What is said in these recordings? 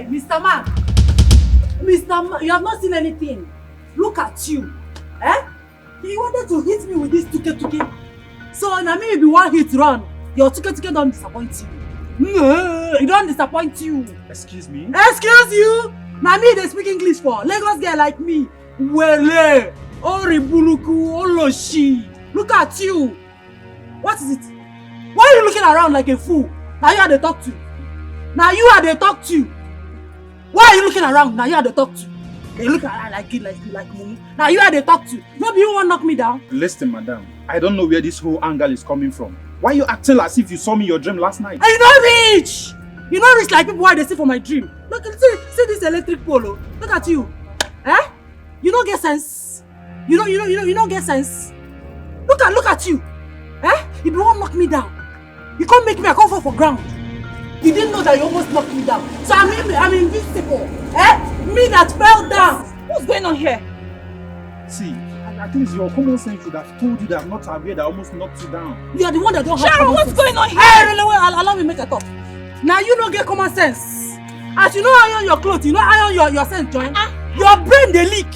Hey, Mr. Man! Mr. Man, you have not seen anything. Look at you. Eh? You wanted to hit me with this tuke. So, now me be one hit run. Your tuke don't disappoint you. It don't disappoint you. Excuse me? Excuse you? Now me they speak English for. Lagos girl like me. Wele. Oribuluku. Oloshi. Look at you. What is it? Why are you looking around like a fool? Now you are the talk to. Now you are the talk to. Why are you looking around? Now you are the talk to. They look around like me. Now you are the talk to. Maybe you want to knock me down. Listen, madam. I don't know where this whole angle is coming from. Why are you acting as if you saw me in your dream last night? And you don't reach! You don't reach like people why they see for my dream. Look, see this electric pole. Look at you. Eh? You don't get sense. You don't get sense. Look at you. Eh? You don't knock me down. You can't make me a fall for ground. You didn't know that you almost knocked me down. So I'm invincible. Eh? Me that fell down. What's going on here? See, at least your common sense should have told you that I'm not aware that I almost knocked you down. You are the one that don't have Sharon, common what's sense. going on here? Hey, really, allow me make a talk. Now you don't get common sense. As you know iron your clothes, you know iron your sense joint. Your brain they leak.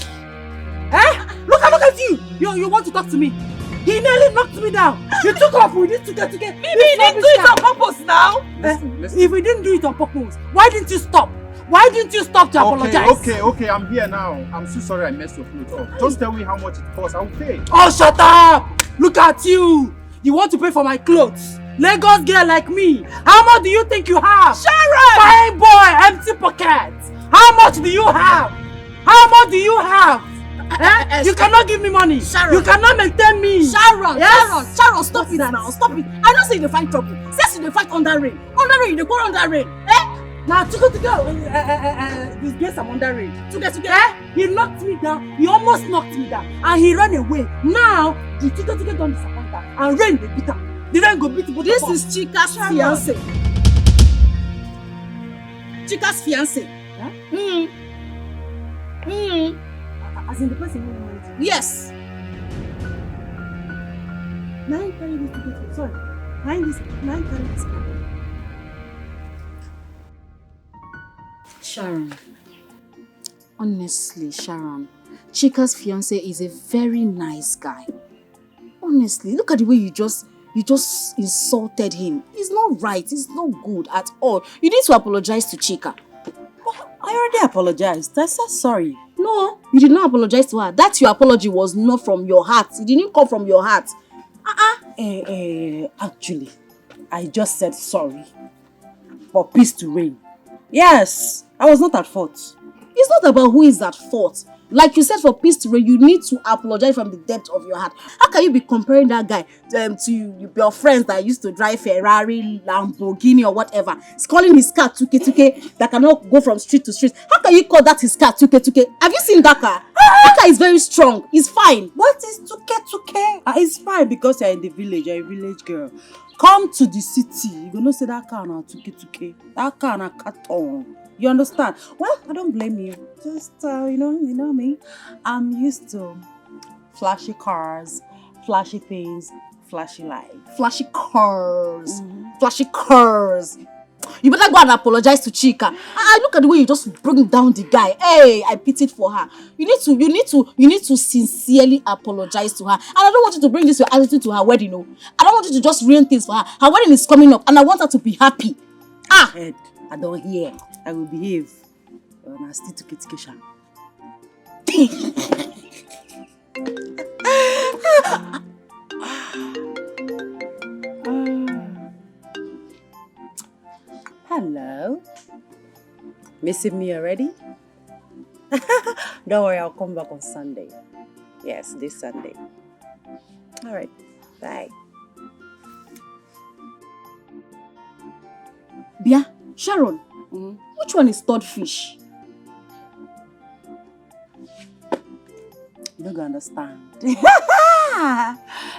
Eh? Look at you. You want to talk to me? He nearly knocked me down. You took off with this tuke. Maybe he didn't do it on purpose now. Listen. If we didn't do it on purpose, why didn't you stop? Why didn't you stop to apologize? Okay, I'm here now. I'm so sorry I messed your clothes up. Just tell me how much it costs, I'll pay. Oh, shut up! Look at you! You want to pay for my clothes? Lagos girl like me. How much do you think you have? Sharon! Fine boy, empty pockets. How much do you have? How much do you have? You cannot give me money. Sharon. You cannot maintain me. Sharon, Yes. Sharon, stop it now. Stop it. I don't say you fight trouble. Say you fight under rain. Under rain, you go under rain. Eh? Now, to go, disgrace I'm under rain. He knocked me down. He almost knocked me down. And he ran away. Now, the Tuke don't disappoint her. And rain, they beat her. The rain go beat both This of us. is Chika's fiancé. Chika's fiancé. Huh? As in the person who married you. Yes. Now you carry this Tuke. Sorry. Now you carry this. Sharon. Honestly, Sharon, Chika's fiancé is a very nice guy. Honestly, look at the way you just insulted him. It's not right. It's not good at all. You need to apologize to Chika. I already apologized. I said sorry. No, you did not apologize to her. That your apology was not from your heart. It didn't come from your heart. Actually, I just said sorry. For peace to reign. Yes, I was not at fault. It's not about who is at fault. Like you said, for peace to reign, you need to apologize from the depth of your heart. How can you be comparing that guy to your friends that used to drive Ferrari, Lamborghini or whatever? He's calling his car tuke that cannot go from street to street. How can you call that his car tuke? Have you seen that car? That car is very strong. It's fine. What is tuke? It's fine because you're in the village. You're a village girl. Come to the city. You gonna say that car na tuke. That car na carton. You understand? Well, I don't blame you. Just, you know me. I'm used to flashy cars, flashy things, flashy life. Flashy cars. Flashy cars. You better go and apologize to Chika. I look at the way you just bring down the guy. Hey, I pitied for her. You need to sincerely apologize to her. And I don't want you to bring this your attitude to her wedding. No, I don't want you to just ruin things for her. Her wedding is coming up, and I want her to be happy. Ed, I don't hear. I will behave. And I still took it to Kesha. Hello. Missing me already? Don't worry, I'll come back on Sunday. Yes, this Sunday. All right. Bye. Bia, Sharon, which one is third fish? You don't understand.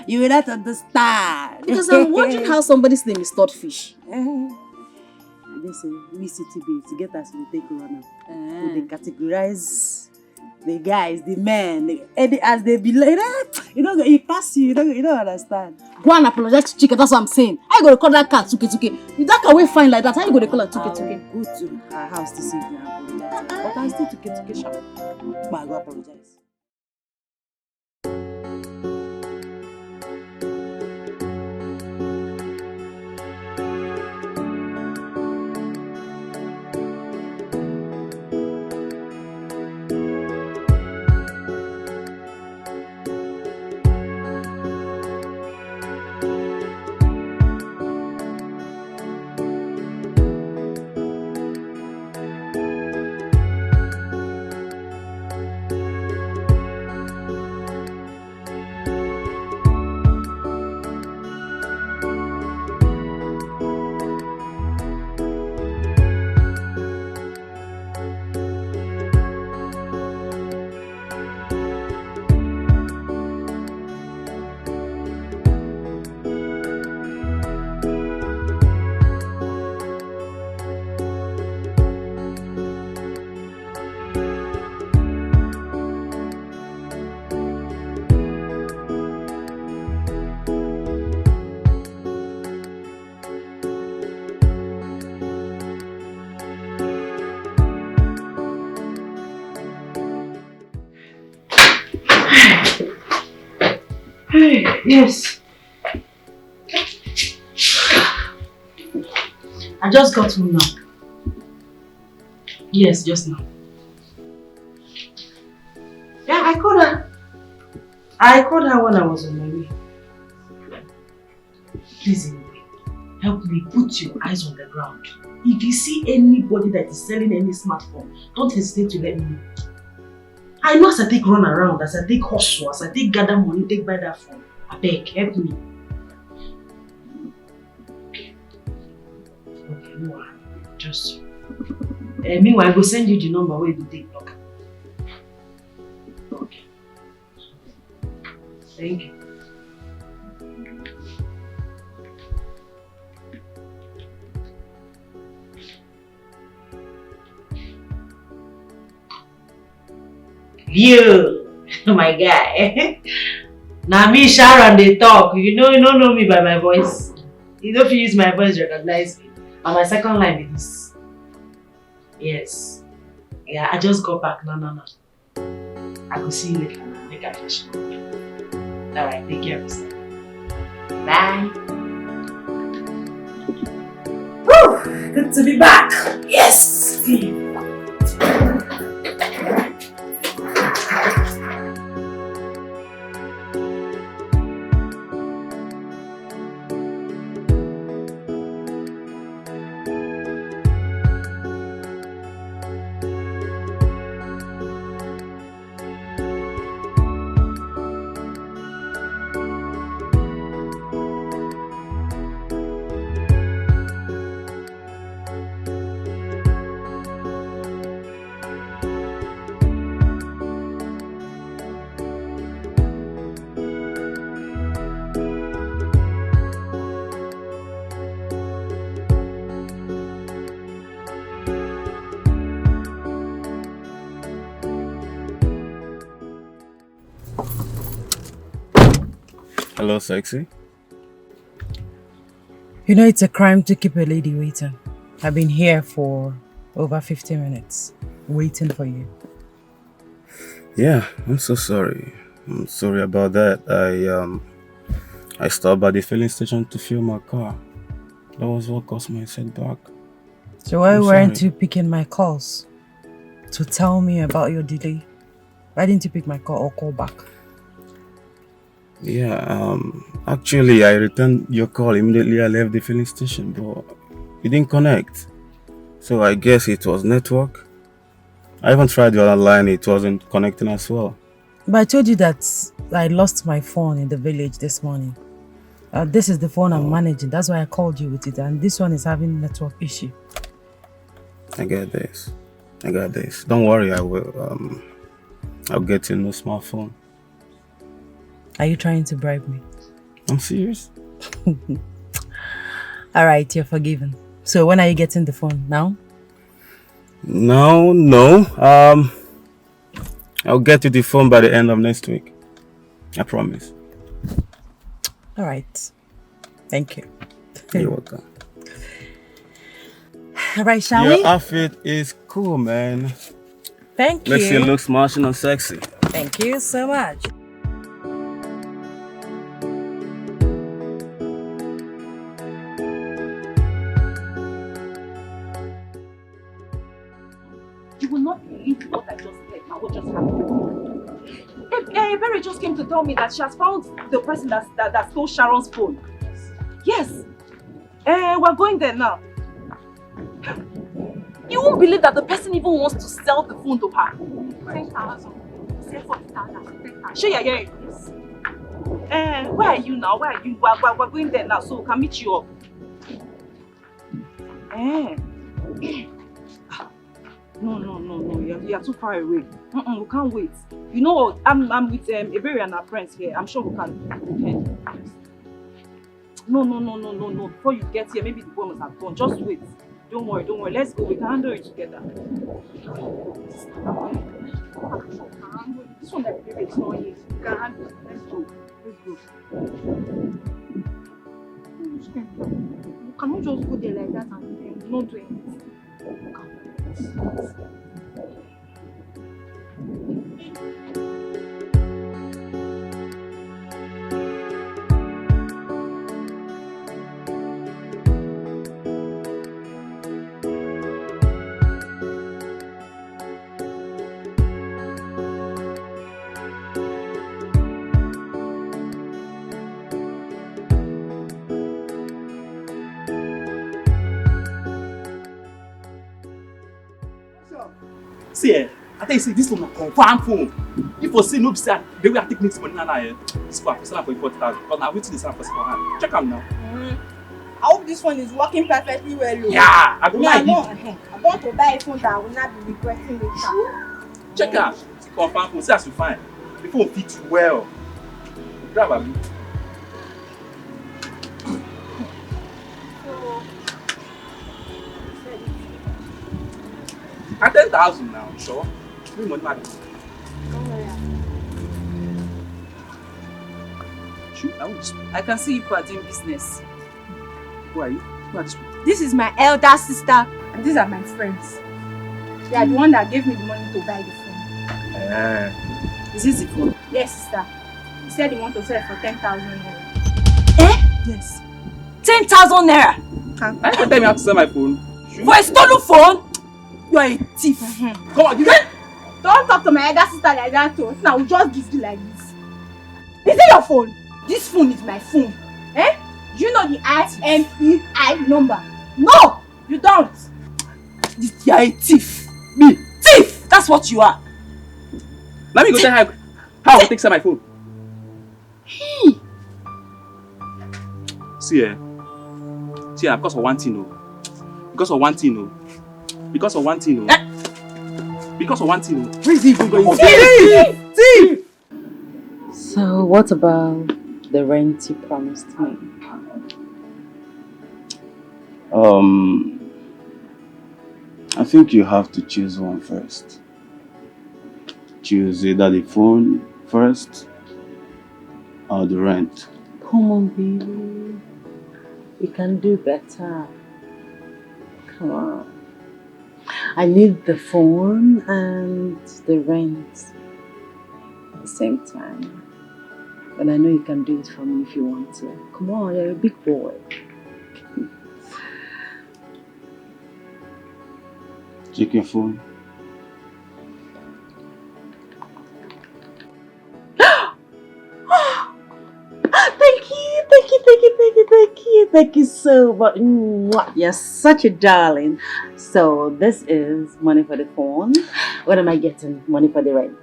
You will not understand. Because I'm wondering how somebody's name is third fish. They say, we city babes, to get us to take run up. They categorize the guys, the men, as they be like, it pass you, you don't understand. Go and apologize to Chike, that's what I'm saying. How you gonna call that cat Tuke? If that cat will fine like that, how you gonna call her Tuke? Go to her house to see me and apologize. But I still Tuke sharp. But I go apologize. Yes. I just got home now. Yes, just now. Yeah, I called her. I called her when I was on my way. Please, help me put your eyes on the ground. If you see anybody that is selling any smartphone, don't hesitate to let me know. I know as I take run around, as I take hustle, as I take gather money, take buy that phone. I beg, help me. Okay, no, just. Meanwhile, I will send you the number where you take block. Okay. Thank you. You, my guy. Now me, Sharon, they talk. You don't know me by my voice. You don't use my voice to recognize me. And my second line is this. Yes. Yeah, I just got back. No. I will see you later. Make a flash. Alright, take care of yourself. Bye. Woo! Good to be back. Yes! Hello, sexy. You know it's a crime to keep a lady waiting. I've been here for over 50 minutes, waiting for you. Yeah, I'm so sorry. I'm sorry about that. I stopped by the filling station to fuel my car. That was what caused my setback. So why weren't you picking my calls to tell me about your delay? Why didn't you pick my call or call back? Yeah, actually I returned your call immediately I left the filling station, but it didn't connect. So I guess it was network. I even tried the other line, it wasn't connecting as well. But I told you that I lost my phone in the village this morning. This is the phone I'm managing, that's why I called you with it, and this one is having network issue. I got this. Don't worry, I will. I'll get you a new smartphone. Are you trying to bribe me? I'm serious. Alright, you're forgiven. So when are you getting the phone? Now? No. I'll get you the phone by the end of next week. I promise. All right. Thank you. You're welcome. All right, shall Your we? outfit is cool, man. Thank you. Makes you look smashing and sexy. Thank you so much. You will not believe what I just said and what just happened. Berry just came to tell me that she has found the person that stole Sharon's phone. Yes. We're going there now. You won't believe that the person even wants to sell the phone to her. 10,000. Say 40,000. 10,000. Sure, you're hearing this. Where are you now? Where are you? We're going there now, so we can meet you up. No. You're too far away. We can't wait. You know what? I'm with Eberi and our friends here. I'm sure we can. No. Before you get here, maybe the boy must have gone. Just wait. Don't worry. Let's go. We can handle it together. This one that baby is not here. We can handle it. Let's go. You cannot just go there like that and not do anything. See, I tell you, see, this one confirm phone. If you see no say they will take next money now. This one sell for 40,000. But now waiting this one for hand. Check them now. I hope this one is working perfectly well. Yeah, I go like it. I want to buy a phone that I will not be regretting later. Check out. See, confirm phone. See as you find. The phone fit you well. Grab a bit. At 10,000 now, sure. We money matter. Shoot, I can see you are doing business. Who are you? Who are these people? This is my elder sister and these are my friends. They are the one that gave me the money to buy the phone. Is this the phone? Yes, sister. He said he want to sell it for 10,000 naira. Yes. 10,000 naira? I can't tell me how to sell my phone. Shoot. For a stolen phone? You are a thief. Come on, give me. Don't talk to my elder sister like that too. Now we'll just give you like this. Is it your phone? This phone is my phone. Do you know the IMEI number? No, you don't. You are a thief. Me? Thief! That's what you are. Let me go tell her how I take sell my phone. See, because of one thing, Because of one thing, Because of one thing, Where is he even going? Thief! So what about the rent you promised me? I think you have to choose one first. Choose either the phone first or the rent. Come on, baby. We can do better. Come on. I need the phone and the rent at the same time. But I know you can do it for me if you want to. Come on, you're a big boy. Check your phone. Thank you so much. Mwah. You're such a darling. So this is money for the phone. What am I getting? Money for the rent.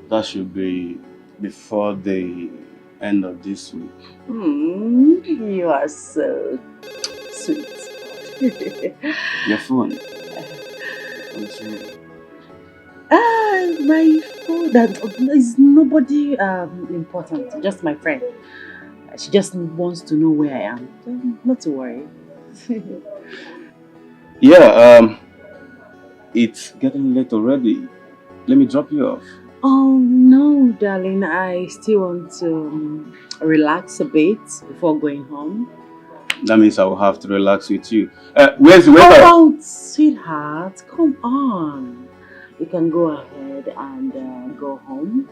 That should be before the end of this week. You are so sweet. Your phone. My phone. That is nobody important. Just my friend. She just wants to know where I am. Not to worry. Yeah. It's getting late already. Let me drop you off. Oh no, darling. I still want to relax a bit before going home. That means I will have to relax with you. Where's the waiter? Oh, sweetheart, come on. You can go ahead and go home.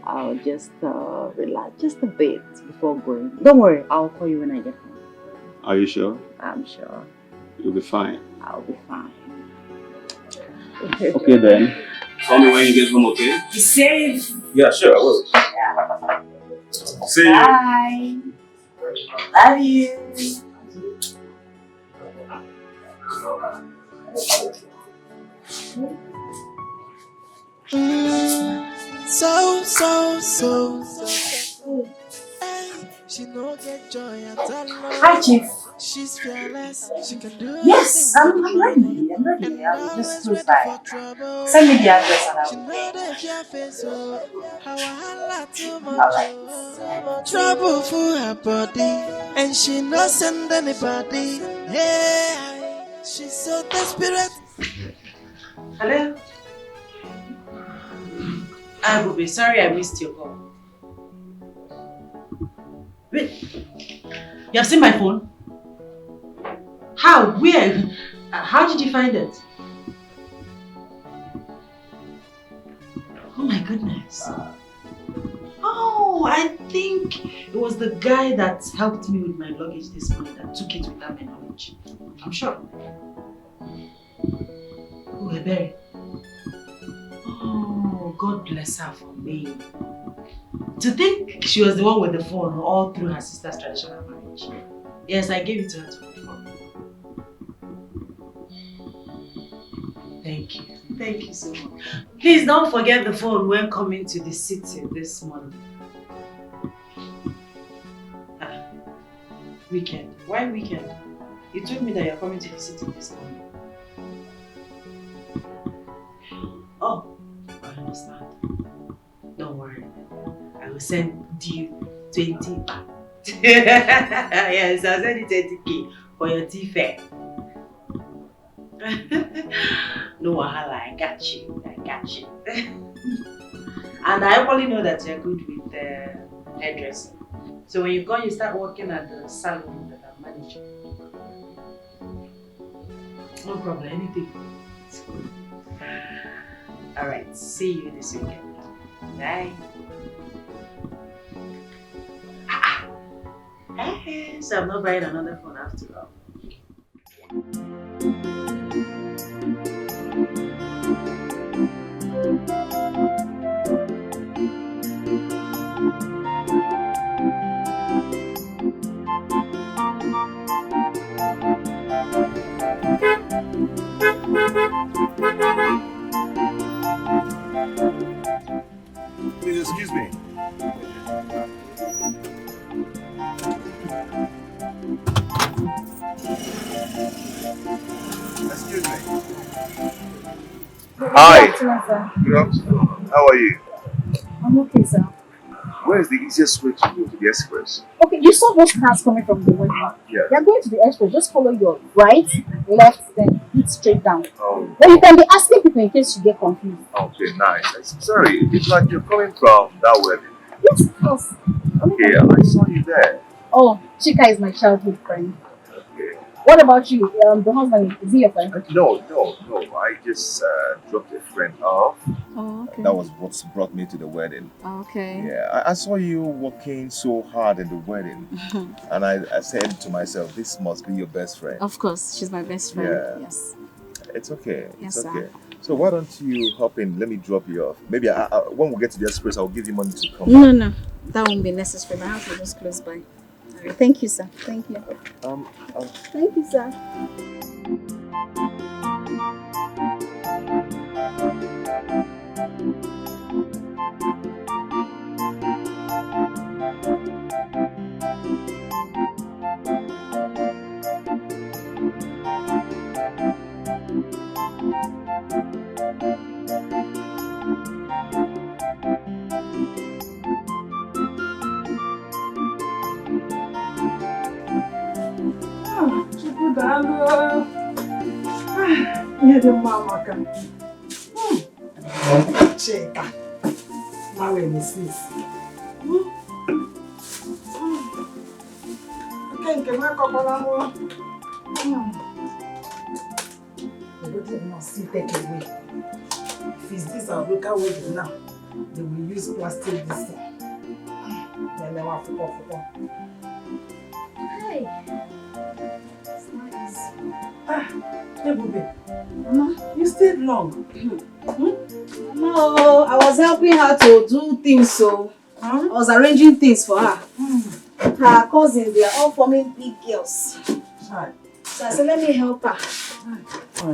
I'll just relax just a bit before going. Don't worry, I'll call you when I get home. Are you sure? I'm sure. You'll be fine. I'll be fine. Okay then. Call me when you get home, okay? Be safe. Yeah, sure, I will. See you. Bye. Love you. She no get joy at all. Hi, Chief. She's fearless. She can do Yes, I'm ready. I'm ready. I'm just close by. Send me the address and she I'll know that your face, oh, how I too much, Alright. trouble for her body, and she no send anybody. Hey, she's so desperate. Hello? I will be sorry I missed your call. Wait, you have seen my phone? How? Where? How did you find it? Oh my goodness. Oh, I think it was the guy that helped me with my luggage this morning that took it without my knowledge. I'm sure. Oh, Ebere. Oh, God bless her for me. To think she was the one with the phone all through her sister's traditional marriage. Yes, I gave it to her to hold for. Thank you. Thank you so much. Please don't forget the phone when coming to the city this morning. Weekend. Why weekend? You told me that you're coming to the city this morning. Oh, I understand. Don't worry. I will send you 20 baht. Yes, I'll send you 20k for your tea fare. No wahala, I got you. And I only know that you're good with hairdressing. So when you go, you start working at the salon that I'm managing. No problem, anything. It's good. Alright, see you this weekend. Bye. So I'm not buying another phone after all. Please excuse me. Excuse me. Hi. Good afternoon. How are you? I'm okay, sir. Where is the easiest way to go to the express? Okay, you saw those cars coming from the window. Yeah. They're going to the express. Just follow your right, left, then hit straight down. Oh, Then you can be asking people in case you get confused. okay, nice. Sorry, it's like you're coming from that wedding. Yes, of course. Okay, I saw you there. Oh, Chika is my childhood friend. Okay. What about you? The husband, is he your friend? No. I just dropped a friend off. Oh, okay. That was what brought me to the wedding. Okay. Yeah, I saw you working so hard in the wedding. And I said to myself, this must be your best friend. Of course, she's my best friend. Yeah. Yes. It's okay. Yes, It's okay. sir. So why don't you hop in? Let me drop you off. Maybe when we get to the express, I'll give you money to come. No. That won't be necessary. My house is just close by. All right. Thank you, sir. Thank you. Thank you, sir. Ihe dị mma maka. Chika. Now we miss. Okay, nke ma kokola mo. Everything must see take away. If it's this our local wedding now, they will use plastic this thing. Then they will fuck. Hey. It's nice. Hey, Bube. Mama, you stayed long. No, I was helping her to do things, so I was arranging things for her. Her cousins, they are all forming big girls. So I said, let me help her.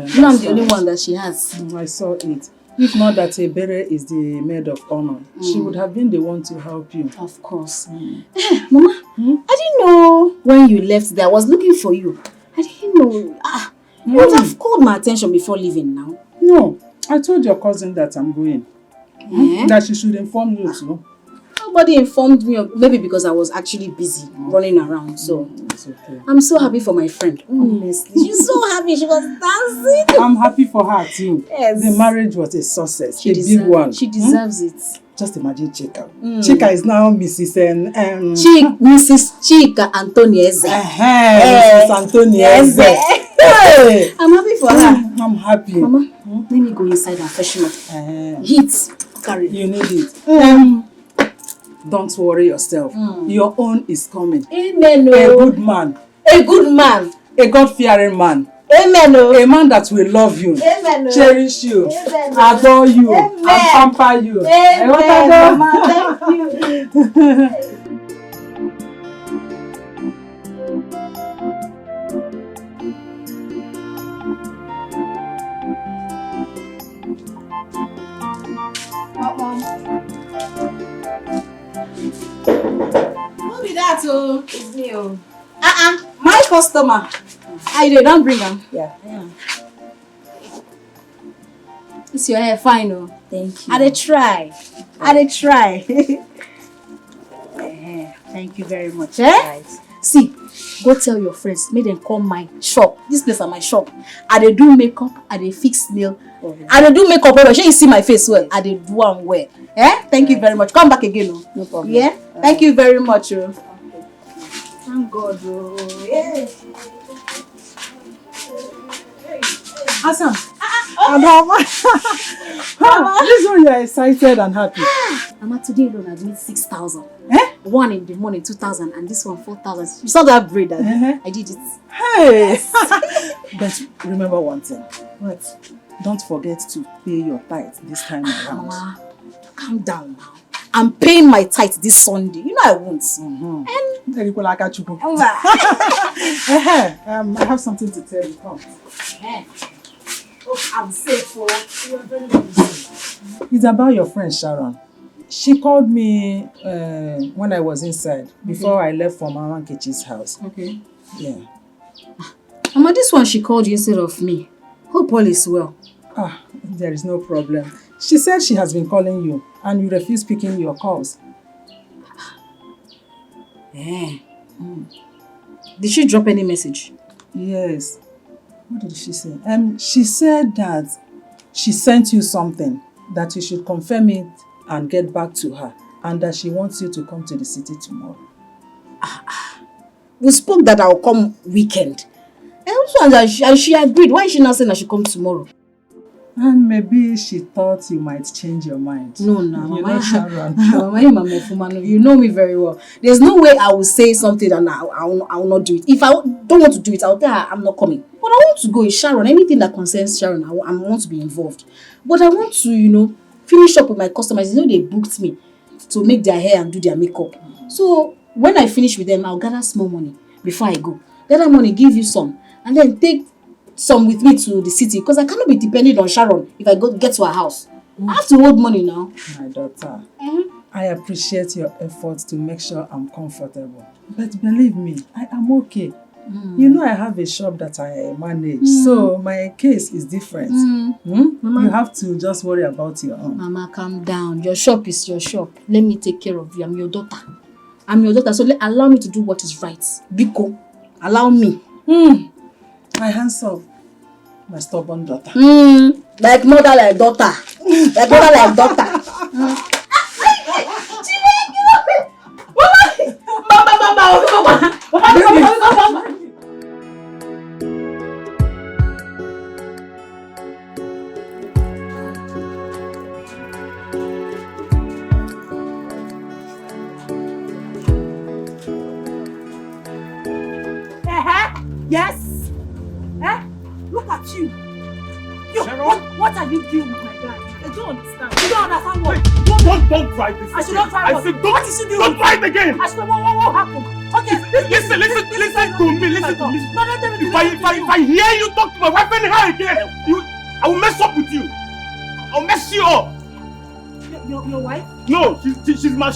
You know, I'm the only one that she has. I saw it. If not that Ebere is the maid of honor, she would have been the one to help you. Of course. Mama, I didn't know when you left there. I was looking for you. I didn't know. You would have called my attention before leaving now. No, I told your cousin that I'm going. That she should inform you too. Nobody informed me, maybe because I was actually busy running around. So it's okay. I'm so happy for my friend. Honestly, she's so happy. She was dancing. I'm happy for her too. Yes. The marriage was a success, a big one. She deserves it. Just imagine Chika. Chika is now Mrs. Mrs. Chika Antonieze. Mrs. Antonieze. Hey. I'm happy for her. I'm happy. Mama, let me go inside and freshen up. Heat. Carry. You need it. Don't worry yourself. Your own is coming. Amen. A good man. A good man. A God-fearing man. Amen. A man that will love you, cherish you, adore you, and pamper you. Amen. Mama, thank you. Who be that? Oh, it's me. My customer. I don't bring them. Yeah. It's your hair fine, oh. Thank you. I dey try. Thank you very much. Right. See, go tell your friends, make them come my shop. This place is my shop. I dey do makeup, I dey fix nail. I dey do makeup well. Shey you see my face well. I dey do am well. Thank you very much. Come back again, oh. No problem. Yeah. Thank you very much, oh. Thank God, oh. Yeah. Awesome. Mama. This one you are excited and happy. Mama, today alone I made 6,000. One in the morning, 2,000, and this one 4,000. You saw that braid? I did it. Hey. But remember one thing. What? Don't forget to pay your tithe this time around. Mama, calm down now. I'm paying my tithe this Sunday. You know I won't. I have something to tell you. Come. I'm safe. It's about your friend Sharon. She called me when I was inside, before I left from Mama Nkechi's house. Okay. Yeah. Mama, this one she called you instead of me. Hope all is well. There is no problem. She said she has been calling you and you refuse picking your calls. Did she drop any message? Yes. What did she say? She said that she sent you something, that you should confirm it and get back to her, and that she wants you to come to the city tomorrow. We spoke that I'll come weekend. And she agreed. Why is she not saying I should come tomorrow? And maybe she thought you might change your mind. No, you know Sharon. Mama, you know me very well. There's no way I will say something and I will not do it. If I don't want to do it, I'll tell her I'm not coming. But I want to go with Sharon. Anything that concerns Sharon, I want to be involved. But I want to, finish up with my customers. They booked me to make their hair and do their makeup. So when I finish with them, I'll gather small money before I go. Gather money, give you some, and then take some with me to the city, because I cannot be dependent on Sharon if I get to her house. I have to hold money now. My daughter, I appreciate your efforts to make sure I'm comfortable. But believe me, I am okay. You know I have a shop that I manage, so my case is different. Mama, you have to just worry about your own. Mama, calm down. Your shop is your shop. Let me take care of you. I'm your daughter. So allow me to do what is right. Biko, allow me. My hands off. My stubborn daughter. Like mother, like daughter. Like mother, like daughter. Yes. Look at you. What are you doing with my guy? I don't understand. You don't understand what? Don't try this. I should not try. I said what is she doing? Don't try it again. I should not. What happened? Okay. Listen to me. Listen to me. No, If I hear you talk to my wife anyhow again, I will mess up with you. I'll mess you up. Your wife? No, she's my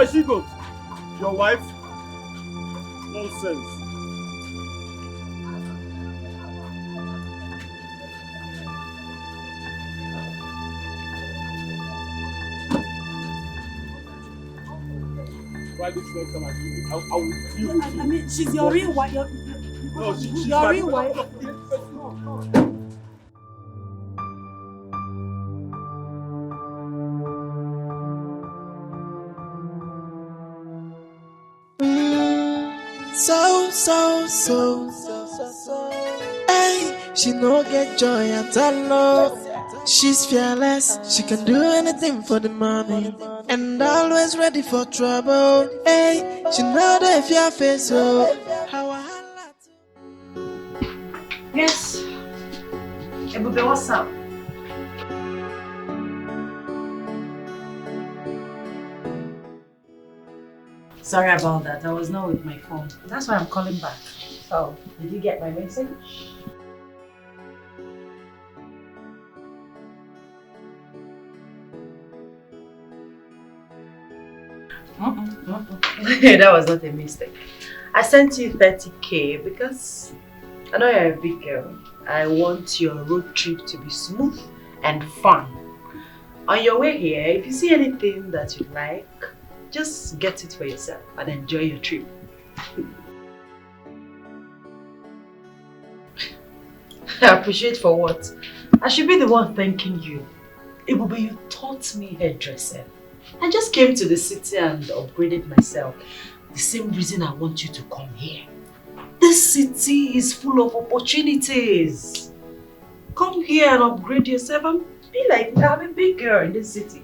she-goat. Your wife? Nonsense. Why this next time I will deal with you. I mean, she's your real wife. No, she's your real wife. So. Hey, she no get joy at all. She's fearless, she can do anything for the money, and always ready for trouble. Hey, she know the fear face, so how I Yes. Ebube, what's up? Sorry about that. I was not with my phone. That's why I'm calling back. Oh, did you get my message? That was not a mistake. I sent you 30k because I know you're a big girl. I want your road trip to be smooth and fun. On your way here, if you see anything that you like, just get it for yourself and enjoy your trip. I appreciate for what? I should be the one thanking you. Ebube, you taught me hairdressing. I just came to the city and upgraded myself. The same reason I want you to come here. This city is full of opportunities. Come here and upgrade yourself and be like me. I'm a big girl in this city.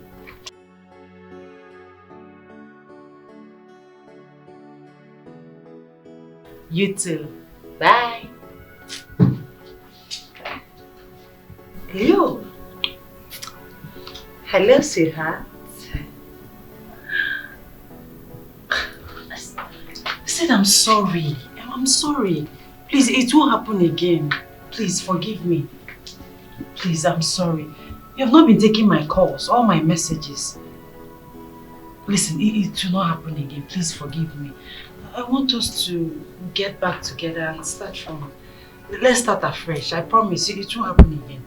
You too. Bye. Hello. Hello, sweetheart. I said I'm sorry. I'm sorry. Please, it won't happen again. Please, forgive me. Please, I'm sorry. You have not been taking my calls, all my messages. Listen, it will not happen again. Please forgive me. I want us to get back together and start from... Let's start afresh. I promise you, it won't happen again.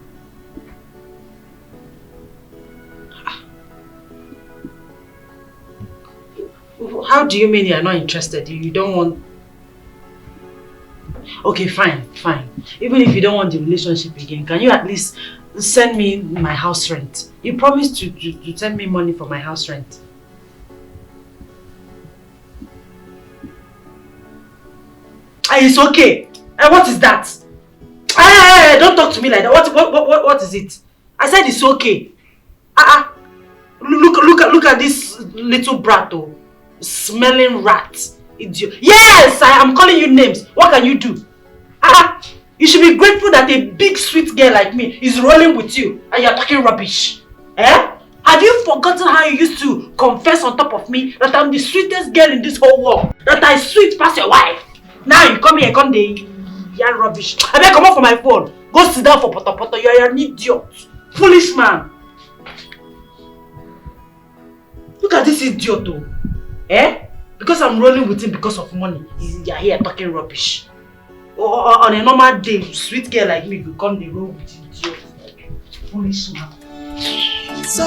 How do you mean you're not interested? You don't want... Okay, fine. Even if you don't want the relationship again, can you at least send me my house rent? You promised to send me money for my house rent. It's okay. What is that? Hey, don't talk to me like that. What is it? I said it's okay. Look at this little brat, oh. Smelling rat. Idiot. Yes, I am calling you names. What can you do? You should be grateful that a big sweet girl like me is rolling with you and you're talking rubbish. Have you forgotten how you used to confess on top of me that I'm the sweetest girl in this whole world? That I sweet past your wife? Now you come here, come the yarn rubbish. I better come off from my phone. Go sit down for poto. You're an idiot. Foolish man. Look at this idiot though. Because I'm rolling with him because of money. You're here talking rubbish. On a normal day, sweet girl like me, you come the roll with idiot. Foolish man. So.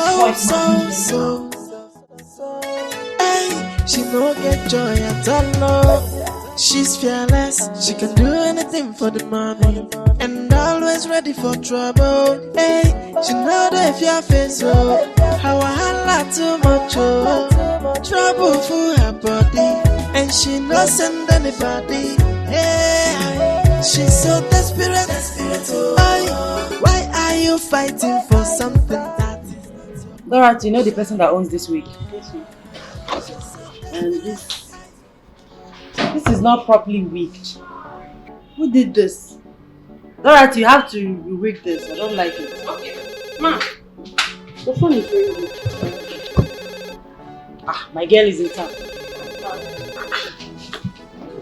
Hey, she no get joy at all. She's fearless, she can do anything for the money, and always ready for trouble. Hey, she know that if your face, oh, how I holla too much, oh, trouble for her body, and she no send anybody. Hey, she's so desperate, why are you fighting for something that is Dorothy, you know the person that owns this wig? And this is not properly wigged. Who did this? Dorothy, you have to wig this. I don't like it. Okay. Ma, The phone is very weak. Ah, my girl is in town.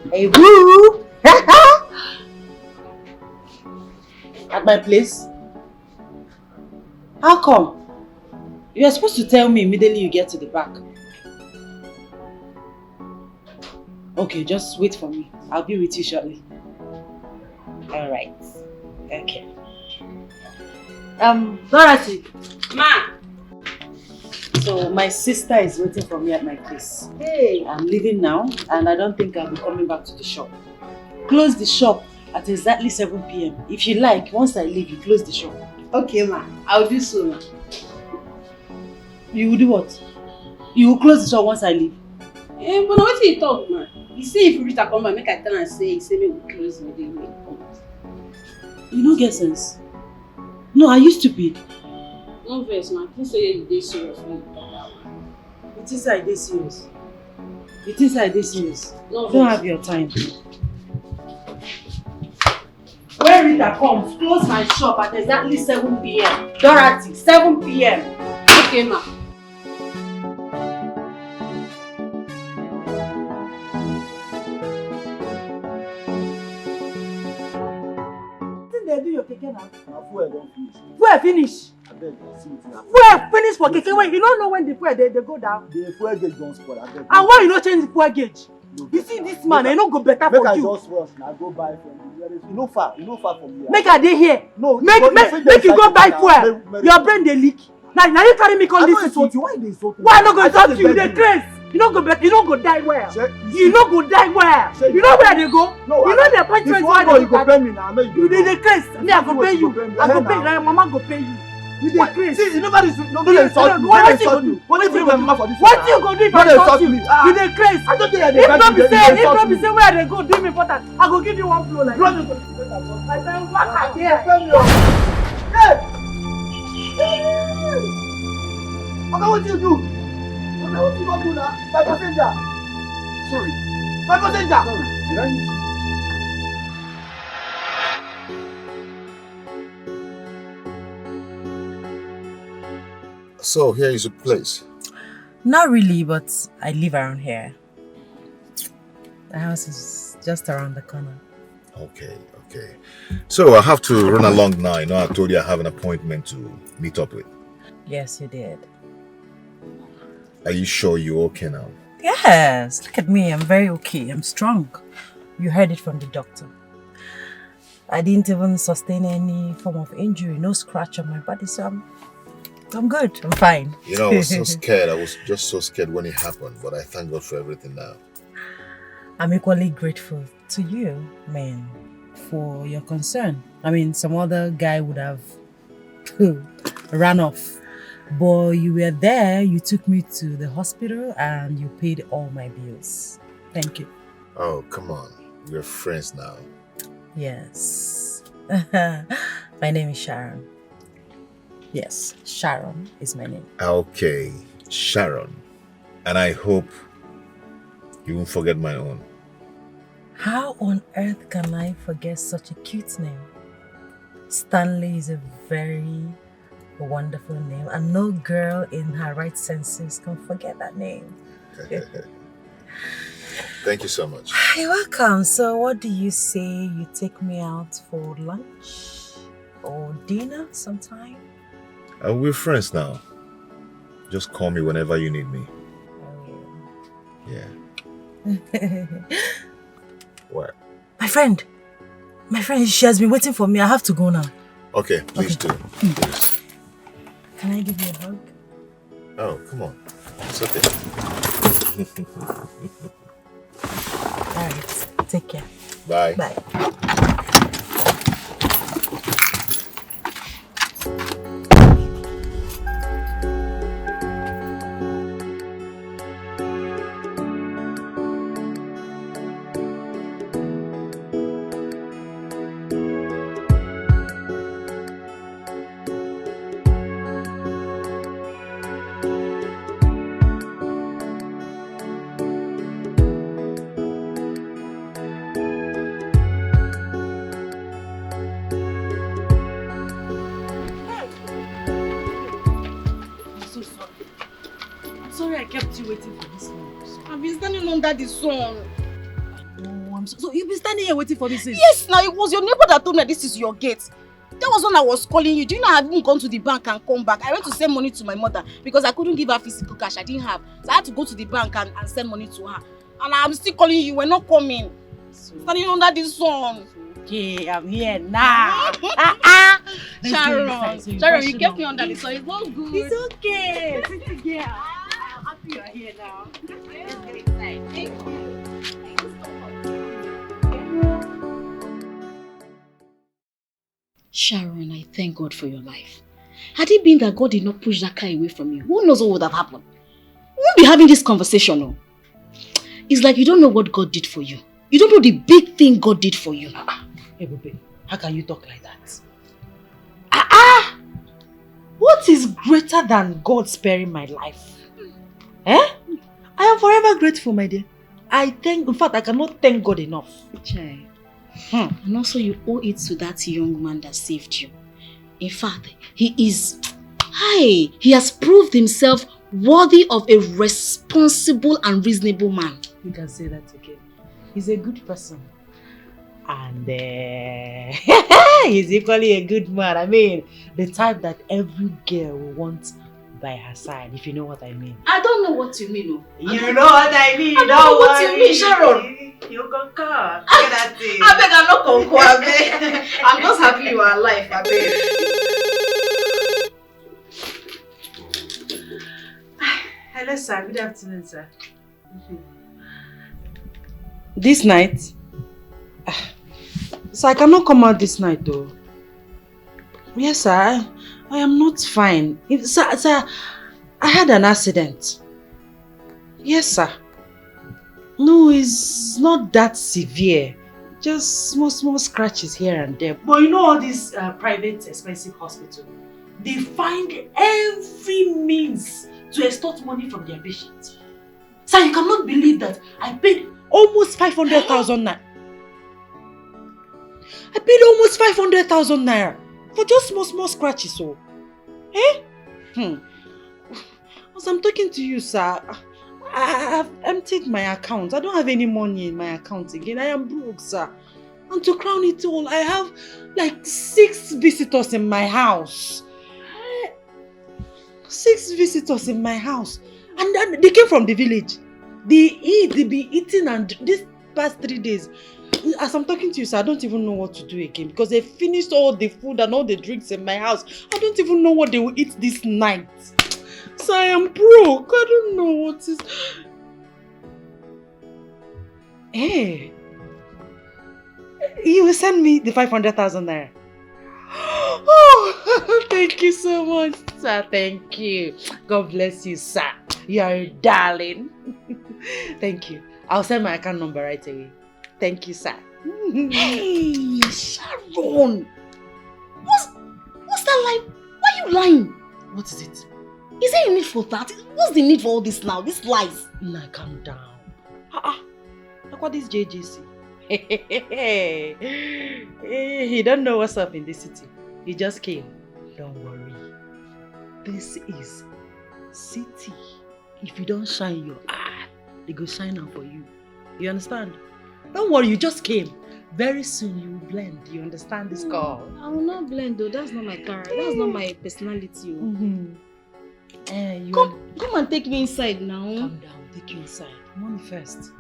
Hey, boo! At my place? How come? You are supposed to tell me immediately you get to the back. Okay, just wait for me. I'll be with you shortly. Alright. Okay. Dorothy. Ma. So my sister is waiting for me at my place. Hey, I'm leaving now and I don't think I'll be coming back to the shop. Close the shop at exactly 7 p.m. If you like, once I leave, you close the shop. Okay, ma. I'll do so, ma. You will do what? You will close the shop once I leave? Eh, but what you talk, ma? You see if you reach a come back, make I tell and say, you say me will close me, then we come. You don't get sense. No, are you stupid? No verse, ma. You say you dey serious when you talk that one. It is I dey serious. It is I dey serious. No You don't verse. have your time. When Rita comes, close my shop at exactly 7 p.m. Dorothy, 7 p.m. Okay, ma. They do your keke now. Fuel don't finish. Fuel finish. I beg, see it now. Fuel finish for keke. Wait, you don't know when the fuel they go down. The fuel gauge don't spoil. I beg. And why you not change the fuel gauge? You see this man, I no go better Make for I you. just rush now. Go buy from the nearest. You know far from here. Make a day here. No. Make you go buy fuel. Your brain they leak. Now you carry me come I this don't city. insult you. Why they insult me? Why I no go I insult just you? beg They craze. You no go die well. Shey, You no go die well. Shey, You know where they go? No, You know the appointment if one go, you go pay me now. You dey craze. Me I go pay you. I go pay. Like mama go pay you. You dey craze. See, you nobody insult me. What you bring my mama for this? What you go do if I insult you? You dey craze. I don't think I If no be say where they go do me important, I go give you one flow like that. I say waka there. Okay, what you do? Okay, what you gonna do now? My passenger. Sorry. My passenger. Sorry. Did I hit you? So here is a place. Not really, but I live around here. The house is just around the corner. Okay. So I have to run along now. You know, I told you I have an appointment to meet up with. Yes, you did. Are you sure you're okay now? Yes, look at me. I'm very okay. I'm strong. You heard it from the doctor. I didn't even sustain any form of injury, no scratch on my body, so I'm good. I'm fine. You know, I was so scared. I was just so scared when it happened, but I thank God for everything now. I'm equally grateful to you, man, for your concern. I mean, some other guy would have ran off. But you were there, you took me to the hospital and you paid all my bills. Thank you. Oh, come on. We're friends now. Yes. My name is Sharon. Yes, Sharon is my name. Okay, Sharon. And I hope you won't forget my own. How on earth can I forget such a cute name? Stanley is a very wonderful name, and no girl in her right senses can forget that name. Thank you so much. You're welcome. So what do you say you take me out for lunch or dinner sometime? We're friends now. Just call me whenever you need me. Yeah. What? My friend, she has been waiting for me. I have to go now. Okay, please do. Please. Can I give you a hug? Oh, come on. It's okay. Alright. Take care. Bye. Bye. I've been standing under the sun. Oh, I'm so you've been standing here waiting for me since? Yes, now it was your neighbor that told me this is your gate. That was when I was calling you. Do you know I haven't gone to the bank and come back? I went to send money to my mother because I couldn't give her physical cash. I didn't have. So I had to go to the bank and send money to her. And I'm still calling you. We're not coming. Standing under the sun. Okay, I'm here now. Sharon, you kept me under the sun. It's not good. It's okay. Sit again. I'm happy you're here now. Let's get inside. Thank you. Sharon, I thank God for your life. Had it been that God did not push that car away from you, who knows what would have happened? We won't be having this conversation, no? It's like you don't know what God did for you. You don't know the big thing God did for you. Hey, baby, how can you talk like that? What is greater than God sparing my life? I am forever grateful, my dear. In fact, I cannot thank God enough. Chai. And also you owe it to that young man that saved you. In fact, he has proved himself worthy of a responsible and reasonable man. You can say that again. He's a good person. And he's equally a good man. I mean, the type that every girl will want by her side, if you know what I mean. I don't know what you mean. You know what I mean. I don't know what you mean, Sharon. You concur. I beg, I'm not concur, I beg. I'm just happy you are alive, I beg. Hello, sir. Good afternoon, sir. This night? Sir, I cannot come out this night, though. Yes, sir. I am not fine. Sir, I had an accident. Yes, sir. No, it's not that severe. Just small scratches here and there. But you know all these private expensive hospitals, they find every means to extort money from their patients. Sir, you cannot believe that I paid almost 500,000 naira. I paid almost 500,000 naira for just small scratches, so. As I'm talking to you, sir, I have emptied my account. I don't have any money in my account again. I am broke, sir. And to crown it all, I have like 6 visitors in my house. 6 visitors in my house. And they came from the village. They be eating, and these past 3 days, as I'm talking to you, sir, I don't even know what to do again because they finished all the food and all the drinks in my house. I don't even know what they will eat this night. So I am broke. I don't know what is... Hey, you will send me the 500,000 naira. Oh, thank you so much, sir. Thank you. God bless you, sir. You are a darling. Thank you. I'll send my account number right away. Thank you, sir. Hey, Sharon! What's that lie? Why are you lying? What is it? Is there a need for that? What's the need for all this now? These lies? Nah, calm down. Look what this JJC. He don't know what's up in this city. He just came. Don't worry. This is city. If you don't shine your eye, they go shine out for you. You understand? Don't worry, you just came. Very soon you will blend. You understand this call? I will not blend though. That's not my character. That's not my personality. Come and take me inside now. Calm down, take you inside. Money first.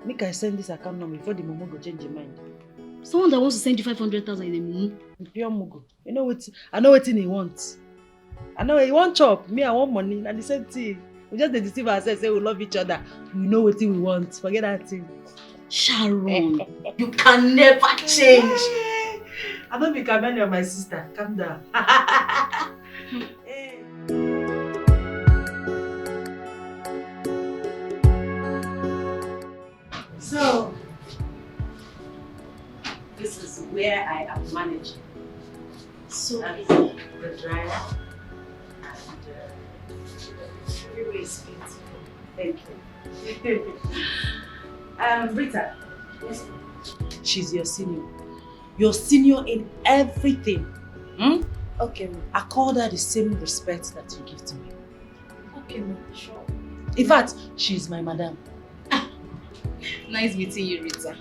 Make I send this account number before the momo go change your mind. Someone that wants to send you 500,000 in a momo. Pure mogo. You know what? I know what he wants. I know he want chop. Me, I want money. And the same thing. We just deceive ourselves. Say we love each other. We know what we want. Forget that thing. Sharon, you can never change. I don't be Kameni or my sister. Calm down. So, this is where I am managing. So easy. The dryer and everywhere is beautiful. Thank you. Rita. Yes. She's your senior. Your senior in everything. Hmm? Okay, ma'am. I call her the same respect that you give to me. Okay, ma'am. Sure. In fact, she's my madam. Nice meeting you, Rita.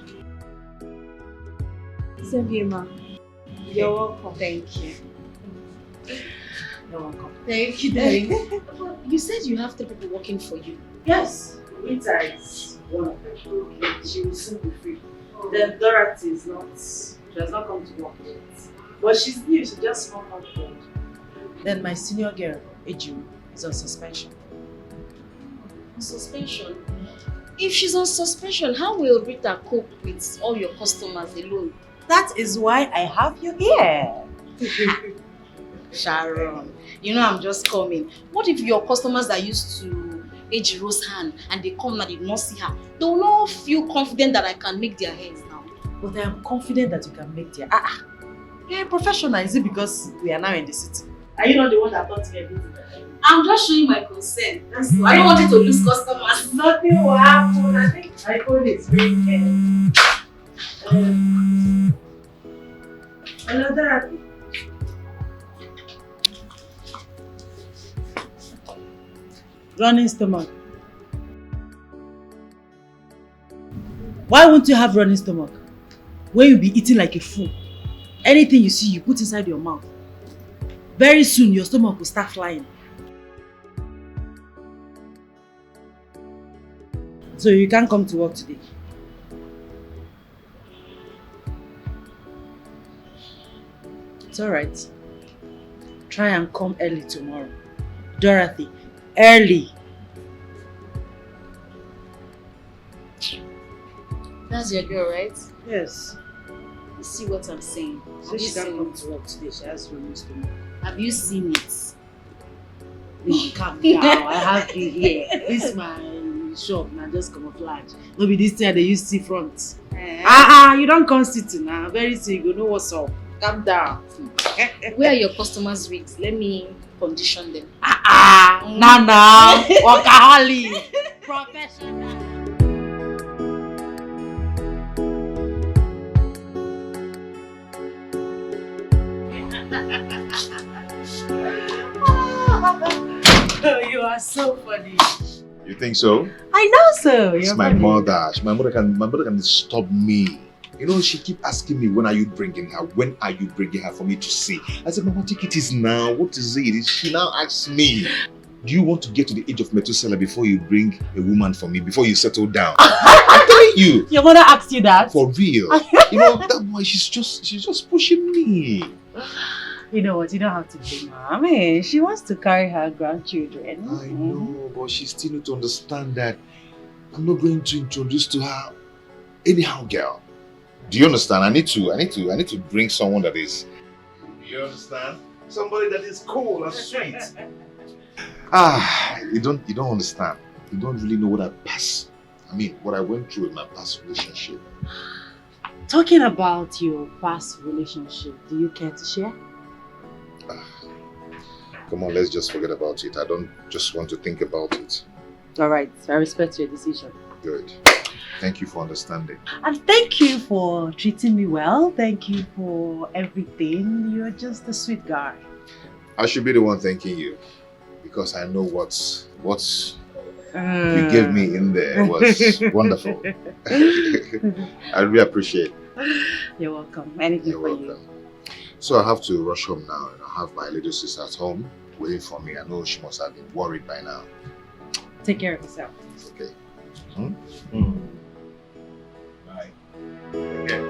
Same here, ma. You're welcome. Thank you. You're welcome. Thank you, darling. You said you have 3 people working for you. Yes, Rita is one of them. She will soon be free. Then Dorothy is not. She has not come to work yet. But she's new, she just come on board. Then my senior girl, Eju, is on suspension. On suspension? If she's on suspension, how will Rita cope with all your customers alone? That is why I have you here. Sharon, you know I'm just coming. What if your customers are used to Ejiro's hand and they come and they did not see her? They will not feel confident that I can make their heads now. But I am confident that you can make their... You're a professional. Is it because we are now in the city? Are you not the one that taught me everything? I'm just showing my consent. That's why I don't want you to lose customers. Nothing will happen. I think I call it very hello, Dorothy. Running stomach. Why won't you have running stomach? When you be eating like a fool. Anything you see, you put inside your mouth. Very soon, your stomach will start flying. So you can't come to work today. It's alright. Try and come early tomorrow. Dorothy, early. That's your girl, right? Yes. You see what I'm saying? So she can't come to work today. She has running stomach. Have you seen it? Calm down. I have you here. This is my shop now, just camouflage. No be this time they use see front. You don't come city now. Very soon you go know what's up. Calm down. Where are your customers' wigs? Let me condition them. Nana, workaholic, professional. You are so funny. You think so? I know so. It's my mother. My mother can stop me. You know, she keep asking me, when are you bringing her? When are you bringing her for me to see? I said, Mama, take it easy now. What is it? She now asks me, do you want to get to the age of Methuselah before you bring a woman for me, before you settle down? I'm telling you. Your mother asked you that? For real. You know, that boy, she's just pushing me. You know what? You don't have to blame her. I mean, she wants to carry her grandchildren. I know, but she still need to understand that I'm not going to introduce to her anyhow, girl. Do you understand? I need to bring someone that is. Do you understand? Somebody that is cool and sweet. You don't understand. You don't really know what I passed. I mean, what I went through in my past relationship. Talking about your past relationship, do you care to share? Come on, let's just forget about it. I don't just want to think about it. Alright, I respect your decision. Good. Thank you for understanding. And thank you for treating me well. Thank you for everything. You're just a sweet guy. I should be the one thanking you. Because I know what you gave me in there was wonderful. I really appreciate it. You're welcome. Anything for you. So I have to rush home now. I have my little sister at home waiting for me. I know she must have been worried by now. Take care of yourself. Okay. Bye. Okay.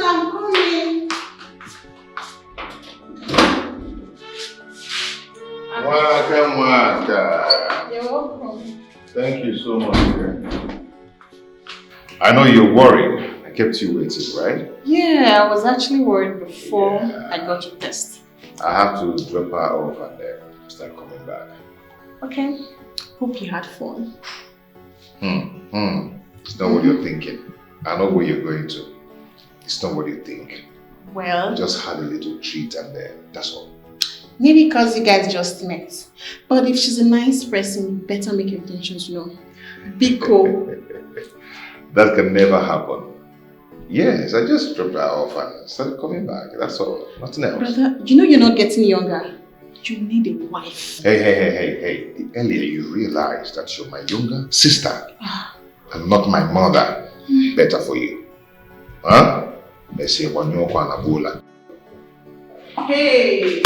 I'm coming. Welcome. You're welcome. Thank you so much. I know you're worried. I kept you waiting, right? Yeah, I was actually worried before I got your test. I have to drop her off and then start coming back. Okay. Hope you had fun. It's not what you're thinking. I know where you're going to. It's not what you think. Well, Just had a little treat and then that's all. maybe because you guys just met. But if she's a nice person, you better make your intentions known. Be cool. That can never happen. Yes, I just dropped her off and started coming back. That's all. Nothing else. Brother, you know you're not getting younger. You need a wife. Hey. The earlier you realize that you're my younger sister and not my mother, better for you. Huh? Let's say one your Anabola. Hey!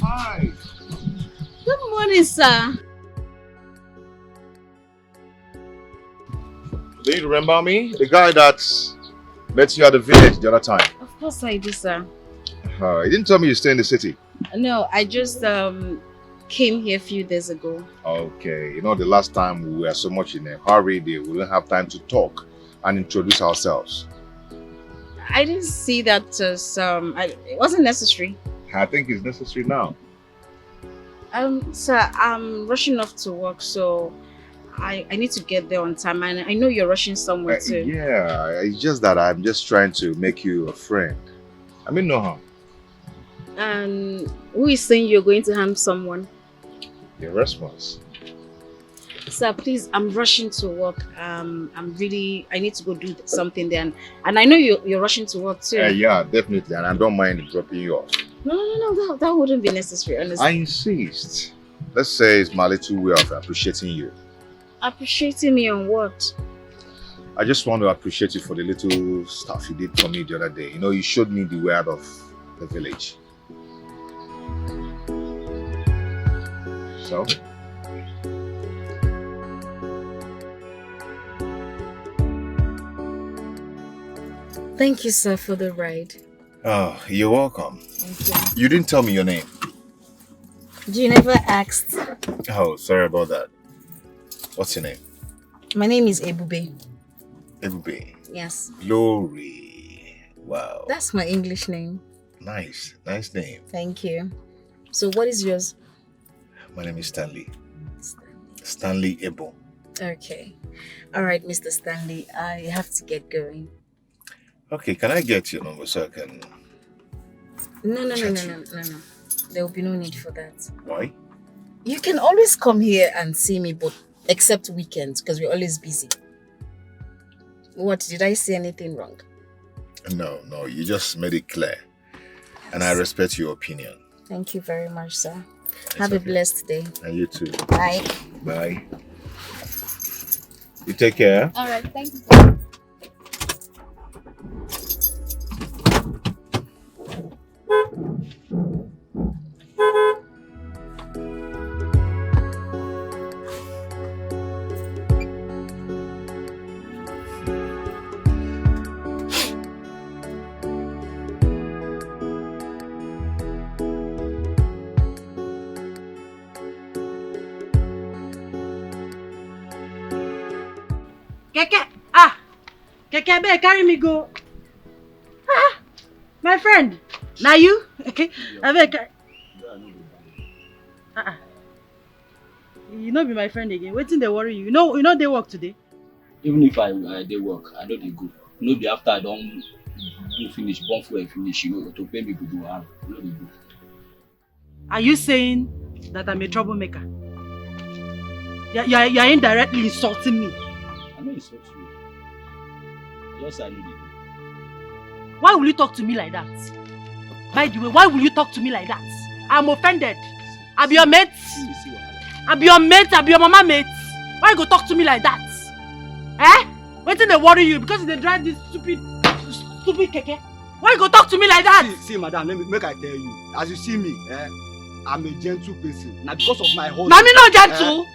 Hi. Good morning, sir. Do you remember me? The guy that met you at the village the other time. Of course I do, sir. You didn't tell me you stay in the city. No, I just came here a few days ago. Okay, you know the last time we were so much in a hurry, we didn't have time to talk and introduce ourselves. I didn't see that as it wasn't necessary. I think it's necessary now. Sir, I'm rushing off to work, so I need to get there on time, and I know you're rushing somewhere too. Yeah, it's just that I'm just trying to make you a friend. I mean, no harm. And who is saying you're going to harm someone? Your response. Sir, please, I'm rushing to work. I need to go do something there, and I know you're rushing to work too. Yeah, definitely, and I don't mind dropping you off. No, that wouldn't be necessary, honestly. I insist. Let's say it's my little way of appreciating you. Appreciating me on what? I just want to appreciate you for the little stuff you did for me the other day. You know, you showed me the way out of the village. So? Thank you, sir, for the ride. Oh, you're welcome. Thank You didn't tell me your name. you. You never asked. Oh, sorry about that. What's your name? My name is Ebube. Ebube. Yes. Glory. Wow. That's my English name. Nice. Nice name. Thank you. So what is yours? My name is Stanley. Stanley Ebo. Okay. All right, Mr. Stanley. I have to get going. Okay, can I get your number so I can... No. There will be no need for that. Why? You can always come here and see me, but except weekends, because we're always busy. What, did I say anything wrong? No, you just made it clear. And I respect your opinion. Thank you very much, sir. Have a blessed day. And you too. Bye. Bye. You take care. All right, thank you. Keke, abeg carry me go. My friend, now you? Abeg. You know be my friend again. Wetin dey worry you? You know they work today. Even if I dey work, I know they go. No be after I don't do finish, born fuel finish, you know, to pay me to do harm. No dey go. Are you saying that I'm a troublemaker? You're indirectly insulting me. I know insult you. Just I know they go. Why will you talk to me like that? By the way, why will you talk to me like that? I'm offended. I be your mate. I be your mate. I be your mama mate. Why you go talk to me like that? Eh? Wait till they worry you because they drive this stupid keke. Why you go talk to me like that? See, madam, make I tell you. As you see me, I'm a gentle person. Now because of my husband. Mommy not gentle.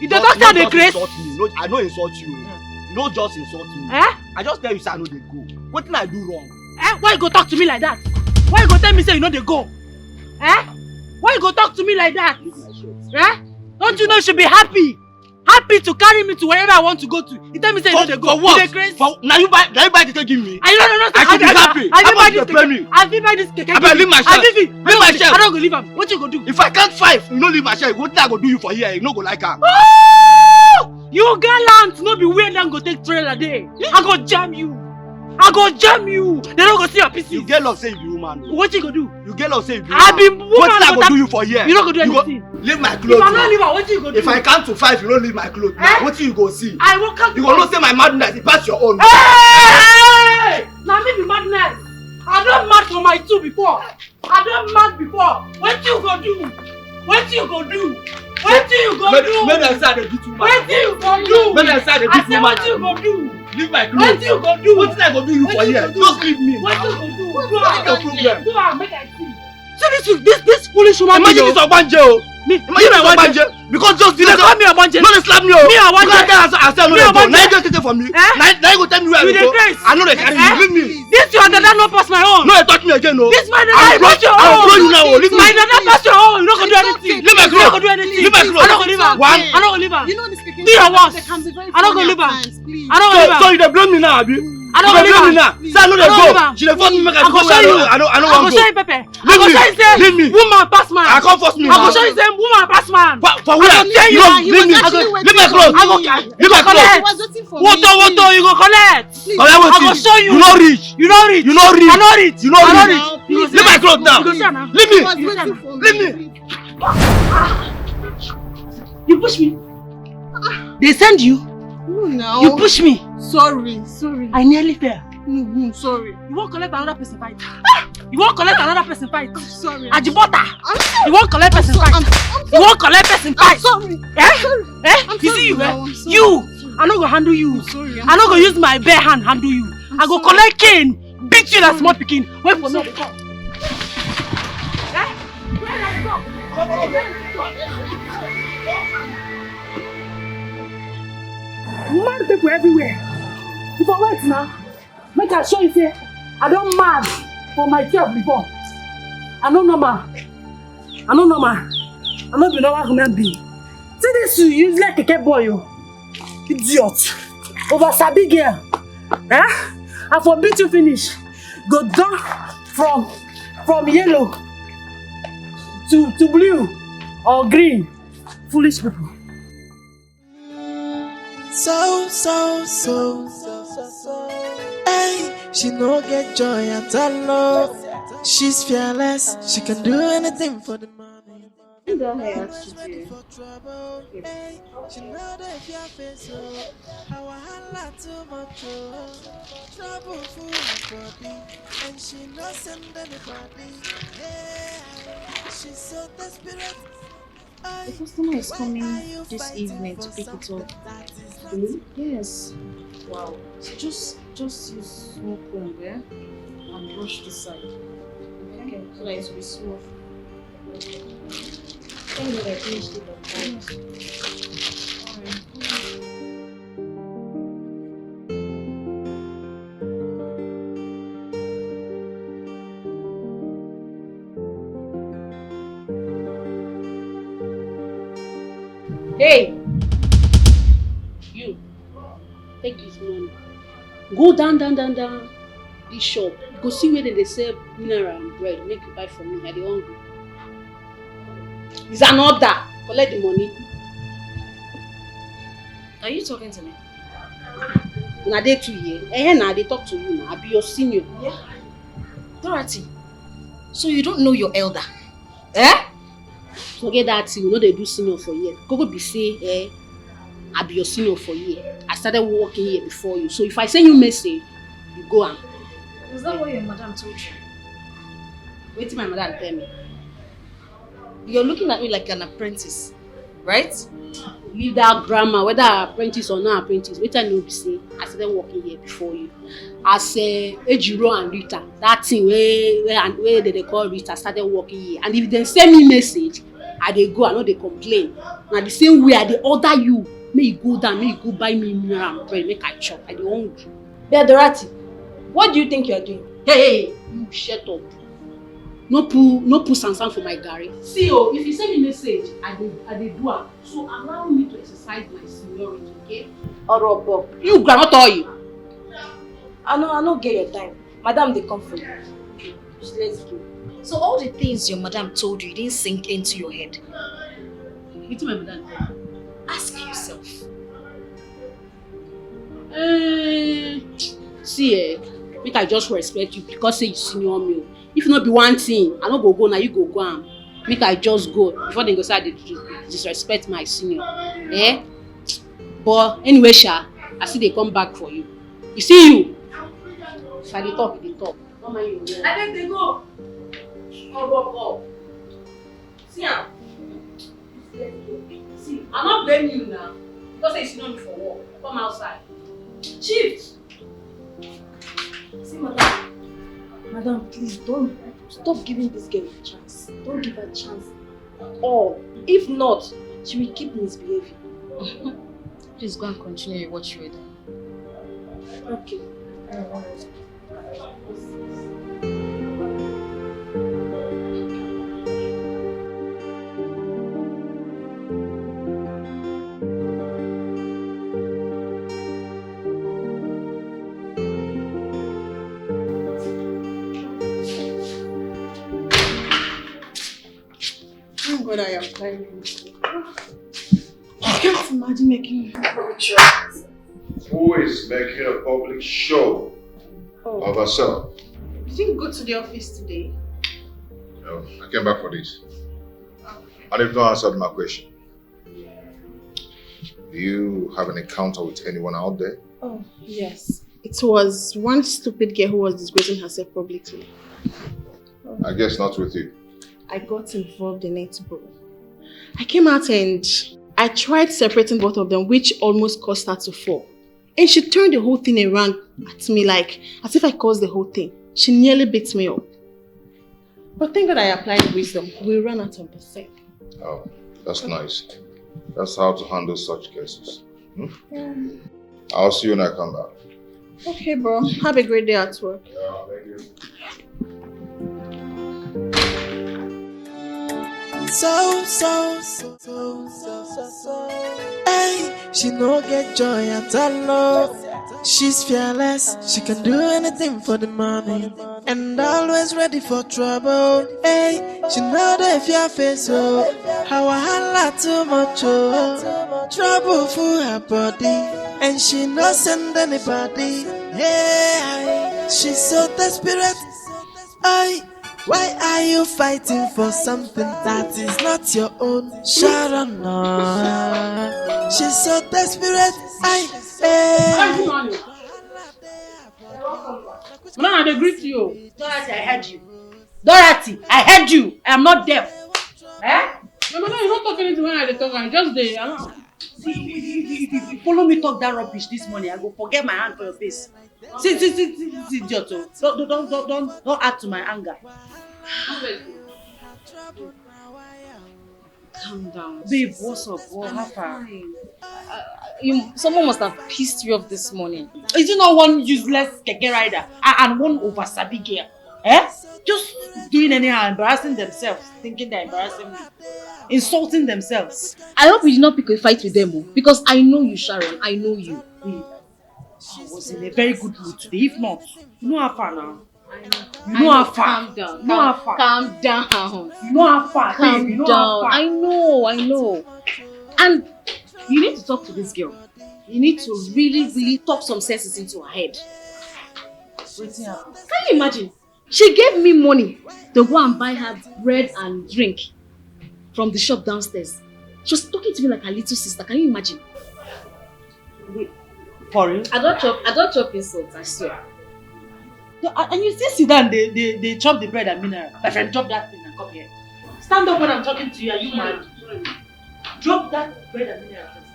You don't talk to the grace. No, I don't insult you. No, just insult me. I just tell you, say I know they go. What did I do wrong? Why you go talk to me like that? Why you go tell me say you know they go? Why you go talk to me like that? Don't you know you should be happy? Happy to carry me to wherever I want to go to. You tell me say you know they go. For what? Now you buy the keke give me. I don't I should be happy. I will buy this keke. I better leave my shop. Leave my shop. I don't go leave him. What you go do? If I can't fight, you don't leave my shop. What I go do you for here? You no go like am. Oh! You gallant, no be weird and go take trailer day. I go jam you. I go jam you. They don't go see your PC. You get love say you be woman. What you go do? You get love say you be woman. I be woman. What I go do you for here? You don't go do anything. Leave my clothes. If I not leave her, what you go do? If I count to 5, you don't leave my clothes. What you go see? I will count. You go not say my madness. It pass your own. Hey! Now me be madness. I don't mad for my 2 before. I don't mad before. What you go do? What you go do? What you go do? When I say they do too much. What you go do? When I say they do too much. What you go do? Leave my clothes. What you go do? What did I go do you for here? Just leave me. What you go do? What's your problem? Go on, make I see. So this foolish woman. Imagine this Obanje. Imagine this Obanje. Because just you call me Obanje. No, they slap me. Me Obanje. You can't tell us no they go. Now you just take it from me. Now you go tell me where we go. I know they carry you. Leave me. This your dada no pass my own. No, you touch me again, no. This my dada pass your own. I'll blow you now. Leave me. My dada pass your own. You not gonna do anything. Leave my clothes. You not gonna do anything. Leave my clothes. I not gonna leave her. One. I not gonna leave her. You know this keke. Do your worst. I not gonna leave her. I not gonna leave her. So you dey blame me now, abi? I don't believe her. Now. Say I know they go. She dey force me make I go. I don't want to go. I go show you Pepe. I go show you say leave me. Woman pass man. I can't force me. I go show you say woman pass man. For where? Leave me. Leave my clothes. I go leave my clothes. Woto, you go collect. I go show you. You no reach. You no reach. You no reach. I no reach. You no reach. Leave my clothes now. Leave me. Leave me. You push me. They send you. No, now. You push me. Sorry. I nearly fell. No, sorry. You won't collect another person fight. You won't collect another person fight. I'm sorry. Ajibota. You won't collect person fight. You won't collect person fight. I'm sorry. You see you, You. I no go handle you. Sorry. I no go use my bare hand handle you. I go collect cane, beat you like small pikin. Wait for me. Mad people everywhere. If I wait now, make I show you say I don't mad for myself before. I no normal. I no be normal human being. See this you use like a keke boy, you idiot. Over sabi girl. I for beat you finish. Go down from yellow to blue or green. Foolish people. So. Hey, she no get joy at all. She's fearless. She can do anything for the money. You don't have to do. Hey, she know that if you face how I holla too much. Trouble full body, and she not send anybody. Hey, she's so desperate. The customer is coming this evening to pick it up. Really? Yes. Wow. So just use small comb, and brush this side. Okay. So that it will be smooth. Tell me that I finished it on time. Alright. Hey! You, take this money. Go down this shop. Go see where they sell mineral and bread. Make you buy for me. I dey hungry. It's an order. Collect the money. Are you talking to me? Now they too here. Now they talk to you now. I be your senior. Yeah. Dorothy, so you don't know your elder? Forget that thing. You know they do senior for year. Go be say, I be your senior for year. I started working here before you. So if I send you message, you go and Is that what your madam told you? Wait till my mother tell me. You're looking at me like an apprentice, right? Leave that grammar, whether apprentice or not apprentice. Wait till I know you say I started working here before you. As Ejiro and Rita, that thing where they call Rita started working here. And if they send me message, I dey go, I know they complain. Now the same way I dey order you, may you go down, may you go buy me mineral and bread, make I chop. I dey hungry. Dorothy, what do you think you're doing? Hey, you shut up. No put sansan for my garri. See if you send me message, I dey do am. So allow me to exercise my seniority, okay? Orobo. You grandma tell you. I no get your time. Madam, they come for you. Just let's go. So all the things your madam told you didn't sink into your head. It's my madam. Ask yourself. See, make I just respect you because say you senior me. If not be one thing, I no go now, you go am. Make I just go before they go say they disrespect my senior. Eh? But anyway, Sha, I see they come back for you. You see you. If I dey talk, they talk. Don't mind you. I think they go. Oh. See am. See, I'm not blaming you now. Because say you know me for work. Come outside. Chief. See, Madam, please don't stop giving this girl a chance. Don't give her a chance at all. If not, she will keep misbehaving. Please go and continue what you were doing. Okay. Thank God I am fine. I can't imagine making a public show. Who is making a public show of herself? You didn't go to the office today? No, I came back for this. And you've not answered my question. Do you have an encounter with anyone out there? Oh, yes. It was one stupid girl who was disgracing herself publicly. I guess not with you. I got involved in it, bro. I came out and I tried separating both of them, which almost caused her to fall. And she turned the whole thing around at me like, as if I caused the whole thing. She nearly beat me up. But thank God I applied wisdom. We ran out of the set. Oh, that's nice. That's how to handle such cases. Yeah. I'll see you when I come back. Okay, bro. Have a great day at work. Yeah, thank you. Hey, she no get joy at all. She's fearless, she can do anything for the money, and always ready for trouble. Hey, she know the fear face, oh, how I holla too much, oh, trouble for her body, and she no send anybody. Hey, she's so desperate. Hey, why are you fighting for something that is not your own? Sharon, she's so desperate. Madam, I greet you. Dorothy, I heard you. Dorothy, I heard you. I am not deaf. Eh? No, madam, you don't talk anything when I talk. I'm just there. See, if you follow me talk that rubbish this morning, I go forget my hand for your face. See, idiot. Don't add to my anger. Calm down. Babe, what's up? What happened? Someone must have pissed you off this morning. Is it not one useless keke rider and one over-sabi girl? Eh? Just doing anyhow, embarrassing themselves, thinking they're embarrassing me, insulting themselves. I hope you did not pick a fight with them, because I know you, Sharon. I know you. I was in a very good mood today. If not, you know how far now. You know how far. Calm down. You know how far. Calm down. You know how far. Calm You know down. how far. I know. And you need to talk to this girl. You need to really talk some senses into her head. Waiting happen. Can you imagine? She gave me money to go and buy her bread and drink from the shop downstairs. She was talking to me like her little sister. Can you imagine? Wait, for real? I don't chop insults, I swear. And you still sit down, they chop the bread and mineral. My friend, drop that thing and come here. Stand up when I'm talking to you. Are you mad? Drop that bread and mineral first.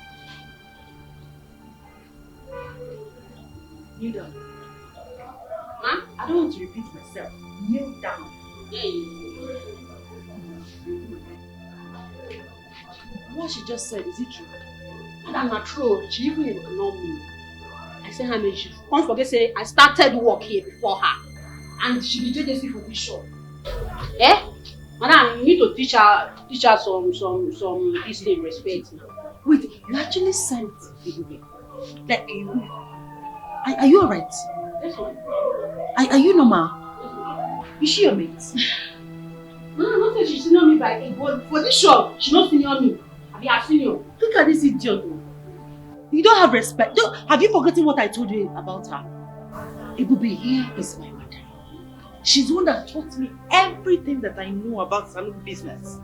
Kneel down. Huh? I don't want to repeat myself. Kneel down. What she just said, is it true? That's not true. She even ignored me. I said, honey, she can't forget say I started work here before her. And she be JJC for this shop. Eh? Madam, you need to teach her some this thing, respect. Wait, you actually sent Ibube? Like, are you alright? Yes, ma'am. Are you normal? Is she your mate? No, not that she senior me by but for this shop, she not senior me. I be her senior. Look at this idiot. You don't have respect. Have you forgotten what I told you about her? Ibube here is my mother. She's the one that taught me everything that I know about salon business.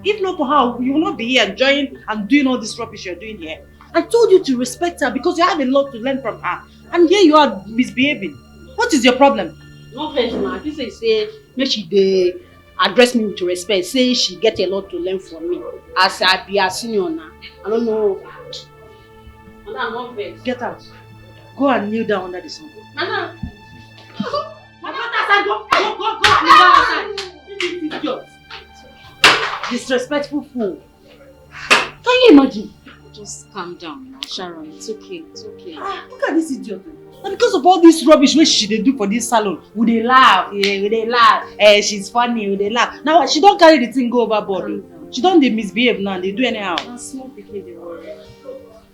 If not for her, you will not be here enjoying and doing all this rubbish you're doing here. I told you to respect her because you have a lot to learn from her. And here you are misbehaving. What is your problem? No offense, ma. This is say make she dey address me with respect. Say she get a lot to learn from me. As I be a senior now. I don't know. Madam, no offense. Get out. Go and kneel down under the sun. Madam. Go kneel down outside. Idiot. Disrespectful fool. Can you imagine? Just calm down now, Sharon. It's okay. It's okay. Look at this idiot. And because of all this rubbish which she dey do for this salon, we dey laugh, we dey laugh. She's funny, we dey laugh. Now she don't carry the thing go overboard. She don't dey misbehave now. They do anyhow. Small pikin dey worry.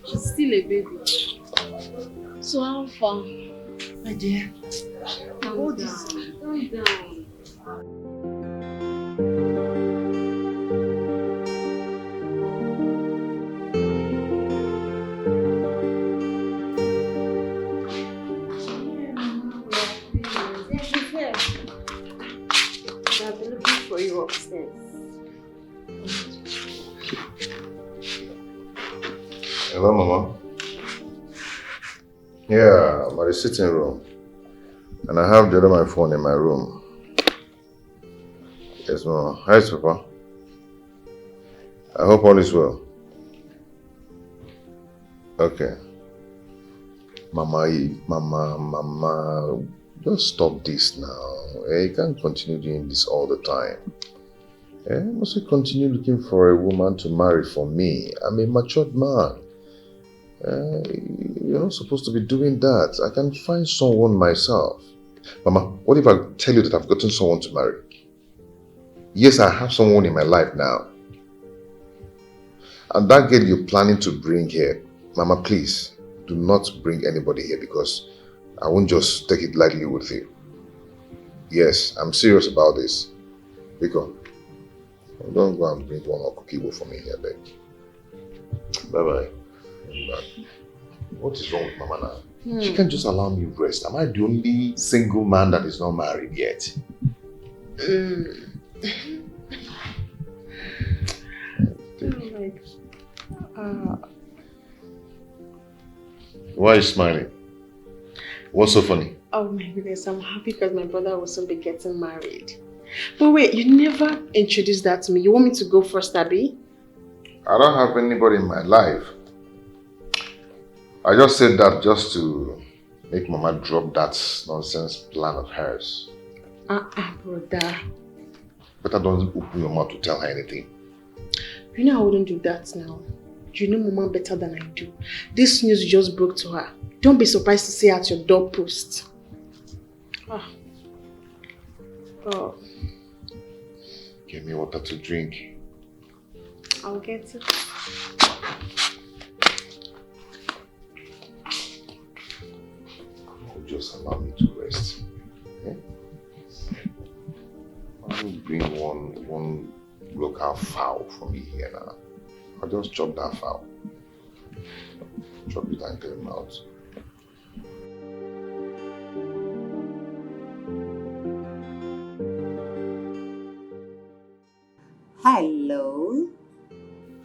She's still a baby. So how far? My dear. Calm down. Calm down. I've been looking for you upstairs. Hello, Mama. Yeah, I'm at the sitting room. And I have the other my phone in my room. Yes, Mama. Hi, Papa. I hope all is well. Okay. Mama, just stop this now. You can't continue doing this all the time. Must we continue looking for a woman to marry for me? I'm a matured man. You're not supposed to be doing that. I can find someone myself. Mama, what if I tell you that I've gotten someone to marry? Yes, I have someone in my life now. And that girl you're planning to bring here, Mama, please, do not bring anybody here because I won't just take it lightly with you. Yes, I'm serious about this. Because don't go and bring one more cookie for me here, babe. Bye-bye. What is wrong with Mama now? She can't just allow me rest. Am I the only single man that is not married yet? Why are you smiling? What's so funny? Oh my goodness, I'm happy because my brother will soon be getting married. But wait, you never introduced that to me. You want me to go first, Abby? I don't have anybody in my life. I just said that just to make Mama drop that nonsense plan of hers. Brother. Better don't open your mouth to tell her anything. You know I wouldn't do that now. You know Mama better than I do. This news just broke to her. Don't be surprised to see her at your doorpost. Oh. Give me water to drink. I'll get it. Just allow me to rest. Okay? I will bring one local fowl for me here now. I'll just chop that fowl. Chop it and get him out. Hello.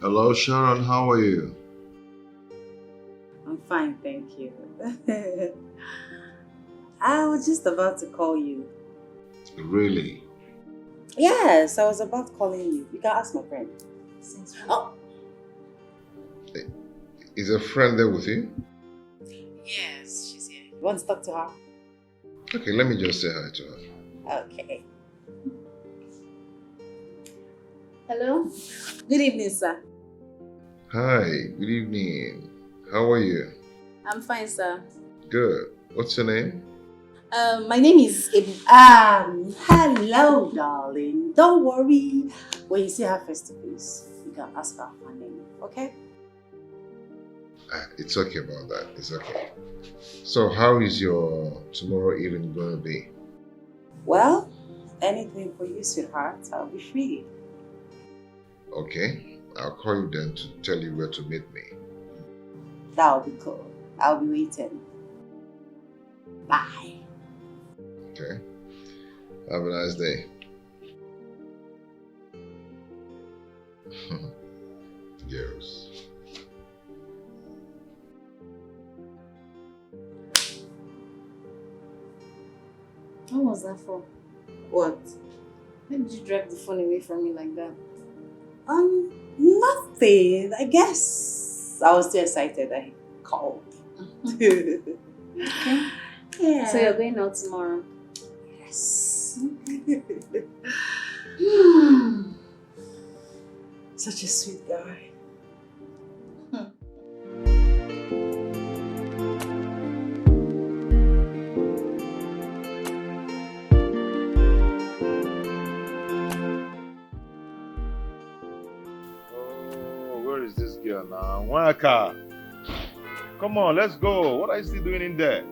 Hello, Sharon. How are you? I'm fine, thank you. I was just about to call you. Really? Yes, I was about calling you. You can ask my friend. Oh, Is a friend there with you? yes, she's here. You want to talk to her? Okay, let me just say hi to her. Okay. Hello? Good evening, sir. Hi, good evening. How are you? I'm fine, sir. Good. What's your name? My name is Hello, darling. Don't worry. When you see her face to face, you can ask her her name, okay? It's okay about that. It's okay. So how is your tomorrow evening going to be? Well, anything for you, sweetheart. I'll be free. Okay. I'll call you then to tell you where to meet me. That'll be cool. I'll be waiting. Bye. Okay. Have a nice day. Girls. What was that for? What? Why did you drag the phone away from me like that? Nothing. I guess I was too excited. I called. Okay. Yeah. So you're going out tomorrow? Yes. Such a sweet guy. Oh, where is this girl now? Waka! Come on, let's go. What are you still doing in there?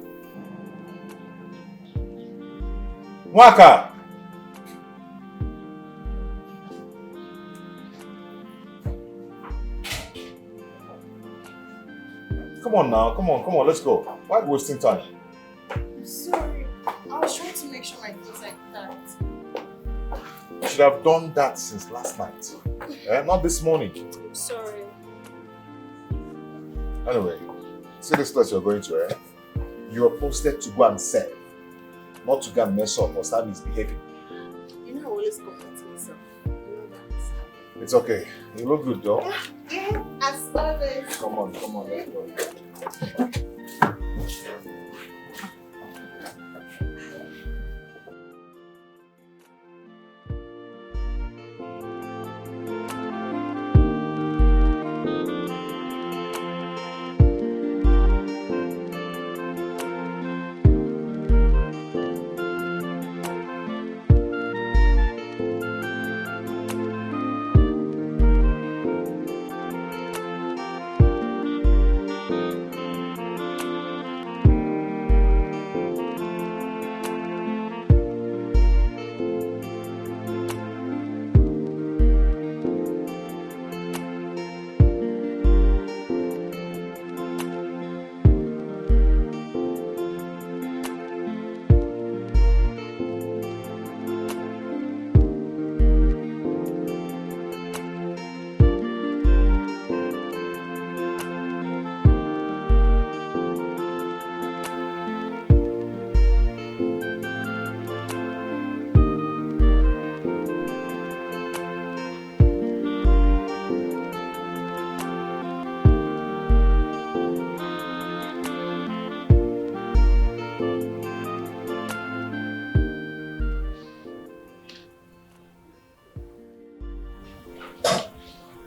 Waka! Come on now, come on, let's go. Why are we wasting time? I'm sorry. I was trying to make sure my things like that. You should have done that since last night. Not this morning. I'm sorry. Anyway, see this place you're going to, You are posted to go and serve, not to go and mess up or start misbehaving. You know I always compliment myself. You know that. It's okay. You look good though. Yeah, I love it. Come on, let's go.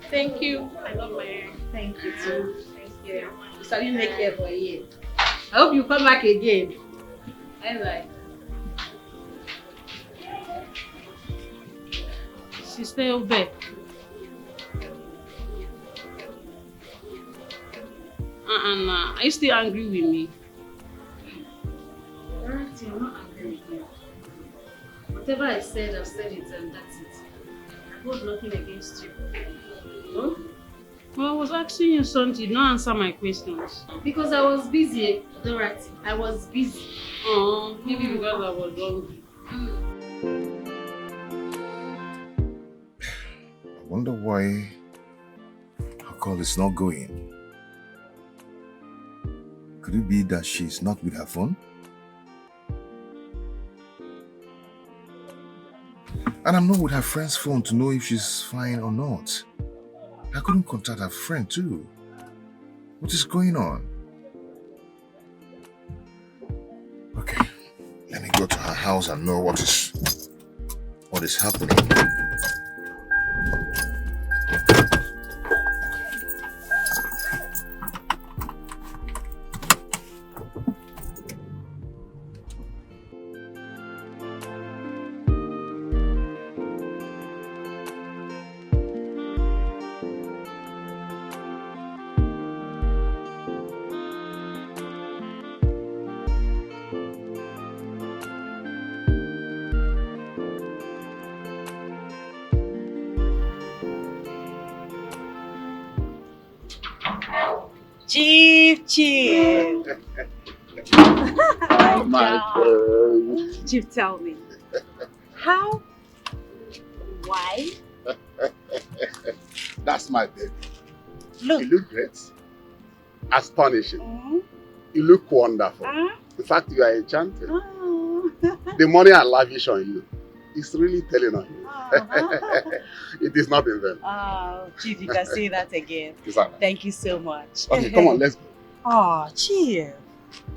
Thank you. I love my hair. Thank you too. Thank you. You started make hair for a year. I hope you come back again. Anyway. Sister Obe. Nah. Are you still angry with me? Alright, I'm not angry with you. Whatever I said, I've said it and that's it. I hold nothing against you. Huh? Well, I was asking you something, you did not answer my questions. Because I was busy, Dorothy. I was busy. Oh, maybe because I was hungry. I wonder why her call is not going. Could it be that she's not with her phone? And I'm not with her friend's phone to know if she's fine or not. I couldn't contact her friend too. What is going on? Okay, let me go to her house and know what is happening. Chief. Chief, tell me. How? Why? That's my baby. Look. You look great. Astonishing. You look wonderful. In fact, you are enchanting. The money I lavish on you is really telling on you. It is not in vain. Oh, Chief, you can say that again. Exactly. Thank you so much. Okay, come on, let's go. Oh, Chief.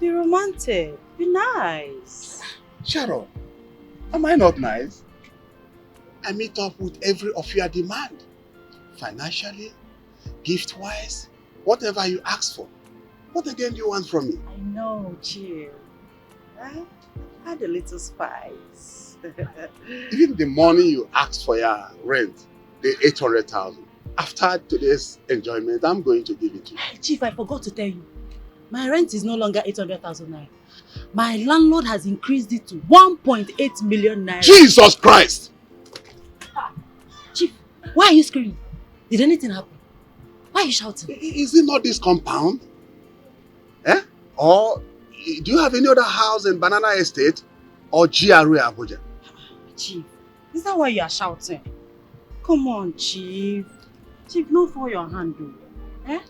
Be romantic. Be nice. Shut up. Am I not nice? I meet up with every of your demand. Financially, gift-wise, whatever you ask for. What again do you want from me? I know, Chief. Add a little spice. Even the money you asked for your rent, the 800,000. After today's enjoyment, I'm going to give it to you. Chief, I forgot to tell you. My rent is no longer 800,000 naira. My landlord has increased it to 1.8 million naira. Jesus Christ! Chief, why are you screaming? Did anything happen? Why are you shouting? Is it not this compound? Eh? Or do you have any other house in Banana Estate or GRA Abuja? Chief, is that why you are shouting? Come on, Chief. Chief, no for your hand, though. Eh?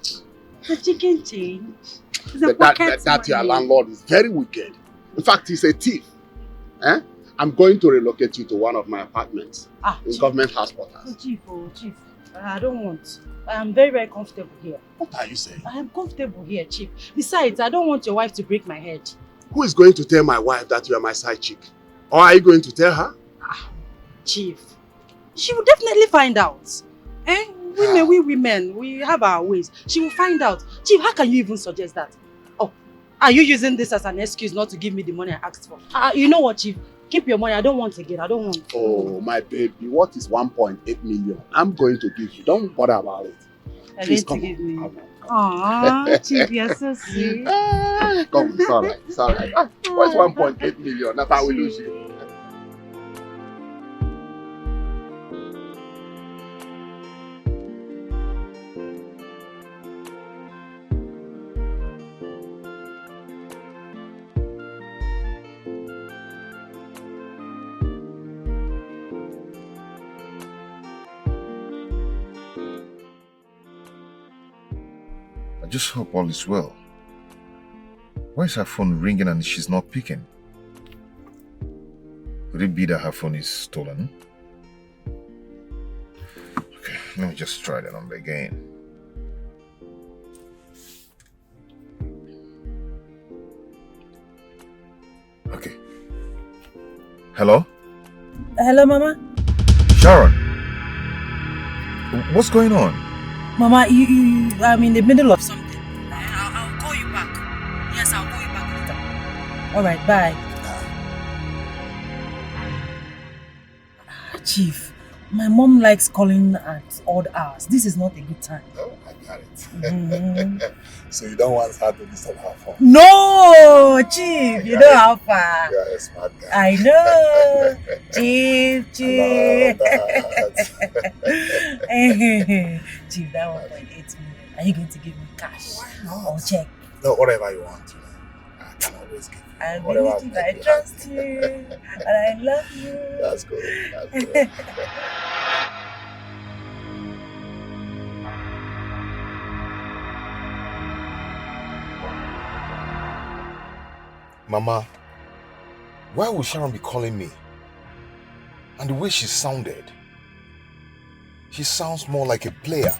The chicken change. That your landlord is very wicked. In fact, he's a thief. Eh? I'm going to relocate you to one of my apartments in Chief. Government House Quarters. Chief, I don't want. I am very, very comfortable here. What are you saying? I am comfortable here, Chief. Besides, I don't want your wife to break my head. Who is going to tell my wife that you are my side chick? Or are you going to tell her? Chief, she will definitely find out. Eh? We women, we have our ways. She will find out. Chief, how can you even suggest that? Oh, are you using this as an excuse not to give me the money I asked for? You know what, Chief? Keep your money. I don't want again. I don't want. Oh, my baby, what is 1.8 million? I'm going to give you. Don't bother about it. Please come to give on. me. Aww, Chief, you're so sweet. Come, it's alright. It's alright. What's 1.8 million? That's how we lose you. I just hope all is well. Why is her phone ringing and she's not picking? Could it be that her phone is stolen? Okay, let me just try the number again. Okay. Hello? Hello, Mama? Sharon? What's going on? Mama, I'm in the middle of something. I'll call you back. Yes, I'll call you back later. Alright, bye. Chief, my mom likes calling at odd hours. This is not a good time. Oh, I got it. So you don't want her to disturb her phone? No, Chief, you know how far. You are a smart guy. I know. Chief. Chief, that 1.8 million. Are you going to give me cash or check? No, whatever you want. I can always give you. I believe you, I trust you, and I love you. That's good. That's good. Mama, why would Sharon be calling me? And the way she sounded, she sounds more like a player.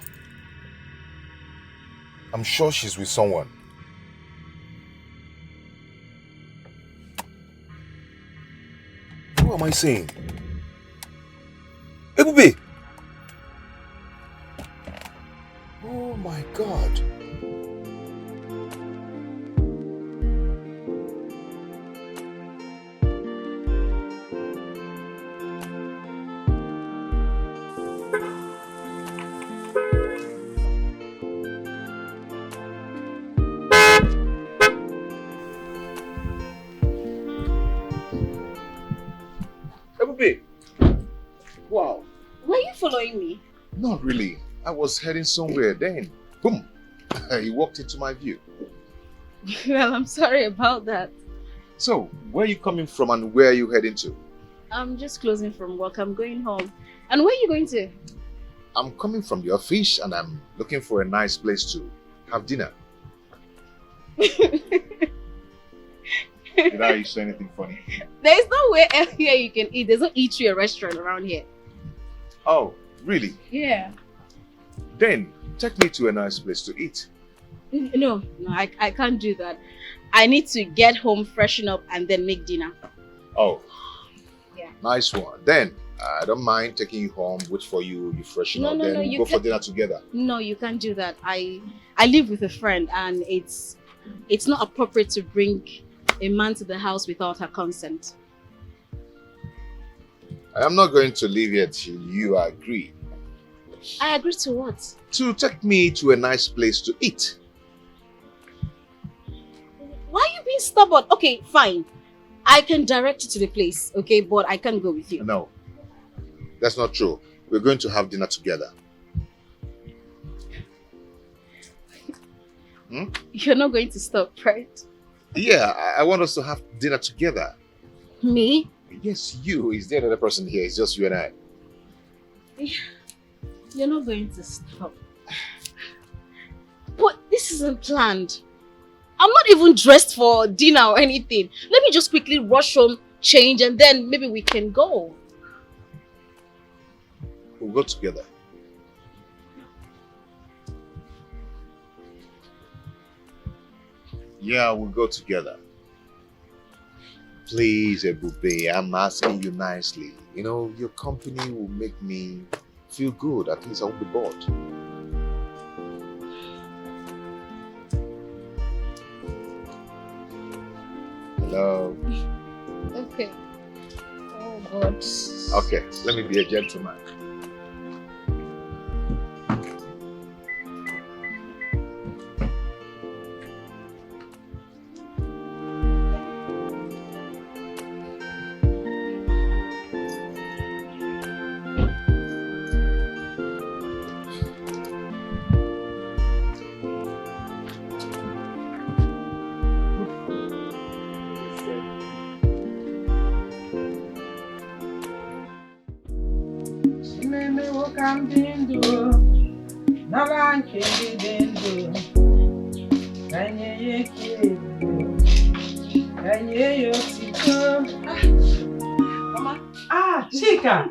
I'm sure she's with someone. Who am I saying? Ebube! Oh my God. Ebube! Wow. Were you following me? Not really. I was heading somewhere, then boom, he walked into my view. Well, I'm sorry about that. So, where are you coming from and where are you heading to? I'm just closing from work. I'm going home. And where are you going to? I'm coming from the office and I'm looking for a nice place to have dinner. Did I say anything funny? There's nowhere else here you can eat. There's no eatery or restaurant around here. Oh, really? Yeah. Then, take me to a nice place to eat. No, I can't do that. I need to get home, freshen up, and then make dinner. Oh. Yeah. Nice one. Then, I don't mind taking you home, wait for you, you freshen up, then we'll go for dinner together. No, you can't do that. I live with a friend and it's not appropriate to bring a man to the house without her consent. I am not going to leave here till you agree. I agree to what? To take me to a nice place to eat. Why are you being stubborn? Okay, fine. I can direct you to the place, okay? But I can't go with you. No, that's not true. We're going to have dinner together. You're not going to stop, right? Yeah, I want us to have dinner together. Me? Yes, you. Is there another person here? It's just you and I. You're not going to stop. But this isn't planned. I'm not even dressed for dinner or anything. Let me just quickly rush home, change, and then maybe we can go. We'll go together. Yeah, we'll go together. Please, Ebube, I'm asking you nicely. You know, your company will make me feel good. At least I won't be bored. Hello. Okay. Oh, God. Okay, let me be a gentleman.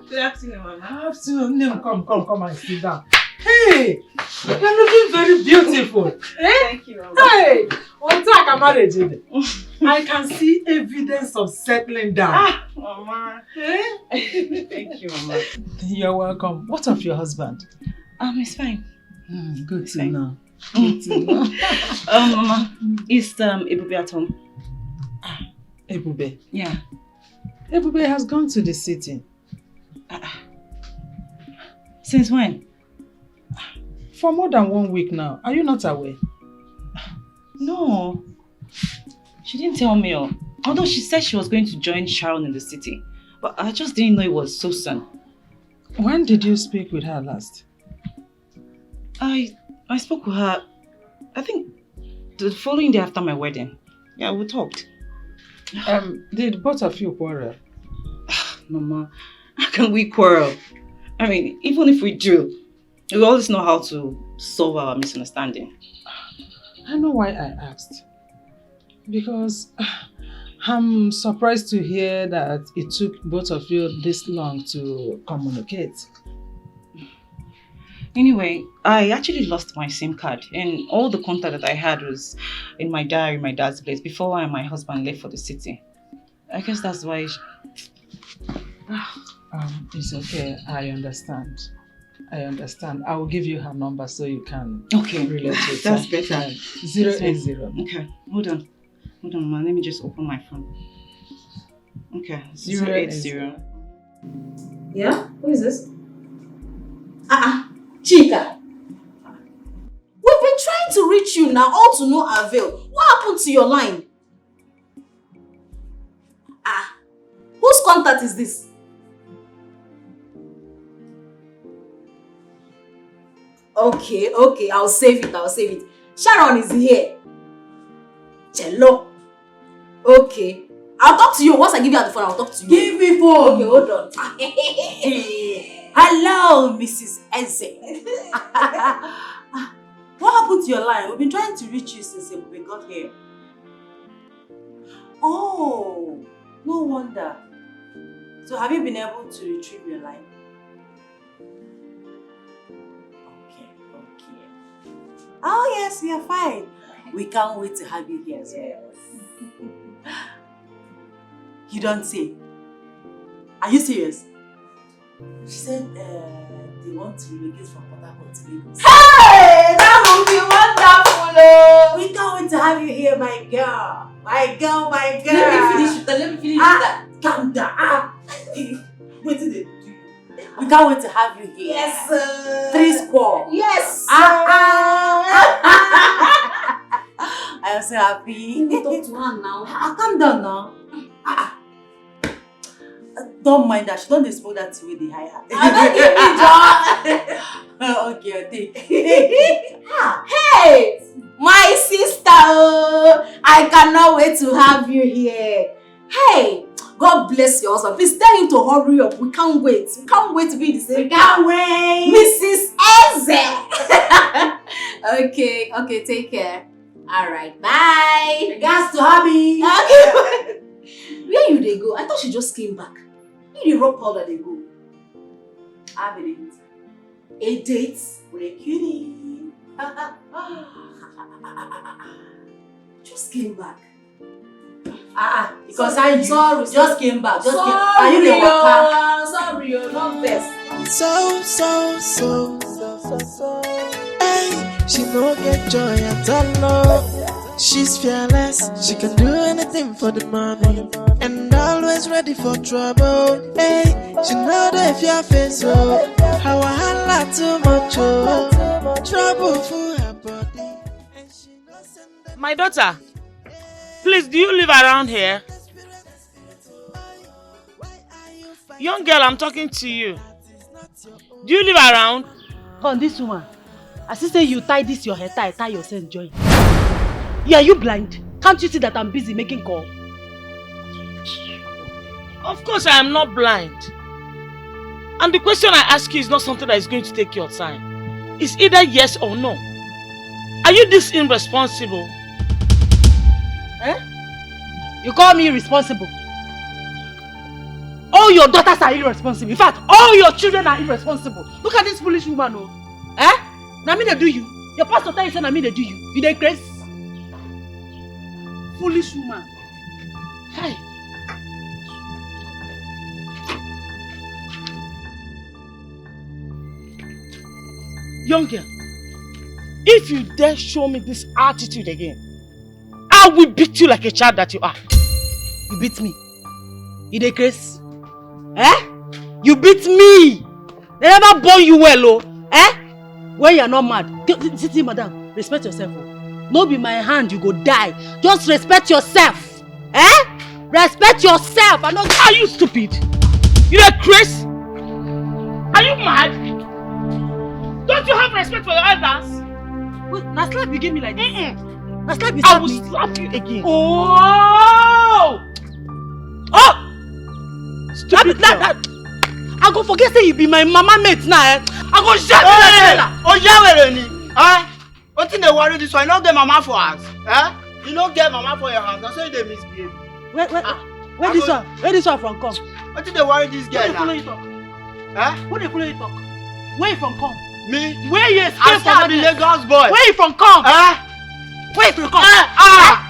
Good afternoon, Mama. Afternoon. Come and sit down. Hey, you're looking very beautiful. Thank you, Mama. Hey, on track a marriage. I can see evidence of settling down. Mama. Thank you, Mama. You're welcome. What of your husband? It's fine. Good to know. Good to know. Mama, is Ebube at home? Ebube? Yeah. Ebube has gone to the city. Since when? For more than 1 week now. Are you not aware? No. She didn't tell me. Although she said she was going to join Sharon in the city. But I just didn't know it was so soon. When did you speak with her last? I spoke with her, I think, the following day after my wedding. Yeah, we talked. Did both of you quarrel? Mama, how can we quarrel? I mean, even if we do, we always know how to solve our misunderstanding. I know why I asked. Because I'm surprised to hear that it took both of you this long to communicate. Anyway, I actually lost my SIM card and all the contact that I had was in my diary, my dad's place, before my husband left for the city. I guess that's why... It's okay. I understand. I will give you her number so you can relate with her. That's better. 080. Okay, hold on, ma. Let me just open my phone. Okay, 080. Yeah? Who is this? Chika. We've been trying to reach you now, all to no avail. What happened to your line? Whose contact is this? Okay, I'll save it. Sharon is here. Cello. Okay. I'll talk to you. Once I give you the phone, I'll talk to you. Give me phone. Okay, hold on. Hello, Mrs. Eze. What happened to your line? We've been trying to reach you since we got here. Oh, no wonder. So have you been able to retrieve your line? Okay. Oh yes, we are fine. We can't wait to have you here as well. You don't say. Are you serious? She said they want to relocate from Port Harcourt to Lagos. Hey! That would be wonderful! We can't wait to have you here, my girl. My girl. Let me finish that. Calm down. Wait till they do you. We can't wait to have you here. Yes, sir. 3 square. Yes, I am so happy. Talk to her now. Calm down now. Don't mind that. She don't smoke that way they hire her. Okay, take. Hey, my sister. I cannot wait to have you here. Hey, God bless your husband. Please tell him to hurry up. We can't wait. We can't wait to be in the same. We can't wait. Mrs. Eze. Okay, take care. Alright, bye. Regards to hubby. Okay. Where you they go? I thought she just came back. You the rock powder they go. I believe a date with a cutie. Just came back. Because I just came back. Just sorry, came. Are you the worker? Sorry, you're not best. So. Hey, she no get joy at all. She's fearless. She can do anything for the money, and always ready for trouble. Hey, she know that if your face oh, how I holla too much oh, trouble for her body. My daughter, please, do you live around here? Young girl, I'm talking to you. Do you live around? Come, this woman. I see say you tie this your hair, tie yourself join. Yeah, you blind? Can't you see that I'm busy making call? Of course I am not blind. And the question I ask you is not something that is going to take your time. It's either yes or no. Are you this irresponsible? Eh? You call me irresponsible? All your daughters are irresponsible. In fact, all your children are irresponsible. Look at this foolish woman, oh. Eh? Now me they do you. Your pastor tell you say na me they do you. You dey crazy? Foolish woman. Hi. Young girl, if you dare show me this attitude again, I will beat you like a child that you are. You beat me? You dey crazy? Eh? You beat me! They never born you well, oh. Eh? When you're not mad. See, madam, respect yourself. Oh. No be my hand, you go die. Just respect yourself. Eh? Respect yourself. I know. Are you stupid? You are crazy? Are you mad? Don't you have respect for your elders? Wait, now slap you give me like this. Now slap you I slap will me. slap you again. Oh! Oh! Stupid that. I go forget say you be my mama mate now, eh? I go shut you like Oh, yeah, ni. Eh? What in the worry this one? You don't get mama for us. Eh? You don't get mama for your house. That's why they misbehave. Where this one from come? What did they worry this girl now? Who they follow you talk? Where you from come? Me? Where you escape from the Lagos boy. Where you from come? Where you from come?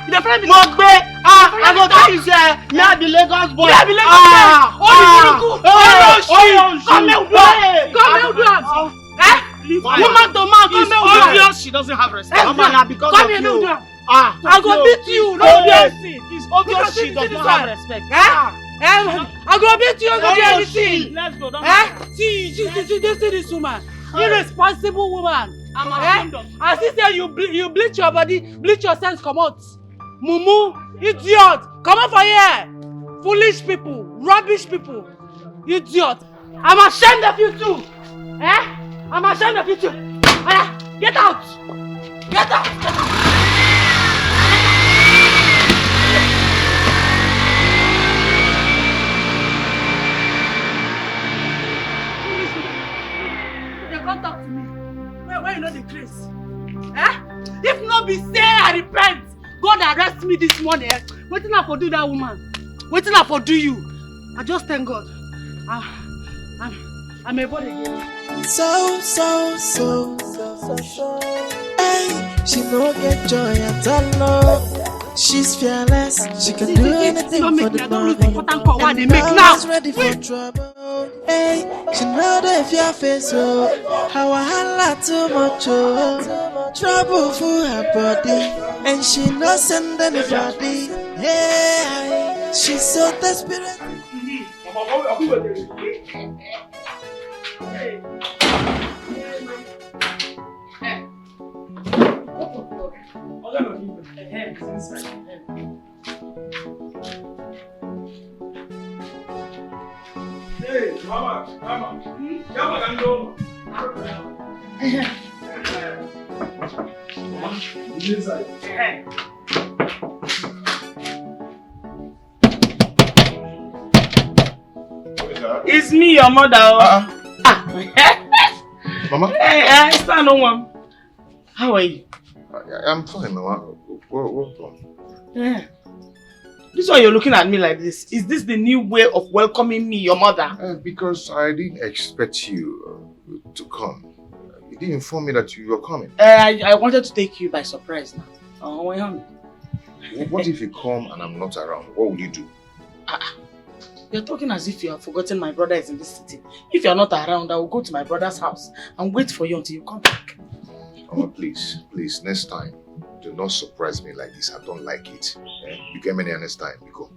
You dey friend me? Mogbe! I go tell you say, me I be Lagos boy. Me I be Lagos boy. Come here, woman to man, come here. Obvious she doesn't have respect. Mama, na because of you. I go beat you. No dancing. It's obvious she does not have respect. I go beat you. I go do anything. Let's go. See this woman. Irresponsible woman. I'm ashamed of you. I see say you bleach your body, bleach your sense, come out. Mumu, idiot, come out for here. Foolish people, rubbish people, idiot. I'm ashamed of you too. I'm ashamed of you too. Get out. Get out. They come talk to me. Where you know the grace? If not be say I repent, God arrest me this morning. What did I for do that woman? What did I for do you? I just thank God. I'm a body again. So. Hey, she no get joy at all. She's fearless. She can do anything for the money. And always ready for trouble. Hey, she know that if your face how I holla too much trouble for her body, and she no send anybody. Yeah, she's so desperate. Hey, mama. Come on, go. Inside. It's me, your mother. Mama? Hey, stand no one. How are you? I'm fine, Mama. Welcome. Yeah. This why you're looking at me like this. Is this the new way of welcoming me, your mother? Because I didn't expect you to come. You didn't inform me that you were coming. I wanted to take you by surprise now. What if you come and I'm not around? What will you do? You're talking as if you have forgotten my brother is in this city. If you're not around, I will go to my brother's house and wait for you until you come back. Mama, please, next time, do not surprise me like this. I don't like it. You get me next time, Biko.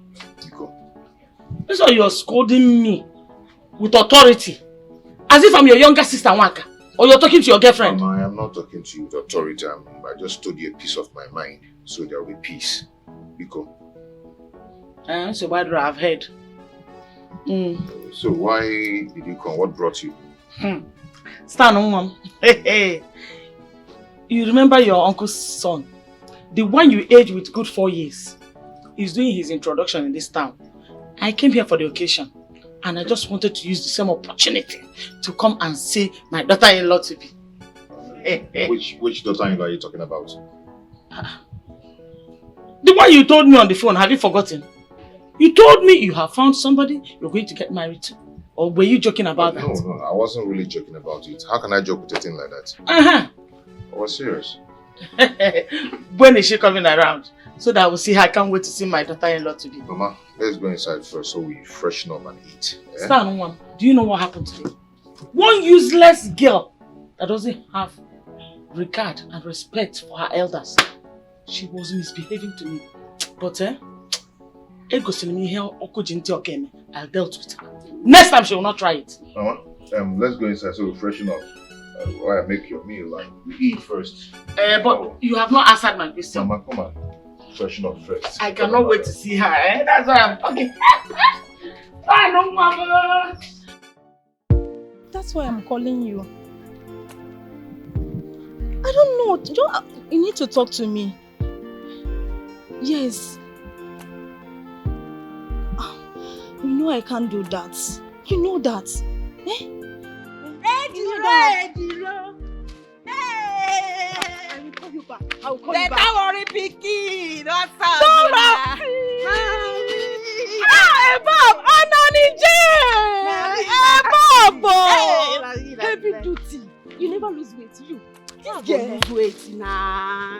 That's why you're scolding me with authority. As if I'm your younger sister, Waka. Or you're talking to your girlfriend. Mama, I am not talking to you with authority. I just told you a piece of my mind. So there will be peace. Biko. So why do I have heard? So why did you come? What brought you? Stand on, Mom. Hey. You remember your uncle's son? The one you aged with good 4 years. He's doing his introduction in this town. I came here for the occasion. And I just wanted to use the same opportunity to come and see my daughter-in-law to be. Which daughter-in-law are you talking about? The one you told me on the phone, have you forgotten? You told me you have found somebody you're going to get married to. Or were you joking about that? No, I wasn't really joking about it. How can I joke with a thing like that? I was serious. When is she coming around? So that I will see her. I can't wait to see my daughter-in-law to be. Mama, let's go inside first so we freshen up and eat. Stand one. Do you know what happened today? One useless girl that doesn't have regard and respect for her elders. She was misbehaving to me. But I'll dealt with her. Next time she will not try it. Mama, let's go inside so we freshen up. While I make your meal and we eat first. But you have not answered my question. Mama, come on. Freshen up first. I cannot wait to see her. That's why I'm talking. Bye, no, Mama. That's why I'm calling you. I don't know. You need to talk to me. Yes. You know I can't do that. You know that. Hey! I will call you back. I will call you back. Don't worry, Picky. Don't worry. Bob, Bob! Heavy duty. You never lose weight, you. This girl lose weight now.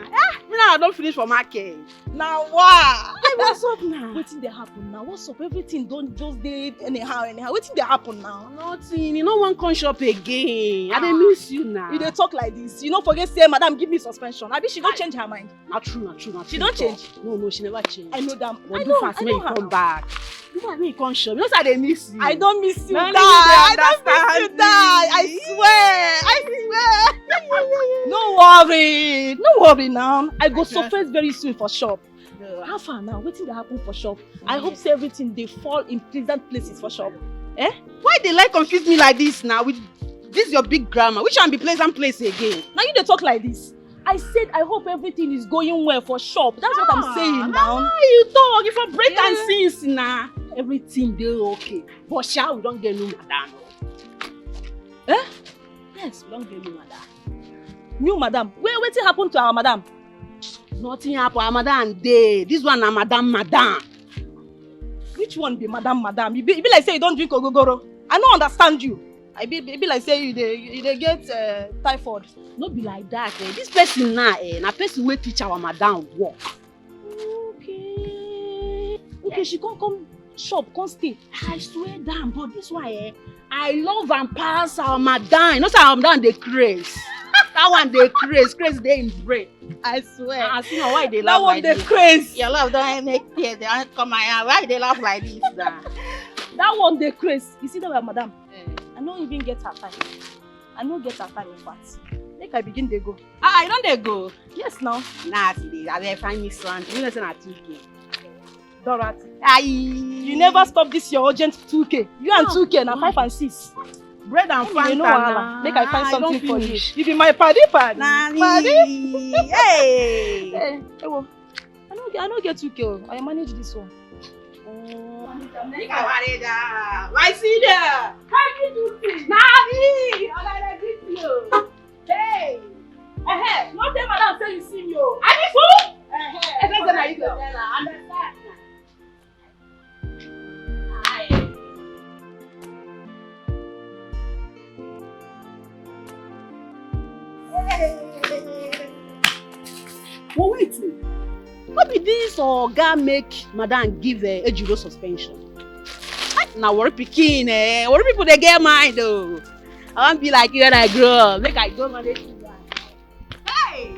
Me now I don't finish for market. Now what? What's up now? Wetin dey happen now? What's up? Everything don't just dey anyhow. Wetin dey happen now? Nothing. You no wan come shop again. I dey miss you now. You dey talk like this. You no forget say madam give me suspension. Abi she don change her mind. Na true. She don change? No, she never change. I know that. But do fast when you come back. Do fast when you come shop. You know say I dey miss you. I don't miss you, Na die. I don't miss you, die. I swear. No worry now. I go surface very soon for shop. How far now? Wetin dey happen for shop? I hope say everything dey fall in pleasant places for shop. Why they like confuse me like this now with this your big grammar? Which one be pleasant place again? Now you dey talk like this. I said I hope everything is going well for shop. That's what I'm saying now. You talk. You for break and since now. Everything dey okay. But sha we don't get new madam. Yes, we don't get new madam. New madam? Wetin happen to our madam? Nothing happen. Our madam dey. This one na madam. Which one be madam? You be like say you don't drink ogogoro. I don't understand you. I be like say you dey get typhoid. No be like that. This person now, na person wey teach our madam work. Okay, she come shop, come stay. I swear down, but this one, I love and pass our madam. You know say our madam dey craze. That one dey craze dey in brain. I swear. I see now why they laugh like this. That one dey craze. Your love don't make tears. They don't come out. Why they laugh like this now? That one dey craze. You see that one, madam? I no even get her time. I no get her time in fact. Make I begin dey go. I don't dey go. Yes now. Nah, see, I dey find me something. You know say na 2K. Dorothy. You never stop this your urgent 2K. You and 2K na 5 and 6. Bread and Fanta. No wahala. Make I find something for you. Finish. You be my paddy. Nani. Hey. Hey, well, I no get 2K. I manage this one. I see there. How you do this? Nani. I greet you. Hey. No tell madam say you see me. I be fool. I don't know you go tell her. Understand? But wait. What be this oga make madam give Ejiro suspension? Now worry pikin, worry people they get mind though. I want be like you when I grow up. Make I go manage you. Hey!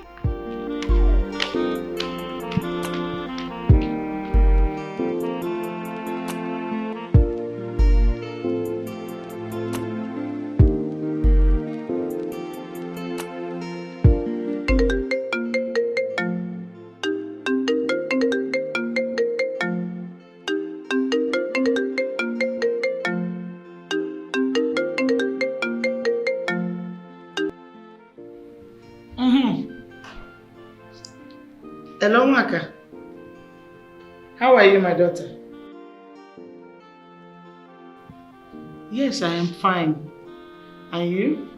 Hello, Maka. How are you, my daughter? Yes, I am fine. And you?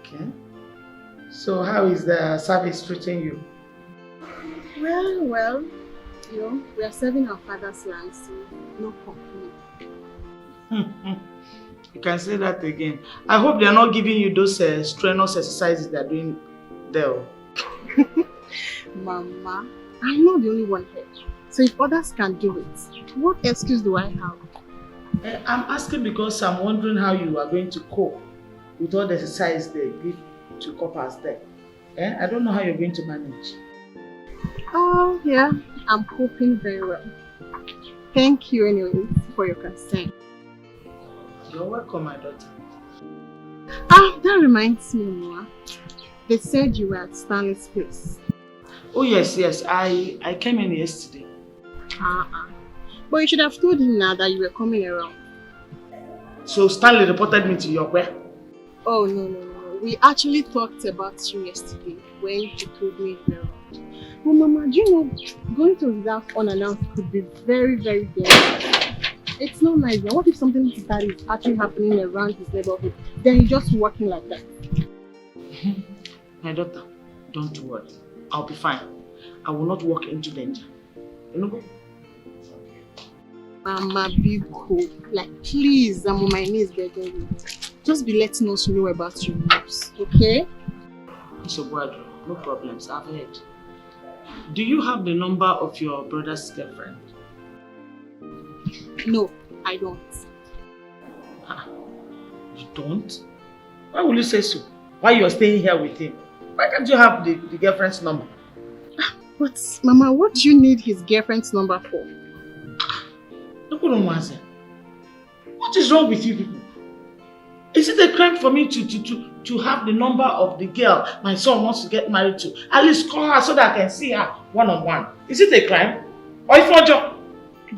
Okay. So how is the service treating you? Well, you know, we are serving our father's land, so no complaint. You can say that again. I hope they are not giving you those strenuous exercises they are doing there. Mama, I'm not the only one here. So if others can do it, what excuse do I have? I'm asking because I'm wondering how you are going to cope with all the exercise they give to couples there. I don't know how you're going to manage. Oh, yeah, I'm coping very well. Thank you anyway for your concern. You're welcome, my daughter. That reminds me, Mama. They said you were at Stanley's place. Oh, yes. I came in yesterday. But you should have told him now that you were coming around. So Stanley reported me to your where? Oh, no. We actually talked about you yesterday when you told me you were around. But Mama, do you know, going to his house unannounced could be very, very dangerous. It's not nice. What if something bad is actually happening around his neighborhood? Then you're just walking like that. My daughter, don't worry. I'll be fine. I will not walk into danger. You know? Mama, be cool. Like, please, I'm on my knees begging you. Just be letting us know about your moves, okay? So, Guadro, no problems. I've heard. Do you have the number of your brother's girlfriend? No, I don't. You don't? Why will you say so? Why you're staying here with him? Why can't you have the girlfriend's number? But, Mama, what do you need his girlfriend's number for? What is wrong with you people? Is it a crime for me to have the number of the girl my son wants to get married to? At least call her so that I can see her one-on-one. Is it a crime? Or if not, John?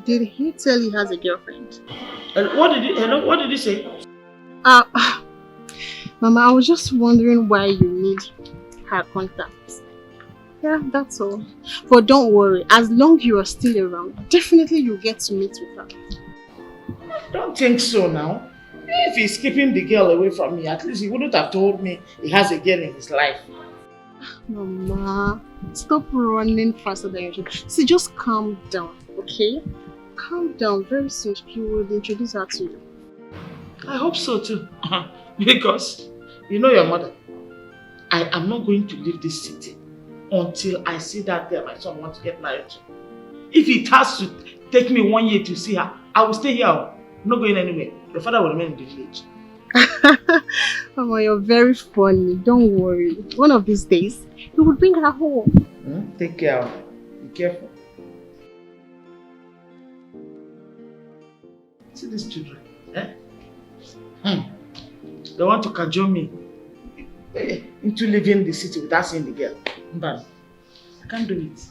Did he tell he has a girlfriend? What did he say? Mama, I was just wondering why you need her contacts. Yeah, that's all. But don't worry, as long as you are still around, definitely you'll get to meet with her. Don't think so now. If he's keeping the girl away from me, at least he wouldn't have told me he has a girl in his life. Mama, stop running faster than you should. See, just calm down, okay? Calm down. Very soon he will introduce her to you. I hope so too. Because, you know your mother, I am not going to leave this city until I see that girl my son wants to get married to. If it has to take me 1 year to see her, I will stay here. I'm not going anywhere. Your father will remain in the village. Mama, you're very funny. Don't worry. One of these days, he will bring her home. Take care of her. Be careful. See these children, eh? They want to cajole me into leaving the city without seeing the girl. But I can't do it.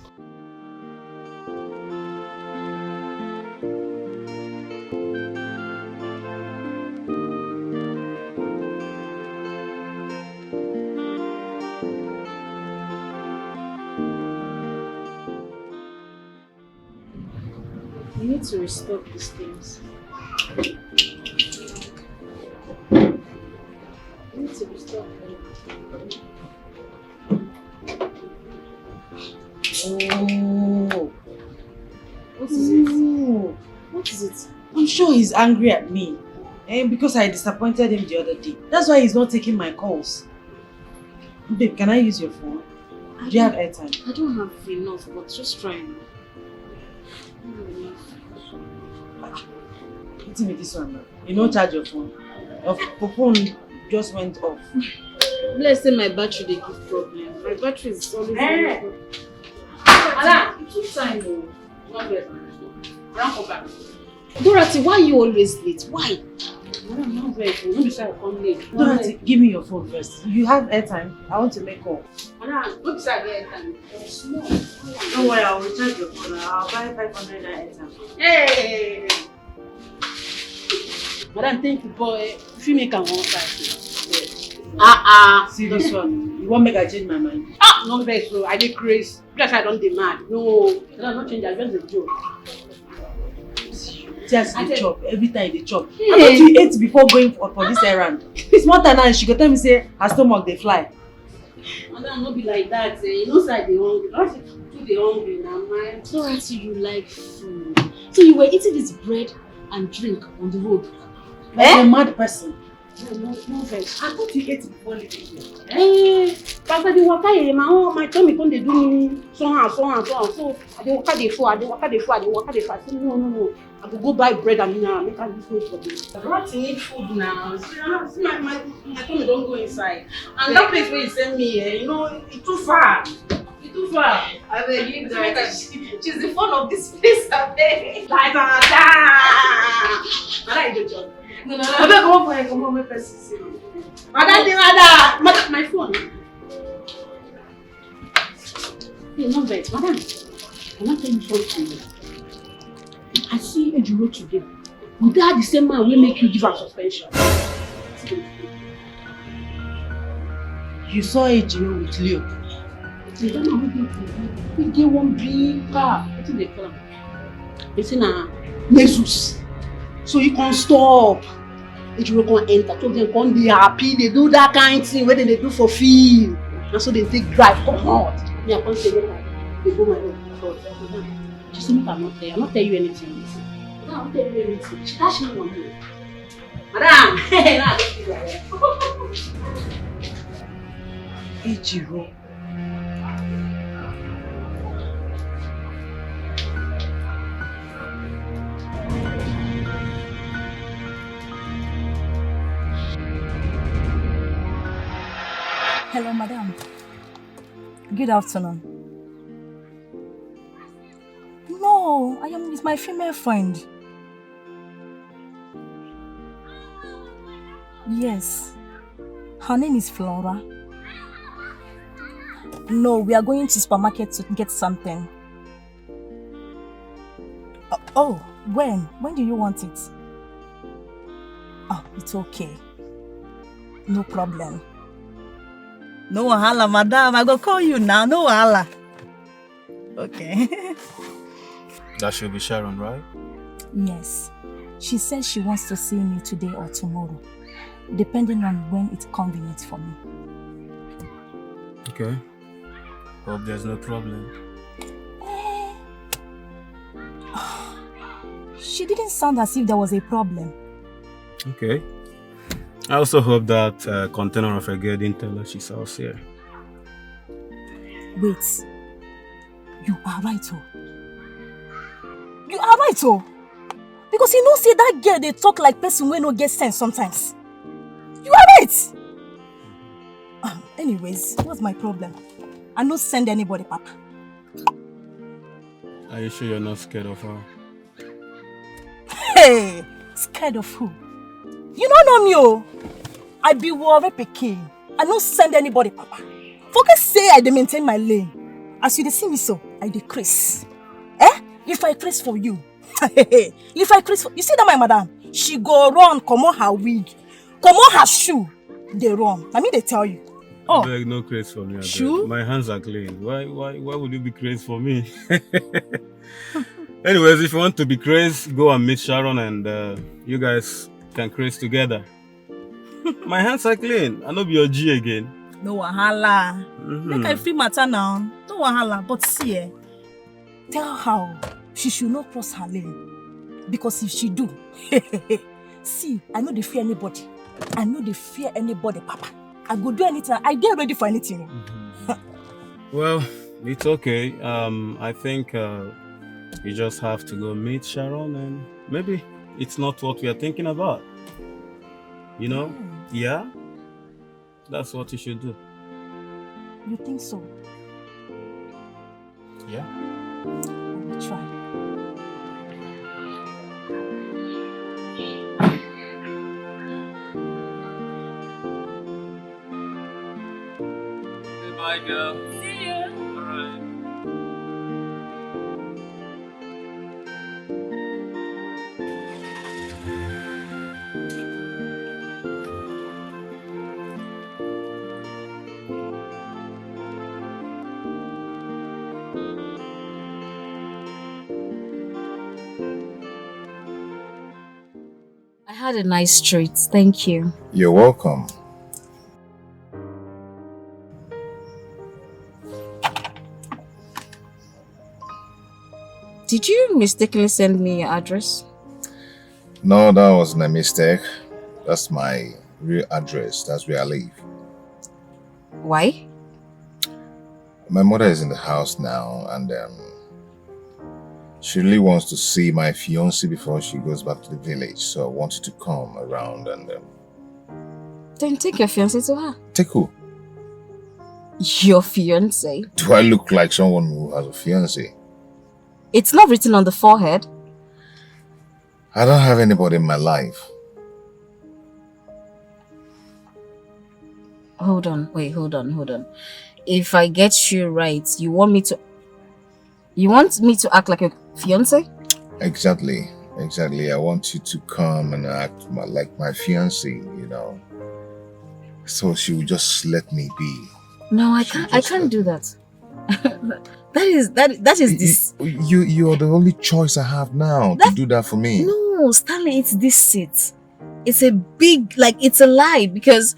You need to restock these things. You need to restock them. Oh. What is it? What is it? I'm sure he's angry at me. Because I disappointed him the other day. That's why he's not taking my calls. Babe, can I use your phone? Do you have airtime? I don't have enough, but just try now. What's with this one now? You don't charge your phone. Your phone just went off. Let's say my battery they give problem. My battery is always Alan, it took time though. Not bad. I don't come back. Dorothy, why are you always late? Why? I'm not very cool. Don't be shy, come late. Dorothy, give me your phone first. You have airtime. I want to make call. Don't be shy, get airtime. Small. Don't worry, I'll recharge your phone. I'll buy 500 airtime. Hey! Madam, thank you, boy. If you make a one side. See this one. You won't make I change my mind. Not very so. I did crazy. Just I don't demand. No, I don't not change. I just a joke. Just the chop. Every time they chop. I thought you ate before going for this errand. Small time now, she go tell me say her stomach they fly. Madam, not be like that. You know, side they hungry. Not too they hungry now, man. So until you like food. So you were eating this bread and drink on the road. Like a mad person. No vex. I thought you ate before leaving here. Pastor, the waka here, my tummy come dey do me so and so. So I dey waka dey fall. I say no. I go buy bread and mineral, make I use food for this. I don't need food now. See, my tummy don't go inside. And that place where you send me here, you know, it's too far. I beg you, she's the fun of this place, I beg. Like that. I like the job. No. I beg come on, my person. Madam, my phone. Hey, no vex, madam. I'm not telling you something. I see Ejiro today. Would that the same man will make you give her suspension? You saw Ejiro with Leo. They don't know who they get one big car. What do they call him? They say na Jesus. So you can't stop. Ejiro can't enter. So they can't be happy. They do that kind of thing where they do for feel. And so they take drive. Come on. Me, I can't say they go my own. Just make I'm not there. I'm not tell you anything. Now, what are you doing? She dash me money. Madam, hey, now I don't feel like that. Ejiro. Hello, madam. Good afternoon. No, I am with my female friend. Yes. Her name is Flora. No, we are going to supermarket to get something. Oh, when? When do you want it? Oh, it's okay. No problem. No wahala, madam. I go call you now. No wahala. Okay. That should be Sharon, right? Yes. She says she wants to see me today or tomorrow, depending on when it's convenient for me. Okay. Hope there's no problem. She didn't sound as if there was a problem. Okay. I also hope that container of a girl didn't tell her she's out here. Wait. You are right, oh. You are right, oh. Because you know, see that girl, they talk like person when no get sense sometimes. You are right. Anyways, what's my problem? I don't send anybody, Papa. Are you sure you're not scared of her? Hey, scared of who? You don't know me, oh. I be worried pikin. I don't send anybody, Papa. Focus say I dey maintain my lane. As you dey see me so, I decrease. If I craze for you, if I craze for you, see that my madam, she go run, come on her wig, come on her shoe, they run. I mean they tell you. Oh, beg, no craze for me. Shoe? My hands are clean. Why would you be crazy for me? Anyways, if you want to be crazy, go and meet Sharon and you guys can craze together. My hands are clean. I know be your G again. No wahala. Make I free matter now. No wahala. But see, tell her she should not cross her lane. Because if she do, see, I know they fear anybody. I know they fear anybody, Papa. I go do anything. I get ready for anything. Well, it's okay. I think you just have to go meet Sharon and maybe it's not what we are thinking about. You know? Yeah? That's what you should do. You think so? Yeah. I will try. Bye, girl. See you. All right. I had a nice treat. Thank you. You're welcome. Did you mistakenly send me your address? No, that wasn't a mistake. That's my real address. That's where I live. Why? My mother is in the house now and she really wants to see my fiancé before she goes back to the village. So I wanted to come around and... Then take your fiancé to her. Take who? Your fiancé? Do I look like someone who has a fiancé? It's not written on the forehead. I don't have anybody in my life. Hold on. If I get you right, you want me to act like a fiancé? Exactly. I want you to come and act like my fiancé, you know. So she will just let me be. No, I can't do that. That is this. You're the only choice I have now to do that for me. No, Stanley, it's this seat. It's a big, it's a lie because,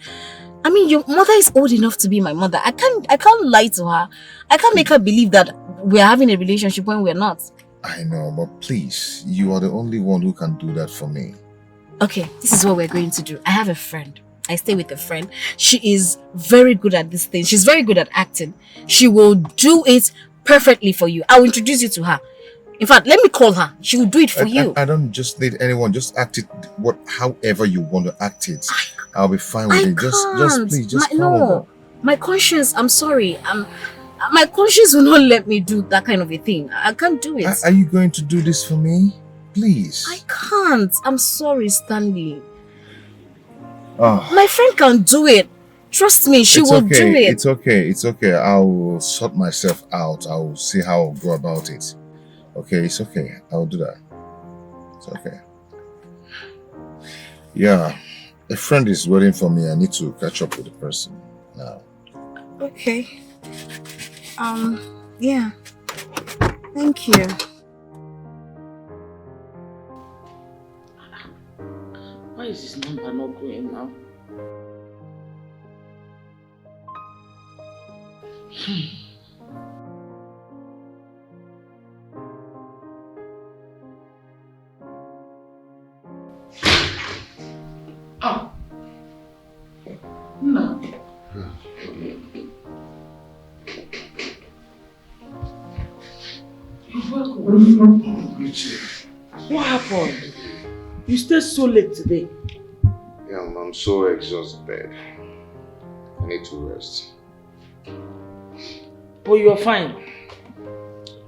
I mean, your mother is old enough to be my mother. I can't lie to her. I can't make her believe that we're having a relationship when we're not. I know, but please, you are the only one who can do that for me. Okay, this is what we're going to do. I have a friend. I stay with a friend. She is very good at this thing. She's very good at acting. She will do it perfectly for you. I'll introduce you to her. In fact, let me call her. She will do it for you. I don't just need anyone. Just act it however you want to act it. I'll be fine with it. Just please, just come over. My conscience, I'm sorry. My conscience will not let me do that kind of a thing. I can't do it. Are you going to do this for me? Please. I can't. I'm sorry, Stanley. Oh. My friend can do it. Trust me, she will do it. It's okay. It's okay. I'll sort myself out. I'll see how I'll go about it. Okay, it's okay. I'll do that. It's okay. Yeah. A friend is waiting for me. I need to catch up with the person now. Okay. Yeah. Thank you. Why is this number not going now? Oh. No. What happened? You stayed so late today. Yeah, I'm so exhausted. I need to rest. But you're fine.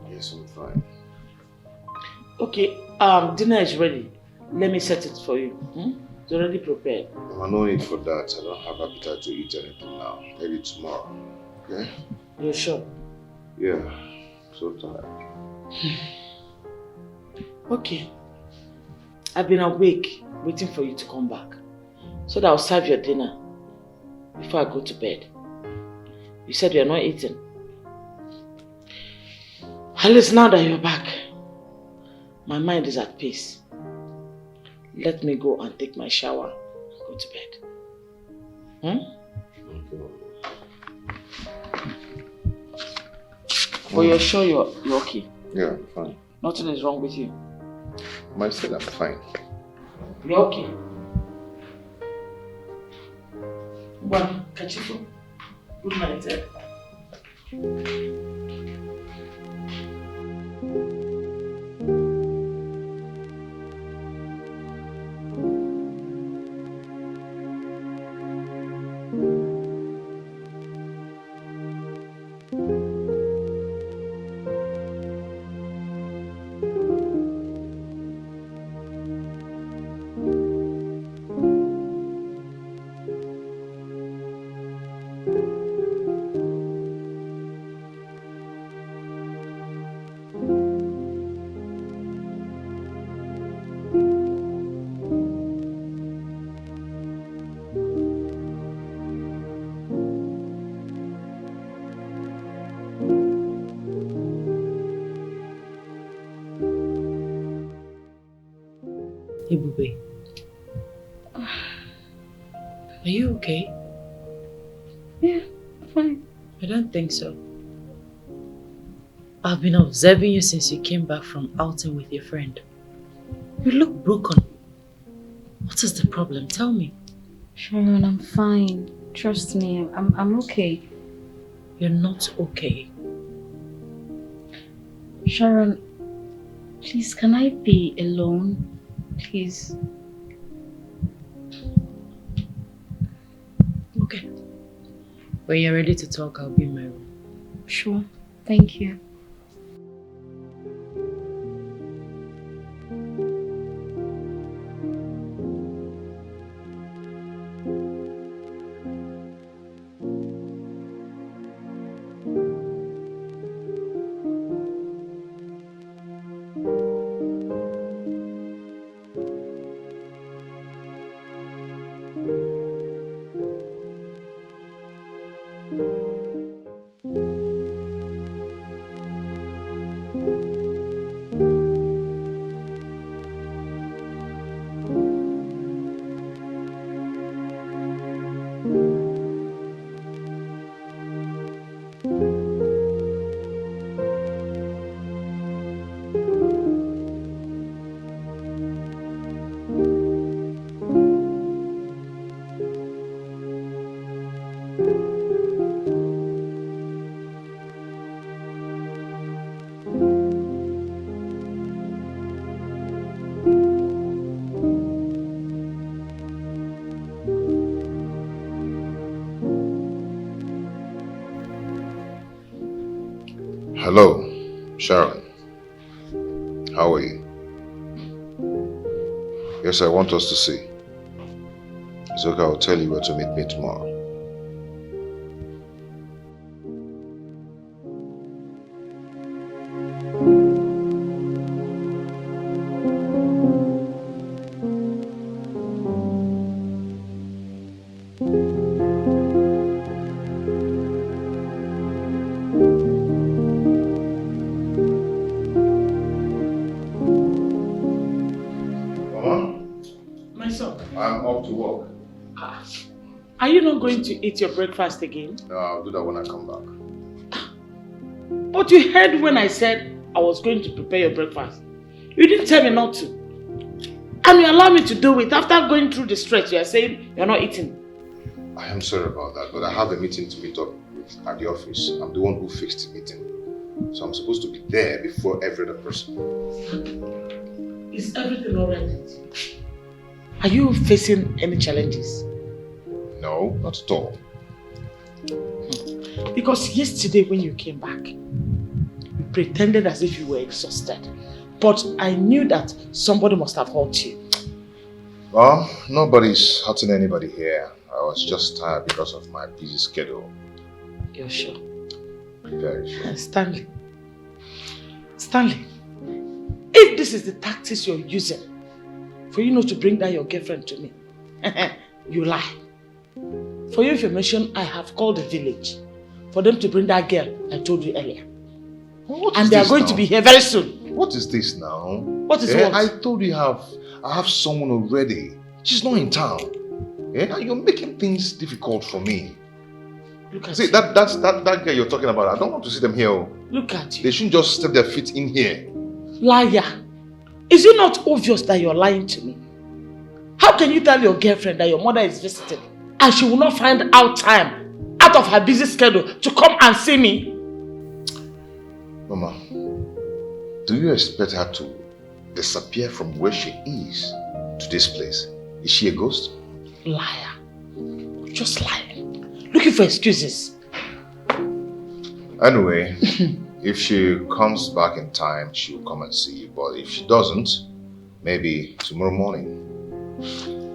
Yes, I'm fine. Okay, dinner is ready. Let me set it for you. It's already prepared. No need for that. I don't have appetite to eat anything now. Maybe tomorrow. Okay? You're sure? Yeah. So tired. Okay. I've been awake, waiting for you to come back. So that I'll serve your dinner before I go to bed. You said you're not eating. At least now that you're back, my mind is at peace. Let me go and take my shower and go to bed. But you're sure you're okay? Yeah, I'm fine. Nothing is wrong with you? I said I'm fine. You're okay? Well, catch you. Good night, eh? Ebube. Are you okay? Yeah, fine. I don't think so. I've been observing you since you came back from outing with your friend. You look broken. What is the problem? Tell me. Sharon, I'm fine. Trust me, I'm okay. You're not okay. Sharon, please, can I be alone? Please. Okay. When you're ready to talk, I'll be in my room. Sure. Thank you. Hello, Sharon. How are you? Yes, I want us to see. It's okay, I'll tell you where to meet me tomorrow. My son. I'm off to work. Are you not going to eat your breakfast again? No, I'll do that when I come back. But you heard when I said I was going to prepare your breakfast. You didn't tell me not to. And you allow me to do it after going through the stress. You are saying you're not eating. I am sorry about that, but I have a meeting to meet up with at the office. I'm the one who fixed the meeting. So I'm supposed to be there before every other person. Is everything alright with you? Are you facing any challenges? No, not at all. Because yesterday when you came back, you pretended as if you were exhausted. But I knew that somebody must have hurt you. Well, nobody's hurting anybody here. I was just tired because of my busy schedule. You're sure? Very sure. Stanley, if this is the tactics you're using for you not to bring down your girlfriend to me, you lie. For your information, I have called the village for them to bring that girl I told you earlier. And they are going to be here very soon. What is this now? What is what? I told you I have someone already. She's not in town. And you're making things difficult for me. Look at See, you. that guy you're talking about, I don't want to see them here. Look at you. They shouldn't just step their feet in here. Liar. Is it not obvious that you're lying to me? How can you tell your girlfriend that your mother is visiting and she will not find out time out of her busy schedule to come and see me? Mama, do you expect her to disappear from where she is to this place? Is she a ghost? Liar. Just lying. Looking for excuses. Anyway, if she comes back in time, she'll come and see you. But if she doesn't, maybe tomorrow morning.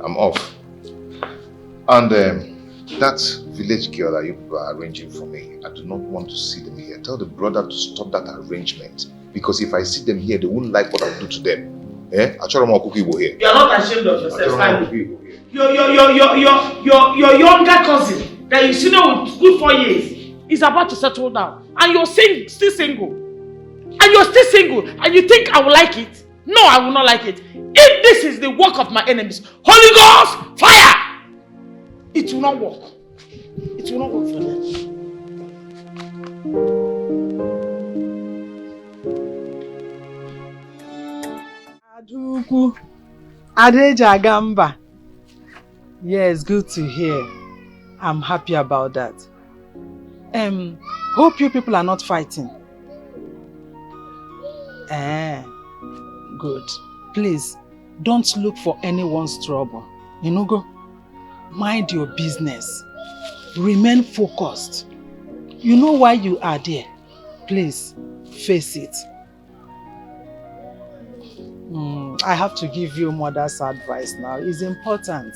I'm off. And that village girl that you people are arranging for me, I do not want to see them here. Tell the brother to stop that arrangement. Because if I see them here, they won't like what I'll do to them. Eh? Here. You are not ashamed of yourself, Stanley. Your younger cousin that you see now with good 4 years is about to settle down. And you're still single. And you're still single. And you think I will like it? No, I will not like it. If this is the work of my enemies, Holy Ghost, fire! It will not work. It will not work for them. Aduku, Adeja Gamba. Yes, good to hear. I'm happy about that. Hope you people are not fighting. Good. Please, don't look for anyone's trouble. You know, go. Mind your business. Remain focused. You know why you are there. Please, face it. I have to give you mother's advice now. It's important.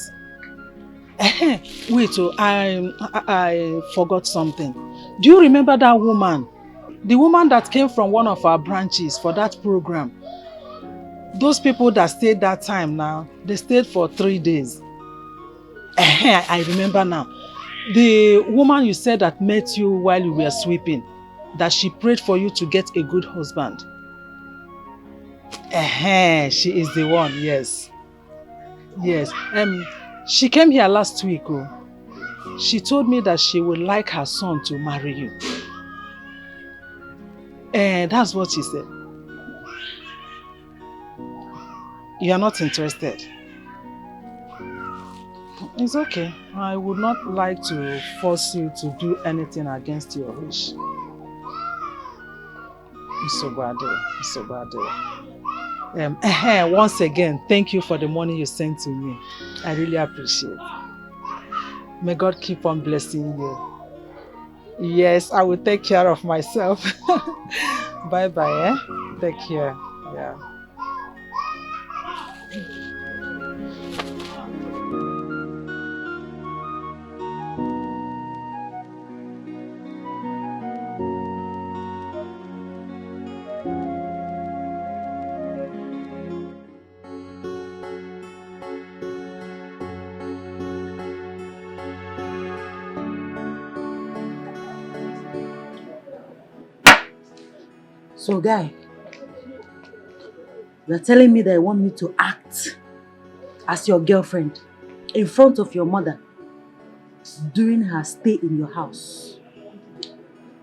Wait, I forgot something. Do you remember that woman? The woman that came from one of our branches for that program. Those people that stayed that time now, they stayed for 3 days. I remember now. The woman you said that met you while you were sweeping, that she prayed for you to get a good husband. She is the one, yes. Yes. She came here last week. She told me that she would like her son to marry you. That's what she said. You are not interested. It's okay. I would not like to force you to do anything against your wish. It's so bad. It's so bad. Once again, thank you for the money you sent to me. I really appreciate it. May God keep on blessing you. Yes, I will take care of myself. Bye bye, eh? Take care. Yeah. So, guy, you're telling me that you want me to act as your girlfriend in front of your mother during her stay in your house?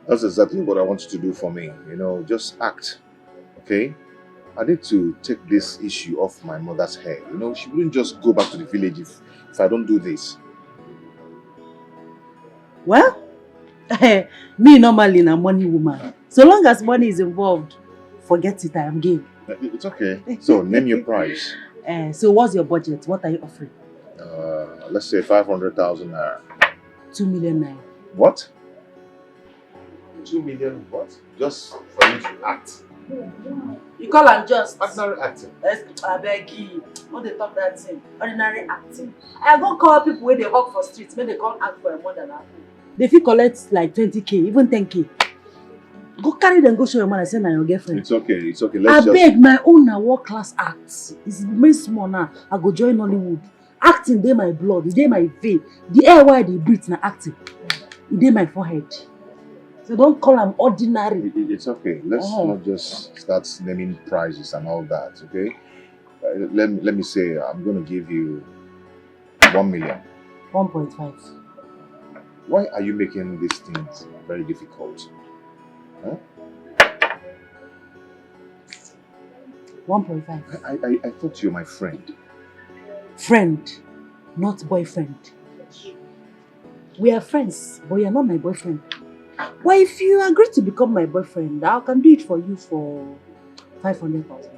That's exactly what I want you to do for me. You know, just act, okay? I need to take this issue off my mother's head. You know, she wouldn't just go back to the village if I don't do this. Well, me normally a money woman. So long as money is involved, forget it, I am game. It's okay. So, name your price. So what's your budget? What are you offering? Let's say 500,000 naira. 2 million naira. What? 2 million what? Just for you to act. You call am just? Ordinary acting. I beg you. What they talk that thing? Ordinary acting. I go call people where they hawk for streets, when they come act for a more than that. They fit collect like 20k, even 10k. Go carry them, go show your man. I say, na your girlfriend. It's okay, it's okay. I beg, my own na world class acts. It's very small now. I go join Nollywood. Acting, they my blood, they my vein. The air why they breathe na acting. They my forehead. So don't call them ordinary. It's okay. Let's not just start naming prizes and all that, okay? Let me say, I'm going to give you 1 million. 1.5. Why are you making these things very difficult? Huh? 1.5. I thought you're my friend. Friend, not boyfriend. We are friends, but you're not my boyfriend. But if you agree to become my boyfriend, I can do it for you for 500,000.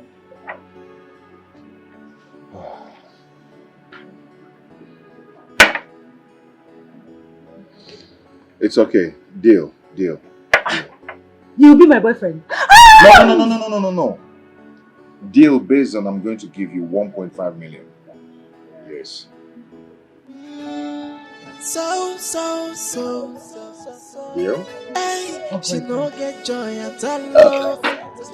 It's okay. Deal. You'll be my boyfriend. No. Deal based on I'm going to give you 1.5 million. Yes. Deal? Hey, she no get joy at all.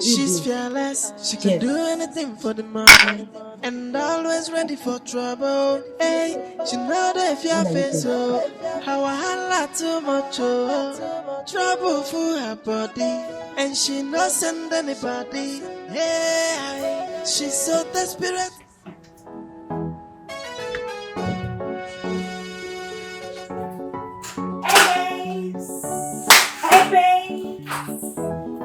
She's fearless. She can do anything for the money. And always ready for trouble. Hey, she know the fear face. Oh, how I holla too much. Oh, trouble for her body. And she no send anybody. Yeah, she's so desperate.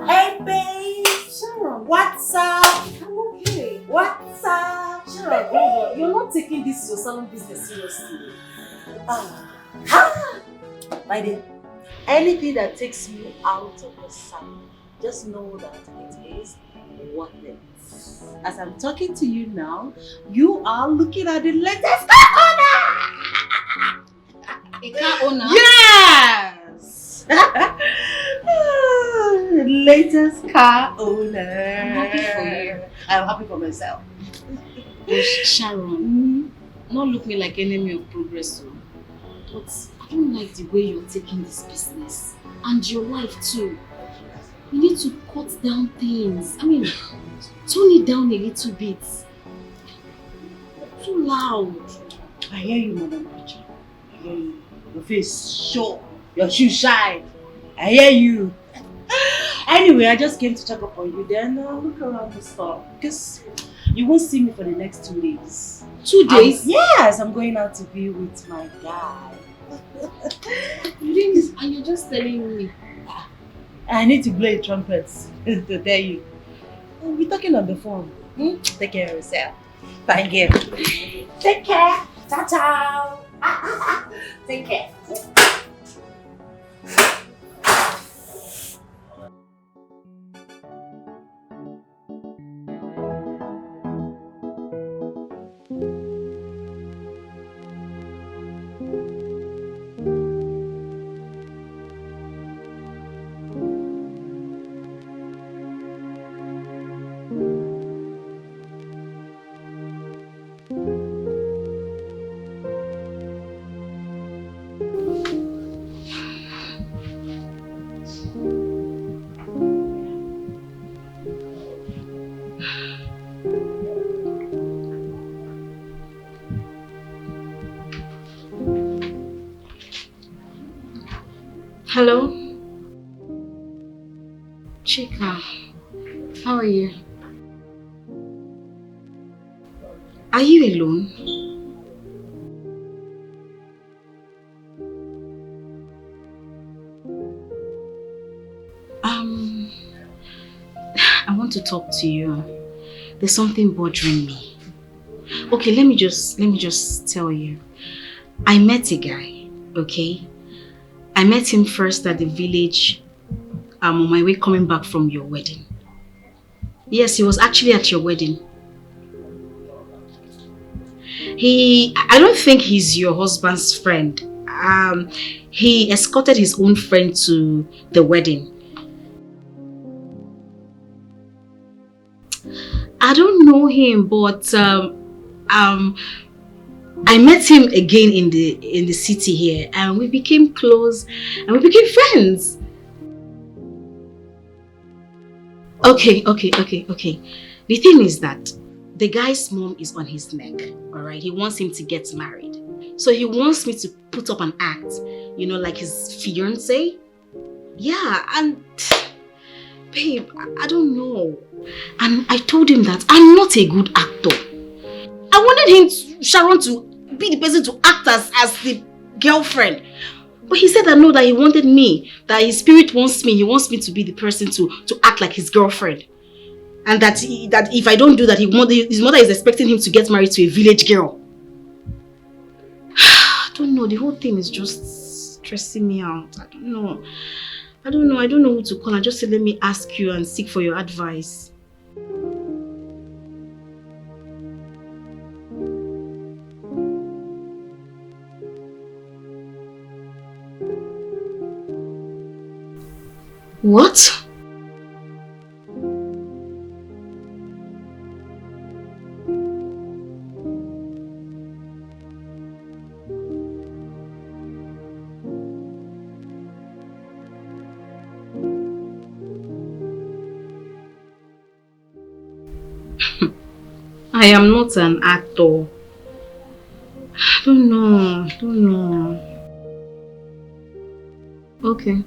Hey babes! Sharon, what's up? I'm okay. What's up? Sharon, hold on. You're not taking this your salon business seriously. My dear, anything that takes me out of the salon, just know that it is worth it. As I'm talking to you now, you are looking at the latest car owner! A car owner? Yes! Latest car owner. I'm happy for you. I'm happy for myself. But Sharon, not look me like enemy of progress, but I don't like the way you're taking this business and your life too. You need to cut down things. I mean, tone it down a little bit. Too loud. I hear you, Madam Preacher. I hear you. Your face show. Your shoes shine. I hear you. Anyway, I just came to check up on you. Then look around the store because you won't see me for the next 2 days. 2 days? Yes, I'm going out to be with my guy. You doing this and you're just telling me. I need to blow a trumpet to tell you. We'll be talking on the phone. Take care of yourself. Thank you. Take care. Ciao, ciao. Take care. Hello? Chika, how are you? Are you alone? I want to talk to you. There's something bothering me. Okay, let me just tell you. I met a guy, okay? I met him first at the village on my way coming back from your wedding. Yes, he was actually at your wedding. I don't think he's your husband's friend. He escorted his own friend to the wedding. I don't know him, but I met him again in the city here, and we became close, and we became friends. Okay. The thing is that the guy's mom is on his neck, alright? He wants him to get married. So he wants me to put up an act, you know, like his fiancé. Yeah, and babe, I don't know. And I told him that I'm not a good actor. I wanted Sharon to be the person to act as the girlfriend. But he said that no, that he wanted me, that his spirit wants me. He wants me to be the person to act like his girlfriend. And that if I don't do that, his mother is expecting him to get married to a village girl. I don't know, the whole thing is just stressing me out. I don't know who to call. I just said let me ask you and seek for your advice. What? I am not an actor. I don't know. Okay.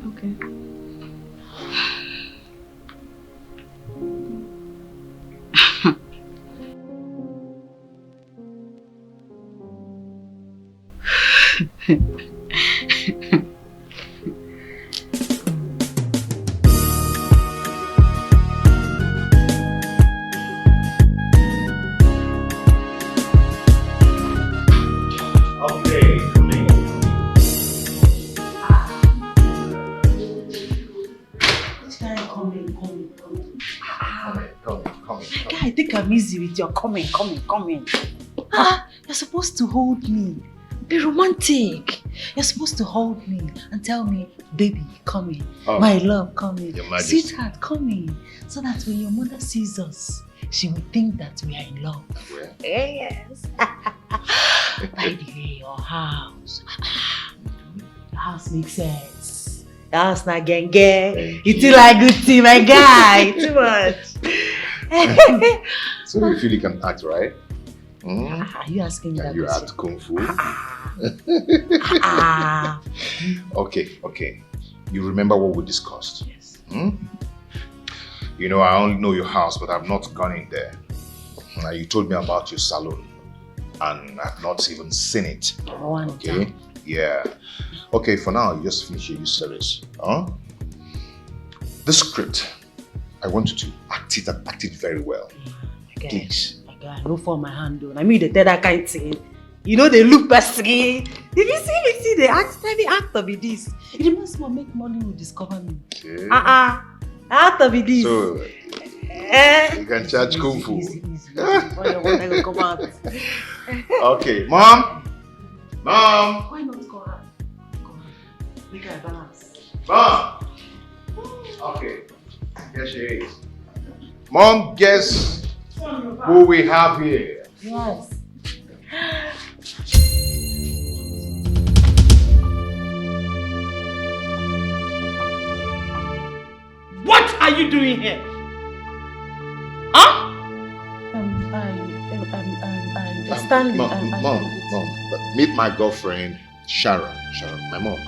I think I'm easy with your coming. You're supposed to hold me. Be romantic. You're supposed to hold me and tell me, baby, come in. Oh. My love, come in. Sweetheart, come in. So that when your mother sees us, she will think that we are in love. Yeah. Yes. By the way, your house makes sense. Your house not genge. You feel like good tea, my guy. Too much. So you feel you can act, right? Are you asking me that? You act kung fu? Okay. You remember what we discussed? Yes. You know, I only know your house, but I've not gone in there. Now, you told me about your salon, and I've not even seen it. Okay? Yeah. Okay, for now, you just finish your service. The script, I want you to act it very well. Okay. Please. I no for my hand though. I mean the that kind of thing. You know they look pesky. If you see the actor be this. It must make money will discover me. Okay. Actor be this. So you can charge kung fu. Easy. Come out. Okay, Mom. Why not go out? Make her balance. Mom. Okay. Here she is. Mom, guess who we have here? Yes. What are you doing here? Mom, meet my girlfriend, Sharon, my mom.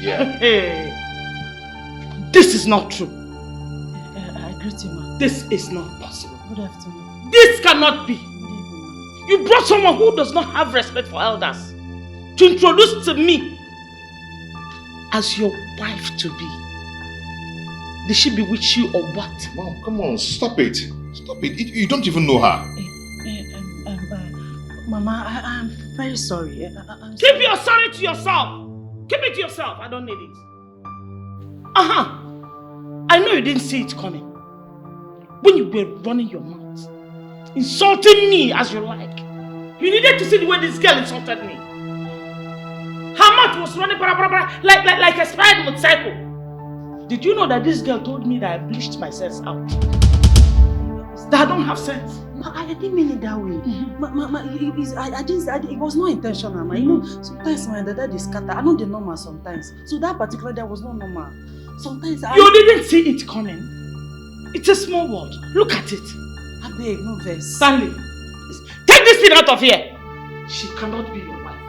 Yeah. Hey, this is not true. I greet you, ma. This is not possible. Good afternoon. This cannot be. You brought someone who does not have respect for elders to introduce to me as your wife to be. Did she bewitch you or what? Mom, come on, stop it. Stop it. You don't even know her. Mama, I'm very sorry. Keep your sorry to yourself. Keep it to yourself. I don't need it. I know you didn't see it coming. When you were running your mouth, insulting me as you like, you needed to see the way this girl insulted me. Her mouth was running like a spied motorcycle. Did you know that this girl told me that I bleached my sense out? That I don't have sense. I didn't mean it that way. It was not intentional, ma. You know, sometimes my dad is scatter. I know the normal sometimes. So that particular day was not normal. Sometimes You didn't see it coming. It's a small world. Look at it. I beg, no verse. Stanley, take this thing out of here. She cannot be your wife.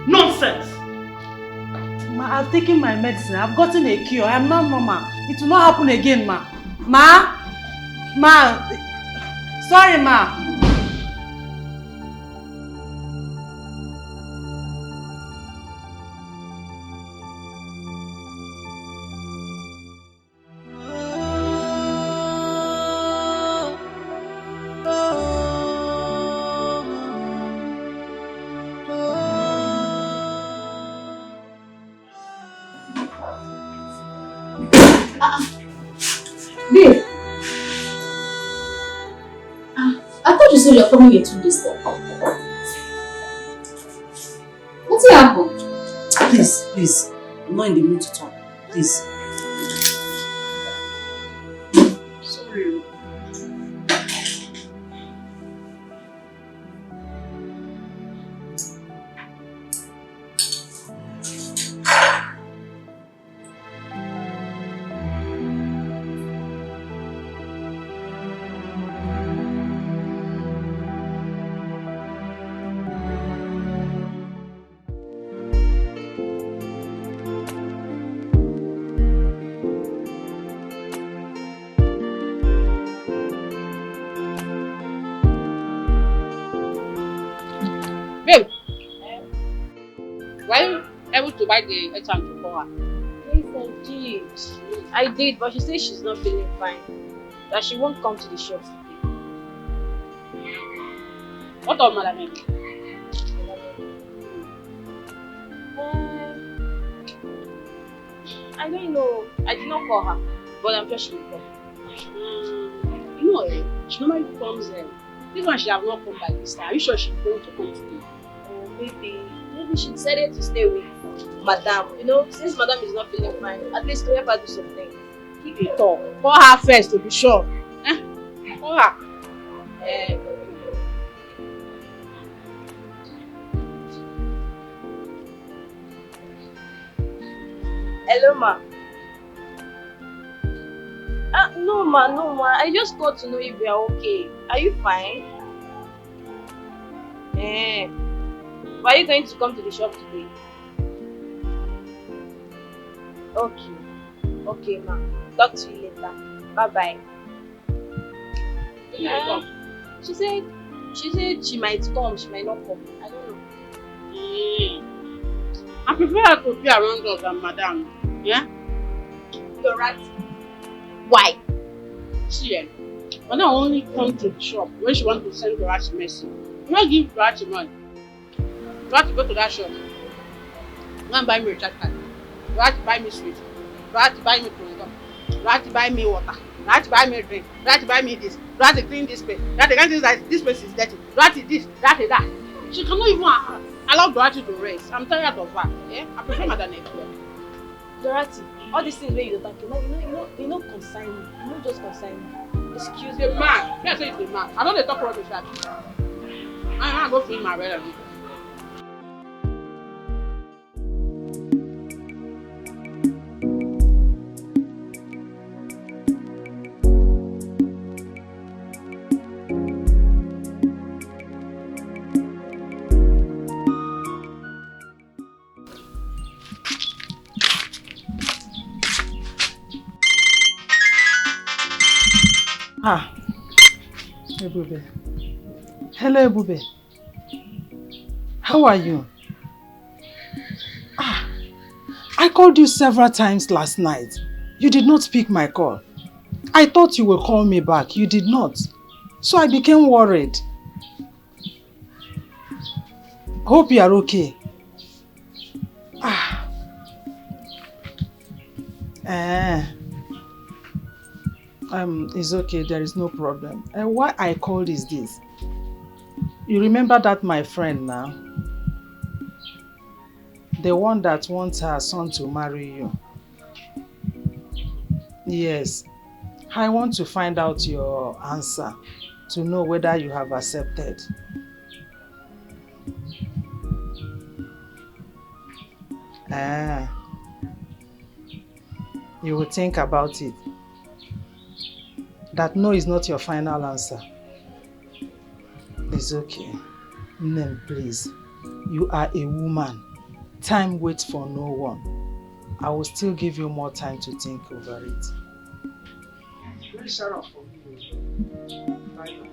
Nonsense. Ma, I've taken my medicine. I've gotten a cure. I am not normal. It will not happen again, ma. Ma. Sorry, ma. Babe. I thought you said you're coming here 2 days ago. What's happened? Please. I'm not in the mood to talk. Please. Sorry. Babe, were you able to buy the airtime for her? Yes, I did, but she says she's not feeling fine. That she won't come to the shop today. What of Madam Emi? I don't know. I did not call her, but I'm sure she will come. You know, she normally comes this one she have not come by this time. Are you sure she's going to come today? Oh, maybe she decided to stay with Madam. You know, since Madam is not feeling fine, at least to help her do something. Keep it talk. Call her first to be sure. Call her. Hello, ma. No, ma. I just got to know if you are okay. Are you fine? Why are you going to come to the shop today? Okay, ma. Talk to you later. Bye-bye. She said she might come, she might not come. I don't know. I prefer her to be around us than Madam. Yeah? You're right. Why? See, Madam only come to the shop when she wants to send Dorachi message. You not give Dorachi money. Dorachi go to that shop. Go and buy me a recharge card. Dorachi buy me sweet. Dorachi buy me tomato. Dorachi buy me water. Dorachi buy me a drink. Dorachi buy me this. Dorachi clean this place. Dorachi can't that this place is dirty. Dorachi this, that. She cannot even allow Dorachi to rest. I'm tired of her. Yeah? I prefer Madam Emi. Dorachi, all these things where you don't talk, you know consign me. You know just consign me. Excuse me. The man. Yes, it's the man. I don't talk rubbish at you. I'm going to feel my brother. Ah, Ebube. Hello, Ebube. How are you? Ah, I called you several times last night. You did not pick my call. I thought you would call me back. You did not. So I became worried. Hope you are okay. Ah. It's okay. There is no problem. Why I called is this. You remember that my friend now? The one that wants her son to marry you. Yes. I want to find out your answer to know whether you have accepted. You will think about it. That no is not your final answer. It's okay. Name, please. You are a woman. Time waits for no one. I will still give you more time to think over it. Please shut up for me. Bye.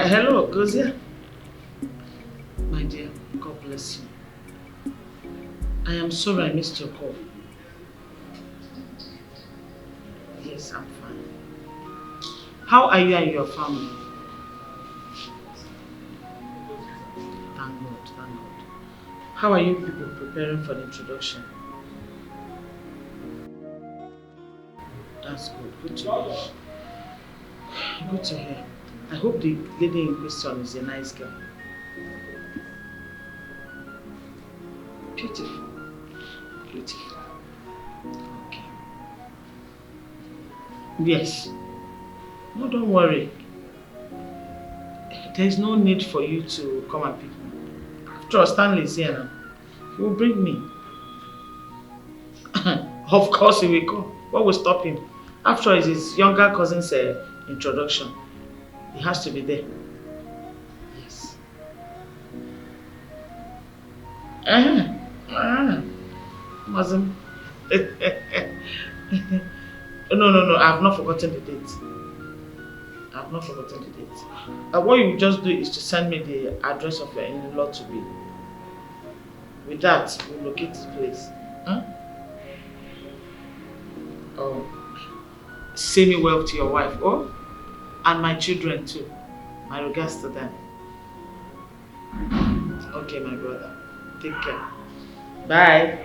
Hello, Gozia. My dear, God bless you. I am sorry I missed your call. Yes, I'm fine. How are you and your family? Thank God, thank God. How are you people preparing for the introduction? That's good, good to hear. Good to hear. I hope the lady in question is a nice girl. Beautiful. Beautiful. Okay. Yes. No, don't worry. There's no need for you to come and pick me. After all, Stanley is here now. He will bring me. Of course he will come. What will stop him? After all, it's his younger cousin's introduction. He has to be there. Yes. Muslim. No. I have not forgotten the date. I have not forgotten the date. What you just do is to send me the address of your in-law to be. With that, we'll locate the place. Oh. Say me well to your wife. Oh? And my children too. My regards to them. Okay, my brother. Take care. Bye.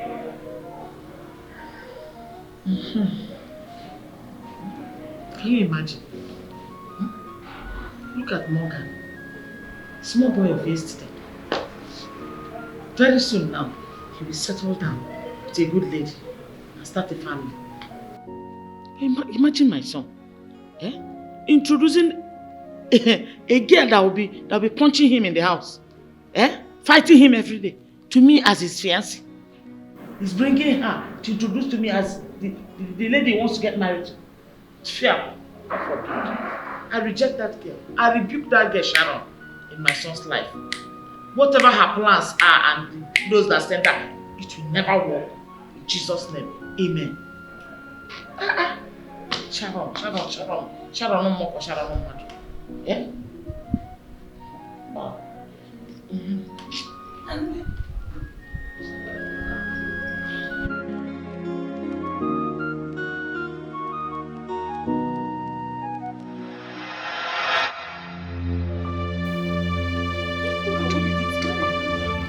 Can you imagine? Look at Morgan. Small boy of yesterday. Very soon now, he will settle down with a good lady and start a family. Imagine my son. Introducing a girl that will be punching him in the house, fighting him every day, to me as his fiancée. He's bringing her to introduce to me as the lady he wants to get married to. It's fair. I reject that girl. I rebuke that girl, Sharon, in my son's life. Whatever her plans are and those that send her, it will never work. In Jesus' name, amen. Sharon, no more, Sharon, no more. Yeah? Wow.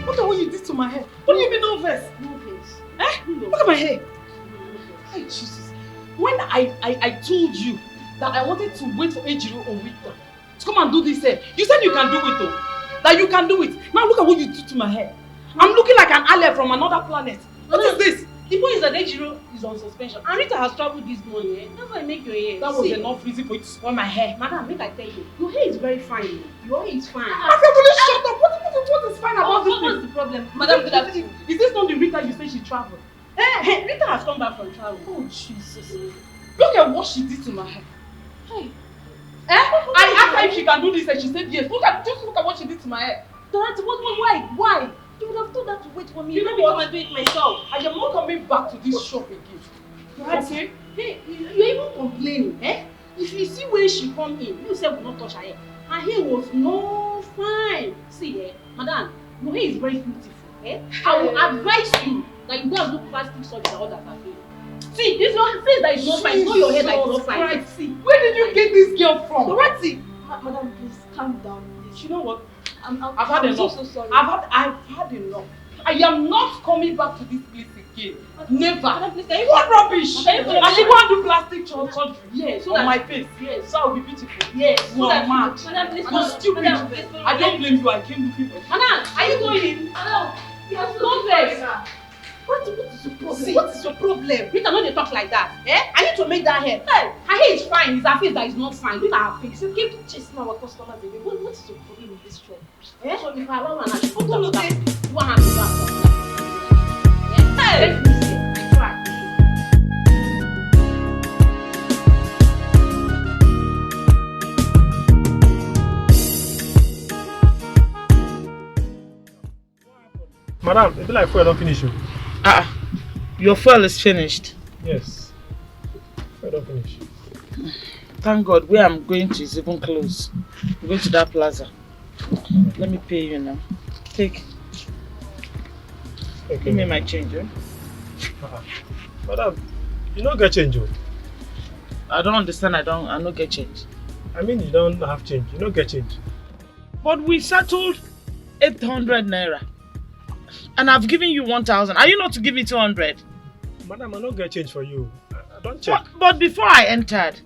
Look at what you did to my hair. What do you mean no verse? No face. Look at my hair. Hey, Jesus. When I told you that I wanted to wait for Ejiro or Victor to come and do this hair, you said you can do it though. That you can do it. Now look at what you did to my hair. I'm looking like an alien from another planet. What is this? The point is that Ejiro is on suspension. And Rita has traveled this morning. That's why I make your hair. That was enough reason for you to spoil my hair. Madam, make I tell you. Your hair is very fine. Your hair is fine. My friend, will you shut up? What fine about this What's thing? the problem? Madam, good afternoon. Is this not the Rita you say she traveled? Hey, Rita has come back from travel. Oh, Jesus. Look at what she did to my hair. Hey. I asked her if she can do this and she said yes. Just look at what she did to my hair. Dorothy, why? You would have told her to wait for me. You know Let me what? come and do it myself. I am not coming back to this shop again. Okay? Hey, you're even complaining, eh? If you see where she come in, you say will not touch her hair. Her hair was no fine. See, madam, your hair is very beautiful, eh? I will advise you that you go and do plastic surgery and all that cafe. See, this your face that is not fine. It's not your hair that is not fine. See, where did you get this girl from? Dorothy, madam, please calm down. Please. You know what? I've had enough. So sorry. I've had enough. I am not coming back to this place again. Never. Madam, please, What rubbish? I should go and do plastic surgery. Yes, on my face. Yes, so I'll be beautiful. Yes, You are mad. Madam, please, You're stupid. I don't blame you. I came looking for you. Madam, are you going? Madam, you have no face. What is your problem? See, what is your problem? Rita, no dey talk like that. I need to make that hair. Hey, her hair is fine. It's her face that is not fine. Look at her face. You keep chasing our customers away. What is your problem in this shop? So if I allow her, she put on that. You want her to back. Hey, let me see. I try. Madam, it be like fuel don't finish you. Your fuel is finished. Yes. Fuel don't finish. Thank God, where I'm going to is even close. I'm going to that plaza. Let me pay you now. Take. Okay. Give me my change, eh? Madam, you don't get change. I don't understand. I don't get change. I mean, you don't have change. You don't get change. But we settled 800 naira. And I've given you 1,000. Are you not to give me 200? Madam, I don't get change for you. I don't check. But before I entered,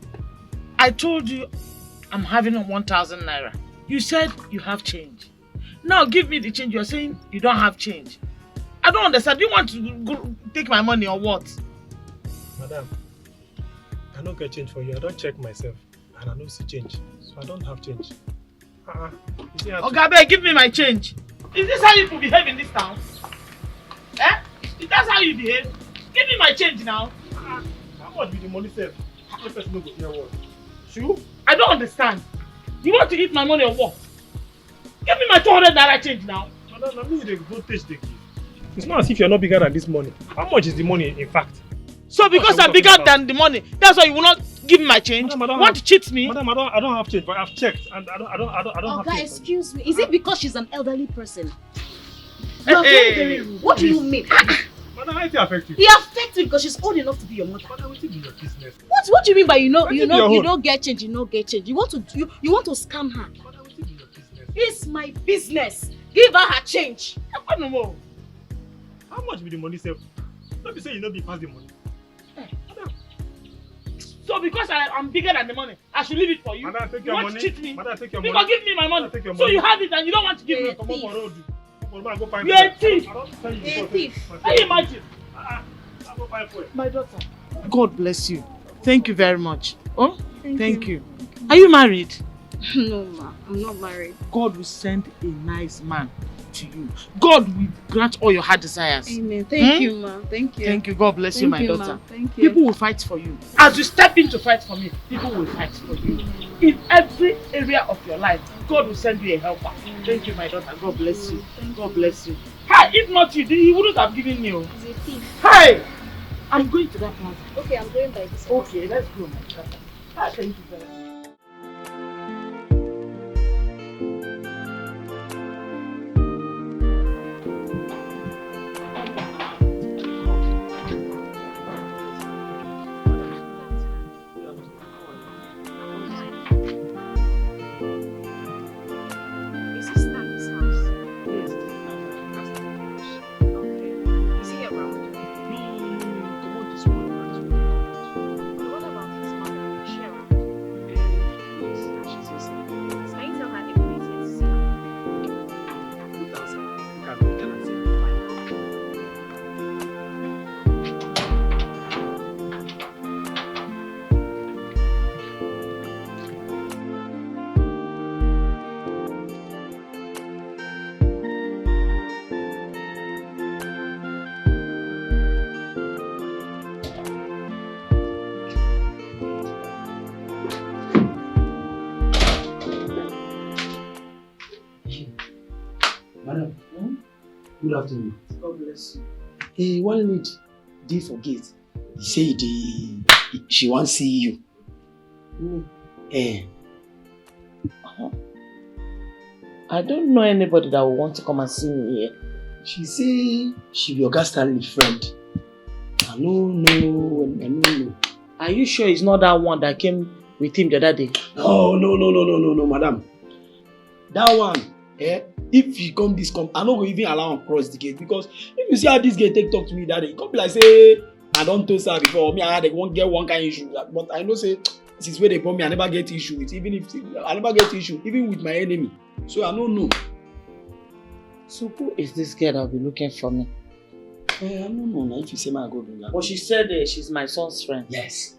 I told you I'm having 1,000 naira. You said you have change. Now give me the change. You're saying you don't have change. I don't understand. Do you want to go take my money or what? Madam, I don't get change for you. I don't check myself. And I don't see change. So I don't have change. Okay, give me my change. Is this how you could behave in this town? Eh? Is that how you behave? Give me my change now. How much be the money save? No person no go hear what. Sure? I don't understand. You want to eat my money or what? Give me my 200 naira change now. Madam, I mean the voltage they give. It's not as if you're not bigger than this money. How much is the money in fact? So because I'm bigger than the money, that's why you will not give me my change? Madam, you want to cheat me? Madam, I don't have change, but I've checked and I don't have change. Excuse me. Is it because she's an elderly person? You are very, very rude. What do you mean? Madam, how it affect you? It affects you because she's old enough to be your mother. Madam, what do your business? What do you mean by you Your don't get change, you don't get change? You want to scam her? Madam, what your business? It's my business. Give her her change. No more. How much be the money save? Don't be saying you know be pass the money. So because I'm bigger than the money, I should leave it for you? Madam, take you your want money. to cheat me? Madam, take your because money. give me my money. Take your So money. you have it and you don't want to give me. Come on, for road. Go find You're a thief. You're a thief. Can you imagine? I'll go find fuel. My daughter. God bless you. Thank you very much. Oh, thank you. Are you married? No, ma. I'm not married. God will send a nice man to you. God will grant all your heart desires. Amen. Thank you, ma. Thank you. Thank you. God bless you, my ma. daughter. Thank you. People will fight for you. As you step in to fight for me, people will fight for you. In every area of your life, God will send you a helper. Thank you, my daughter. God bless you. God bless you. Hi, if not you, he wouldn't have given you. He's a thief. Hi! I'm going to that plaza. Okay, I'm going by this. Okay, let's go, my daughter. Hi, thank you very much. Good afternoon. God bless you. Hey, one lady dey forget. He say she wan see you. I don't know anybody that will want to come and see me here. She say she be Oga Stanley friend. I no know. Are you sure it's not that one that came with him the other day? No, madam. That one, if he come this I no go even allow him cross the gate because if you see how this gate take talk to me that day, he come be like say I don't toast her before. Me I had one get one kind issue, but I know say since where they born me, I never get issue with. Even if I never get issue, even with my enemy. So I don't know. So who is this girl that will be looking for me? I don't know. Now if you say my go bring her. But she said she's my son's friend. Yes.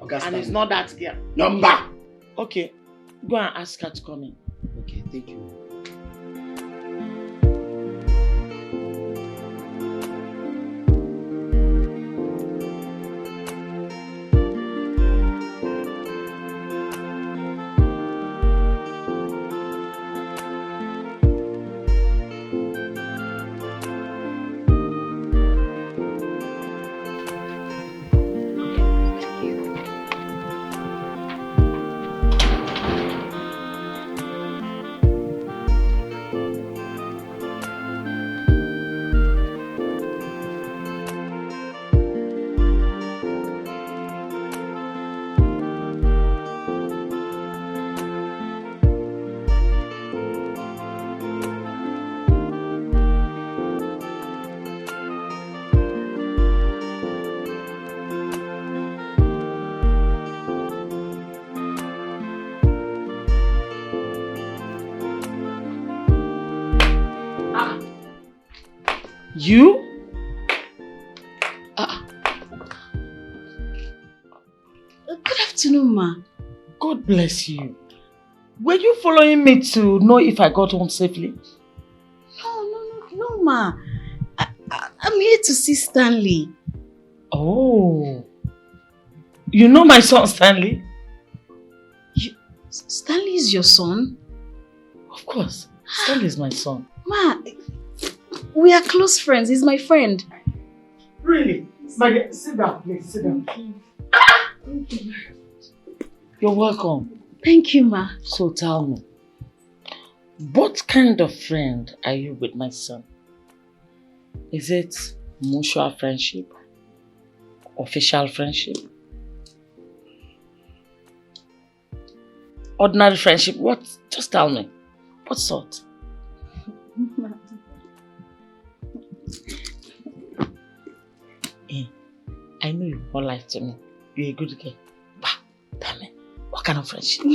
And it's not that girl. Number. Okay, go and ask her to come in. Okay, thank you. You? Good afternoon, ma. God bless you. Were you following me to know if I got home safely? No, ma. I'm here to see Stanley. Oh. You know my son, Stanley? Stanley is your son? Of course. Stanley is my son. Ma, we are close friends. He's my friend. Really? My dear, sit down, please. Sit down. You're welcome. Thank you, ma. So tell me, what kind of friend are you with my son? Is it mutual friendship? Official friendship? Ordinary friendship? What? Just tell me. What sort? I know you won't lie to me. You're a good girl. Bah, tell me, what kind of friendship?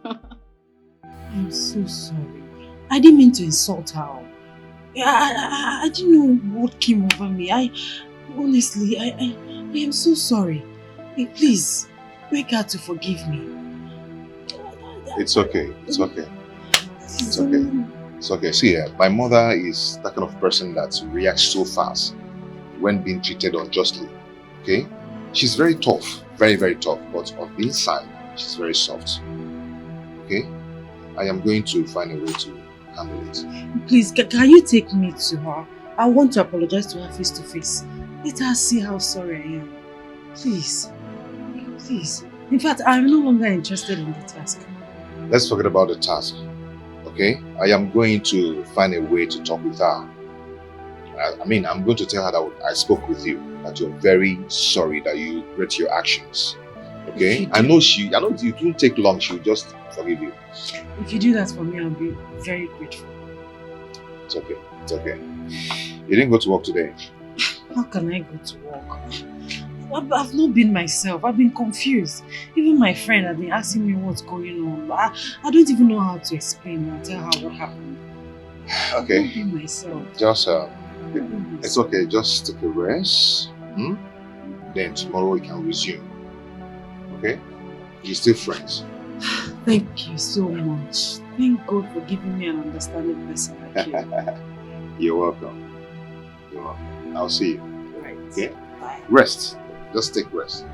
I'm so sorry. I didn't mean to insult her. I didn't know what came over me. Honestly, I am so sorry. Hey, please, beg her to forgive me. It's okay. It's okay. It's okay. It's okay. See, my mother is that kind of person that reacts so fast when being treated unjustly. Okay? She's very tough. Very, very tough. But on the inside, she's very soft. Okay? I am going to find a way to handle it. Please, can you take me to her? I want to apologize to her face to face. Let her see how sorry I am. Please. Please. In fact, I'm no longer interested in the task. Let's forget about the task. Okay? I am going to find a way to talk with her. I'm going to tell her that I spoke with you, that you're very sorry that you regret your actions. Okay? I know it won't take long, she'll just forgive you. If you do that for me, I'll be very grateful. It's okay. It's okay. You didn't go to work today? How can I go to work? I've not been myself. I've been confused. Even my friend has been asking me what's going on. I don't even know how to explain or tell her what happened. Okay. I've not been myself. Just, it's okay. Just take a rest. Then tomorrow we can resume. Okay? You're still friends. Thank you so much. Thank God for giving me an understanding person like you. You're welcome. You're welcome. I'll see you. Right. Okay? Bye. Rest. Just take rest.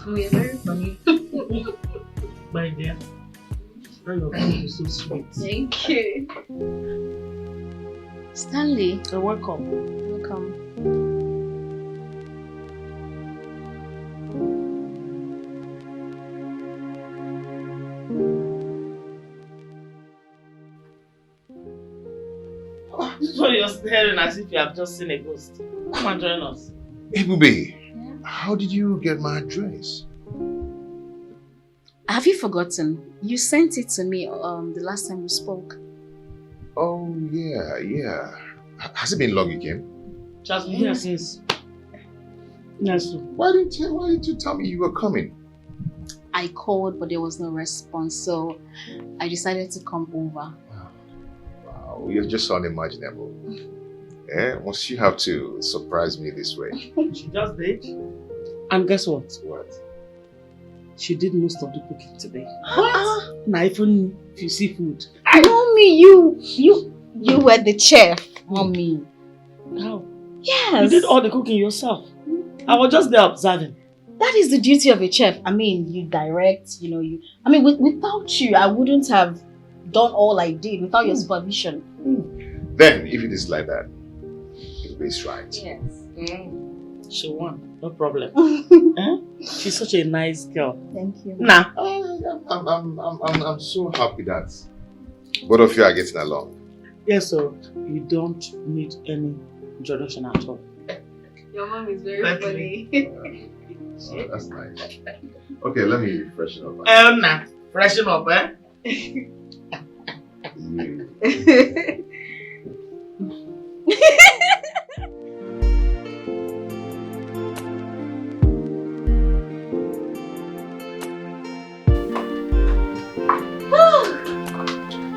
Oh, you're very funny. My dear, your food is so sweet. Thank you. Stanley. You're welcome. Welcome. So you're staring as if you have just seen a ghost. Come and join us. Hey, Bube, how did you get my address? Have you forgotten? You sent it to me the last time we spoke. Oh, yeah. Has it been long you came? Just been here since. Yes. Why didn't you tell me you were coming? I called, but there was no response, so I decided to come over. Wow, you're just unimaginable. Yeah, must you have to surprise me this way? She just did. And guess what? What? She did most of the cooking today. What? Now even if you see food. Mommy, you were the chef. Mommy. How? Yes. You did all the cooking yourself. I was just there observing. That is the duty of a chef. I mean, you direct, without you, I wouldn't have done all I did without your supervision. Then, if it is like that, it is right. Yes. She won. No problem. She's such a nice girl. Thank you. Nah. I'm so happy that both of you are getting along. Yes, so you don't need any introduction at all. Your mom is very funny. Oh, that's nice. Okay, let me freshen up. Nah. Freshen up, eh?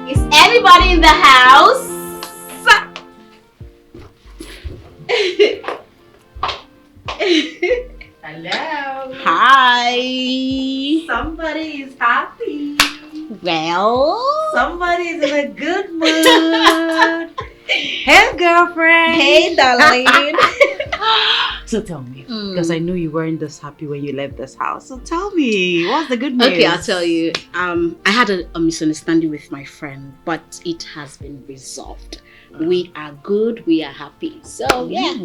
Is anybody in the house? Hello. Hi. Somebody is happy. Well, Somebody's in a good mood. Hey, girlfriend. Hey, darling. So tell me, because I know you weren't this happy when you left this house. So tell me, what's the good news? Okay, I'll tell you. I had a misunderstanding with my friend, but it has been resolved. We are good. We are happy. So yeah.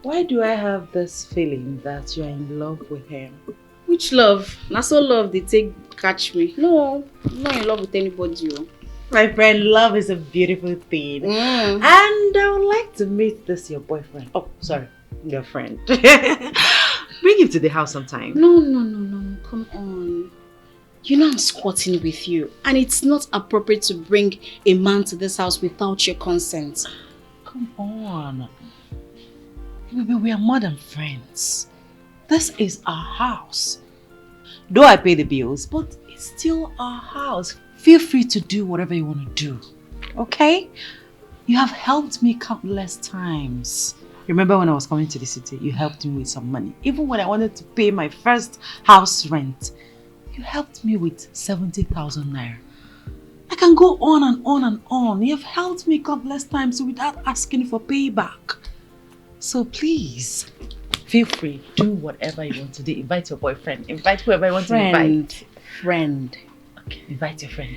Why do I have this feeling that you're in love with him? Which love? Not so love they take catch me. No, I'm not in love with anybody. My friend, love is a beautiful thing. And I would like to meet this your boyfriend. Oh, sorry, your friend. Bring him to the house sometime. No. Come on. You know I'm squatting with you. And it's not appropriate to bring a man to this house without your consent. Come on. We are more than friends. This is our house. Though I pay the bills, but it's still our house. Feel free to do whatever you want to do. Okay? You have helped me countless times. Remember when I was coming to the city, you helped me with some money. Even when I wanted to pay my first house rent, you helped me with 70,000 naira. I can go on and on and on. You have helped me countless times without asking for payback. So please, feel free. Do whatever you want to do. Invite your boyfriend. Invite whoever you want to invite. Friend. Okay, invite your friend.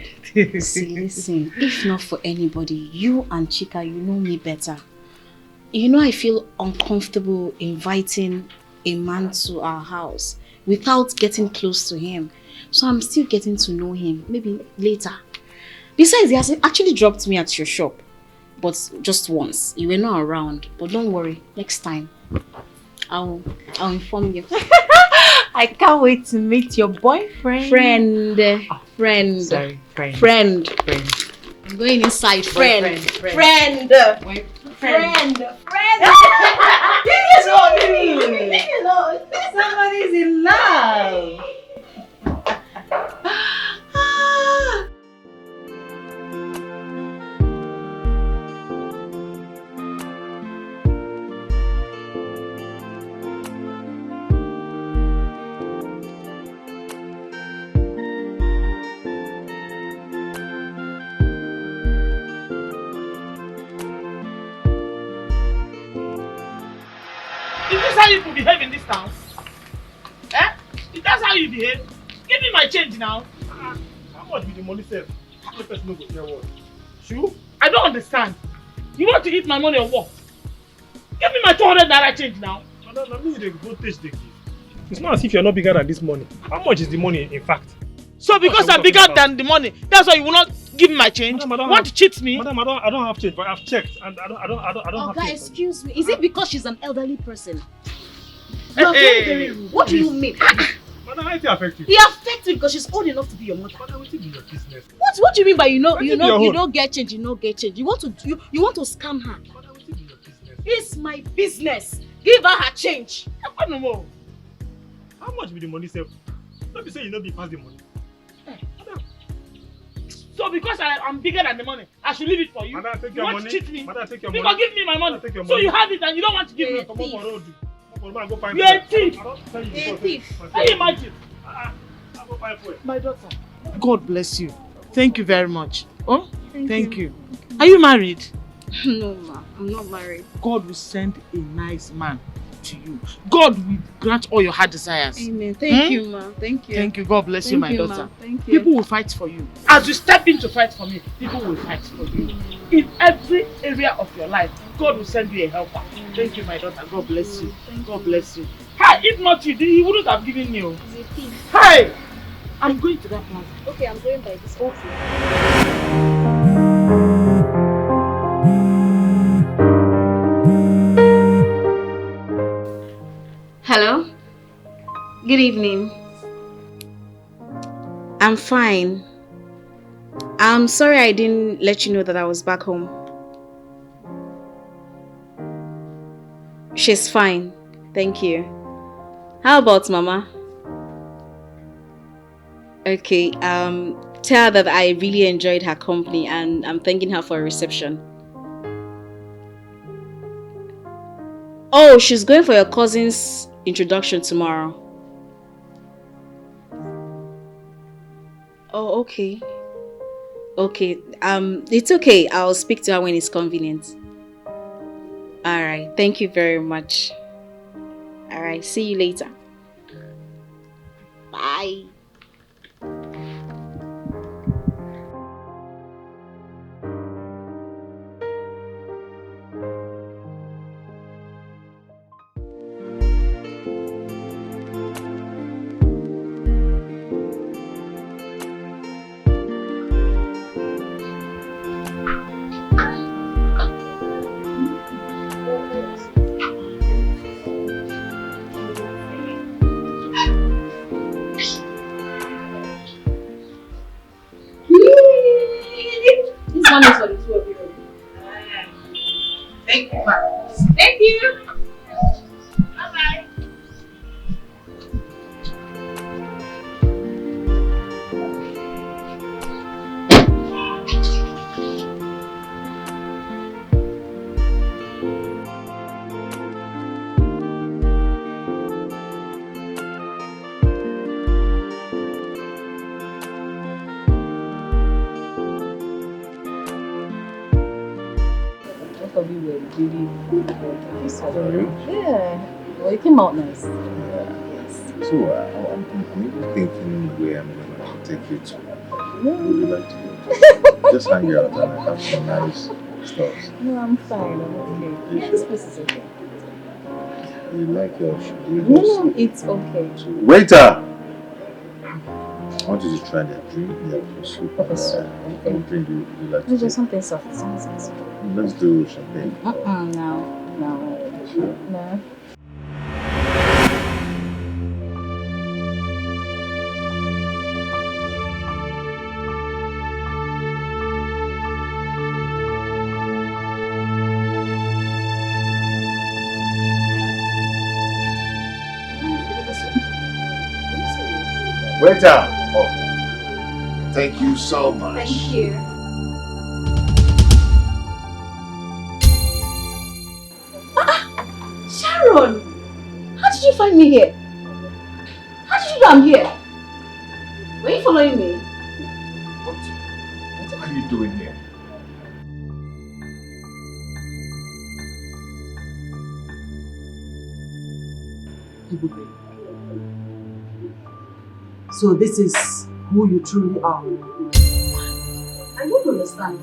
See, listen. If not for anybody, you and Chika, you know me better. You know I feel uncomfortable inviting a man to our house without getting close to him. So I'm still getting to know him. Maybe later. Besides, he has actually dropped me at your shop. But just once. You were not around. But don't worry. Next time, I'll inform you. I can't wait to meet your boyfriend. Friend. Sorry, friend. Friend. I'm going inside. Friend. Friend. Somebody's in love. Is this how you could behave in this town? That's how you behave. Give me my change now. How much be the money sef? No person no go tell what. True? I don't understand. You want to eat my money or what? Give me my 200 naira change now. Madam, na me the voltage they give. It's not as if you're not bigger than this money. How much is the money in fact? So because I'm bigger than the money, that's why you will not give me my change? Madam, You want to cheat me? Madam, I don't have change, but I've checked and I don't have Okay, change. excuse me. Is it because she's an elderly person? Hey, You are very, very rude. What do you mean? Madam, how it affect you? It affects you because she's old enough to be your mother. Madam, what is your business? What do you mean by you Wetin be your own? don't get change, you don't get change? You want to scam her? Madam, what is your business? It's my business. Give her her change. No more. How much be the money sef? Don't be say you no be pass the money. So because I'm bigger than the money, I should leave it for you? Madam, take You your want money. to cheat me? Madam, take your Because money. give me my money. Madam, take your So money. you have it and you don't want to give me. Come on for road. Come on, go find You're a thief. I don't tell you You're a before, thief. say- Can you imagine? I go find fuel. My daughter. God bless you. Thank you very much. Oh, thank you. Are you married? No, ma. I'm not married. God will send a nice man to you. God will grant all your heart desires. Amen. Thank you, ma. Thank you. Thank you. God bless you, Thank my you, daughter. ma. Thank you. People will fight for you. As you step in to fight for me, people will fight for you. In every area of your life, God will send you a helper. Thank you, my daughter. God bless you. God bless you. Hi, if not you, he wouldn't have given you. He's a thief. Hi! I'm going to that plaza. Okay, I'm going by this. Okay. Hello? Good evening. I'm fine. I'm sorry I didn't let you know that I was back home. She's fine. Thank you. How about Mama? Okay, tell her that I really enjoyed her company and I'm thanking her for a reception. Oh, she's going for your cousin's introduction tomorrow. Oh, okay. Okay, it's okay. I'll speak to her when it's convenient. Alright, thank you very much. Alright, see you later. Bye. This one is for the two of you. Thank you. Thank you. Bye-bye. Both of you were really good. Sorry. Yeah. Well, it came out nice. So I'm even thinking where I'm going to take you to. Would you like to go? Just hang out and I have some nice stuff. No, I'm fine. I'm okay. You Yeah, this sure? place is okay. You like your shoe? No, it's okay. Waiter! I want you to try that drink, yeah, soup. Okay, soup. What drink do you like to Let's do take? something soft. Something soft. Let's do champagne. No. Sure. No. Waiter! Oh, thank you so much. Thank you. Sharon! How did you find me here? How did you know I'm here? Were you following me? What are you doing here? So this is who you truly are. I don't understand.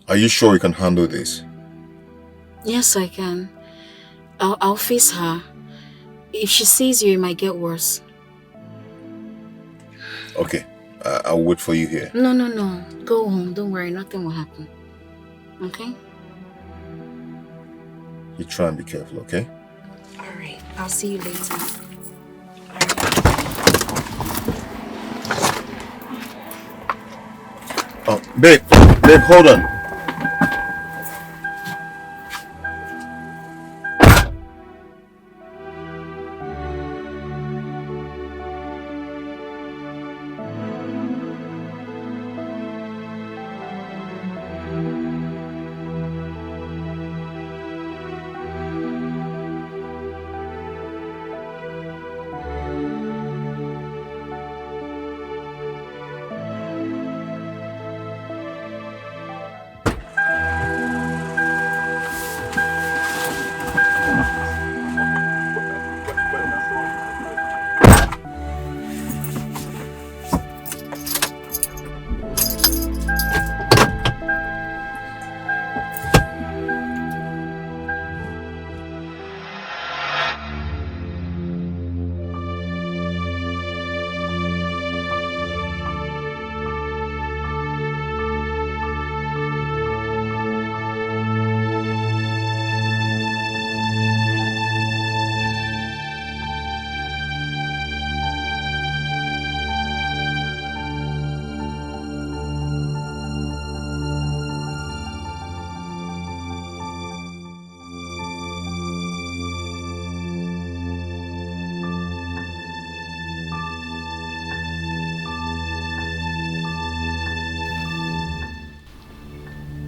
Are you sure you can handle this? Yes, I can. I'll face her. If she sees you, it might get worse. Okay, I'll wait for you here. No. Go home. Don't worry. Nothing will happen. Okay? You try and be careful, okay? Alright. I'll see you later. Oh, babe, hold on.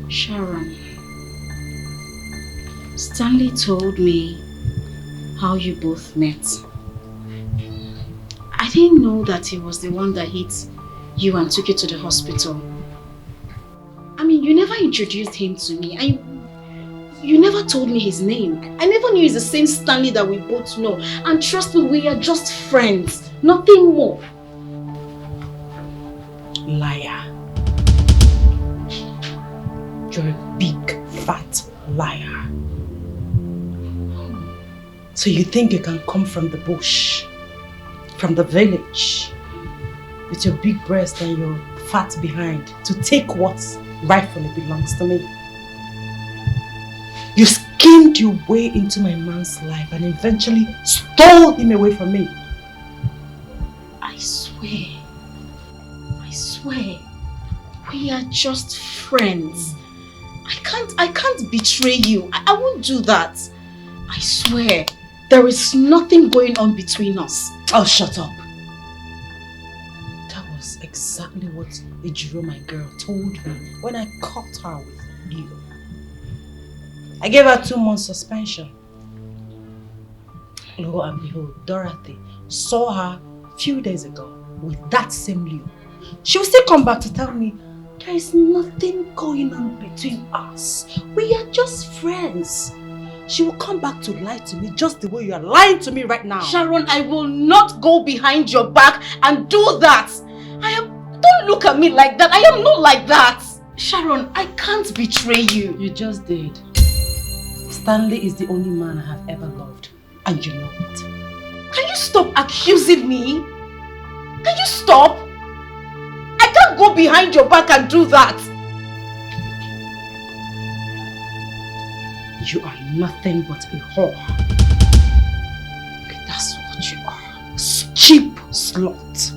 Sharon, Stanley told me how you both met. I didn't know that he was the one that hit you and took you to the hospital. I mean, you never introduced him to me. You never told me his name. I never knew he's the same Stanley that we both know. And trust me, we are just friends. Nothing more. Liar. You're a big, fat liar. So you think you can come from the bush, from the village, with your big breast and your fat behind to take what rightfully belongs to me? You schemed your way into my man's life and eventually stole him away from me. I swear, we are just friends. I can't betray you. I won't do that. I swear, there is nothing going on between us. Oh, shut up. That was exactly what Ejiro, my girl, told me when I caught her with you. I gave her 2 months suspension. Lo and behold, Dorothy saw her a few days ago with that same Leo. She will still come back to tell me there is nothing going on between us. We are just friends. She will come back to lie to me just the way you are lying to me right now. Sharon, I will not go behind your back and do that. Don't look at me like that. I am not like that. Sharon, I can't betray you. You just did. Stanley is the only man I have ever loved, and you know it. Can you stop accusing me? Can you stop? I can't go behind your back and do that. You are nothing but a whore. Okay, that's what you are. Cheap slut.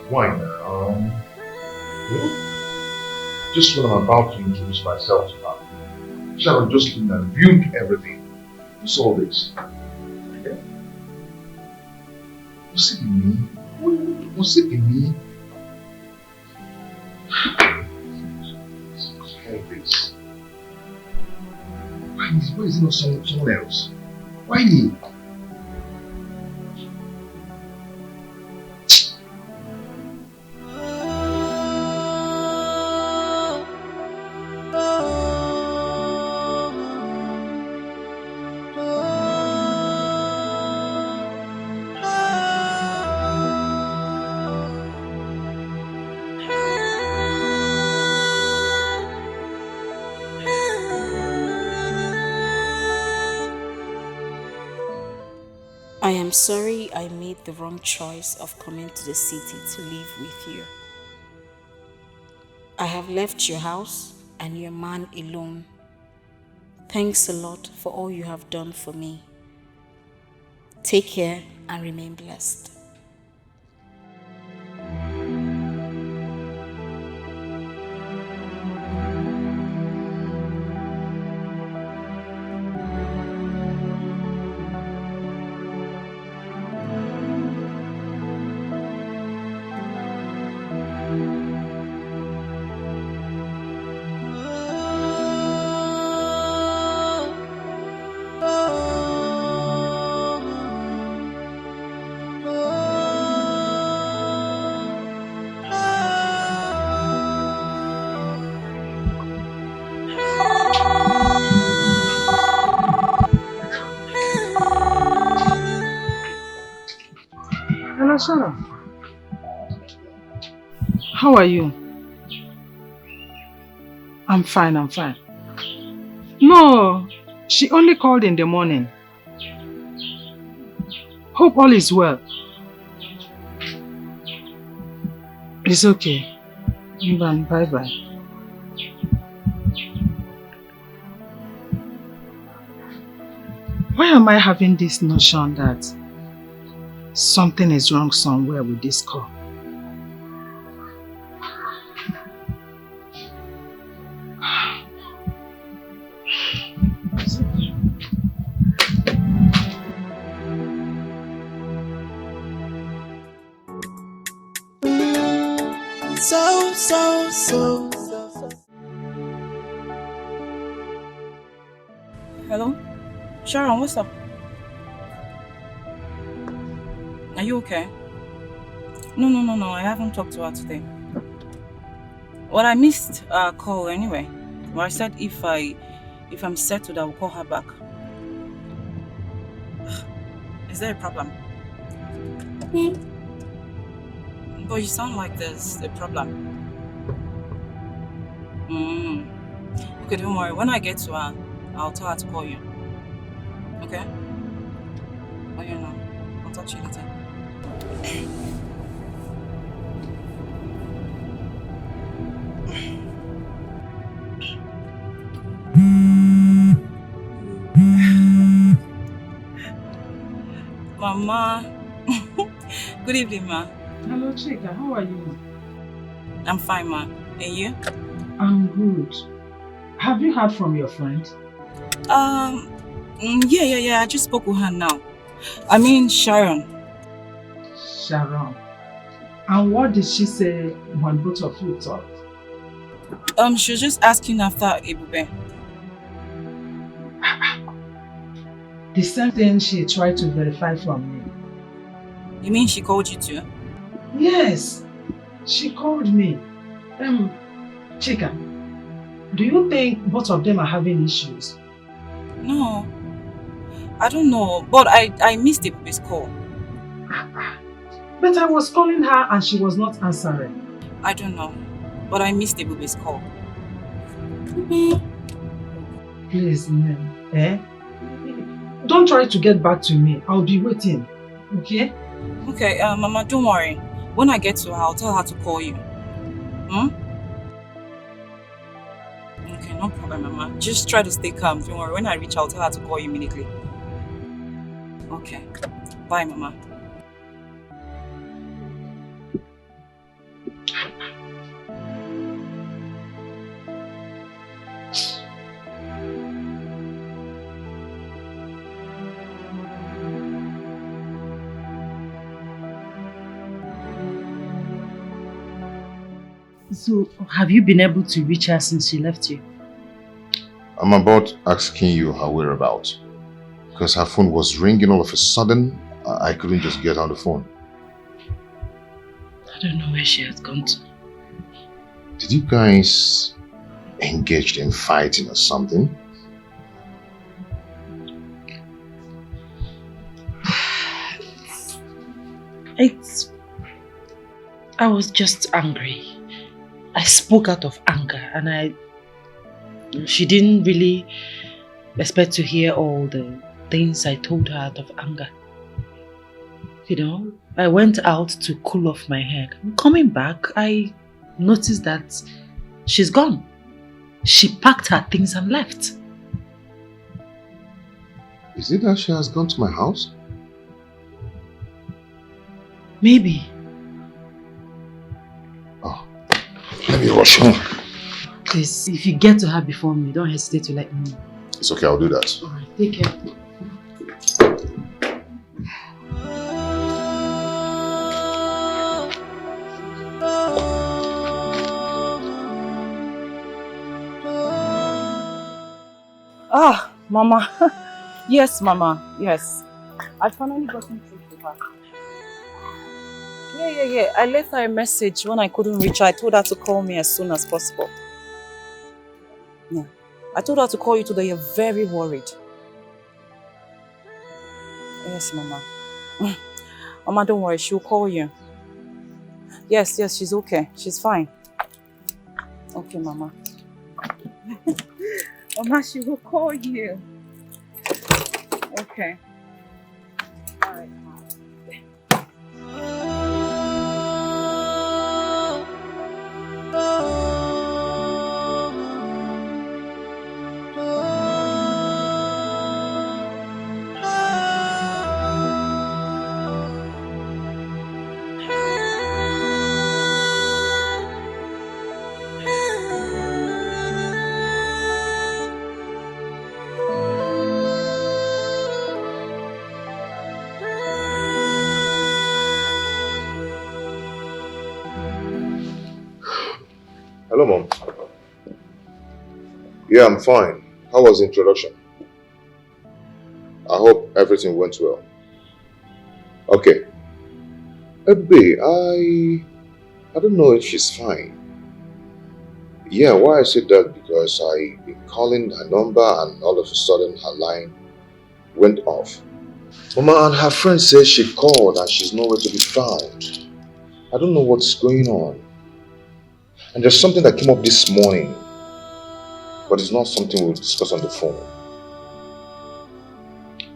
Why now? Just when I'm about to introduce myself to her, Sharon just came and ruined everything. What's all this? Okay. Was it in me? Was it in me? All this. Why is it not someone else? Why me? I am sorry I made the wrong choice of coming to the city to live with you. I have left your house and your man alone. Thanks a lot for all you have done for me. Take care and remain blessed. Hello, Sharon. How are you? I'm fine. No, she only called in the morning. Hope all is well. It's okay. Bye-bye. Why am I having this notion that something is wrong somewhere with this call? So. Hello? Sharon, what's up? Are you okay? No, I haven't talked to her today. Well, I missed our call anyway. Well, I said if I'm settled, I will call her back. Is there a problem? But you sound like there's a problem. Okay, don't worry. When I get to her, I'll tell her to call you. Okay? Oh, you know. I'll talk to you later. Mama. Good evening, ma. Hello, Chika. How are you? I'm fine, ma. And you? I'm good. Have you heard from your friend? Yeah. I just spoke with her now. I mean, Sharon. Sharon. And what did she say when both of you talked? She was just asking after Ebube. The same thing she tried to verify from me. You mean she called you too? Yes, she called me. Chika, do you think both of them are having issues? No. I don't know, but I missed Ebube's call. But I was calling her and she was not answering. I don't know, but I missed Ebube's call. Please, ma'am, don't try to get back to me. I'll be waiting, okay? Okay, Mama, don't worry. When I get to her, I'll tell her to call you. Okay, no problem, Mama. Just try to stay calm. Don't worry. When I reach, I'll tell her to call you immediately. Okay. Bye, Mama. So, have you been able to reach her since she left you? I'm about asking you her whereabouts. Because her phone was ringing all of a sudden. I couldn't just get on the phone. I don't know where she has gone to. Did you guys engage in fighting or something? I was just angry. I spoke out of anger and she didn't really expect to hear all the things I told her out of anger. You know, I went out to cool off my head. Coming back, I noticed that she's gone. She packed her things and left. Is it that she has gone to my house? Maybe. Let me rush her. Please, if you get to her before me, don't hesitate to let me know. It's okay, I'll do that. Alright, take care. Ah, Mama. Yes, Mama. Yes. I finally got in touch with her. Yeah. I left her a message when I couldn't reach her. I told her to call me as soon as possible. Yeah. I told her to call you today. You're very worried. Yes, Mama. Mama, don't worry. She'll call you. Yes, she's okay. She's fine. Okay, Mama. Mama, she will call you. Okay. All right, Mama. Hello, Mom. Yeah, I'm fine. How was the introduction? I hope everything went well. Okay. Babe, I don't know if she's fine. Yeah, why I said that because I've been calling her number and all of a sudden her line went off. Mama, and her friend says she called and she's nowhere to be found. I don't know what's going on. And there's something that came up this morning, but it's not something we'll discuss on the phone.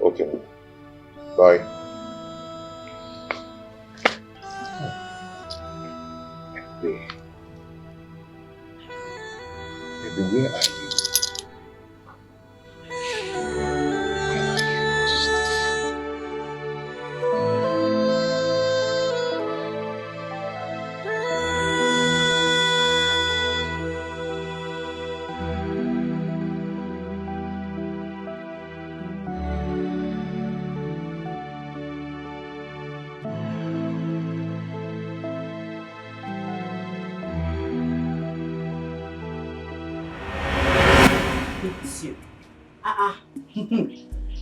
Okay, Mama. Bye. Baby, where are you?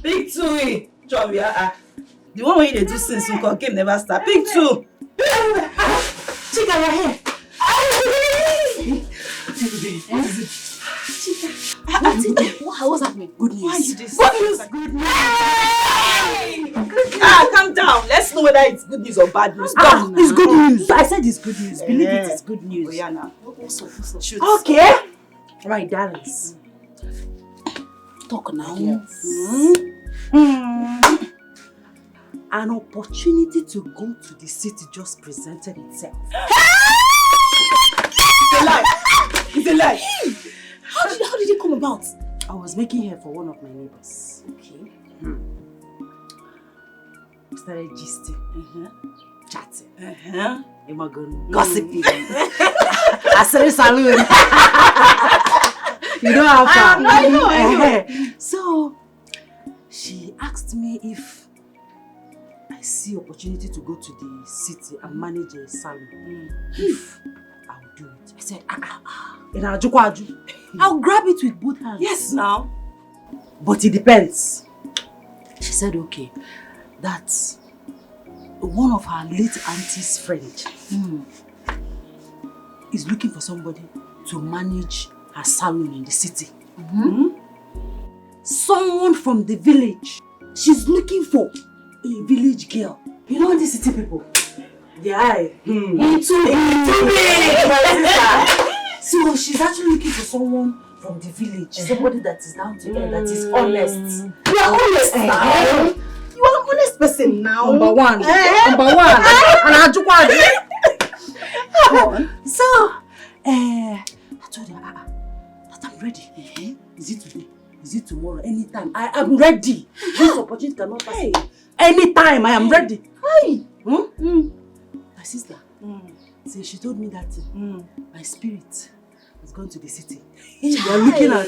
Big two, John, the one when you do since we game never start. Big two. Chica, you're here. What's happening? Good news. Why are you this? Good news. Good news. Calm down. Let's know whether it's good news or bad news. It's good news. I said it's good news. Believe it is good news. Oh, yeah, now. What's up? Shoot. Okay. Right, darlings. Talk now. Yes. An opportunity to go to the city just presented itself. It's a lie. It's a lie. How did it come about? I was making hair for one of my neighbors. Okay. We started gisting, chatting, Gossiping. I said saloon. You know how far. I know. So she asked me if I see opportunity to go to the city and manage a salon. If I would do it. I said, I'll grab it with both hands. Yes, now. But it depends. She said, okay, that one of her late auntie's friend is looking for somebody to manage her salon in the city. Someone from the village. She's looking for a village girl. You know the city people? The eye. It's too big. So she's actually looking for someone from the village. Somebody that is down to earth, that is honest. You are honest now. You are an honest person now. Number one. Number one. So, I told her, that I'm ready. Is it today? Is it tomorrow? Anytime. I am ready. This opportunity cannot pass away. Anytime I am ready. Hi. My sister. So she told me that my spirit has gone to the city. You are looking at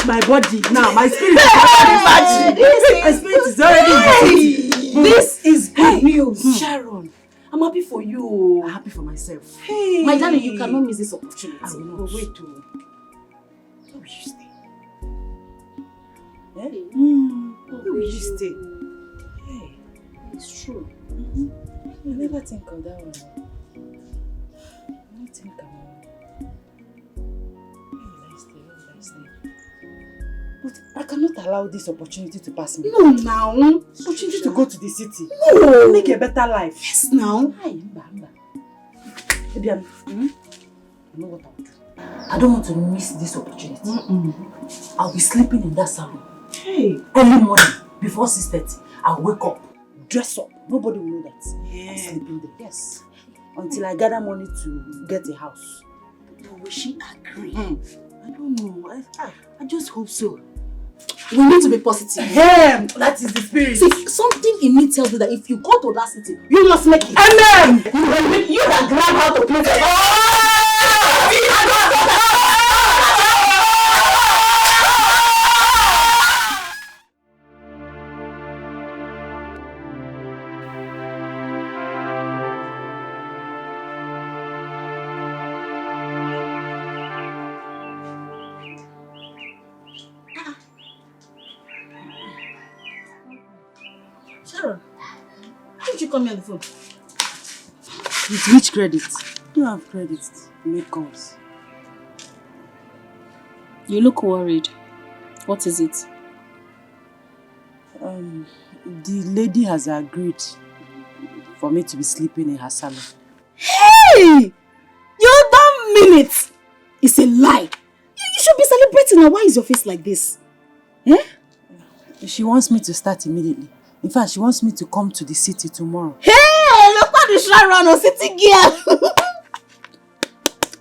my body now. My spirit is already in the city. This is good news. Sharon, I'm happy for you. I'm happy for myself. Hey. My darling, you cannot miss this opportunity. I will not. But wait, where will you stay? Where will you stay? Hey, it's true. I never think of that one. I don't think about it. Where will I stay? But I cannot allow this opportunity to pass me. No, now. Opportunity to go to the city. No. Make a better life. Yes, now. Maybe I know what I'll do. I don't want to miss this opportunity. I'll be sleeping in that salon. Hey. Early morning, before 6:30, I'll wake up, dress up. Nobody will know that I'm sleeping there. Yes. Until I gather money to get a house. But will she agree? I don't know. I just hope so. We need to be positive. That is the spirit. See, something in me tells you that if you go to that city, you must make it. Amen. You that grab how to play. Sharon, how did you come here on the phone? With which credit? You have credit to make calls. You look worried. What is it? The lady has agreed for me to be sleeping in her salon. Hey! You don't mean it! It's a lie. You should be celebrating now. Why is your face like this? Eh? She wants me to start immediately. In fact, she wants me to come to the city tomorrow. Hey! Look at the shrine run on city girl.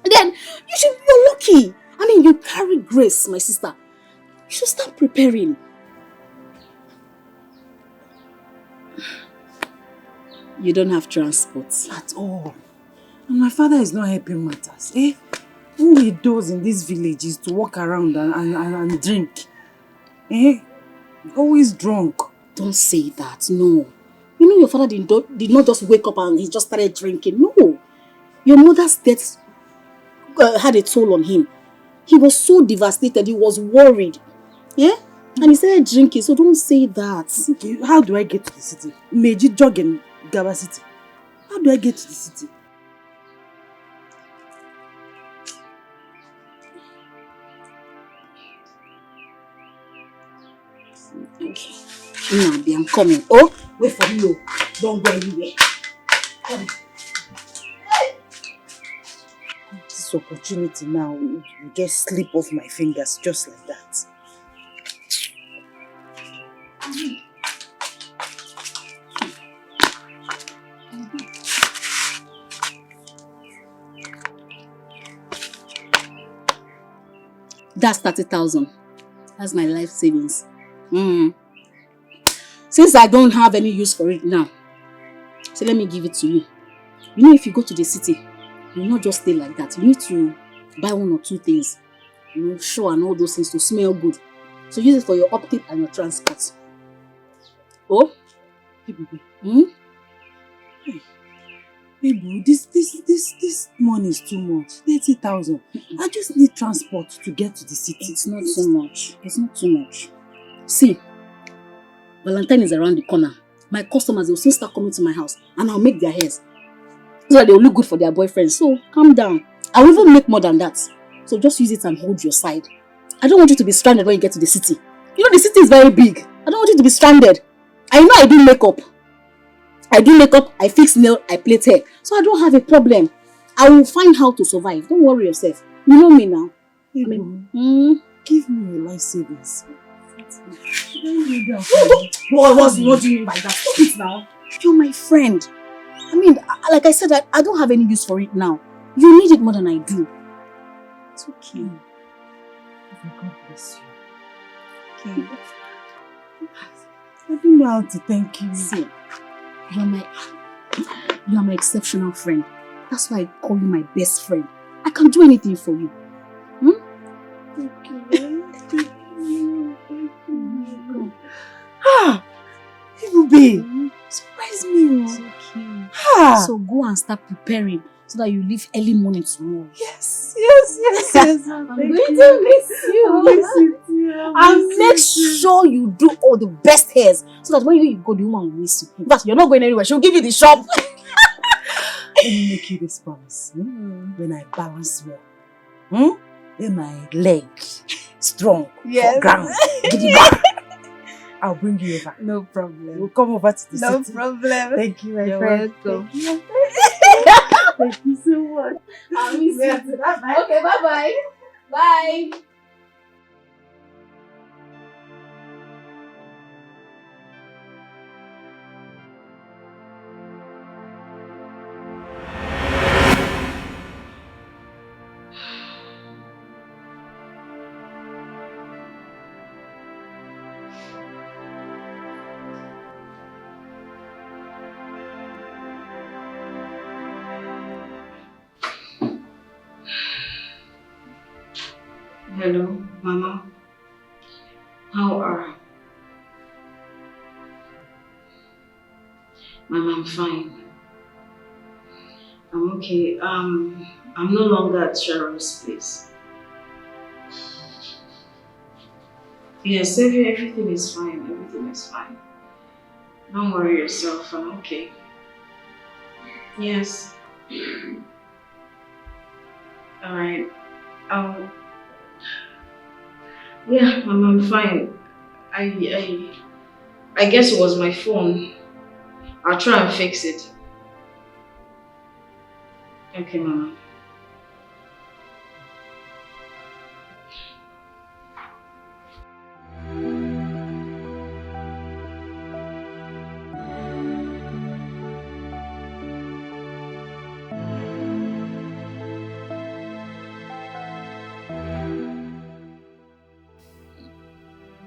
Then you should be lucky. I mean, you carry grace, my sister. You should start preparing. You don't have transport. At all. And my father is not helping matters. Eh? All he does in this village is to walk around and drink. Eh? Always drunk. Don't say that, no. You know your father did not just wake up and he just started drinking. No. Your mother's death had a toll on him. He was so devastated, he was worried. Yeah? And he started drinking, so don't say that. Okay, how do I get to the city? Meji jog in Gaba City. How do I get to the city? Okay. Now, I'm coming. Oh, wait for me. Don't go anywhere. Come. This opportunity now will just slip off my fingers just like that. That's 30,000. That's my life savings. Since I don't have any use for it now, so let me give it to you. You know, if you go to the city, you not just stay like that. You need to buy 1 or 2 things. You know, show and all those things to smell good. So use it for your upkeep and your transport. Oh? Hey, baby. Hey, boo, this money is too much. 30,000. I just need transport to get to the city. It's not so much. It's not too much. See, Valentine is around the corner. My customers will soon start coming to my house and I'll make their hairs so that they'll look good for their boyfriends. So calm down. I'll even make more than that. So just use it and hold your side. I don't want you to be stranded when you get to the city. You know the city is very big. I don't want you to be stranded. I know I do makeup. I fix nail, I plait hair. So I don't have a problem. I will find how to survive. Don't worry yourself. You know me now. Hey, give me your life savings. What do you mean by that? Stop it now. You're my friend. I mean, like I said, I don't have any use for it now. You need it more than I do. It's okay. God bless you. Okay. I don't know how to thank you. See, you are my exceptional friend. That's why I call you my best friend. I can do anything for you. Thank you. Ah, Ibube, surprise me. It's okay. So go and start preparing so that you leave early morning tomorrow. Yes. I'm going to miss you. And make sure you do all the best hairs so that when you go, the woman will miss you. In fact, you're not going anywhere. She'll give you the shop. Let me make you this promise. When I balance well, then my leg strong for ground. I'll bring you over. No problem. We'll come over to the city. No problem. Thank you, my You're friend. welcome. Thank you so much. I'll miss you. Okay, bye-bye. Bye. Hello, Mama. How are you? Mama, I'm fine. I'm okay. I'm no longer at Sharon's place. Yes, everything is fine. Everything is fine. Don't worry yourself. I'm okay. Yes. Alright. Yeah, Mama, I'm fine. I guess it was my phone. I'll try and fix it. Okay, Mama.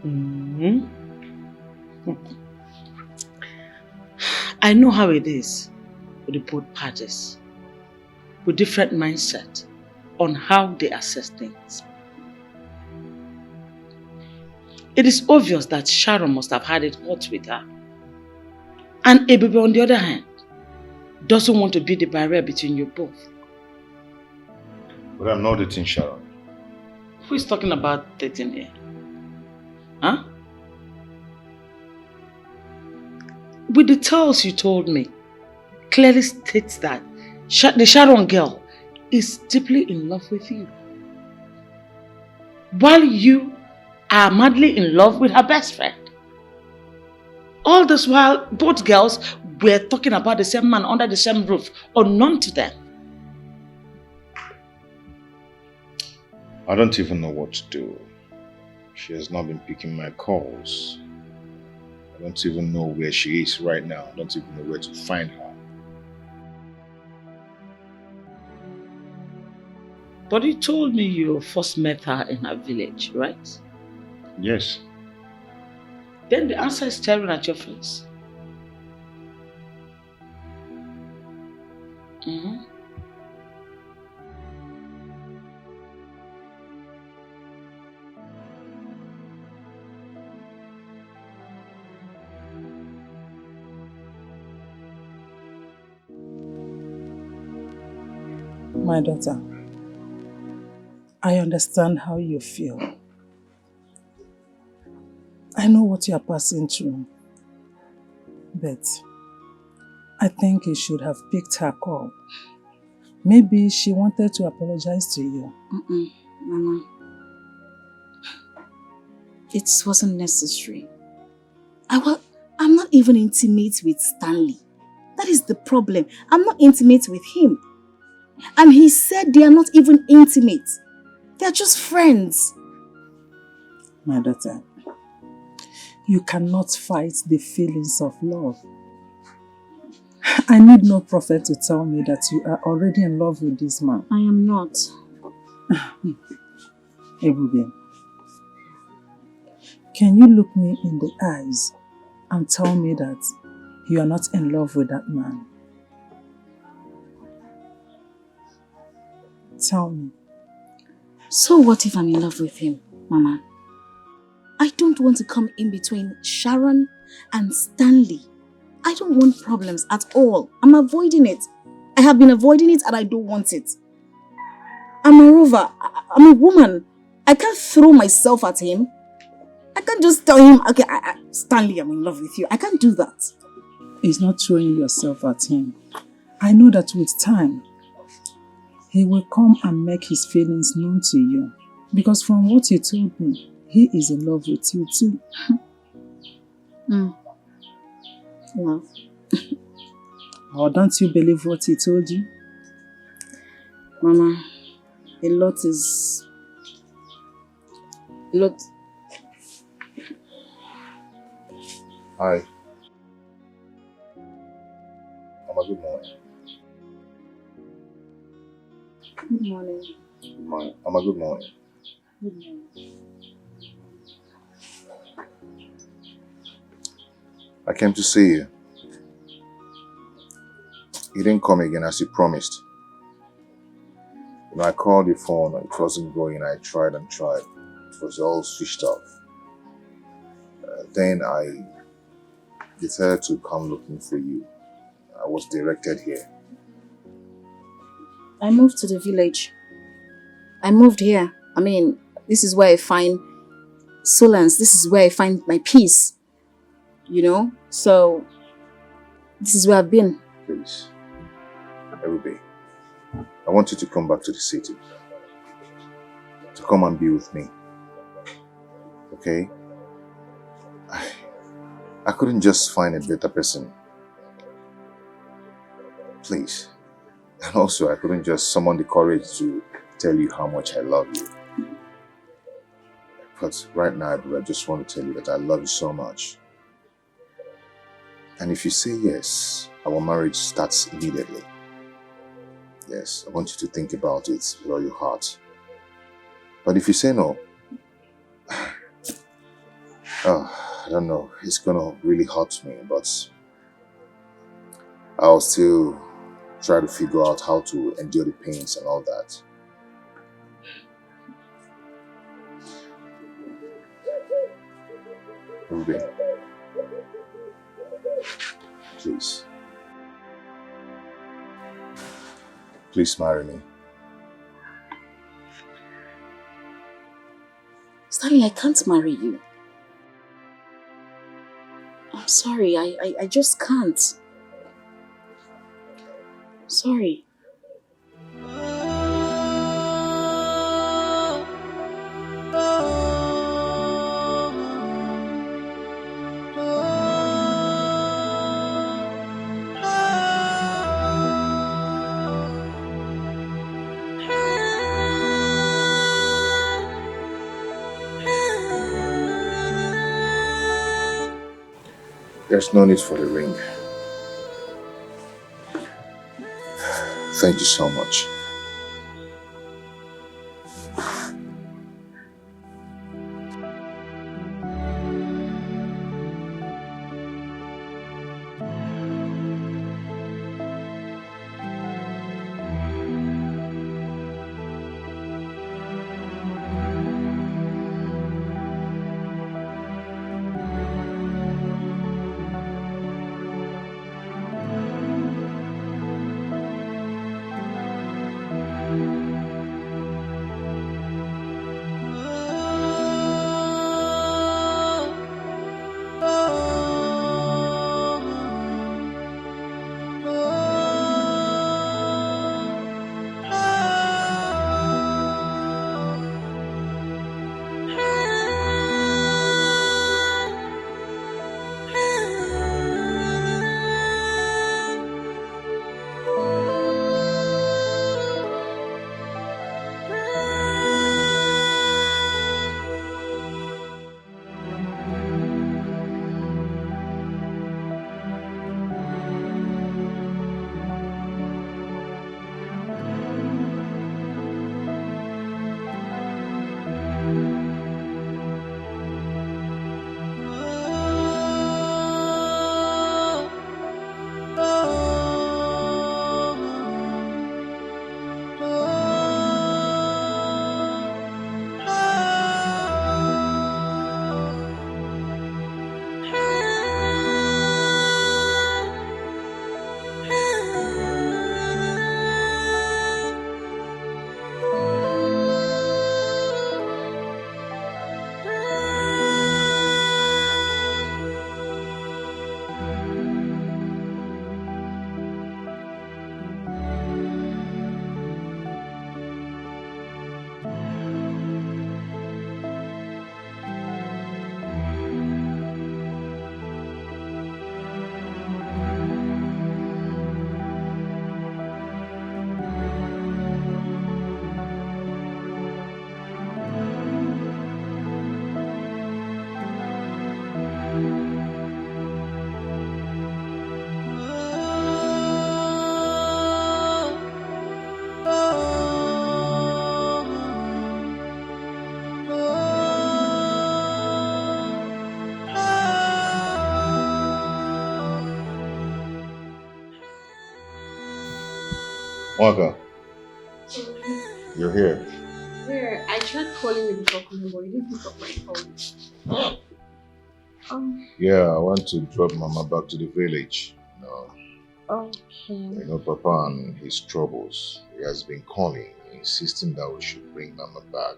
Mhm. I know how it is with the both parties, with different mindset on how they assess things. It is obvious that Sharon must have had it hot with her. And Ebebe, on the other hand, doesn't want to be the barrier between you both. But I'm not dating Sharon. Who is talking about dating here? Huh? With the tales you told me, clearly states that the Sharon girl is deeply in love with you. While you are madly in love with her best friend. All this while, both girls were talking about the same man under the same roof, unknown to them. I don't even know what to do. She has not been picking my calls. I don't even know where she is right now. I don't even know where to find her. But you told me you first met her in her village, right? Yes. Then the answer is staring at your face. Mm-hmm. My daughter, I understand how you feel. I know what you are passing through. But I think you should have picked her call. Maybe she wanted to apologize to you. Mama. It wasn't necessary. I'm not even intimate with Stanley. That is the problem. I'm not intimate with him. And he said they are not even intimate. They are just friends. My daughter, you cannot fight the feelings of love. I need no prophet to tell me that you are already in love with this man. I am not. Ebube, can you look me in the eyes and tell me that you are not in love with that man? Tell me. So what if I'm in love with him, Mama? I don't want to come in between Sharon and Stanley. I don't want problems at all. I'm avoiding it. I have been avoiding it and I don't want it. And moreover, I'm a woman. I can't throw myself at him. I can't just tell him, okay, Stanley, I'm in love with you. I can't do that. It's not throwing yourself at him. I know that with time, he will come and make his feelings known to you. Because from what you told me, he is in love with you too. Love. Or don't you believe what he told you? Mama, a lot is... Hi. Mama, good morning. Good morning. Mama, good morning. Good morning. I came to see you. You didn't come again as you promised. When I called your phone, it wasn't going. I tried and tried. It was all switched off. Then I decided to come looking for you. I was directed here. I moved to the village. I moved here. I mean, this is where I find solace. This is where I find my peace. You know? So, this is where I've been. Please. Everybody, I want you to come back to the city. To come and be with me. Okay? I couldn't just find a better person. Please. And also, I couldn't just summon the courage to tell you how much I love you. But right now, I just want to tell you that I love you so much. And if you say yes, our marriage starts immediately. Yes, I want you to think about it with all your heart. But if you say no, I don't know, it's gonna really hurt me, but I'll still try to figure out how to endure the pains and all that. Ruben, please. Please marry me. Stanley, I can't marry you. I'm sorry, I just can't. Sorry. There's no need for the ring. Thank you so much. Waka, you're here. Where? I tried calling you before coming, but you didn't pick up my phone. Yeah, I want to drop Mama back to the village. No. Okay. You know, Papa and his troubles. He has been calling, insisting that we should bring Mama back.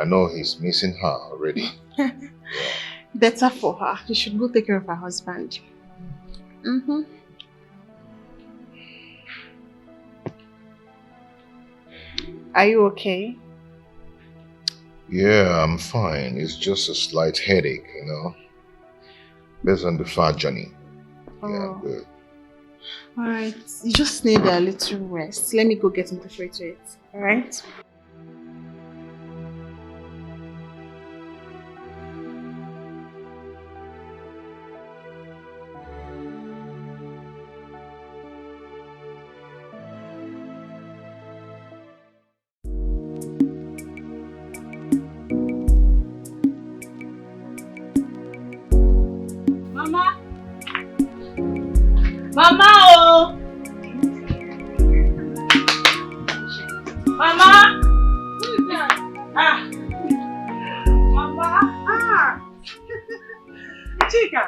I know he's missing her already. Better for her. She should go take care of her husband. Mm-hmm. Are you okay? Yeah, I'm fine. It's just a slight headache, you know. Based on the far journey. Yeah, I'm good. Alright, you just need a little rest. Let me go get into the to it. Alright? Mama! Mama oh! Mama! Who is that? Ah! Mama! Ah! Chica!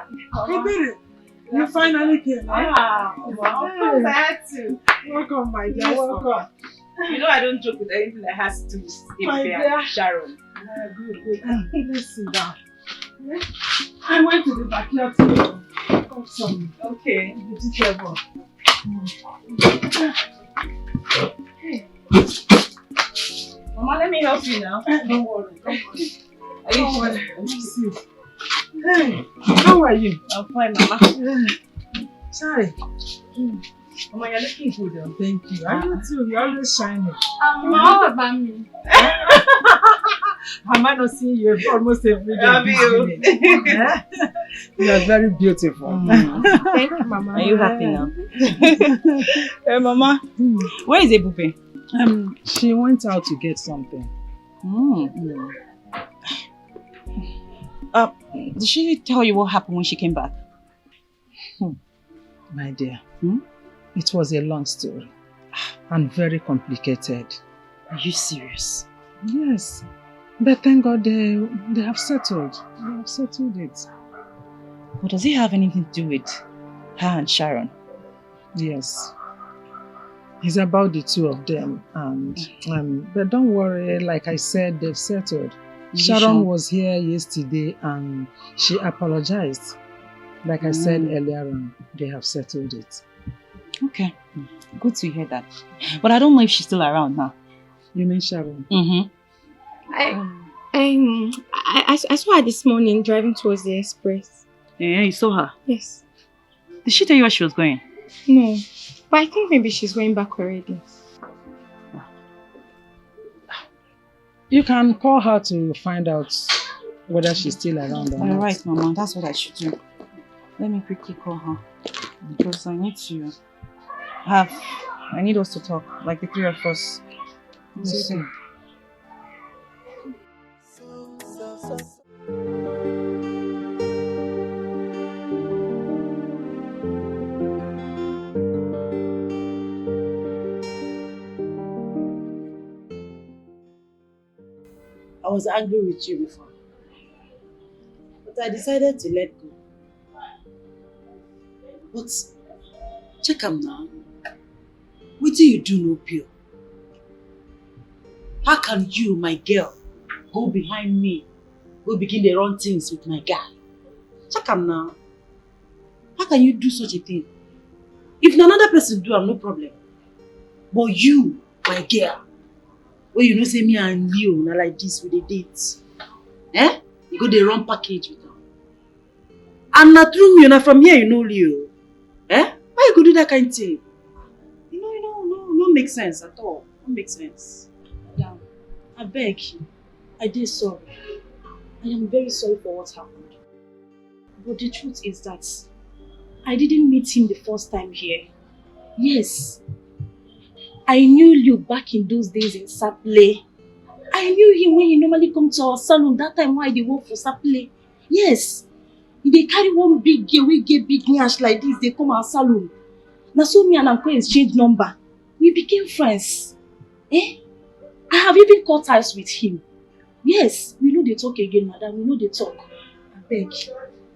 You did it! You finally came. Ah! Of course I had to. Welcome, my dear. Yes, Welcome. You know I don't joke with anything that has to do with My skincare, dear. Sharon. Good. Let's sit down. I went to the backyard to cut some vegetable. Mama, let me help you now. Don't worry. Don't worry. Let me see. Hey, how are you? I'm fine, Mama. Sorry. Mama, you're looking good though. Thank you. I you too. You're always shining. How about me? Am I not seeing you almost every day? Love you. You are very beautiful. Thank you, Mama. Are you happy now? Hey, Mama. Where is Ebupe? She went out to get something. Did she tell you what happened when she came back? My dear, it was a long story and very complicated. Are you serious? Yes, but thank God they have settled. They have settled it. But does it have anything to do with her and Sharon? Yes. It's about the two of them, and but don't worry, like I said, they've settled. Sharon was here yesterday and she apologized. Like I said earlier on, they have settled it. Okay, good to hear that. But I don't know if she's still around now. You mean Sharon? I saw her this morning driving towards the express. Yeah, you saw her? Yes. Did she tell you where she was going? No, but I think maybe she's going back already. You can call her to find out whether she's still around or not. Alright, Mama, that's what I should do. Let me quickly call her. Because I need us to talk, like the three of us. Listen. I was angry with you before, but I decided to let go. But check am now. What do you do no pure? How can you, my girl, go behind me, go begin to run things with my guy? Check am now. How can you do such a thing? If another person do, no problem. But you, my girl, where you know say me and Leo na like this with the dates. You go dey run package with her. And na through me, na from here you know Leo. Why you go do that kind of thing? No make sense at all. No make sense. Now, I beg you. I did sorry. I am very sorry for what happened. But the truth is that I didn't meet him the first time here. Yes. I knew you back in those days in Saple. I knew him when he normally come to our salon that time why they work for Saple. Yes. They carry one big girl, we get big nyash like this, they come our salon. Now so me and Uncle exchange number. We became friends. I have even cut ties with him. Yes, we know they talk again, madam. We know they talk. I beg.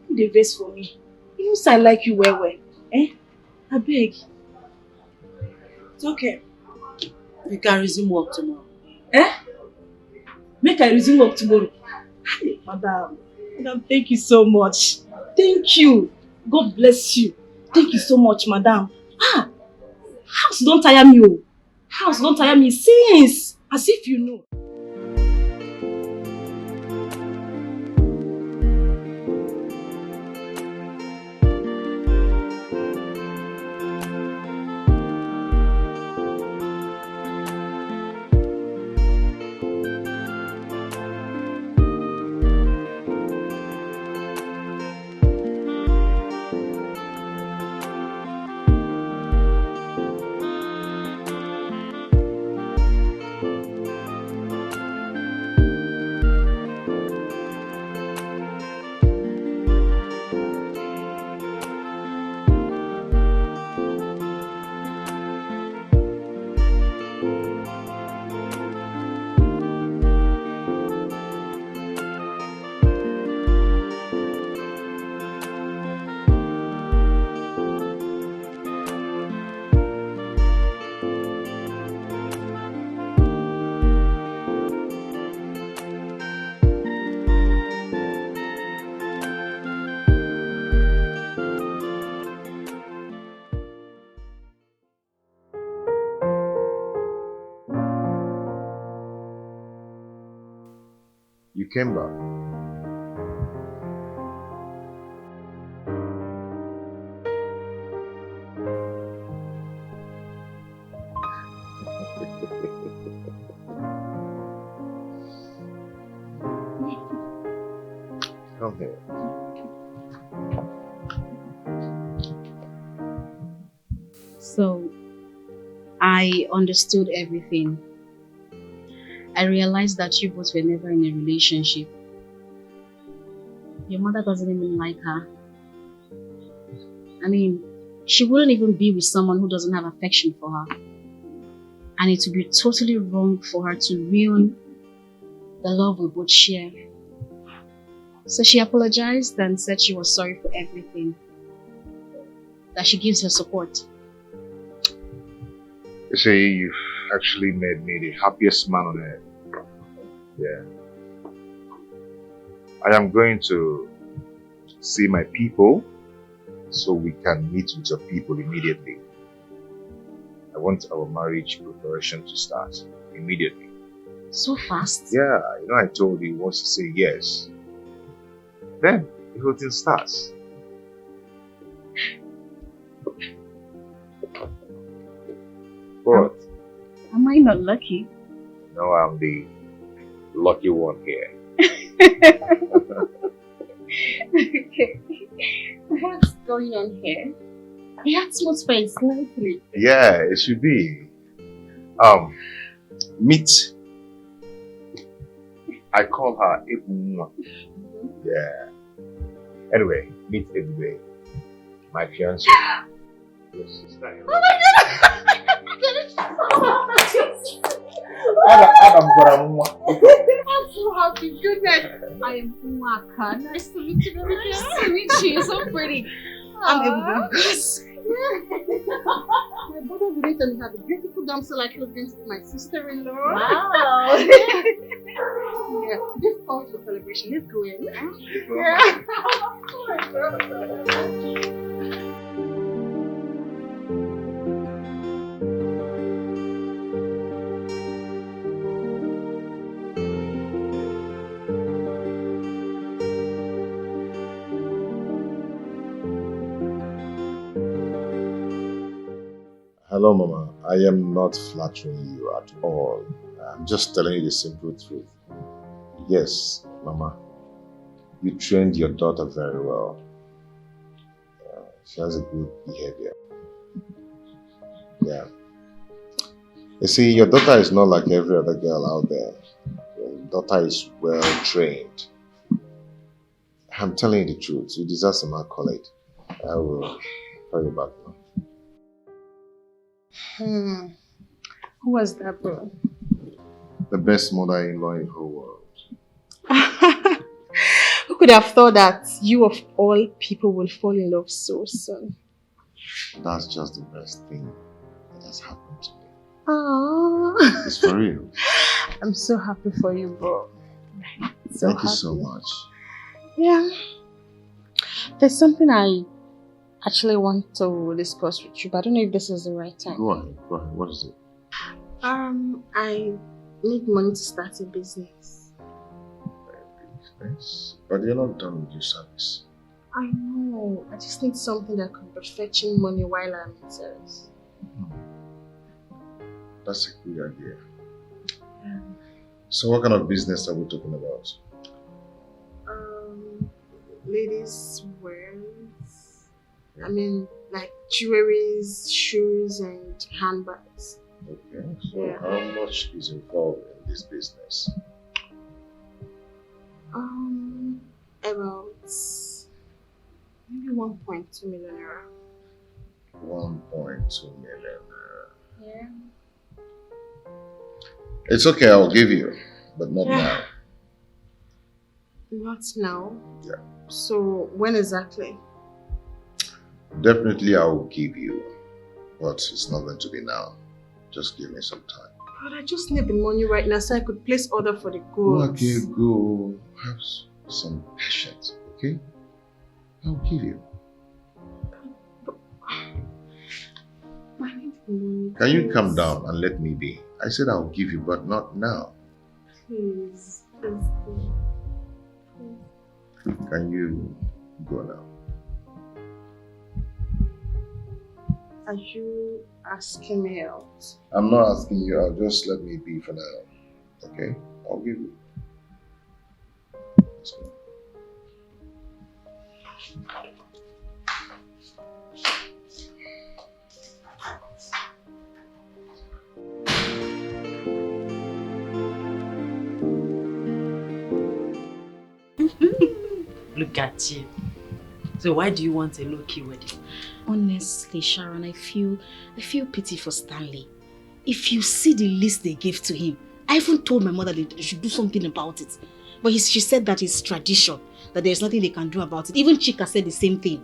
You dey vex for me. You know say I like you well. I beg. It's okay. We can resume work tomorrow. Make I resume work tomorrow. Madam, thank you so much. Thank you. God bless you. Thank you so much, madam. House don't tire me. House don't tire me since. As if you know. came back. Come here. So, I understood everything. I realized that you both were never in a relationship. Your mother doesn't even like her. I mean, she wouldn't even be with someone who doesn't have affection for her. And it would be totally wrong for her to ruin the love we both share. So she apologized and said she was sorry for everything. That she gives her support. You see, you've actually made me the happiest man on earth. Yeah. I am going to see my people so we can meet with your people immediately. I want our marriage preparation to start immediately. So fast? Yeah, you know I told you once you say yes, then the whole thing starts. What? Am I not lucky? No, I'm the lucky one here. Okay. What's going on here? The atmosphere is lively. Yeah, it should be. Meet. I call her Ebuma. Yeah. Anyway, meet Ebube, my fiancée. Your sister. Oh my god! I'm so happy. Goodness. I am Umaka. Nice to meet you, baby. Nice to meet you. You're so pretty. I'm Ebube. My brother didn't tell me how the beautiful damsel like he was going to be my sister-in-law. Wow. Yeah, this calls for celebration. Let's go in. Hello, Mama. I am not flattering you at all. I'm just telling you the simple truth. Yes, Mama. You trained your daughter very well. She has a good behavior. Yeah. You see, your daughter is not like every other girl out there. Your daughter is well trained. I'm telling you the truth. You deserve some accolade. I will call you back now. Who was that, bro? The best mother-in-law in the whole world. Who could have thought that you of all people will fall in love so soon? That's just the best thing that has happened to me. Aww. It's for real. I'm so happy for you, bro. Thank you so much. Yeah. There's something I actually want to discuss with you, but I don't know if this is the right time. Go ahead. What is it? I need money to start a business. Business? But you're not done with your service. I know. I just need something that could be fetching money while I'm in service. That's a good idea. Yeah. So what kind of business are we talking about? Ladies' wears. I mean, like jewelries, shoes, and handbags. Okay. So Yeah. how much is involved in this business? About maybe 1.2 million naira. 1.2 million. Yeah. It's okay, I'll give you, but not now. Not now. Yeah. So when exactly? Definitely I will give you, but it's not going to be now. Just give me some time. But I just need the money right now so I could place order for the goods. Okay, go. Have some patience, okay? I'll give you. I need the money. Can you calm down and let me be? I said I'll give you, but not now. Please. Please. Can you go now? Are you asking me out? I'm not asking you out, just let me be for now. Okay? I'll give you. Let's go. Look at you. So why do you want a low-key wedding? Honestly, Sharon, I feel pity for Stanley. If you see the list they gave to him, I even told my mother that they should do something about it. But she said that it's tradition, that there's nothing they can do about it. Even Chika said the same thing.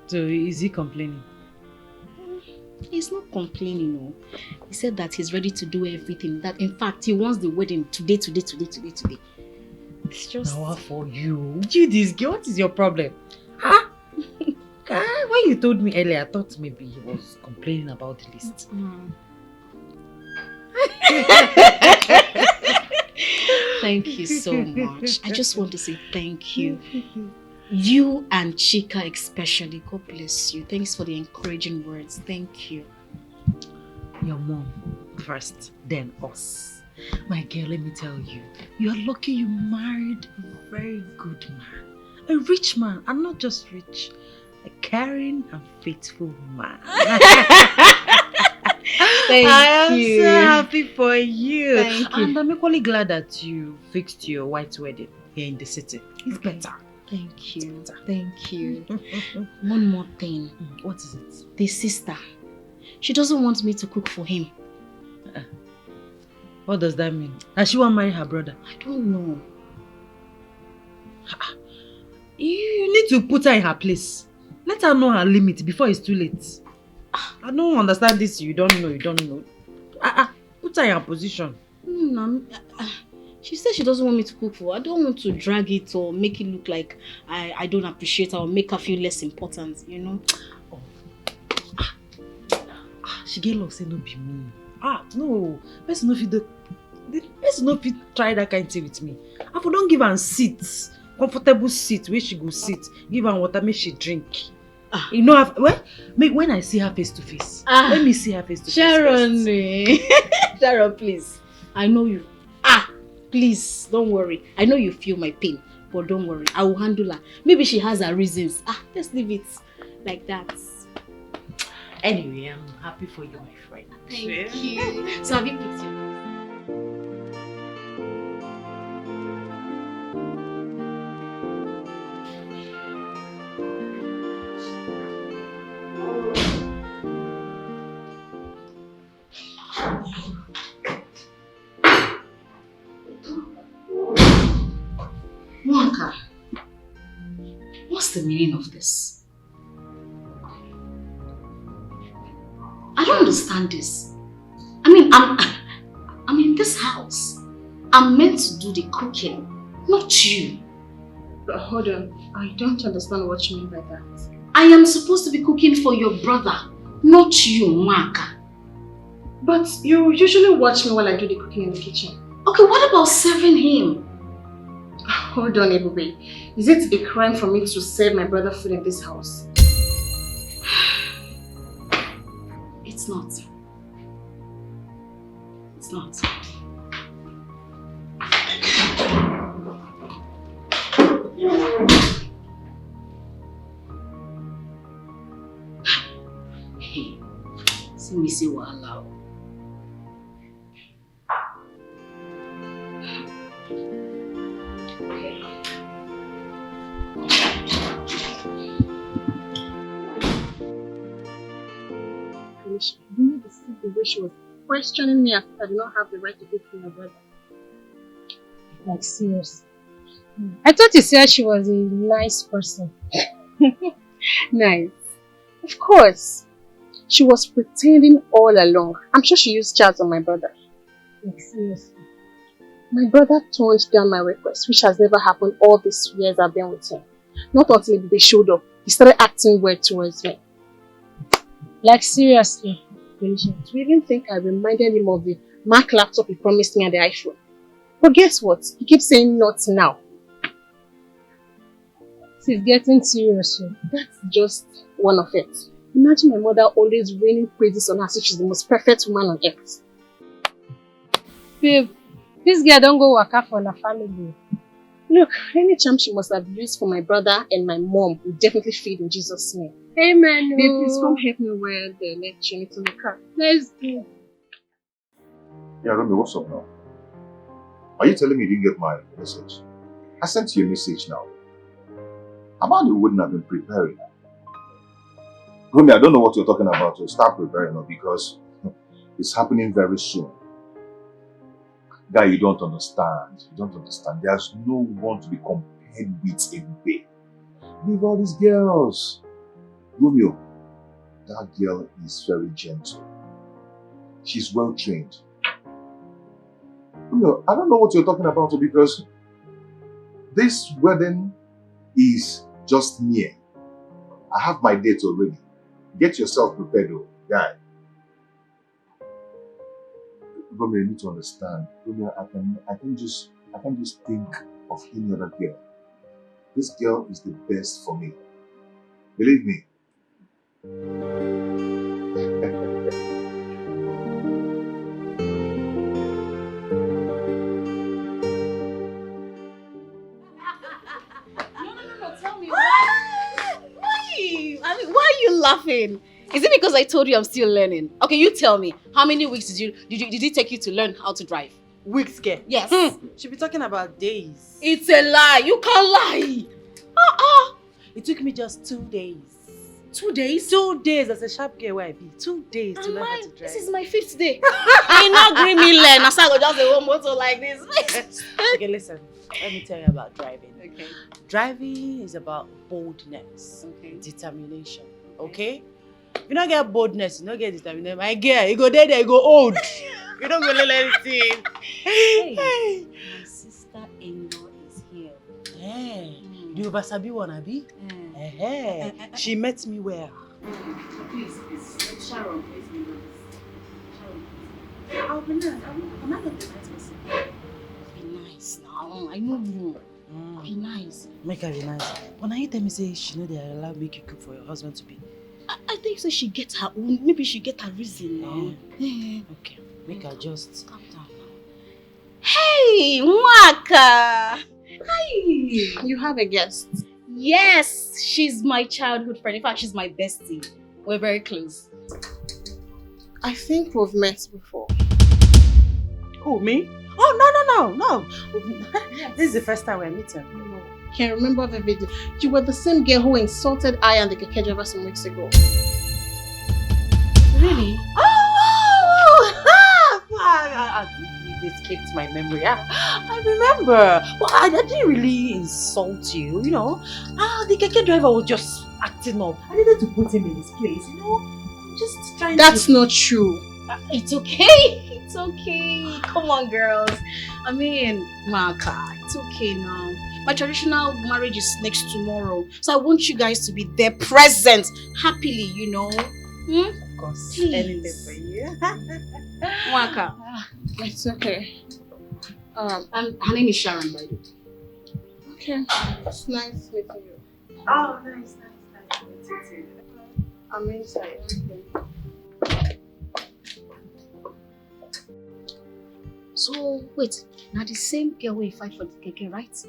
So is he complaining? He's not complaining, no. He said that he's ready to do everything. That in fact, he wants the wedding today. It's just... Now for you. You this girl, what is your problem? Huh? When you told me earlier, I thought maybe he was complaining about the list. Thank you so much. I just want to say thank you. You and Chika especially. God bless you. Thanks for the encouraging words. Thank you. Your mom first, then us. My girl, let me tell you, you're lucky you married a very good man. A rich man, and not just rich, a caring and faithful man. I am so happy for you. Thank you. And I'm equally glad that you fixed your white wedding here in the city. It's better. Thank you. Thank you. One more thing. What is it? The sister. She doesn't want me to cook for him. What does that mean? Does she want to marry her brother? I don't know. You need to put her in her place. Let her know her limit before it's too late. I don't understand this. You don't know. Put her in her position. She said she doesn't want me to cook for her. I don't want to drag it or make it look like I don't appreciate her or make her feel less important, you know? She get lost, say no be me. No. Person no fit try that kind of thing with me. I for don't give her seat, comfortable seat where she go sit. Give her water, make she drink. You know, when I see her face to face. Let me see her face to face. Sharon, Sharon, please. I know you. Please, don't worry. I know you feel my pain, but don't worry. I will handle her. Maybe she has her reasons. Let's leave it like that. Anyway, I'm happy for you, my friend. Thank you. So have you picked your... Mwaka, what's the meaning of this? I don't understand this. I mean, I'm in this house. I'm meant to do the cooking, not you. But hold on, I don't understand what you mean by that. I am supposed to be cooking for your brother, not you, Mwaka. But you usually watch me while I do the cooking in the kitchen. Okay, what about serving him? Hold on, Ebube. Is it a crime for me to serve my brother food in this house? It's not. It's not. Hey, see me say wahala. Do you see the way she was questioning me as if I do not have the right to cook for my brother? Like, seriously. I thought you said she was a nice person. Nice. Of course. She was pretending all along. I'm sure she used chats on my brother. Like, seriously. My brother turned down my request, which has never happened all these years I've been with him. Not until they showed up. He started acting weird towards me. Like, seriously. Do you even think I reminded him of the Mac laptop he promised me and the iPhone? But guess what? He keeps saying not now. This is getting serious. That's just one of it. Imagine my mother always raining praises on her as if she's the most perfect woman on earth. Babe, this girl don't go work out for her family. Look, any charm she must have used for my brother and my mom will definitely feed in Jesus' name. Amen. Babe, please come help me wear the neck chain to the car. Let's go. Yeah, Romeo, what's up now? Are you telling me you didn't get my message? I sent you a message now. Amanda wouldn't have been preparing. Romeo, I don't know what you're talking about, so start preparing now because it's happening very soon. Guy, you don't understand. You don't understand. There's no one to be compared with in Bay. Leave all these girls. Romeo, that girl is very gentle. She's well trained. Romeo, I don't know what you're talking about because this wedding is just near. I have my date already. Get yourself prepared, though, guy. Romeo, you need to understand. Romeo, I can just think of any other girl. This girl is the best for me. Believe me. No, tell me why? Why are you laughing? Is it because I told you I'm still learning? Okay, you tell me. How many weeks did it take you to learn how to drive? Weeks, girl. Yes. She be talking about days. It's a lie. You can't lie. It took me just 2 days. 2 days? 2 days as a sharp girl where I be. 2 days to learn how to drive. This is my 5th day. I not agree me learn. I start just a one motor like this. Okay, listen. Let me tell you about driving. Okay. Driving is about boldness, determination. Okay? If you don't get boldness, you don't get determination. My girl, you go there, you go old. You don't go let anything. Hey, my sister-in-law is here. Hey, the Obasabi wanna be? Hey, she met me well. Please, Sharon, please be nice. Sharon, I'll be nice. I'm not going to be nice person. Be nice now. I know you. Be nice. Make her be nice. But now you tell me say she know they are allowed make you cook for your husband to be. I think so she get her own. Maybe she get her reason now. Okay, make her just calm down now. Hey, Waka! Hi! You have a guest. Yes, she's my childhood friend. In fact, she's my bestie. We're very close. I think we've met before. Who, me? Oh, no. This is the first time we're meeting. Can you remember the video? You were the same girl who insulted I and the Dikeh driver some weeks ago. Really? It escaped my memory. I remember. Well, I didn't really insult you, you know. The Dikeh driver was just acting up. I needed to put him in his place, you know. I'm just trying That's not true. It's okay. It's okay. Come on, girls. I mean, Maka, it's okay now. My traditional marriage is next tomorrow. So I want you guys to be there present, happily, you know. Of course. Please. Anything for you. Waka. It's okay. Her name is Sharon, by the way. Okay. It's nice meeting you. Oh, nice meeting you. I'm inside. So, wait. Now the same girl will fight for the Dikeh, right?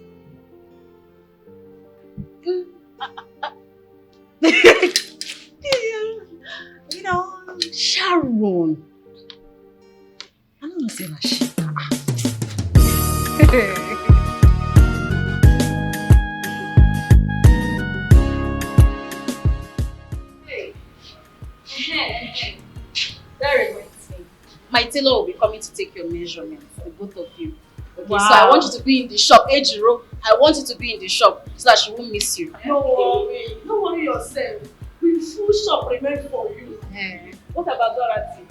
You know, Sharon. I don't know say that shit. Hey. That reminds me. My tailor will be coming to take your measurements, the both of you. Okay, Wow. so I want you to be in the shop. Ejiro, I want you to be in the shop so that she won't miss you. No worry yourself. We full shop remain for you. What about Dorothy?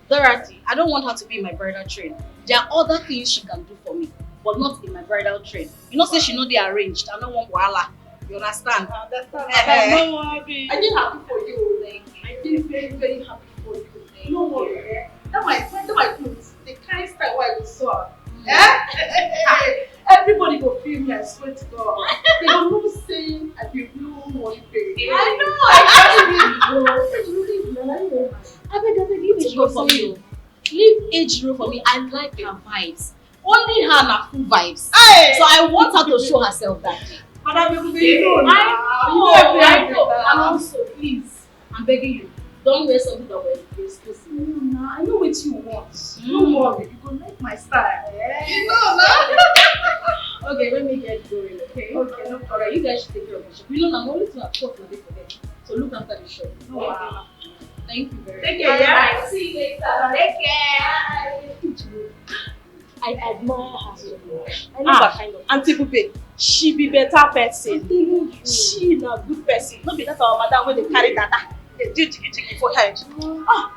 Dorothy, I don't want her to be in my bridal train. There are other things she can do for me, but not in my bridal train. You know, say she know they arranged. I don't want wahala. You understand? I understand. No worry. I feel happy for you. I feel very, very happy for you. No worry. That my clothes. The kind style why we saw. Everybody go feel me, I swear to God. They don't know saying I be blue money pay. I know, I beg, leave age roll for me. Leave age roll for me. I like her vibes. Only her na full vibes. Hey. So I want her to show herself that day. Madam, you know and also, please, I'm begging you, don't wear something that will exclusive. No, I know what you want. Don't worry, you go like my style. You know, nah? Okay, let me get going, okay? Okay, no problem. Alright, you guys should take care of the shop. You know, I'm only to have talk for this for them. So look after the shop. Wow. Thank you very much. Take care, yeah. See you later. Take care. I admire her so much. I know that kind of Auntie Pupe, she be better person. She na good person. No be that our madam when they carry data. They do jiggy for head. I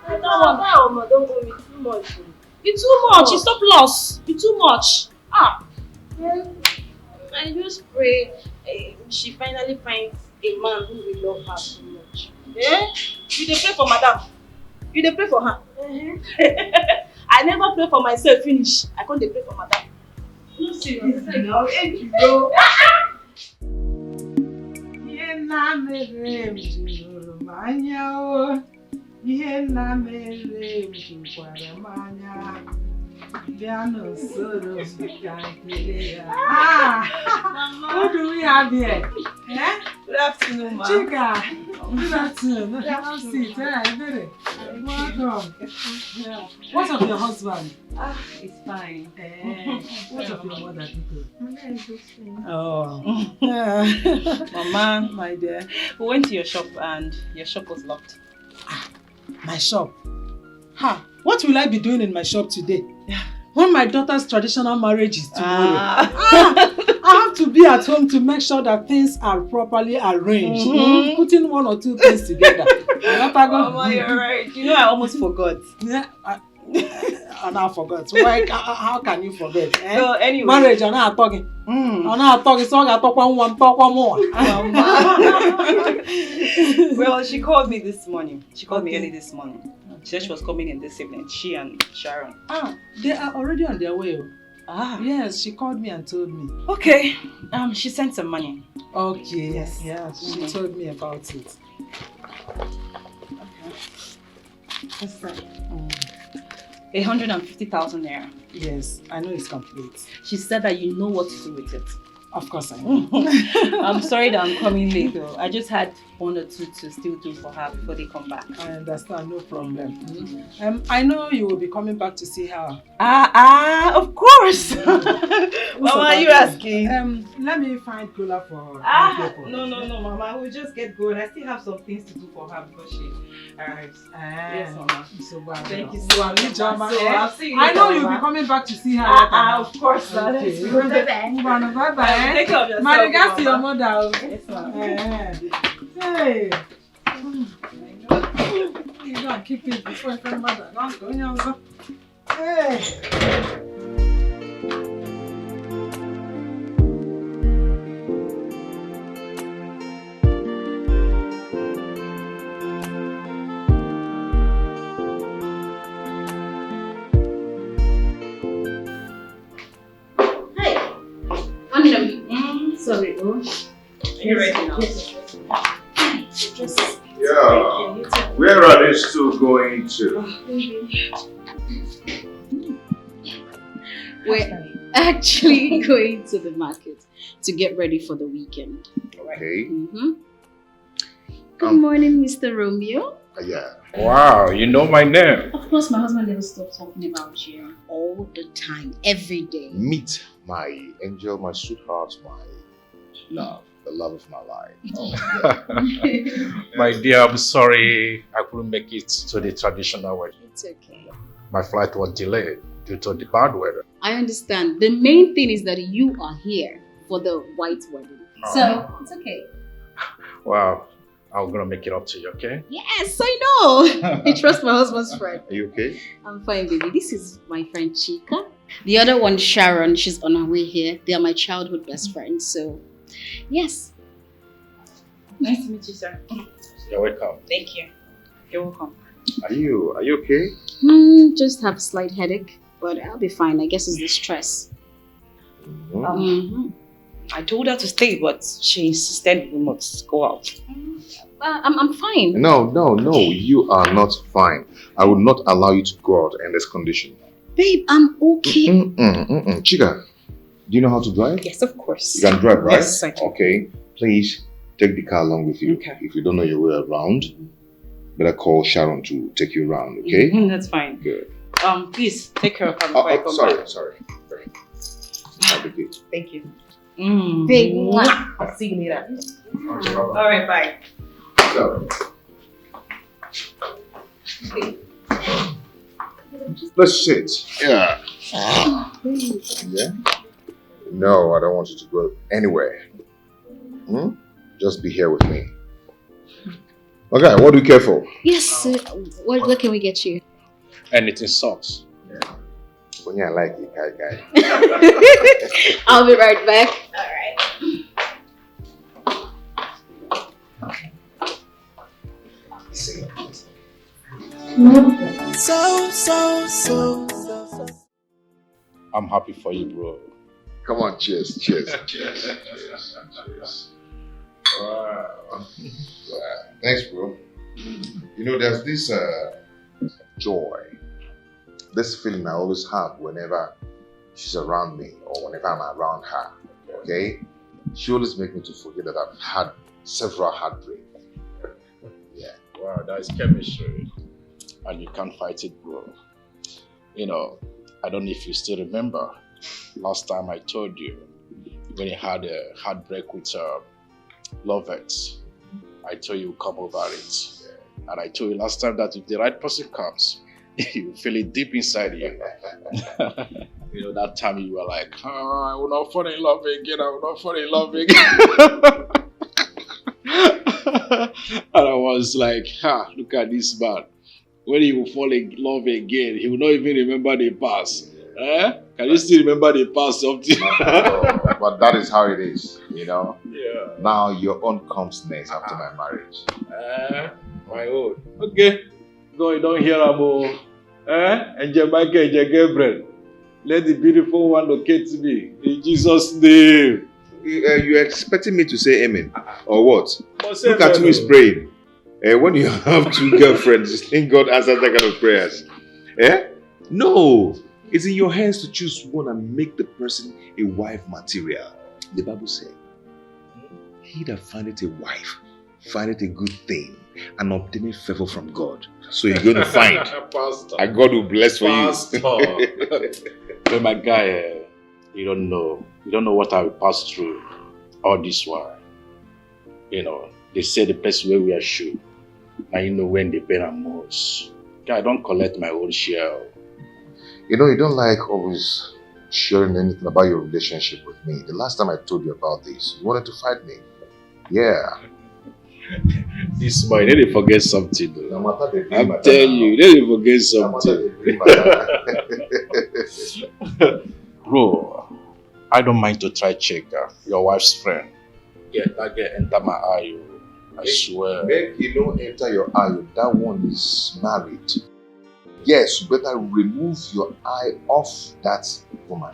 don't want don't go with too much. It's too much. It's not plus. It's too much. Well, I just pray she finally finds a man who will love her so much. Eh? You dey pray for madam. You dey pray for her. I never pray for myself finish. I can't dey pray for madam. No serious. Now, where you go? Ihe nna mere m juru m anya o. Ihe nna mere m jukwara m anya. Bịa n'usoro m ka nkele ya. Who do we have here? Eh? Good afternoon, ma. Chika. Good afternoon. Have a seat. Welcome. Yeah. What's of your husband? It's fine. What's of your mother, people? Oh. Mama, my dear. We went to your shop and your shop was locked. My shop? What will I be doing in my shop today? When my daughter's traditional marriage is tomorrow. I have to be at home to make sure that things are properly arranged. Putting one or two things together. Mama, you're right. You know, I almost forgot. Yeah, and I forgot. Why? How can you forget? Eh? So anyway. Marriage, I'm not talking. I'm not talking. So I talk one more. Well, she called me this morning. She called me early this morning. She said she was coming in this evening. She and Sharon. They are already on their way. Yes, she called me and told me. Okay. She sent some money. Okay. Yes. Yeah, she told me about it. Okay. What's that? 150,000 naira. Yes, I know it's complete. She said that you know what to do with it. Of course I know. I'm sorry that I'm coming late though. I just had one or two to still do for her before they come back. I understand, no problem. I know you will be coming back to see her. Of course. Mama, are you asking? Let me find cooler for people. No, Mama. We'll just get going. I still have some things to do for her before she arrives. Yes, Mama. Thank you so much. So I'll see you later, I know you'll Mama. be coming back to see her later. Of course. Okay. Bye-bye. Take care of yourself. My regards to your mother. Yes, ma'am. Hey. You gotta keep it before your mother. Don't go, Hey. Sorry, Are you ready now? Yes. Yeah. Where are these two going to? We're actually going to the market to get ready for the weekend. Okay. Good morning, Mr. Romeo. Yeah. Wow, you know my name. Of course, my husband never stops talking about you all the time, every day. Meet my angel, my sweetheart, my love, the love of my life. My dear, I'm sorry I couldn't make it to the traditional wedding. It's okay. My flight was delayed due to the bad weather. I understand. The main thing is that you are here for the white wedding. So, it's okay. Wow, I'm gonna make it up to you, okay? Yes, I know. You trust my husband's friend. Are you okay? I'm fine, baby. This is my friend Chika. The other one, Sharon, she's on her way here. They are my childhood best friends, so yes. Nice to meet you, sir. You're welcome. Thank you. You're welcome. Are you okay? Just have a slight headache, but I'll be fine. I guess it's the stress. I told her to stay, but she insisted we must go out. I'm fine. No, you are not fine. I will not allow you to go out in this condition. Babe, I'm okay. Chica, do you know how to drive? Yes, of course. You can drive, right? Yes, I can. Okay, please take the car along with you. Okay. If you don't know your way around, better call Sharon to take you around, okay? That's fine. Good. Please take care of her before I come back. Sorry. Have a good. Thank you. Babe, I'll see you later. All right, bye. So, let's sit. Yeah. Yeah? No, I don't want you to go anywhere. Just be here with me. Okay, what do you care for? Yes, what can we get you? Anything sauce. When I like it, guy. I'll be right back. All right. So. I'm happy for you, bro. Come on, cheers. Wow. Thanks, bro. You know, there's this joy, this feeling I always have whenever she's around me or whenever I'm around her, okay? She always makes me to forget that I've had several heartbreaks. Yeah. Wow, that is chemistry. And you can't fight it, bro. You know, I don't know if you still remember last time I told you when you had a heartbreak with Lovett. I told you come over it. And I told you last time that if the right person comes, you feel it deep inside you. You know, that time you were like, oh, I will not fall in love again, And I was like, look at this man. When he will fall in love again, he will not even remember the past. Can you still remember the past something? But that is how it is, you know? Yeah. Now your own comes next after my marriage. My own. Okay. Go, you don't hear about Angel Michael, Angel Gabriel. Let the beautiful one locate me. In Jesus' name. You expecting me to say amen? Or what? But Look at who is praying. When you have two girlfriends, you think God answers that kind of prayers? No. It's in your hands to choose one and make the person a wife material. The Bible says, he that findeth a wife, findeth a good thing, and obtaineth favor from God. So you're going to find. Pastor. And God will bless for Pastor. you. But my guy, you don't know. You don't know what I will pass through all this while. You know, they say the place where we are shoe. And you know when the pain and most. I don't collect my own share. You know, you don't like always sharing anything about your relationship with me. The last time I told you about this, you wanted to fight me. Yeah. This boy, they forget something though. No, I'm telling you, they forget something. Bro, I don't mind to try check your wife's friend. Yeah, that girl enter my eye. I swear. Make you don't enter your eye. That one is married. Yes, you better remove your eye off that woman.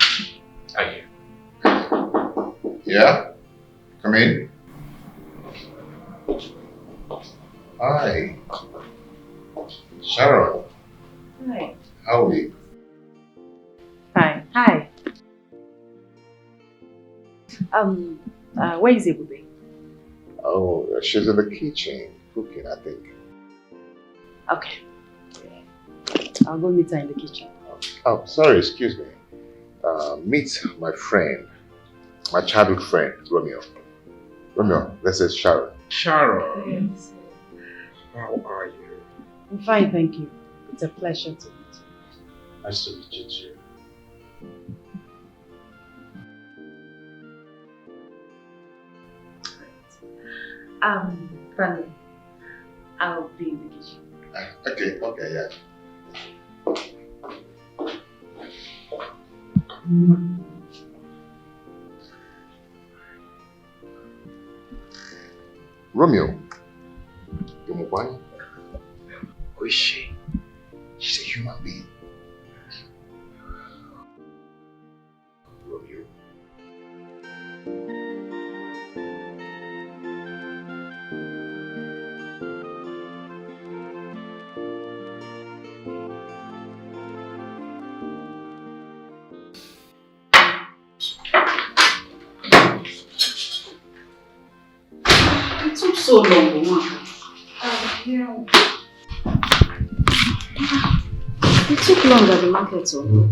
Yeah? Come in. Hi. Sharon. Hi. How are you? Fine. Hi. Where is Ebube? Oh, she's in the kitchen cooking, I think. Okay. I'll go meet her in the kitchen. Oh, sorry, excuse me. Meet my friend, my childhood friend, Romeo. Romeo, this is Sharon. Sharon. Yes. How are you? I'm fine, thank you. It's a pleasure to meet you. Nice to meet you too. Fanny, I'll be in the kitchen. Okay, yeah. Romeo, you're my wife. Who is she? She's a human being. Romeo, It took so long, Mama. Yeah. It took long at the market, so.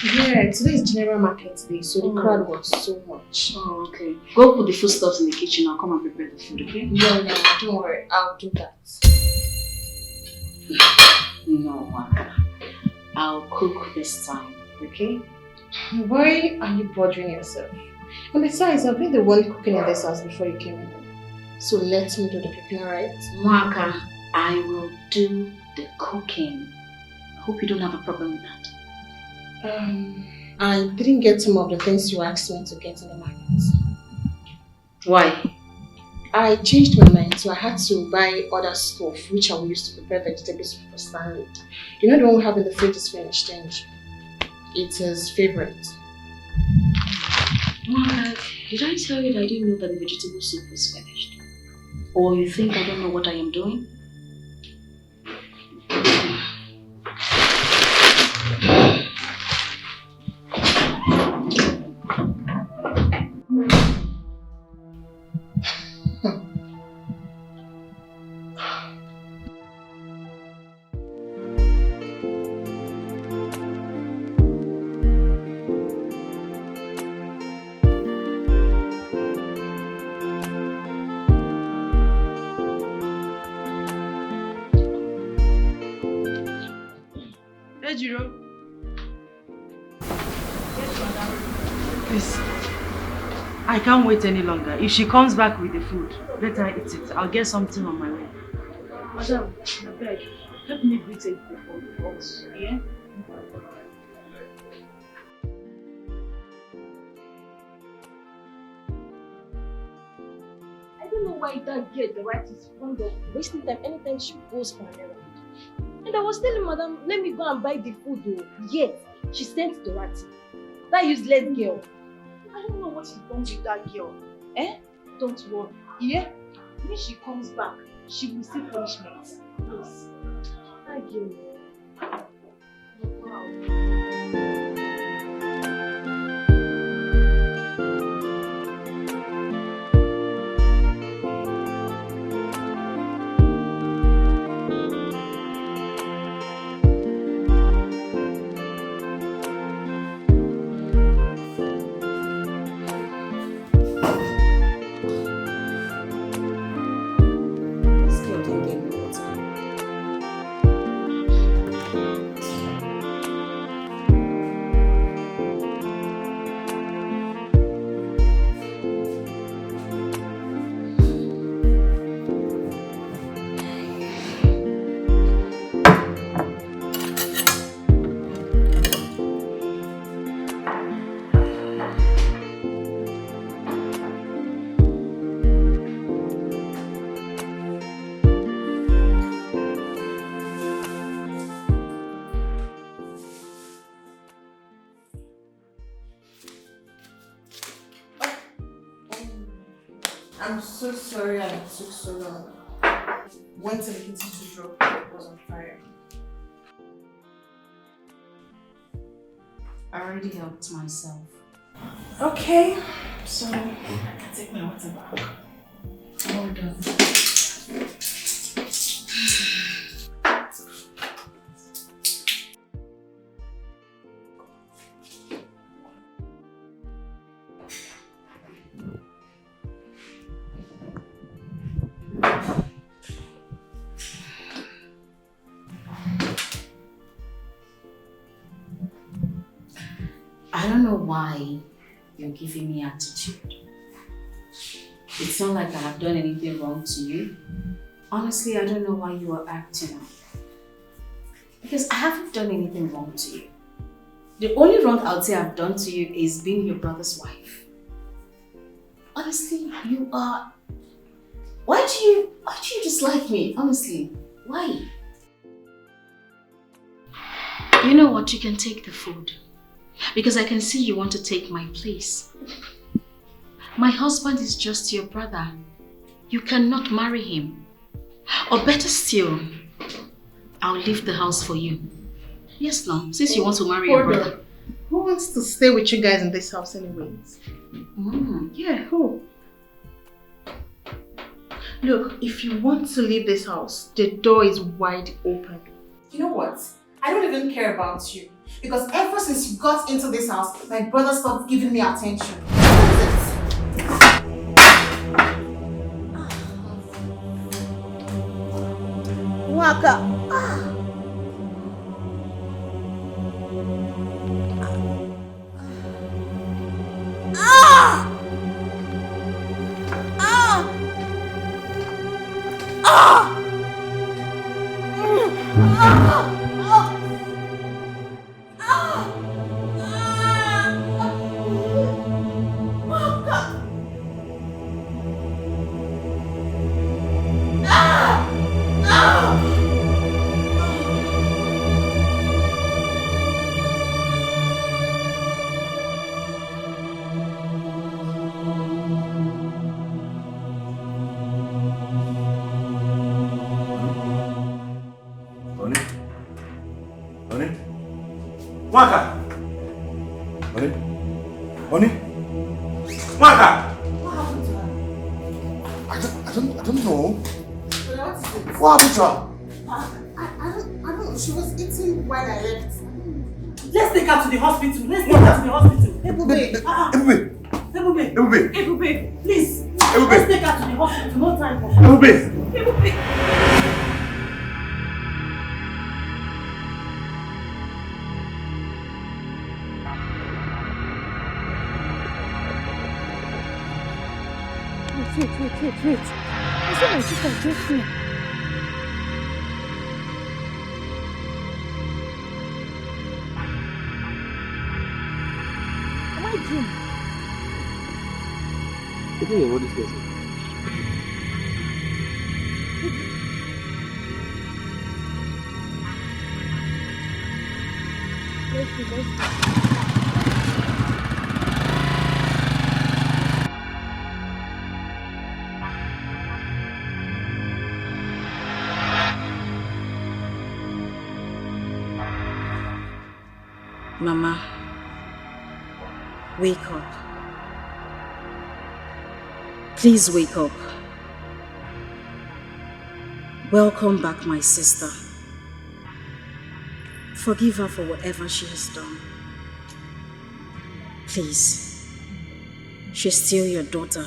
Yeah, today is general market day, so the crowd was so much. Oh, okay. Go put the foodstuffs in the kitchen. I'll come and prepare the food, okay? Yeah, don't worry. I'll do that. No, Mama. I'll cook this time, okay? Why are you bothering yourself? And besides, I've been the one cooking in this house before you came in. So let me do the cooking, alright? Mwaka, I will do the cooking. I hope you don't have a problem with that. I didn't get some of the things you asked me to get in the market. Why? I changed my mind, so I had to buy other stuff which I will use to prepare vegetables for Stanley. You know the one we have in the fridge is finished, and it's his favorite. Mwaka, did I tell you that I didn't know that the vegetable soup was finished? Or you think I don't know what I am doing? Please, I can't wait any longer. If she comes back with the food, let her eat it. I'll get something on my way. Madam, I beg, help me greet it before the boss. Yeah? I don't know why that girl, the right, is fond of wasting time anytime she goes for an errand. And I was telling madam, let me go and buy the food though. Yet, she sent Dorothy. That useless girl. I don't know what she's done with that girl. Eh? Don't worry. Yeah? When she comes back, she will see punishment. Please. That girl. Wow. I'm so sorry I took so long. Went to the kitchen to drop it was on fire. I already helped myself. Okay, so I can take my water back. Well done. I don't know why you're giving me attitude. It's not like I have done anything wrong to you. Honestly, I don't know why you are acting up. Because I haven't done anything wrong to you. The only wrong I'll say I've done to you is being your brother's wife. Honestly, you are... Why do you dislike me? Honestly, why? You know what? You can take the food. Because I can see you want to take my place. My husband is just your brother. You cannot marry him. Or better still, I'll leave the house for you. Yes, no, since you want to marry your brother. Who wants to stay with you guys in this house anyways? Yeah, who? Look, if you want to leave this house, the door is wide open. You know what? I don't even care about you. Because ever since you got into this house, my brother stopped giving me attention. What is it? Waka. Waka! Honey? Honey? Waka! What happened to her? I don't know. What is it? What happened to her? I don't know. She was eating while I left. Let's take her to the hospital. Let's take her to the hospital. Ebube. Ebube. Ebube. Ebube. Please. Ebube. Let's take her to the hospital. No time for her. Ebube. Ebube. Wait. I saw my sister just here. Am I dreaming? I don't know what this guy said. Let's go. Mama, wake up. Please wake up. Welcome back, my sister. Forgive her for whatever she has done. Please. She's still your daughter.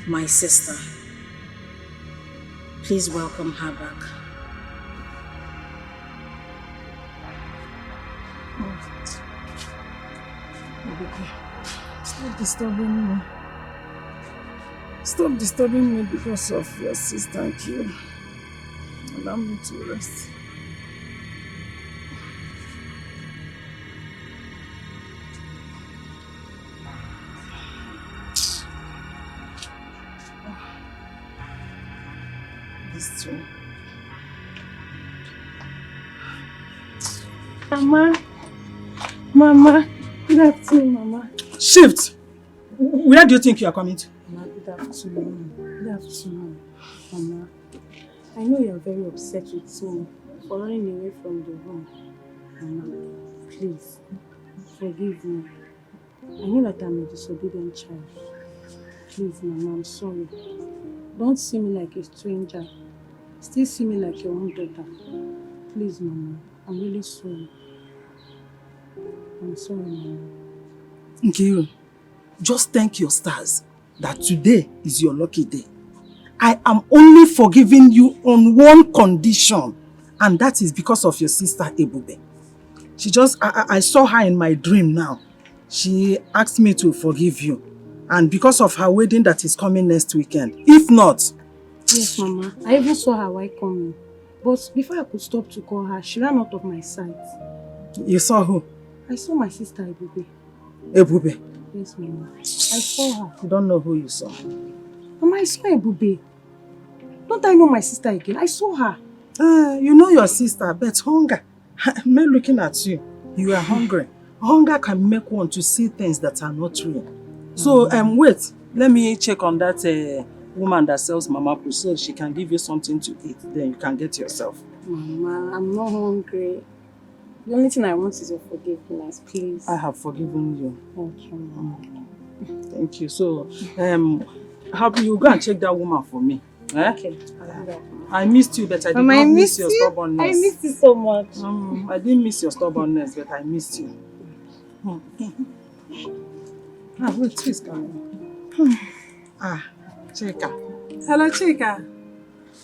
My sister. Please welcome her back. Stop disturbing me. Stop disturbing me because of your sister. Thank you. Allow me to rest. This too. Mama. Good afternoon, Mama. Shift! Where do you think you are coming to? Mama, good afternoon. Good afternoon, Mama. I know you are very upset with me for running away from the room. Mama, please, forgive me. I know that I'm a disobedient child. Please, Mama, I'm sorry. Don't see me like a stranger. Still see me like your own daughter. Please, Mama, I'm really sorry. I'm sorry, Mama. Nkiru, just thank your stars that today is your lucky day. I am only forgiving you on one condition, and that is because of your sister Ebube. I saw her in my dream now. She asked me to forgive you, and because of her wedding that is coming next weekend. If not... Yes, Mama. I even saw her while coming. But before I could stop to call her, she ran out of my sight. You saw who? I saw my sister Ebube. Ebube? Yes, Mama. I saw her. You don't know who you saw? Mama, I saw Ebube. Don't I know my sister again? I saw her. You know your sister, but hunger. Me looking at you, you are hungry. Hunger can make one to see things that are not real. So, wait. Let me check on that woman that sells Mama Poo so she can give you something to eat. Then you can get yourself. Mama, I'm not hungry. The only thing I want is your forgiveness, please. I have forgiven you. Thank you, Mama. Thank you. So, Happy, you go and check that woman for me. Eh? Okay. I missed you, but I did Mama, not I miss missed your you. stubbornness. I missed you so much. I didn't miss your stubbornness, but I missed you. Wait, who is coming? Chika. Hello, Chika.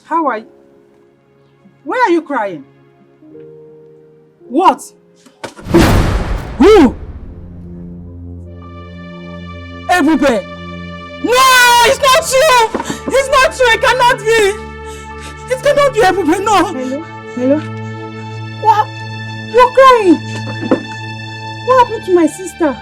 How are you? Why are you crying? What? Who? Ebube! No! It's not true! It's not true! It cannot be! It cannot be Ebube, no! Hello? Hello? What? You're crying! What happened to my sister?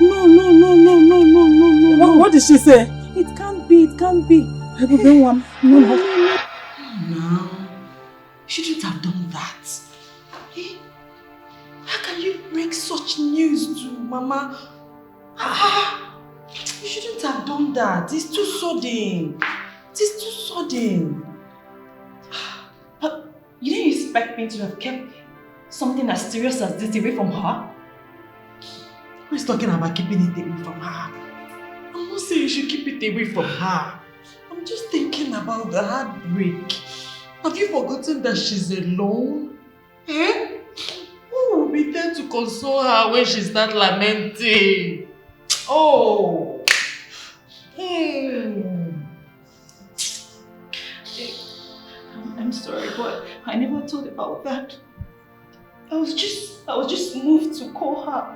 No. What did she say? It can't be, it can't be. Ebube, one. No. No. You shouldn't have done that. Eh? How can you break such news to Mama? You shouldn't have done that. It's too sudden. But you didn't expect me to have kept something as serious as this away from her? Who is talking about keeping it away from her? I'm not saying you should keep it away from her. I'm just thinking about the heartbreak. Have you forgotten that she's alone? Eh? Who will be there to console her when she starts lamenting? Oh! I'm sorry, but I never thought about that. I was just moved to call her.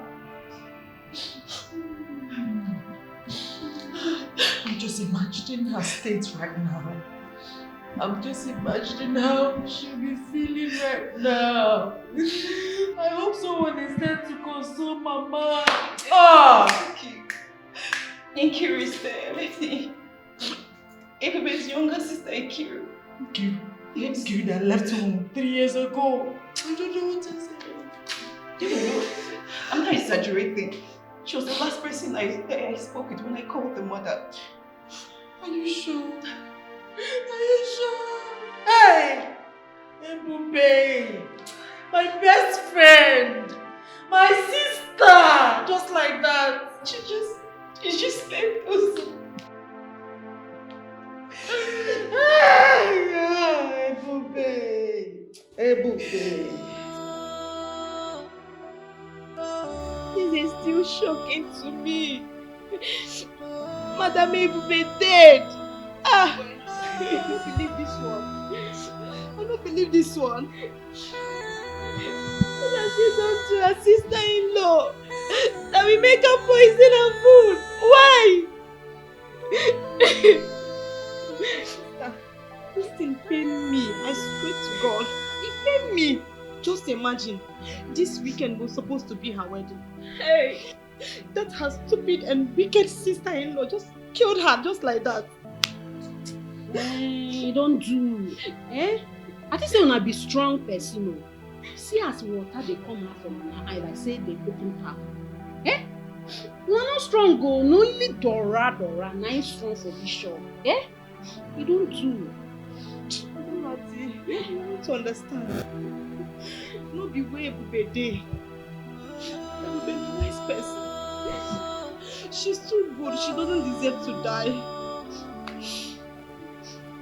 I'm just imagining her state right now. I'm just imagining how she'll be feeling right now. I hope someone is there to console Mama. Ikiru is there. Ebube's younger sister, Ikiru. Ikiru that left home 3 years ago. I don't know what to say. I'm not exaggerating. She was the last person I spoke with when I called the mother. Are you sure? Hey! Ebube! My best friend! My sister! Just like that. She just left us. Ebube! This is still shocking to me. Madam Ebube dead. I don't believe this one. What has she done to her sister-in-law? That we make her poison her food. Why? This thing pained me. I swear to God. It pained me. Just imagine. This weekend was supposed to be her wedding. Hey, that her stupid and wicked sister-in-law just killed her just like that. Don't do. I think say una be strong person. See as water they come out from her eye like say they open tap. Una not strong go. No only Dora. Na im strong for this show. You don't do. Mati, you need to understand. No be way Ebube dey. Ebube is a nice person. She's too good. She doesn't deserve to die.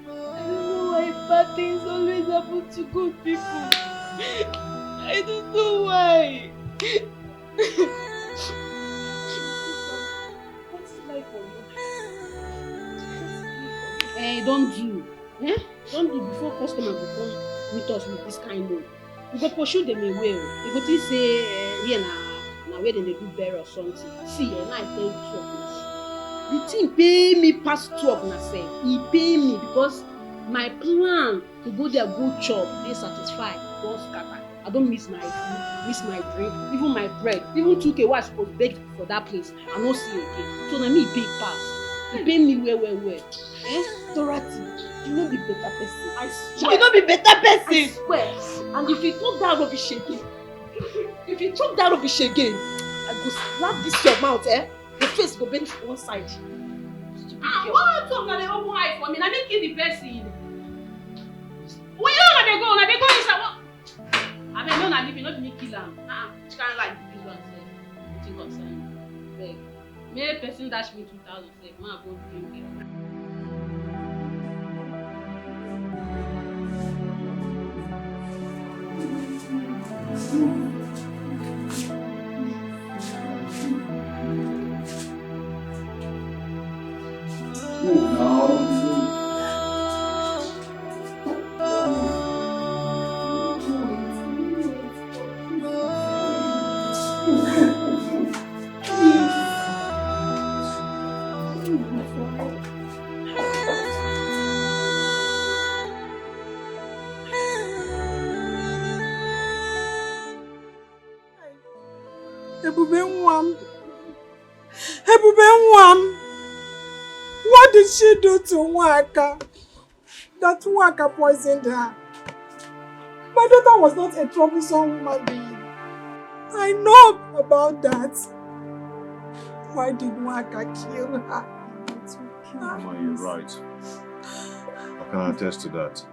I don't know why bad things always happen to good people. I don't know why. What's life for you? Don't do. Don't do before customer go come meet us with this kind of. We go pursue them away. We go think say here na where they do burial or something. See, now I tell you 2 of us. The thing pay me past 2 of na say. He pay me because my plan to go there go chop, they satisfied, don't scatter. I don't miss my food, miss my drink, even my bread, even 2K what I supposed to beg for that place. I don't see again. So na me big pass. He pay me well. Dorothy, you no be better person. I swear. You no be better person. I swear. And if you talk that rubbish again, I go slap this your mouth, Your face go bend to one side. What talk na dey open eye for me? Na me kill the person. Where you na dey go? Na dey go inside what? I mean, no na leave me, not me kill am. Which kind of like this one say? Wetin concern you? Beg. May person dash me 2,000 say, ma go drink it. What did she do to Nwaka? That Nwaka poisoned her. My daughter was not a troublesome woman being. I know about that. Why did Nwaka kill her? Mama, you're right. I can attest to that.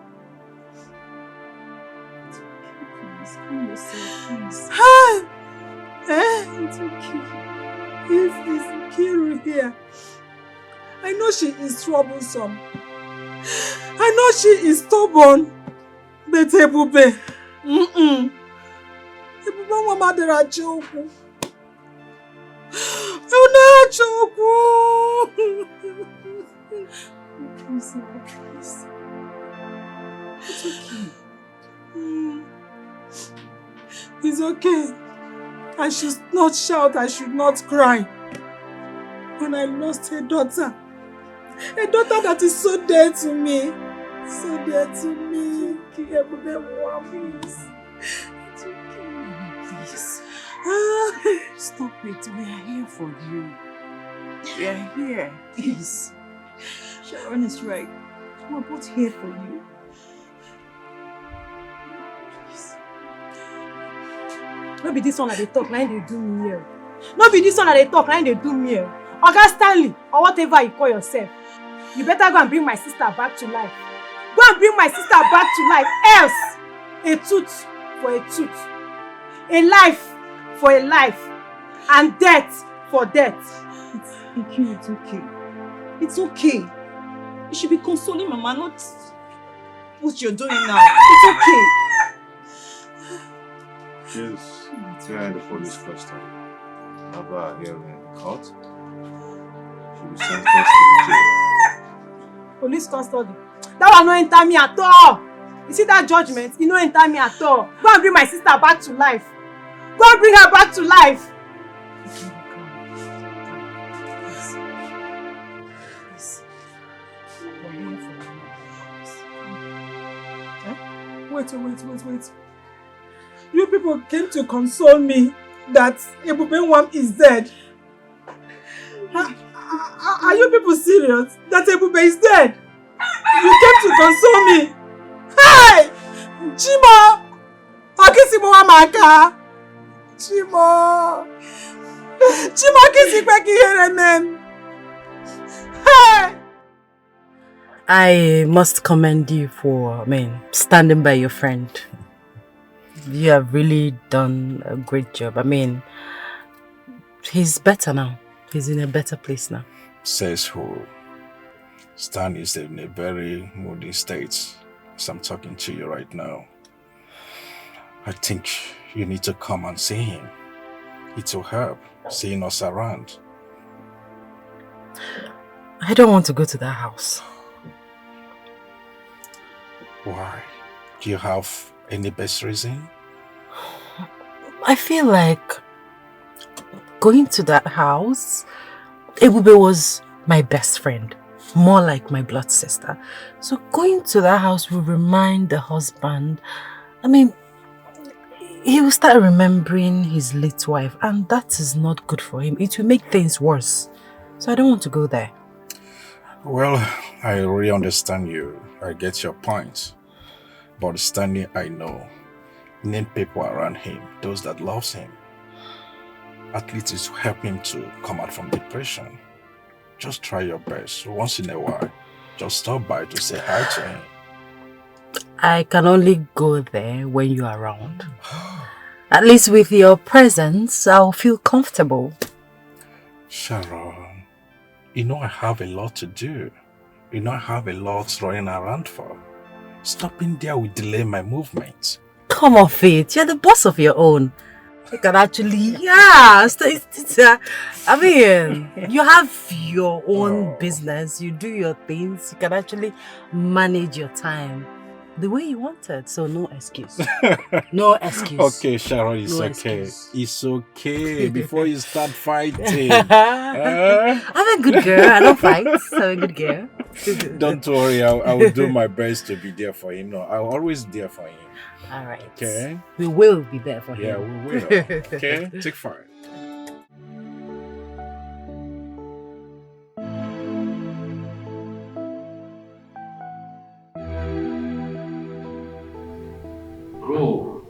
Hi! It's okay. It's Kiru here. I know she is troublesome. I know she is stubborn. But Ebube. Ebube mama dera choku. Please. It's okay. It's okay. I should not shout, I should not cry. When I lost a daughter that is so dear to me. So dear to me. Please. It's okay. Please. Stop it. We are here for you. We are here. Please. Sharon is right. We're both here for you. No be this one that they talk, now they do me here. No be this one that they talk, now they do me here. Oga Stanley, or whatever you call yourself. You better go and bring my sister back to life. Go and bring my sister back to life. Else, a tooth for a tooth. A life for a life. And death for death. It's okay. It's okay. You should be consoling Mama, not what you're doing now. It's okay. Yes, we are in the police custody. Have her hearing in court. She will be sentenced to jail. Police custody. That will not enter me at all. You see that judgment? It will not enter me at all. Go and bring my sister back to life. Go and bring her back to life. Wait. You people came to console me that Ebube is dead. Are you people serious? That Ebube is dead? You came to console me? Hey! Chimo! Akisimo Amaka! Chimo! Kisikwe Kiheremen! Hey! I must commend you for, standing by your friend. You have really done a great job. He's better now. He's in a better place now. Says who? Stan is in a very moody state as I'm talking to you right now. I think you need to come and see him. It will help seeing us around. I don't want to go to that house. Why? Do you have any best reason? I feel like going to that house, Ebube was my best friend, more like my blood sister. So going to that house will remind the husband, he will start remembering his late wife, and that is not good for him. It will make things worse. So I don't want to go there. Well, I really understand you. I get your point. But Stanley, I know, need people around him, those that loves him. At least it will help him to come out from depression. Just try your best. Once in a while, just stop by to say hi to him. I can only go there when you're around. At least with your presence, I'll feel comfortable. Sharon, you know I have a lot to do. You know I have a lot running around for. Stopping there will delay my movement. Come off it. You're the boss of your own. You can actually, yeah. I mean, you have your own business. You do your things. You can actually manage your time the way you want it. So no excuse. No excuse. Okay, Sharon, it's No okay. excuse. It's okay. Before you start fighting. I'm a good girl. I don't fight. I'm a good girl. Don't worry. I will do my best to be there for him. No, I'll always be there for him. All right. Okay. We will be there for him. Yeah, we will. Okay. Take 5. Bro,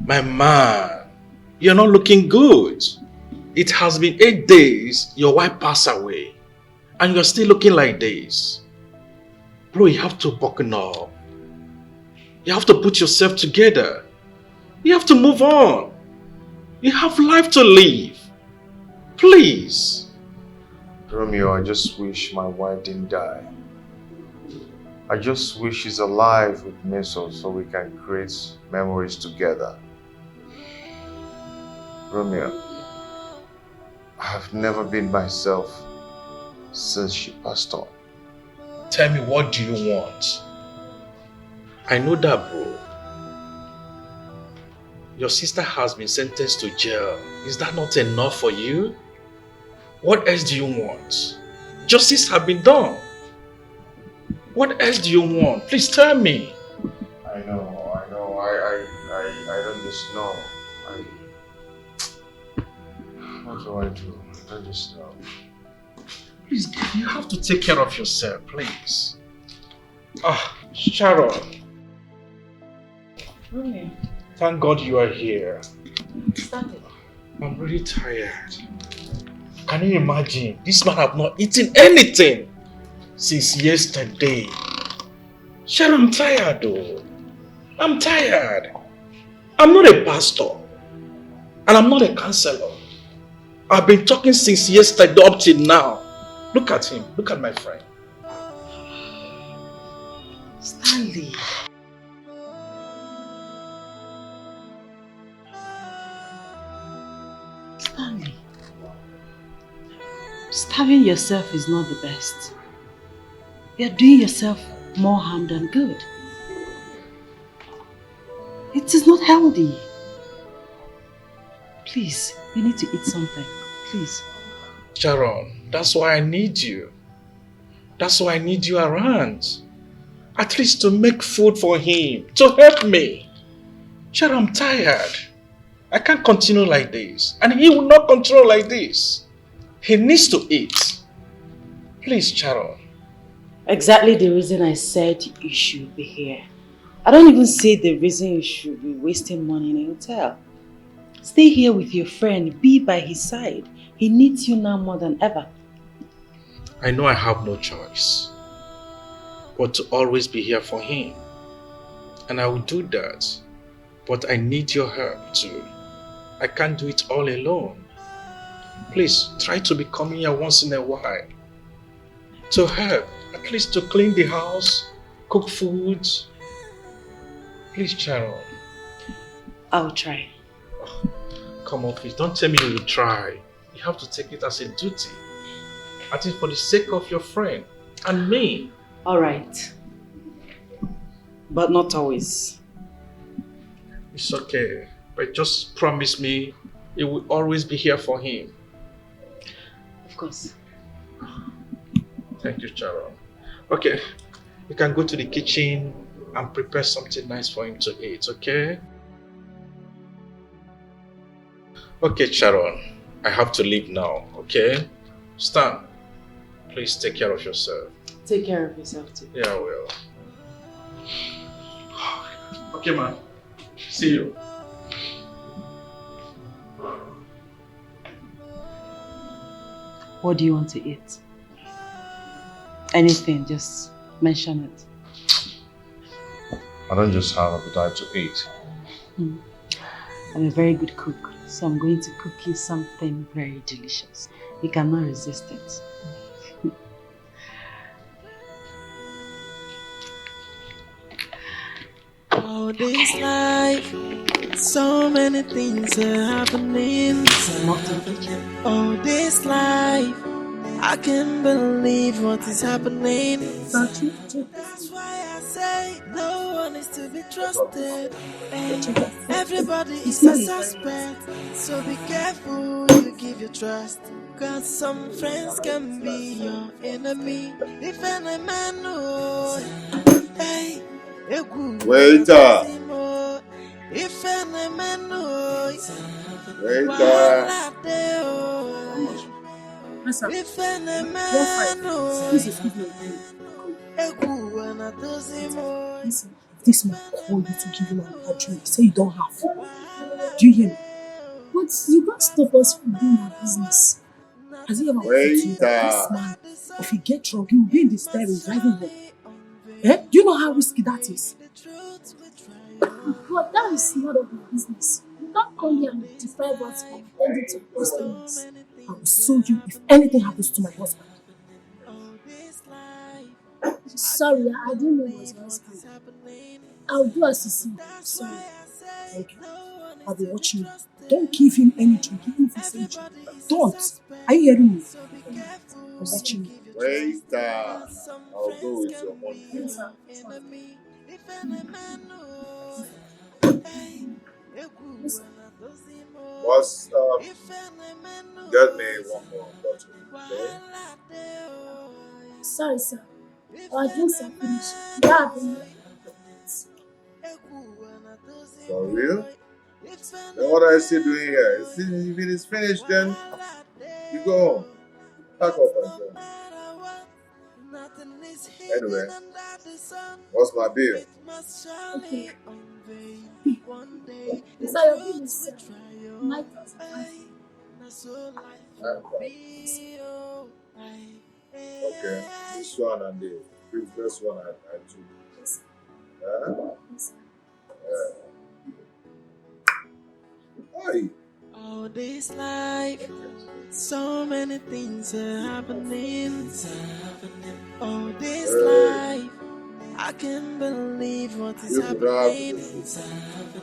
my man, you're not looking good. It has been 8 days your wife passed away and you're still looking like this. Bro, you have to buckle up. You have to put yourself together. You have to move on. You have life to live. Please. Romeo, I just wish my wife didn't die. I just wish she's alive with me so we can create memories together. Romeo, I have never been myself since she passed on. Tell me, what do you want? I know that, bro. Your sister has been sentenced to jail. Is that not enough for you? What else do you want? Justice has been done. What else do you want? Please tell me. I know. I don't just know. What do I do? I don't just know. Please, you have to take care of yourself, please. Sharon. Romeo. Thank God you are here. Stand it. I'm really tired. Can you imagine? This man have not eaten anything since yesterday. Sharon, I'm tired though. I'm tired. I'm not a pastor. And I'm not a counselor. I've been talking since yesterday up till now. Look at him. Look at my friend. Stanley. Stanley. Starving yourself is not the best. You're doing yourself more harm than good. It is not healthy. Please, you need to eat something. Please. Sharon, that's why I need you. That's why I need you around. At least to make food for him. To help me. Sharon, I'm tired. I can't continue like this. And he will not continue like this. He needs to eat. Please, Sharon. Exactly the reason I said you should be here. I don't even see the reason you should be wasting money in a hotel. Stay here with your friend. Be by his side. He needs you now more than ever. I know I have no choice but to always be here for him. And I will do that. But I need your help too. I can't do it all alone. Please try to be coming here once in a while. To help, at least to clean the house, cook food. Please, Sharon. I'll try. Come on, please. Don't tell me you will try. You have to take it as a duty. I think for the sake of your friend and me. Alright. But not always. It's okay. But just promise me you will always be here for him. Of course. Thank you, Sharon. Okay. You can go to the kitchen and prepare something nice for him to eat, okay? Okay, Sharon. I have to leave now, okay? Stan, please take care of yourself. Take care of yourself too. Yeah, I will. Okay, man. See you. What do you want to eat? Anything, just mention it. I don't just have appetite to eat. I'm a very good cook, So I'm going to cook you something very delicious. You cannot resist it. Oh, this life, so many things are happening. Oh, this life, I can't believe what is happening. That's why I say no one is to be trusted. And everybody is a suspect. So be careful who you give your trust. Cause some friends can be your enemy. If any man knows, hey, Waiter! if any man knows, Waiter! Listen, if any one man fight. knows, Please excuse me. Listen, if this man call you to give him a drink, say you don't have. Do you hear me? But you can't stop us from doing our business. Has he ever occurred to you that this man, if he get drunk, he will be in the steering driving home? Eh? Do you know how risky that is? But that is none of my business. You can't come here and deprive us from attending to customers. I will sue you if anything happens to my husband. Sorry, I didn't know it was your husband. I'll do as you see. Sorry. Thank you. I'll be watching you. Don't give him any drink, even if he's drink. Don't. Are you hearing me? I'm watching you. Waiter! I'll go with your money. Yes, sir. Boss, get me one more bottle, okay? Sorry, sir. Our drinks are finished. You don't have any. For real? Then what are you still doing here? If it is finished, then you go home. Pack up and go. Anyway, what's my bill? Okay. Sir, your bill is 9,500. Okay, this one and the previous one I took. Yes. Hey. Oh, this life, so many things are happening. Oh, this life, I can't believe what is happening.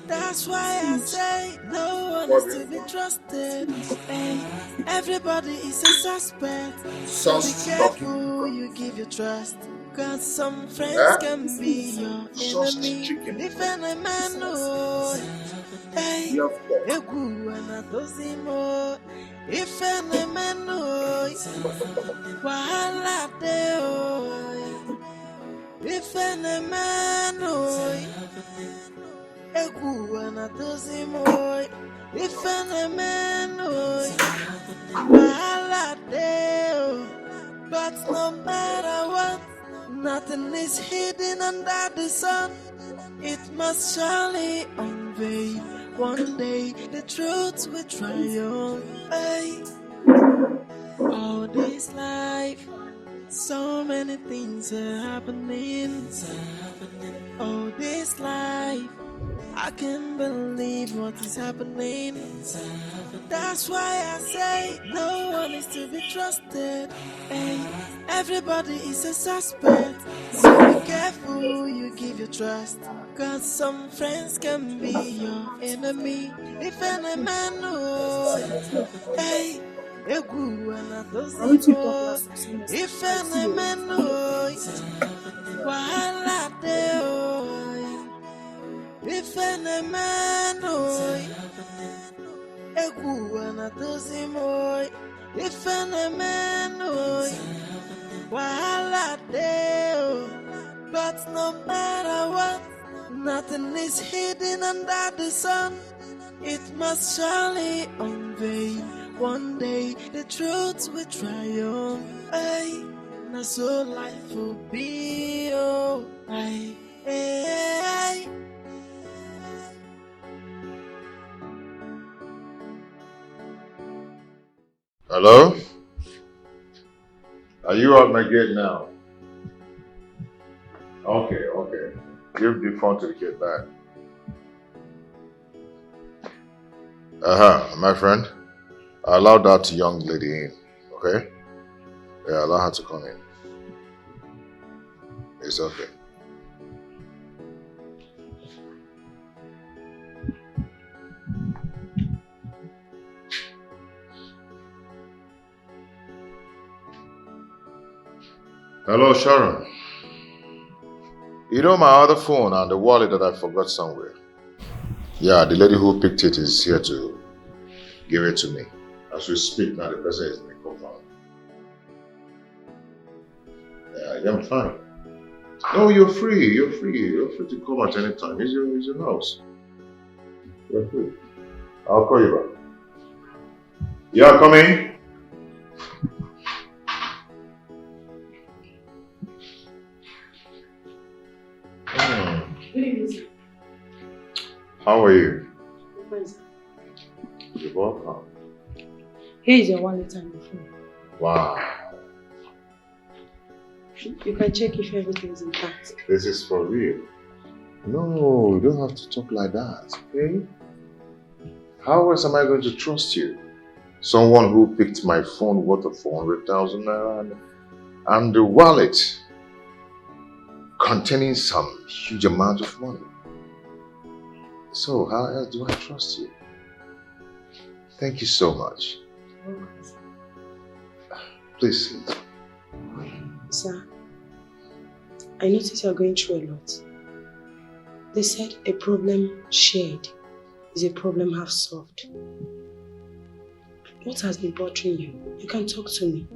That's why I say no one is to be trusted. And everybody is a suspect. So be careful who you give your trust. Cause some friends can be your enemy. If any man knows, hey, if any man knows, wahala dey. If any man knows, if any man knows, wahala dey. But no matter what, nothing is hidden under the sun. It must surely unveil. One day the truth will triumph. Hey. All this life, so many things are happening. Oh, this life, I can't believe what is happening. That's why I say no one is to be trusted. Hey, everybody is a suspect. So be careful who you give your trust. Cause some friends can be your enemy. If any man knows, hey, if any man knows, wahala dey. If any man knows, if any man knows, wahala dey. But no matter what, nothing is hidden under the sun. It must surely unveil. One day the truth will triumph. Hey, now so life will be. Oh, hey, hey. Hello? Are you at my gate now? Okay, okay. Give the phone to the kid back. My friend. Allow that young lady in, okay? Yeah, allow her to come in. It's okay. Hello, Sharon. You know my other phone and the wallet that I forgot somewhere? Yeah, the lady who picked it is here to give it to me. As we speak now, the person is in the compound. Yeah, I'm fine. No, you're free. You're free. You're free to come at any time. It's your house. You're free. I'll call you back. Yeah, come in. Good evening, sir. How are you? Fine, sir. You're welcome. Here is your wallet and your phone. Wow. You can check if everything is intact. This is for real. No, you don't have to talk like that, okay? How else am I going to trust you? Someone who picked my phone worth of 400,000 naira and the wallet containing some huge amount of money. So how else do I trust you? Thank you so much. Please sit. Sir, I notice you're going through a lot. They said a problem shared is a problem half solved. What has been bothering you? You can talk to me.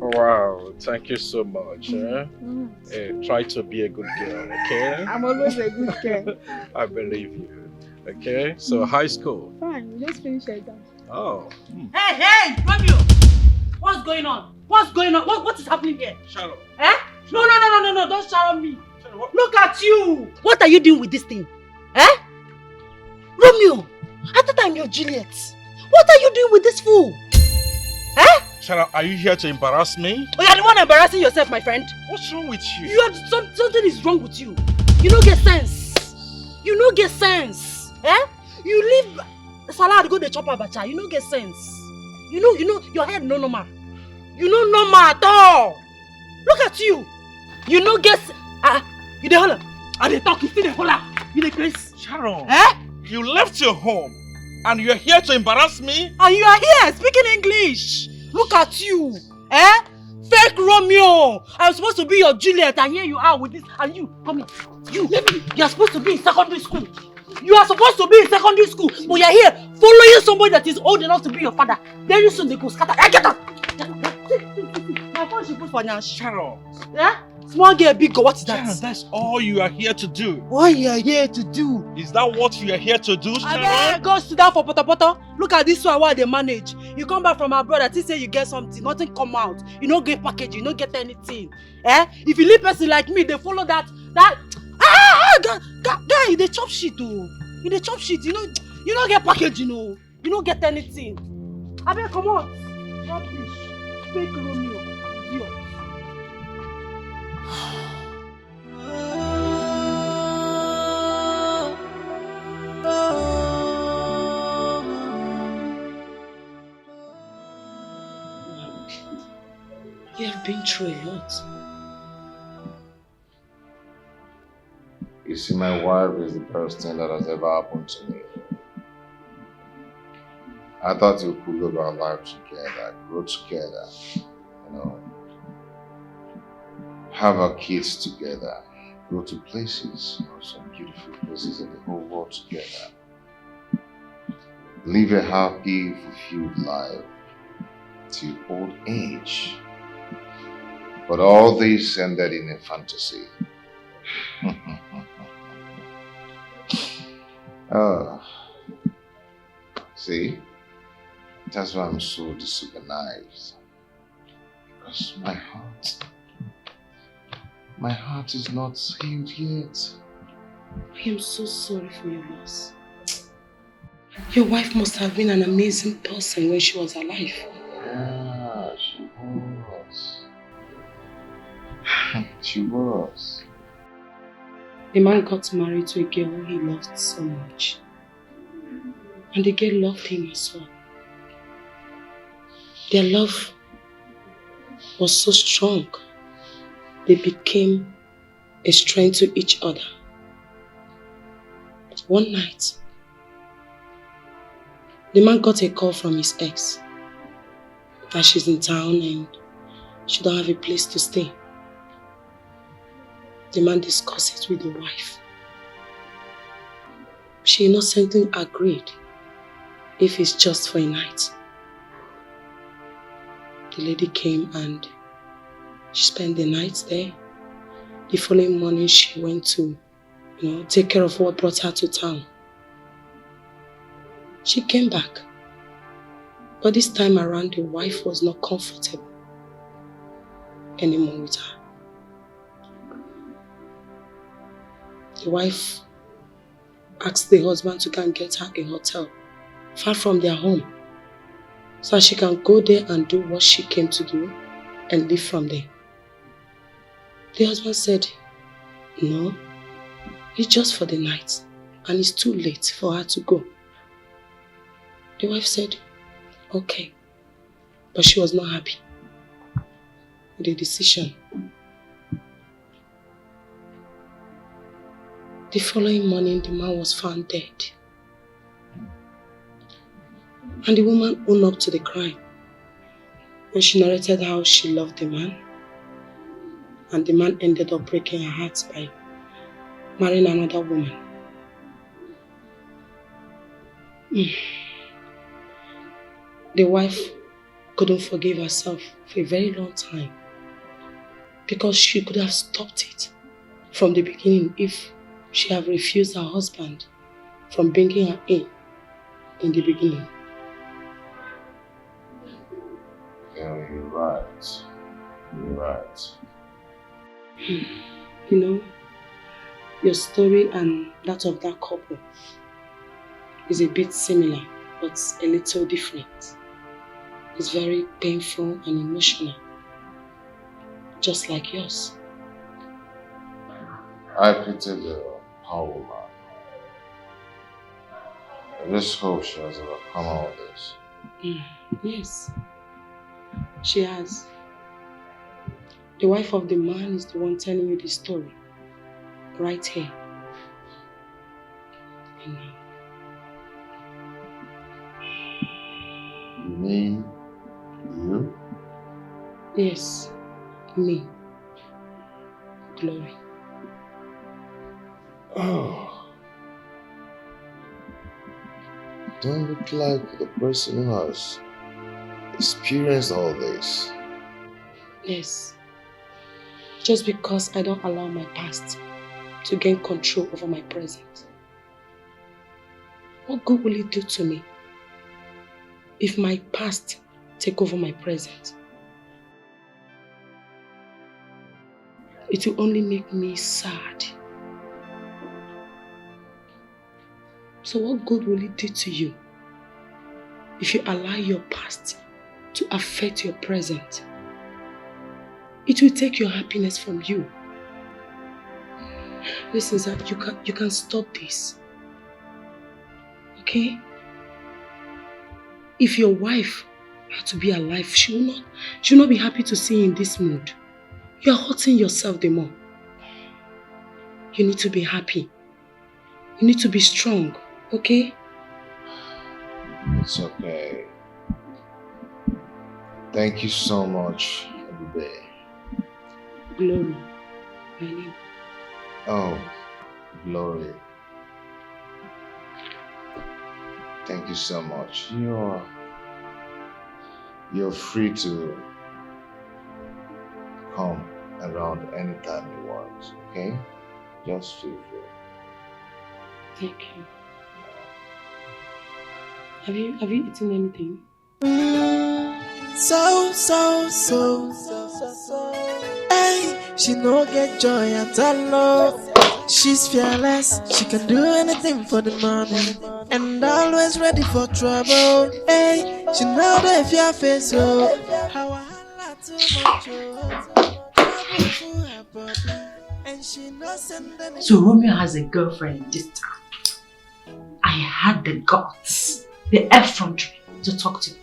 Wow, thank you so much. Try to be a good girl, okay? I'm always a good girl. I believe you. Okay, so high school. Fine, we just finished exam. Oh. Hey, Romeo! What's going on? What's going on? What is happening here? Sharon. Eh? No, don't shout me. Look at you! What are you doing with this thing? Eh? Romeo, I thought I'm your Juliet. What are you doing with this fool? Eh? Sharon, are you here to embarrass me? Oh, you're the one embarrassing yourself, my friend. What's wrong with you? Something is wrong with you. You don't get sense. You don't get sense. Eh? You leave salad go to chop abacha. You don't get sense. You know, your head no normal. You no normal at all. Look at you. You no get you dey holler. I dey talk, you still dey holler. You dey crazy. Sharon. Eh? You left your home and you're here to embarrass me? And you are here speaking English. Look at you. Eh? Fake Romeo. I'm supposed to be your Juliet and here you are with this. And you, come here. You're supposed to be in secondary school. You are supposed to be in secondary school. But you're here following somebody that is old enough to be your father. Very soon they go scatter. Get up. My phone should put for now. Sharon. Yeah? Small girl, big girl, what is that? Sharon, that's all you are here to do. What you are here to do? Is that what you are here to do, Sharon? I go sit down for poto. Look at this one while they manage. You come back from abroad, I think say you get something, nothing come out. You don't get package, you don't get anything. Eh? If you leave person like me, they follow that. Guy, they chop shit oh. You they chop shit, you don't get package, you don't get anything. I mean, come on. Rubbish. Fake Romeo. Idiot. You have been through a lot. You see, my wife is the best thing that has ever happened to me. I thought we could live our life together, grow together, have our kids together, go to places, some beautiful places in the whole world together. Live a happy, fulfilled life till old age. But all this ended in a fantasy. See? That's why I'm so disorganized. Because my heart is not healed yet. I am so sorry for your loss. Your wife must have been an amazing person when she was alive. Yeah, she was. She was. The man got married to a girl who he loved so much. And the girl loved him as well. Their love was so strong, they became a strength to each other. But one night, the man got a call from his ex that she's in town and she don't have a place to stay. The man discussed it with the wife. She innocently agreed if it's just for a night. The lady came and she spent the night there. The following morning she went to, take care of what brought her to town. She came back. But this time around the wife was not comfortable anymore with her. The wife asked the husband to go and get her a hotel far from their home so she can go there and do what she came to do and leave from there. The husband said, no, it's just for the night and it's too late for her to go. The wife said, okay, but she was not happy with the decision. The following morning, the man was found dead. And the woman owned up to the crime. And she narrated how she loved the man. And the man ended up breaking her heart by marrying another woman. The wife couldn't forgive herself for a very long time because she could have stopped it from the beginning if she had refused her husband from bringing her in the beginning. Yeah, you're right. You're right. Your story and that of that couple is a bit similar, but a little different. It's very painful and emotional, just like yours. I pity the poor woman. I just hope she has overcome all this. Yes, she has. The wife of the man is the one telling you the story, right here. You mean you? Yes, me. Glory. Oh. Don't look like the person who has experienced all this. Yes. Just because I don't allow my past to gain control over my present. What good will it do to me if my past take over my present? It will only make me sad. So what good will it do to you if you allow your past to affect your present? It will take your happiness from you. Listen, sir, you can stop this. Okay? If your wife had to be alive, she will not be happy to see you in this mood. You are hurting yourself the more. You need to be happy. You need to be strong, okay? It's okay. Thank you so much, Ebube. Glory, my name. Oh, Glory. Thank you so much. You're free to come around anytime you want, okay? Just feel free. Thank you. Have you eaten anything? Hey, she no get joy at all. She's fearless, she can do anything for the money, and always ready for trouble. Hey, she know that if you face so how I holla too much, trouble for her body, and she no send any. So Romeo has a girlfriend this time. I had the guts, the effrontery to talk to him.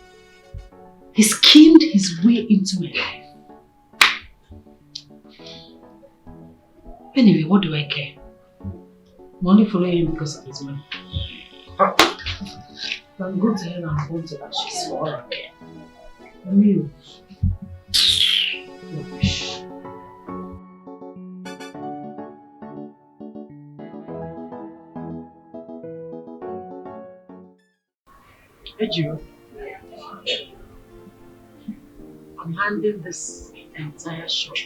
He schemed his way into my life. Anyway, what do I care? I'm only following him because of his money. I'll go to hell and hold to that she's for all I care. You. Rubbish. Ejiro, I'm handing this entire shop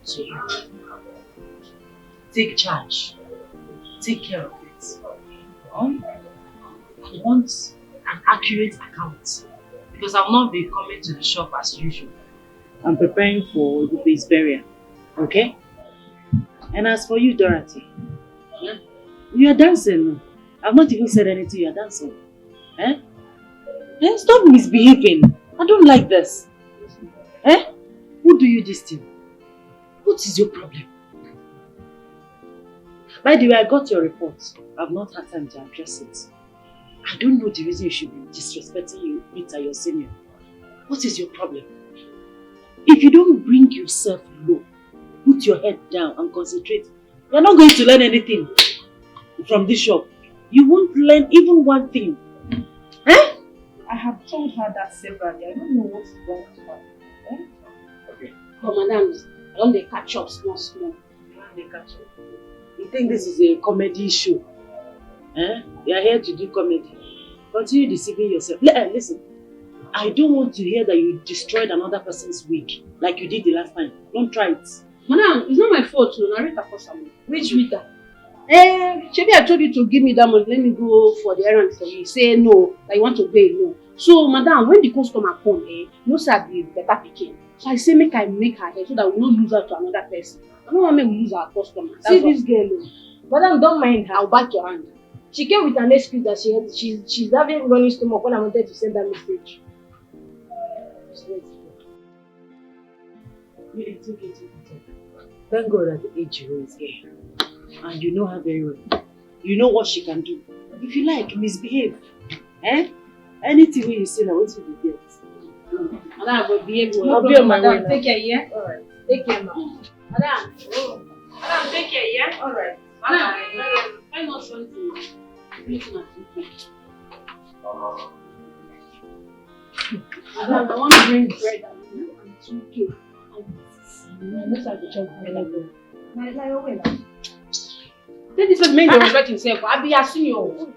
to you. Take charge. Take care of it. I want an accurate account because I'll not be coming to the shop as usual. I'm preparing for the base burial. Okay? And as for you, Dorothy, you are dancing. I've not even said anything, you are dancing. Eh? Stop misbehaving. I don't like this. Eh? Who do you this to? What is your problem? By the way, I got your report. I've not had time to address it. I don't know the reason you should be disrespecting you, Peter, your senior. What is your problem? If you don't bring yourself low, put your head down and concentrate, you're not going to learn anything from this shop. You won't learn even one thing. Eh? I have told her that severally. I don't know what's wrong with her. Eh? Okay. But madam, I don't they catch up small. They catch up. You think this is a comedy show? Eh? You are here to do comedy. Continue deceiving yourself. Listen, I don't want to hear that you destroyed another person's wig like you did the last time. Don't try it. Madam, it's not my fault to narrate for someone. Which Rita? Shebi, I told you to give me that money, let me go for the errand for you. Say no, that you want to pay no. So, madam, when the customer come, no say I be better picking. So I say make her head so that we don't lose her to another person. I don't want to lose our customer. See this girl, Madam, don't mind her. I'll back your hand. She came with an excuse that she's having running stomach when I wanted to send that message. It's okay. Thank God that Ejiro is here. And you know her very well. You know what she can do. If you like, misbehave. Eh? Anything you say, I want you to get. Madam, but behave well. I'll be on my way now. Take care, yeah? Alright. Take care now. Madam, madam, take care, yeah? Alright. Madam, I not something. Madam, I want to bring bread and 2K. Let's have the chop bread and go. Take this man to respect himself. I'll be asking you.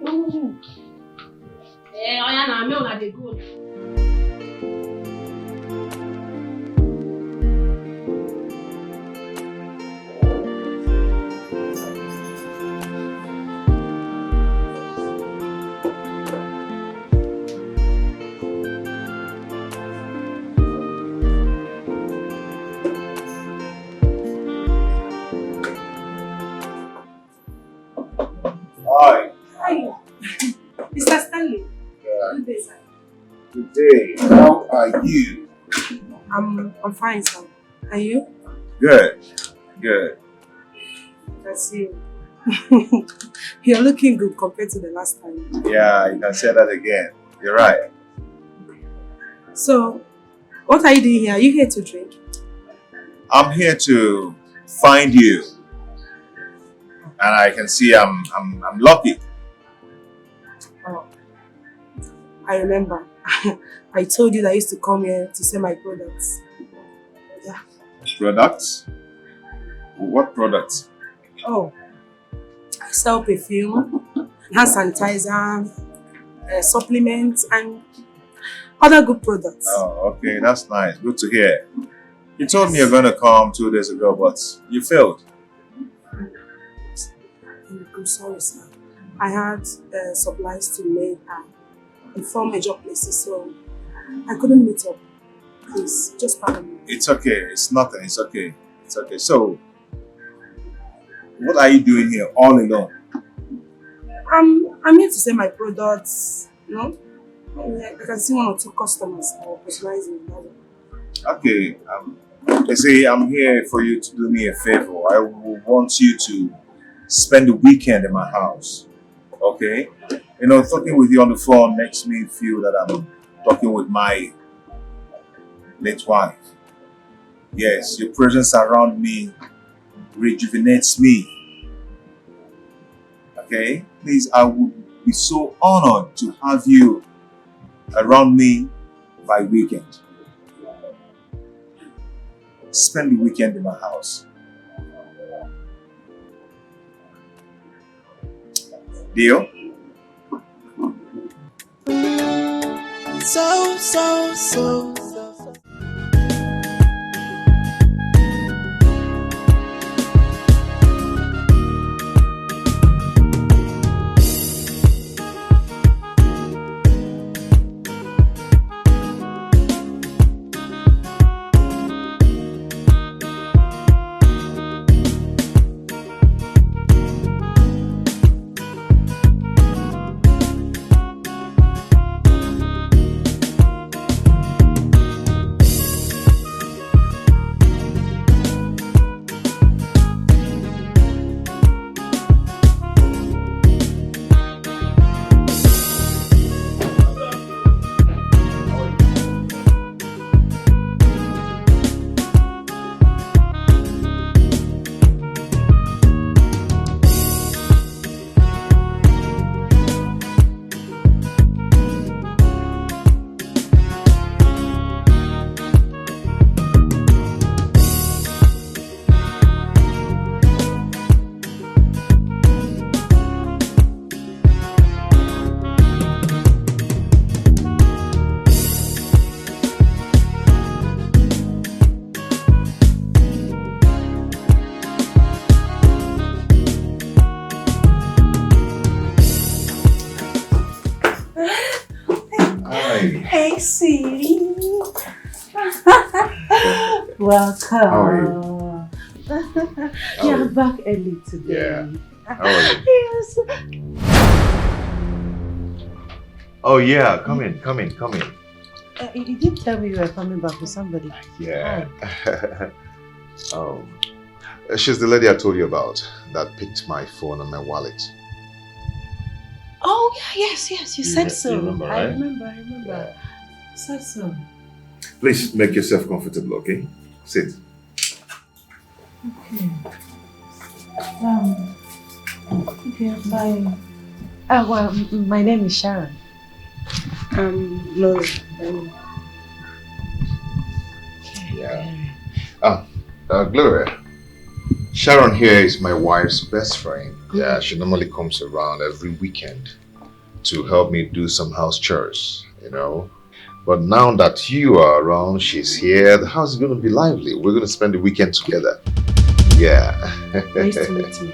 I'm not the good. Hi. Mr. Stanley. Yeah. Good day, sir. Good day. How are you? I'm fine, sir. And you? Good. Good. I see. You're looking good compared to the last time. Yeah, you can say that again. You're right. So, what are you doing here? Are you here to drink? I'm here to find you. And I can see I'm lucky. Oh, I remember. I told you that I used to come here to sell my products. Yeah. Products? What products? Oh, I sell perfume, hand sanitizer, supplements, and other good products. Oh, okay, that's nice. Good to hear. You told me you're going to come 2 days ago, but you failed. I'm sorry, sir. I had supplies to make in 4 major places, so I couldn't meet up. Please, just pardon me. It's okay. It's nothing. It's okay. It's okay. So, what are you doing here all alone? I'm here to sell my products, you know? I can see one or two customers that are personalizing it. Okay. They say I'm here for you to do me a favor. I want you to spend the weekend in my house. Okay? You know, talking with you on the phone makes me feel that I'm talking with my late wife. Yes, your presence around me rejuvenates me. Okay? Please, I would be so honored to have you around me by weekend. Spend the weekend in my house. Deal? So. Hey, sweetie. Welcome. You're back early today. Yeah. How are you? Yes. Oh yeah, come in. You did tell me you were coming back with somebody. Yeah. She's the lady I told you about that picked my phone and my wallet. Oh, yeah, yes, you said so. You remember, I right? remember. Yeah. You said so. Please make yourself comfortable, okay? Sit. Okay. Okay, bye. Well, my name is Sharon. Gloria. Yeah. Gloria. Sharon here is my wife's best friend. Yeah, she normally comes around every weekend to help me do some house chores, you know. But now that you are around, she's here, the house is going to be lively. We're going to spend the weekend together. Yeah. Nice to meet you.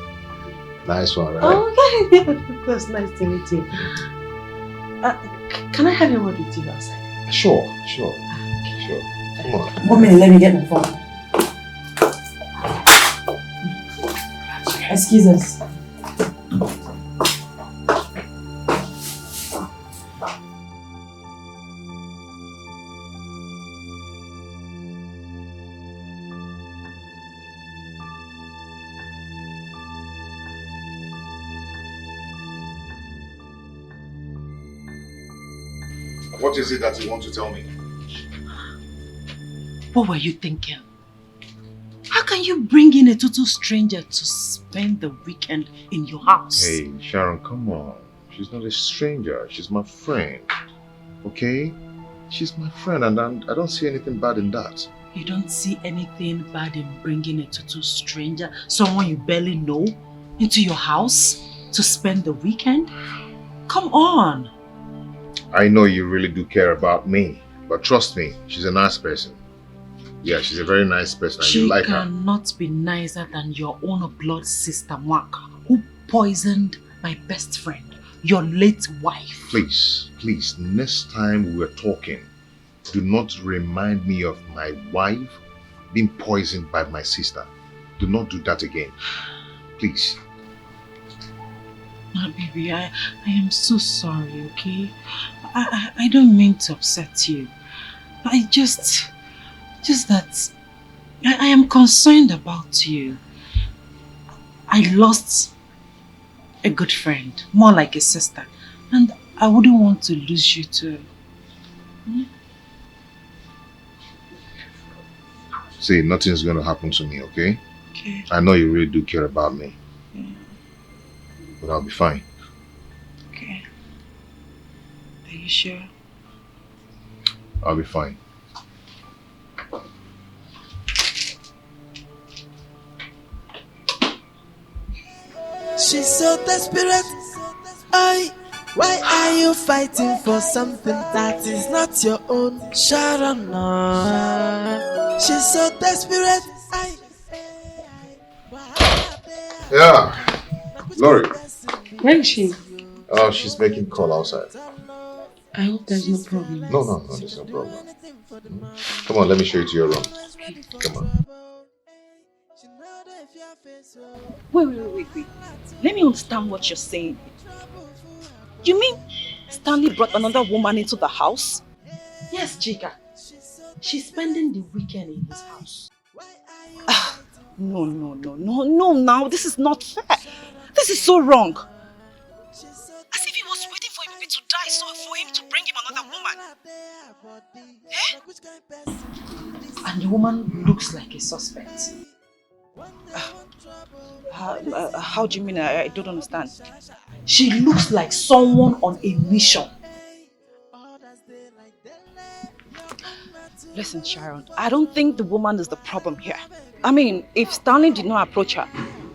Nice one, right? Oh, okay. That's nice to meet you. Can I have a word with you outside? Sure. Come on. 1 minute, let me get my phone. Excuse us. What is it that you want to tell me? What were you thinking? How can you bring in a total stranger to spend the weekend in your house? Hey, Sharon, come on. She's not a stranger. She's my friend. Okay? She's my friend and I don't see anything bad in that. You don't see anything bad in bringing a total stranger, someone you barely know, into your house to spend the weekend? Come on. I know you really do care about me, but trust me, she's a nice person. Yeah, she's a very nice person and you like her. She cannot be nicer than your own blood sister, Mark, who poisoned my best friend, your late wife. Please, next time we're talking, Do not remind me of my wife being poisoned by my sister. Do not do that again. Please. My baby, I am so sorry, okay? I don't mean to upset you. I just that I am concerned about you. I lost a good friend, more like a sister, and I wouldn't want to lose you too. See, nothing's going to happen to me, okay? Okay. I know you really do care about me. Yeah. But I'll be fine. Okay. Are you sure? I'll be fine. She's so desperate. Why are you fighting for something that is not your own? Sharon, she's so desperate. Yeah. Lori. Where is she? Oh, she's making call outside. I hope there's no problem. No, there's no problem. Come on, let me show you to your room. Come on. Wait. Let me understand what you're saying. You mean Stanley brought another woman into the house? Yes, Chika. She's spending the weekend in his house. No, now this is not fair. This is so wrong. As if he was waiting for a baby to die so for him to bring him another woman. And the woman looks like a suspect. How do you mean? I don't understand. She looks like someone on a mission. Listen, Sharon, I don't think the woman is the problem here. I mean, if Stanley did not approach her,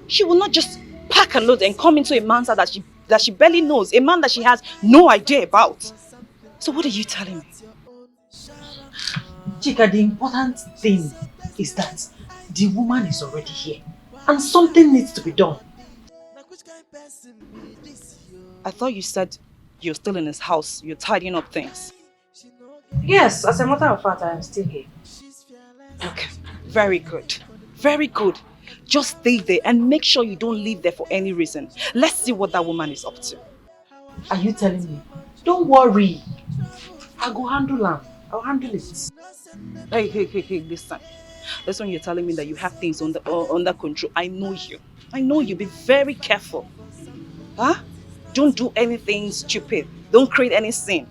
she would not just pack a load and come into a man's house that she barely knows, a man that she has no idea about. So what are you telling me? Chika, the important thing is that the woman is already here and something needs to be done. I thought you said you're still in his house, you're tidying up things. Yes, as a matter of fact, I am still here. Okay, very good. Very good. Just stay there and make sure you don't leave there for any reason. Let's see what that woman is up to. Are you telling me? Don't worry. I'll go handle her. I'll handle it. Hey, listen. Listen, you're telling me that you have things under control. I know you. I know you. Be very careful. Huh? Don't do anything stupid. Don't create any sin.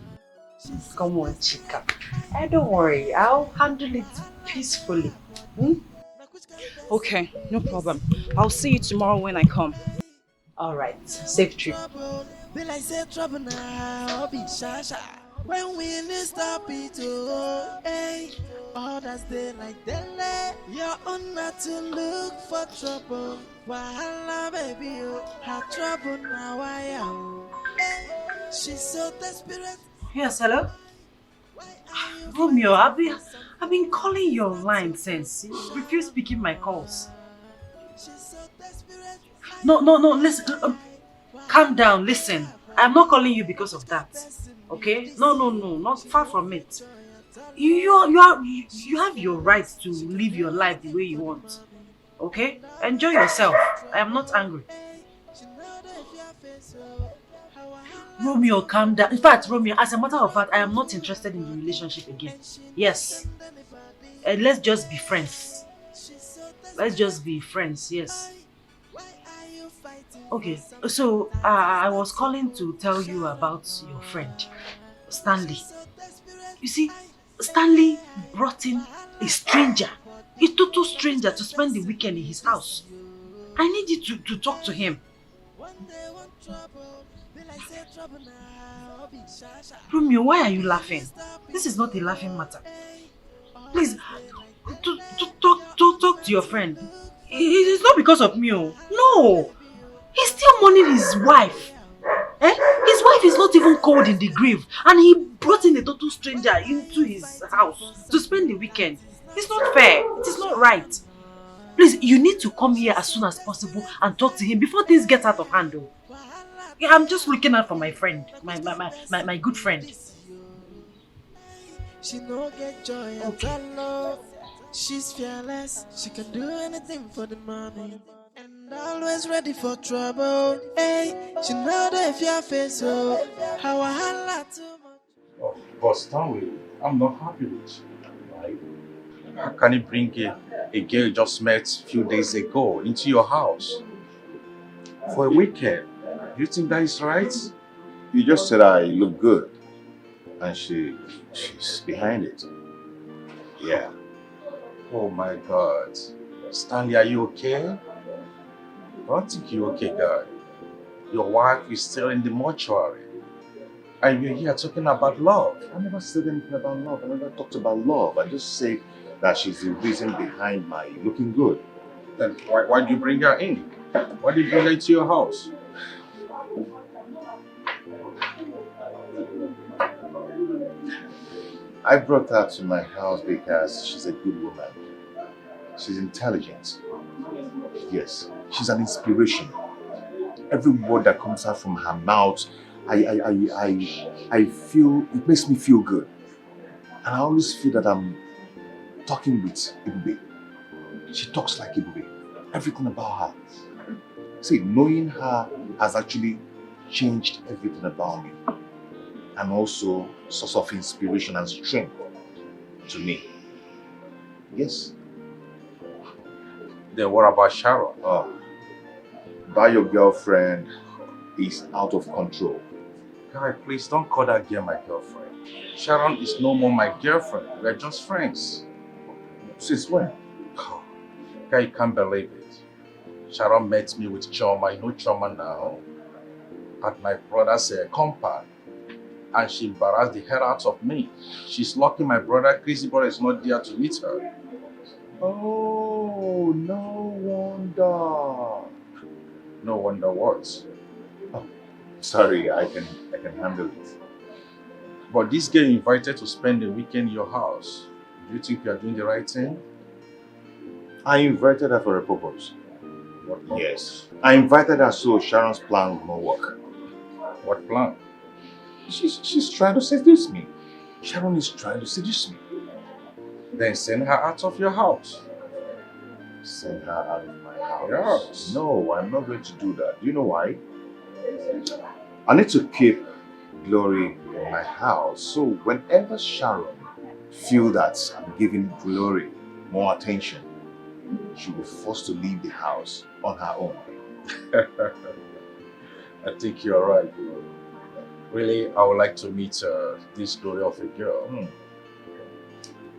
Come on, Chika. Don't worry. I'll handle it peacefully. Okay, no problem. I'll see you tomorrow when I come. Alright, safe trip. When we stop it, hey, others they like dele. You're on not to look for trouble. Wahala baby, have trouble now. I am. She's so desperate. Yes, hello. Romeo, I've been calling your line since. You refuse picking my calls. No, listen. Calm down, listen. I'm not calling you because of that. Okay? No, not far from it. You have your right to live your life the way you want. Okay? Enjoy yourself. I am not angry. Romeo, calm down. In fact, Romeo, as a matter of fact, I am not interested in the relationship again. Yes. Let's just be friends. Let's just be friends, yes. Okay, so I was calling to tell you about your friend, Stanley. You see, Stanley brought in a stranger, a total stranger, to spend the weekend in his house. I need you to talk to him. Romeo, why are you laughing? This is not a laughing matter. Please, talk to your friend. It's not because of me. No. He's still mourning his wife. His wife is not even cold in the grave, and he brought in a total stranger into his house to spend the weekend. It's not fair. It is not right. Please, you need to come here as soon as possible and talk to him before things get out of hand. Yeah, I'm just looking out for my friend, my good friend. She no get joy at all. She's fearless, she can do anything for the money. And always ready for trouble. Hey, she know the fear face, so how I holla too much. Oh, but Stanley, I'm not happy with you. Right? How can you bring a girl you just met a few days ago into your house for a weekend? Do you think that is right? You just said I look good, and she's behind it. Yeah. Oh my God. Stanley, are you okay? I don't think you're okay, guy. Your wife is still in the mortuary. And you're here talking about love. I never said anything about love. I never talked about love. I just said that she's the reason behind my looking good. Then why did you bring her in? Why did you bring her into your house? I brought her to my house because she's a good woman. She's intelligent. Yes, she's an inspiration. Every word that comes out from her mouth, I feel, it makes me feel good. And I always feel that I'm talking with Ibube. She talks like Ibube. Everything about her. See, knowing her has actually changed everything about me. And also a source of inspiration and strength to me. Yes. Then what about Sharon? Oh, that your girlfriend is out of control. Guy, please don't call that girl my girlfriend. Sharon is no more my girlfriend. We're just friends. Since when? Oh, guy, you can't believe it. Sharon met me with Choma. You know Choma now? At my brother's compound. And she embarrassed the hell out of me. She's lucky my brother, Crazy Brother, is not there to meet her. Oh, no wonder. No wonder what? Oh, sorry, I can handle it. But this girl invited to spend the weekend in your house. Do you think you are doing the right thing? I invited her for a purpose. What purpose? Yes. I invited her so Sharon's plan will not work. What plan? She's trying to seduce me. Sharon is trying to seduce me. Then send her out of your house. Send her out of my house? Yes. No, I'm not going to do that. Do you know why? I need to keep Glory in my house. So whenever Sharon feels that I'm giving Glory more attention, she will be forced to leave the house on her own. I think you're right, bro. Really, I would like to meet this glory of a girl.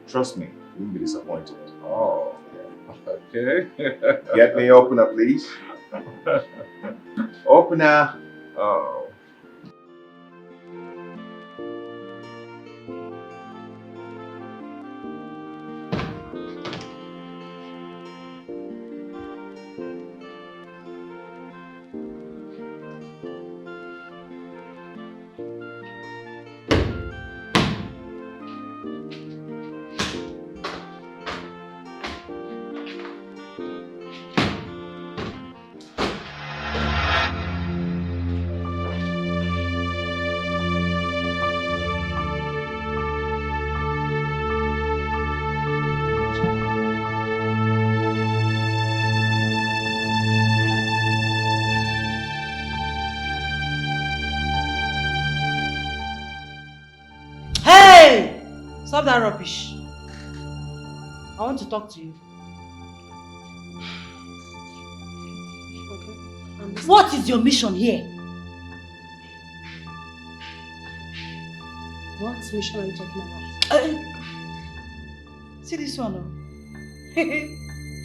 Trust me, you won't be disappointed. Oh, okay. Get me opener, please. Opener. Oh. Stop that rubbish. I want to talk to you. Okay. What is your mission here? What mission are you talking about? See this one?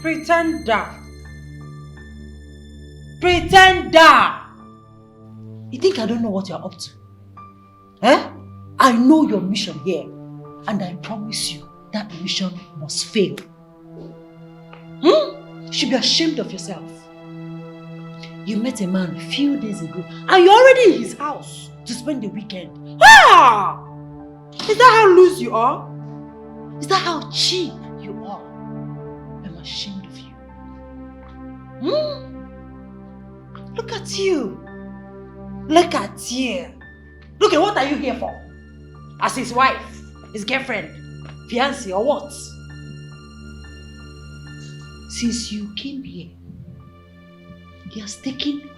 Pretender. Pretender! You think I don't know what you're up to? Eh? I know your mission here. And I promise you, that mission must fail. You should be ashamed of yourself. You met a man a few days ago and you're already in his house to spend the weekend. Ah! Is that how loose you are? Is that how cheap you are? I'm ashamed of you. Look at you. Look at you. Look at what are you here for? As his wife. His girlfriend? Fiancé or what? Since you came here, he has taken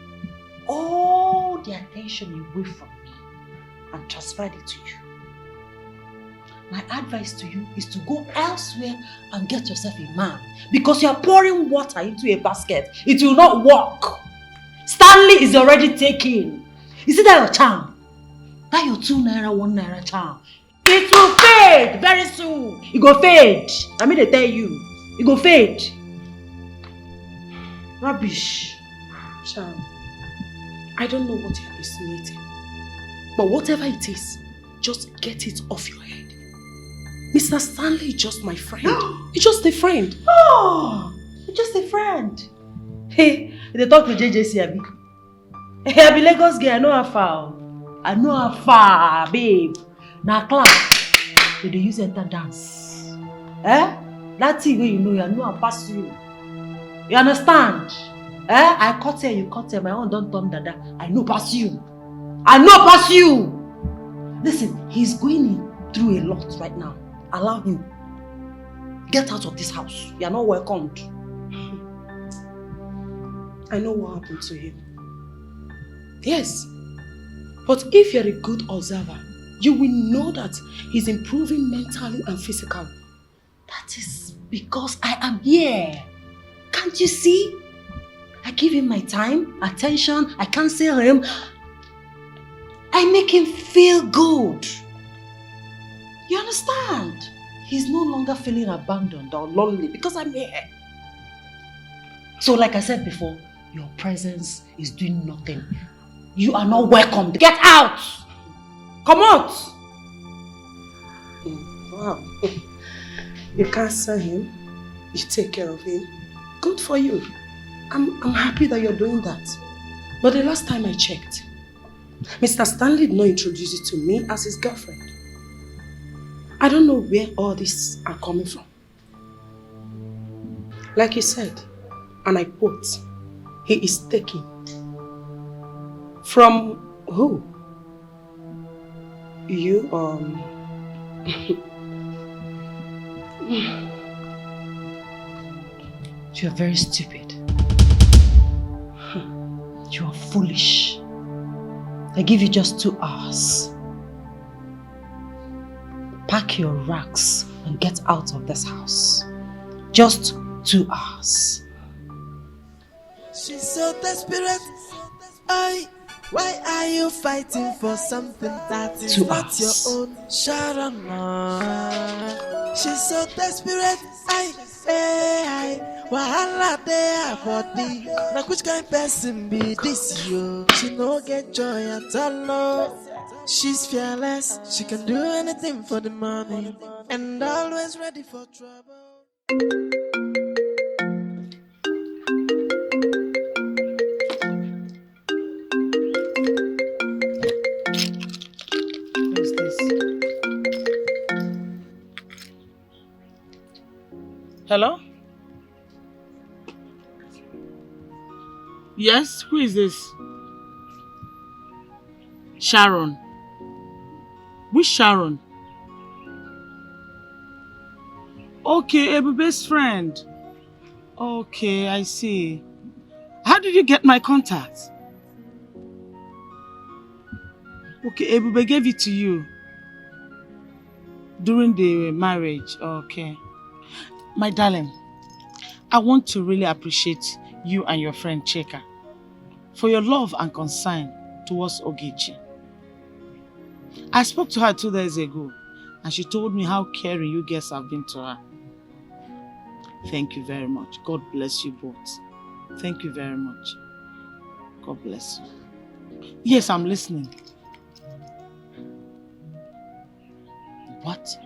all the attention away from me and transferred it to you. My advice to you is to go elsewhere and get yourself a man, because you are pouring water into a basket. It will not work. Stanley is already taken. You see that your charm? That your 2 naira, 1 naira charm. It will fade very soon. It go fade. I mean, they tell you. It go fade. Rubbish. Charm, I don't know what you're insinuating, but whatever it is, just get it off your head. Mr. Stanley is just my friend. He's just a friend. Oh, just a friend. Hey, they talk to JJC, Abi. Hey, I be Lagos girl. I know how far. I know how far, babe. Now class, they use enter dance. Eh? That thing where you know I pass you. You understand? Eh? I cut her, you cut her. My own don't turn dada. I know pass you. I know pass you. Listen, he's going through a lot right now. Allow him. Get out of this house. You are not welcomed. I know what happened to him. Yes. But if you're a good observer, you will know that he's improving mentally and physically. That is because I am here. Can't you see? I give him my time, attention, I counsel him. I make him feel good. You understand? He's no longer feeling abandoned or lonely because I'm here. So like I said before, your presence is doing nothing. You are not welcome. Get out! Come out! Wow. You counsel him, you take care of him. Good for you. I'm happy that you're doing that. But the last time I checked, Mr. Stanley did not introduce you to me as his girlfriend. I don't know where all this are coming from. Like he said, and I quote, he is taken. From who? You, You're very stupid. You are foolish. I give you just 2 hours. Pack your racks and get out of this house. Just 2 hours. She's so desperate. Why are you fighting for something that is not your own? Sharon, she's so desperate. Wahala dey her body. Now which kind of person be this yo? She no get joy at all. She's fearless. She can do anything for the money and always ready for trouble. Who's this? Hello? Yes, who is this? Sharon. Which Sharon? Okay, Ebube's friend. Okay, I see. How did you get my contact? Okay, Ebube gave it to you during the marriage. Okay. My darling, I want to really appreciate you and your friend Cheka for your love and concern towards Ogechi. I spoke to her 2 days ago and she told me how caring you guys have been to her. Thank you very much. God bless you both. Thank you very much. God bless you. Yes, I'm listening. What?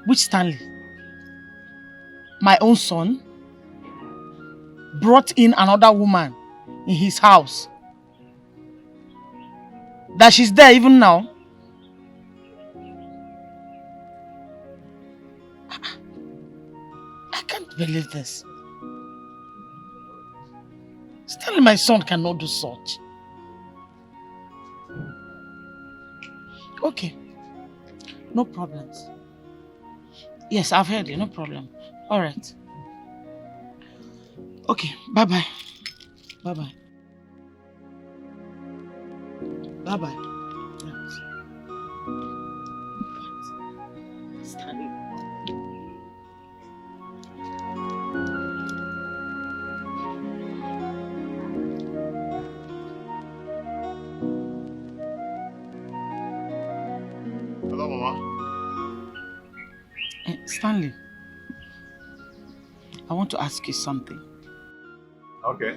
Which Stanley? My own son brought in another woman in his house. That she's there even now. I can't believe this. Stanley, my son, cannot do such. Okay, No problems. Yes, I've heard you. No problem. All right. Okay. Bye-bye. Bye-bye. Bye-bye. Yes. Study. Hello, Mama. Stanley, I want to ask you something. Okay.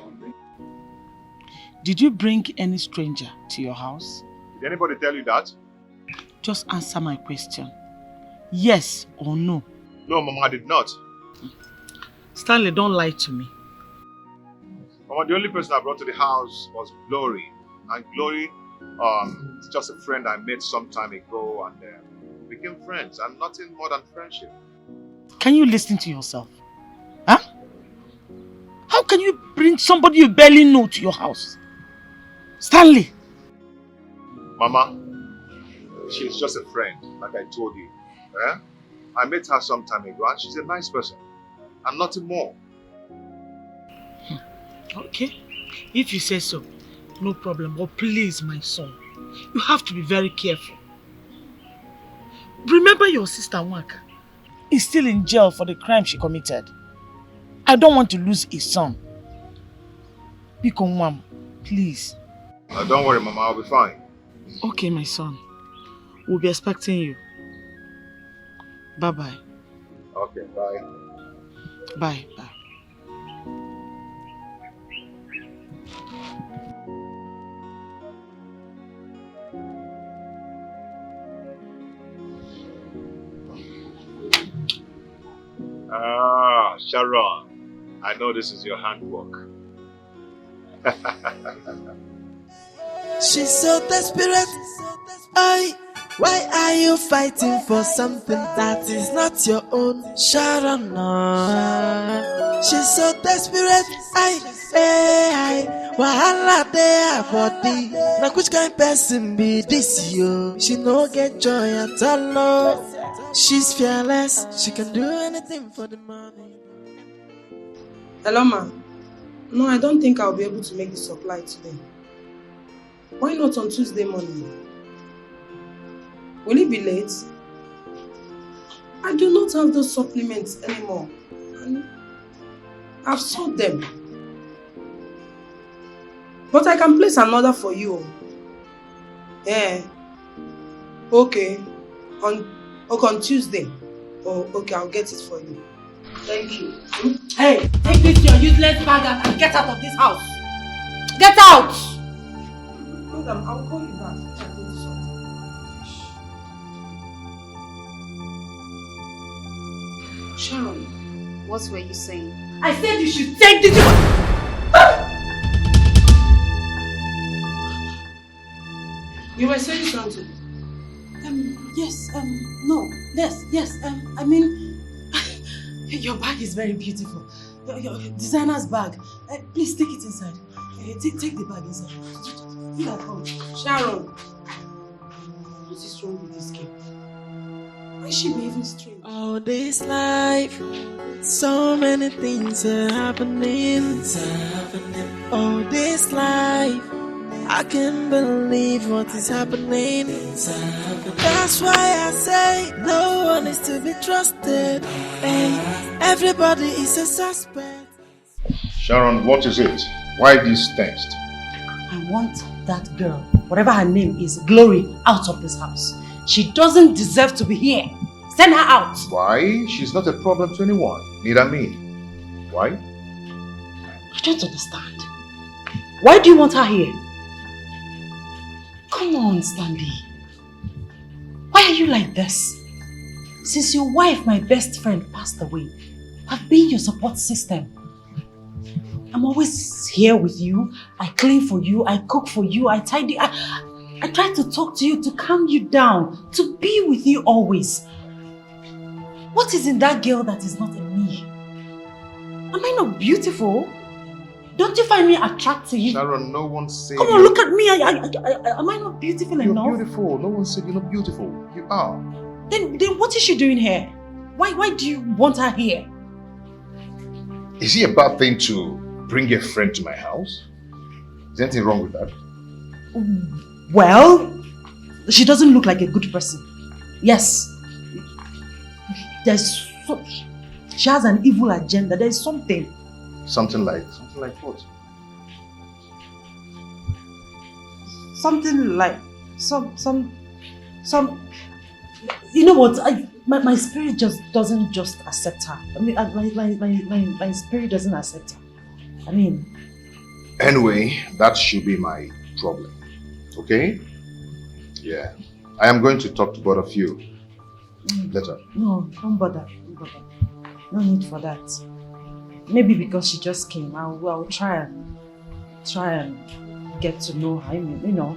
Did you bring any stranger to your house? Did anybody tell you that? Just answer my question. Yes or no? No, Mama, I did not. Stanley, don't lie to me. Mama, the only person I brought to the house was Glory. And Glory, is just a friend I met some time ago and became friends and nothing more than friendship. Can you listen to yourself? Huh? How can you bring somebody you barely know to your house? Stanley! Mama, she's just a friend, like I told you. Eh? I met her some time ago and she's a nice person. And nothing more. Okay. If you say so, no problem. But please, my son, you have to be very careful. Remember your sister Waka is still in jail for the crime she committed. I don't want to lose a son. Biko Mom, please. Don't worry, Mama, I'll be fine. Okay, my son. We'll be expecting you. Bye-bye. Okay, bye. Bye. Bye. Ah, Sharon. I know this is your handwork. She's so desperate. Why are you fighting for something that is not your own? Sharon, no. She's so desperate. Wahala dey her body. Now which kind person be this yo? She no get joy at all. No. She's fearless. She can do anything for the money. Hello, ma. No, I don't think I'll be able to make the supply today. Why not on Tuesday morning? Will it be late? I do not have those supplements anymore. And I've sold them. But I can place an order for you. Yeah. Okay. On Tuesday. Oh, okay, I'll get it for you. Thank you. Hey, take this your useless bag and get out of this house. Get out! Madam, I'll call you back. Sharon, what were you saying? I said you should take this. You were saying something? Yes, no, yes, I mean, your bag is very beautiful. Your designer's bag. Please take it inside. Take the bag inside. Feel at home. Sharon, what is wrong with this girl? Why is she behaving strange? All this life, so many things are happening. All this life, I can't believe what is happening. That's why I say no one is to be trusted. And everybody is a suspect. Sharon, what is it? Why this text? I want that girl, whatever her name is, Glory, out of this house. She doesn't deserve to be here. Send her out. Why? She's not a problem to anyone. Neither me. Why? I don't understand. Why do you want her here? Come on, Stanley. Why are you like this? Since your wife, my best friend, passed away, I've been your support system. I'm always here with you. I clean for you. I cook for you. I tidy. I try to talk to you, to calm you down, to be with you always. What is in that girl that is not in me? Am I not beautiful? Don't you find me attractive? Sharon, no one said... Come on, look at me. Am I not beautiful enough? You're beautiful. No one said you're not beautiful. You are. Then what is she doing here? Why do you want her here? Is it a bad thing to bring a friend to my house? Is anything wrong with that? Well, she doesn't look like a good person. Yes. She has an evil agenda. There's something. Something like what? Something like some you know what, my spirit just doesn't just accept her. I mean, my spirit doesn't accept her. I mean, anyway, that should be my problem. Okay? Yeah. I am going to talk to both of you later. No, don't bother. No need for that. Maybe because she just came, I'll try and get to know her, you know,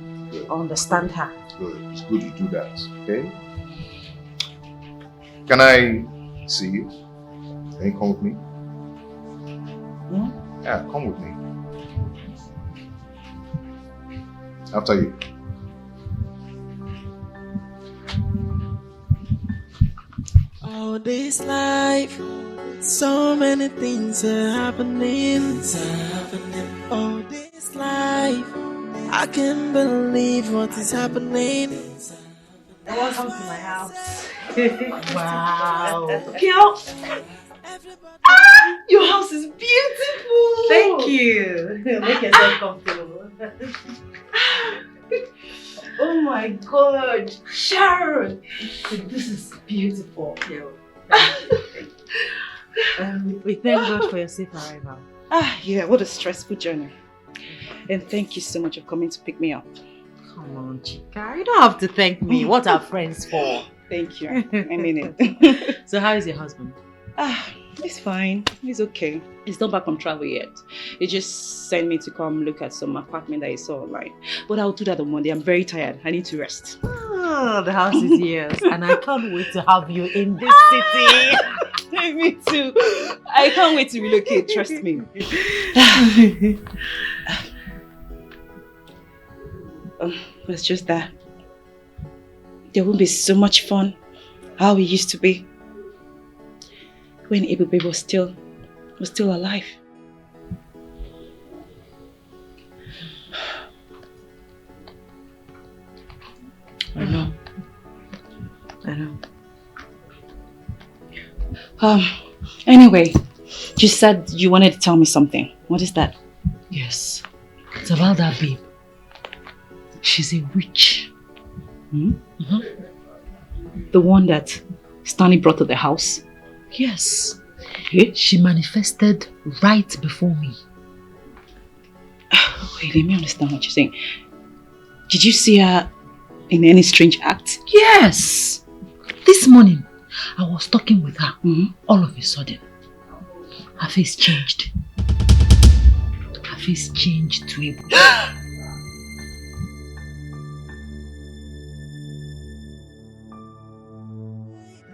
understand her. Good. It's good you do that, okay? Can I see you? Can you come with me? Yeah? Yeah, come with me. After you. All this life, so many things are happening. All this life, I can't believe what is happening. Welcome to my house. Wow. Girl. Your house is beautiful. Thank you. Make yourself comfortable. Oh my God, Sharon, this is beautiful. We thank God for your safe arrival. Yeah, what a stressful journey. And thank you so much for coming to pick me up. Come on, Chica, you don't have to thank me. What are friends for? Thank you. I mean it. So how is your husband? He's fine. He's okay. He's not back from travel yet. He just sent me to come look at some apartment that he saw online. But I'll do that on Monday. I'm very tired. I need to rest. Oh, the house is yours. And I can't wait to have you in this city. Me too. I can't wait to relocate. Trust me. It's just that there won't be so much fun how we used to be when Ebube was still alive. I know. Anyway, you said you wanted to tell me something. What is that? Yes. It's about that babe. She's a witch. The one that Stanley brought to the house? Yes. She manifested right before me. Wait, let me understand what you're saying. Did you see her in any strange act? Yes. This morning, I was talking with her. All of a sudden, her face changed. Her face changed to a...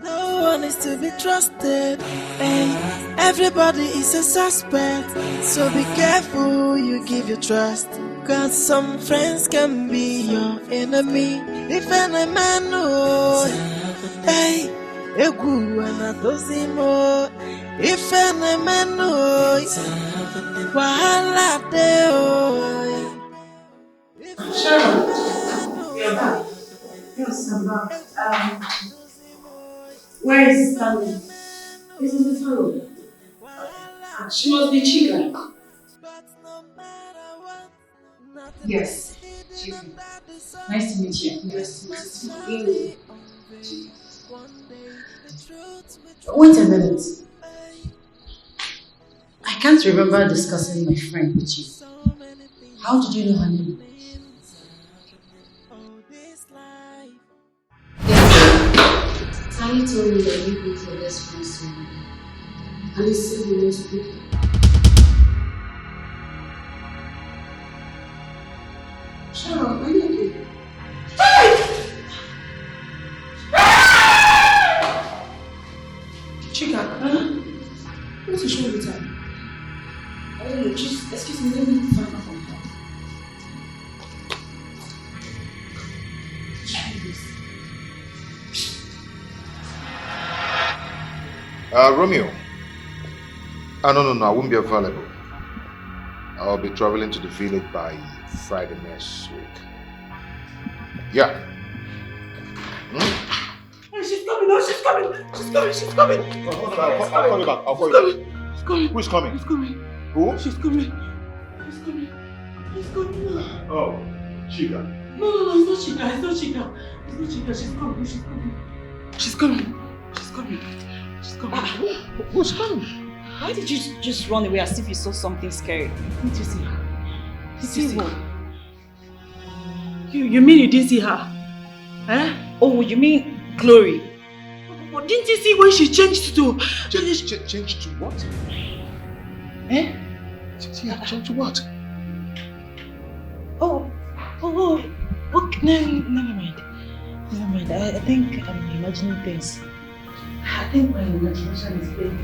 No one is to be trusted, and everybody is a suspect. So be careful who you give your trust, cause some friends can be your enemy. If any man knows, hey, egu anatosimo. If any man knows, wahala deo. Sharon, you're back. Yes, I'm back. Where is Stanley? He's in the salon. She must be Chica. Yes, Chica. Nice to meet you. Nice to meet you. Wait a minute. I can't remember discussing my friend with you. How did you know her name? Tani told me that you both your best friends to me. And he said he wants to pick you. Sharon, are you okay? Chica, what is wrong with her? I don't know, just excuse me, let me find out from her. Romeo. No, I won't be available. I'll be traveling to the village by Friday next week. Yeah. She's coming, no, she's coming. She's coming. I'll call you back. I'll call you back. She's coming. Who's coming? She's coming. Who? She's coming. She's coming. She's coming. Oh, Chica. No, it's not Chica. She's coming. She's coming. Who's coming? Why did you just run away as if you saw something scary? Didn't you see her? Did you see what? You mean you didn't see her? Eh? Oh, you mean Glory? But didn't you see when she changed to... Changed to what? Eh? Changed to what? Oh, okay, never mind. I think I'm imagining things. I think my imagination is playing.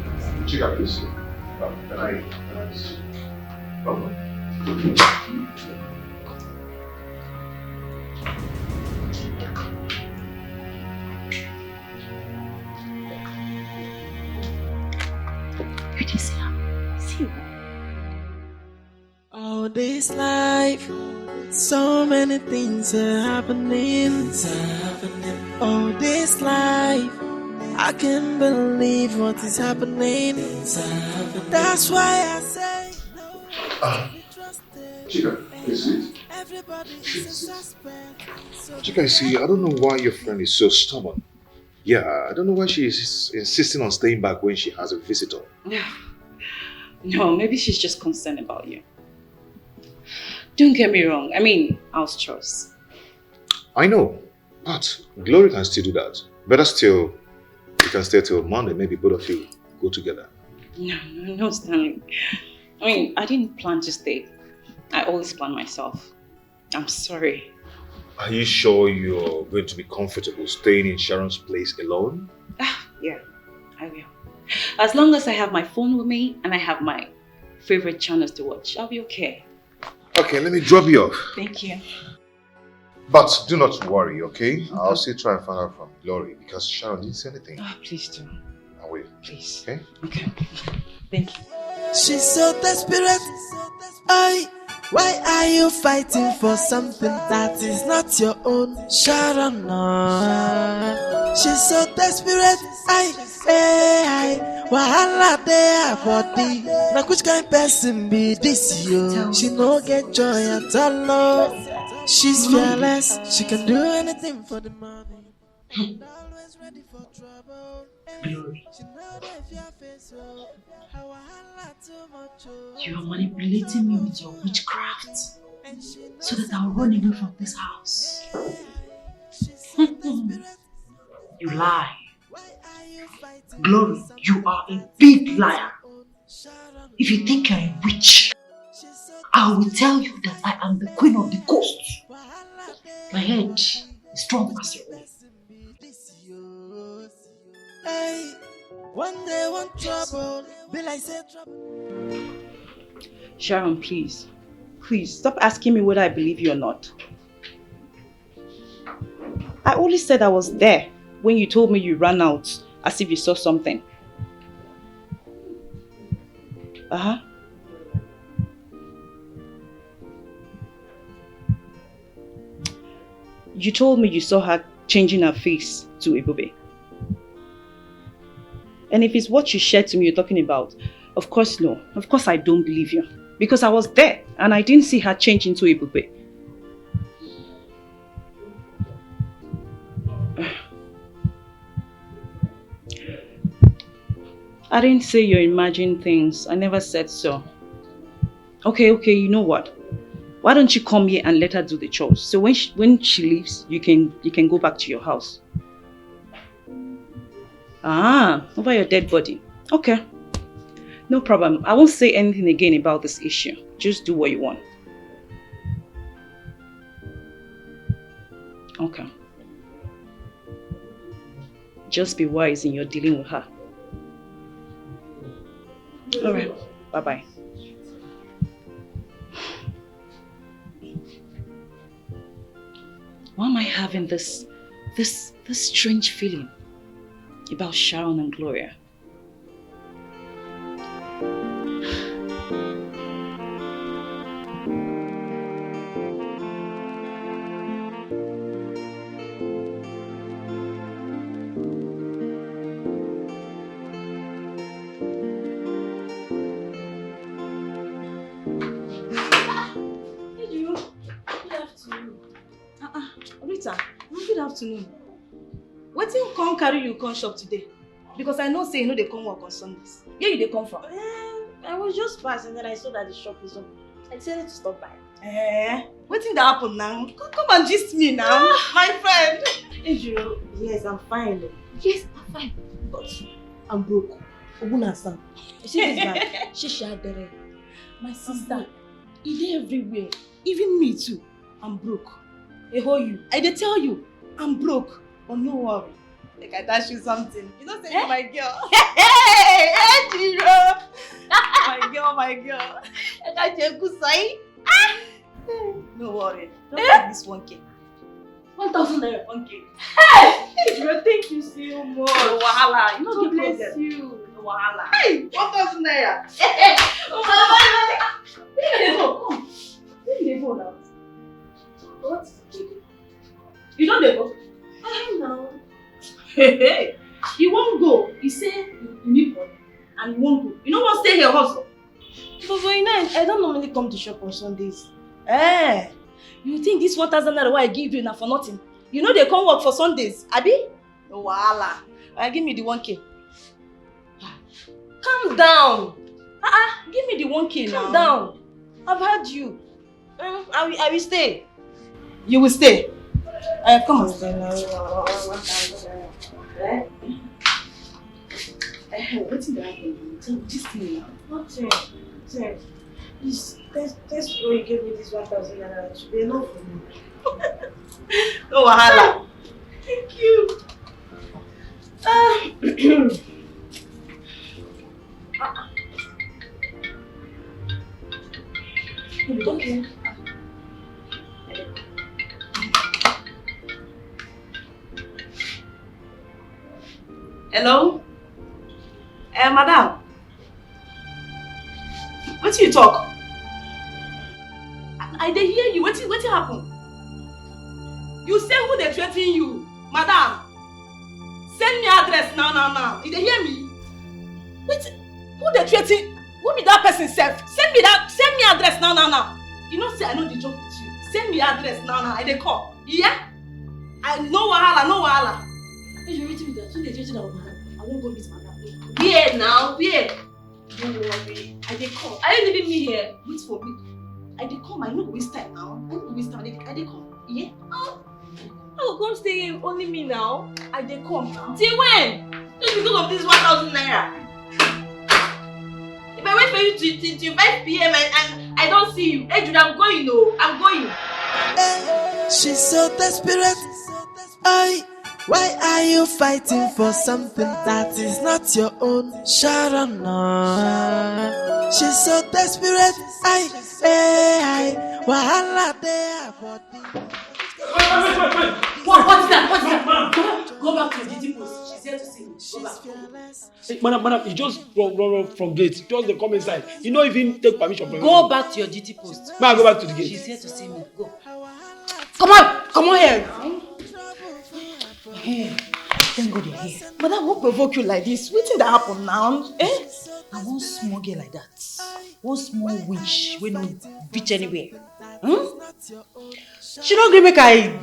Chica, please. Can I see? Come on. You didn't see her? See her? All this life, so many things are happening. All this life, I can't believe what is happening. That's why I say Chica, please sit. Chica, see, I don't know why your friend is so stubborn. Yeah, I don't know why she is insisting on staying back when she has a visitor. No, maybe she's just concerned about you. Don't get me wrong. I mean, house chores. I know, but Glory can still do that. Better still, you can stay till Monday. Maybe both of you go together. No, Stanley. I mean, I didn't plan to stay. I always plan myself. I'm sorry. Are you sure you're going to be comfortable staying in Sharon's place alone? Yeah, I will. As long as I have my phone with me and I have my favorite channels to watch, I'll be okay. Okay, let me drop you off. Thank you. But do not worry, okay? I'll still try and find out from Glory because Sharon didn't say anything. Please do. I will. Please. Okay? Okay. Thank you. she's so desperate. Why are you fighting for something that is not your own? Sharon, no. She's so desperate. Wahala dey her body. Now which kind person be this yo? She no get joy at all. No. She's fearless. She can do anything for the money. Always ready for trouble. Glory. You are manipulating me with your witchcraft so that I'll run away from this house. You lie. Glory, you are a big liar. If you think you're a witch, I will tell you that I am the queen of the coast. My head is strong as your own. Hey, one day, one trouble, be like say trouble. Sharon, please. Please, stop asking me whether I believe you or not. I only said I was there when you told me you ran out as if you saw something. You told me you saw her changing her face to Ebube. And if it's what you shared to me you're talking about, of course no. Of course I don't believe you. Because I was there and I didn't see her change into Ebube. I didn't say you imagine things. I never said so. Okay, you know what? Why don't you come here and let her do the chores? So when she leaves, you can go back to your house. Over your dead body. Okay. No problem. I won't say anything again about this issue. Just do what you want. Okay. Just be wise in your dealing with her. Alright. Bye-bye. Why am I having this strange feeling about Sharon and Gloria? Rita, good afternoon. Wetin come carry you come shop today? Because I know say you know they come work on Sundays. Where you dey come from? I was just passing and I saw that the shop is open. I decided to stop by. Wetin dey happen now? Come and gist me now, my friend. Ejiro, yes, I'm fine. Yes, I'm fine. But I'm broke. Ogunasan. You see this guy? Shishadere. My sister. He dey everywhere. Even me too. I'm broke. You. I dey tell you, I'm broke. But no worry. Like I dash you something. You know say you're my girl. Hey, Ejiro. My girl. I got you a good side. No worry. Don't take this 1K. 1,000 naira. 1K. Hey! Ejiro, thank you so much. No wahala. You know God bless problem. you. No wahala. Hey, 1,000 naira. Where you dey go? Come. Where you dey go now? What? You don't dey go? I know. Hey. You won't go. You say you need money and you won't go. You don't want to stay here hustle. But you know, I don't normally come to shop on Sundays. You think this 1,000 naira I give you now for nothing? You know they come work for Sundays, abi? No wahala. Give me the 1K. Calm down. Give me the 1K now. Calm down. I've heard you. I will stay. You will stay. Come on. What's in that? This thing now. Nothing. This way you gave me this 1,000 naira. It should be enough for me. No wahala. Thank you. Okay. Hello? Madam. What you talk? I dey hear you. What happen? You say who they threaten you? Madam. Send me address now. You dey hear me? Wait, who they threaten? Who be that person self? Send me address now. You know say I know the joke with you. Send me address now. I dey call. Yeah? No wahala. Hey, you waiting with that? Who they threaten our man? I won't go meet madam. Where now? Where? Don't worry. I dey come. Are you leaving me here? Wait for me. I dey come. I no go waste time now. I dey come. Yeah? I will come stay here, only me now. I dey come now. Till when? Just because of this 1,000 naira. If I wait for you till 5 p.m. and I don't see you, hey Jude, I'm going. I'm going. She's so desperate. Why are you fighting for something that is not your own? Sharon, she's so desperate. Wahala there. What's that? Go back to the DT post. She's here to see me. Go back. Hey, madam, you just run from gate. Just they come inside. You don't even take permission from Go back to your DT post. May I go back to the gate? She's here to see me. Go. Come on here. Hey, thank God you're here. Madam, what provoke you like this? What thing that happen now? I want small girl like that. One small witch wey no reach anywhere. She don't agree make I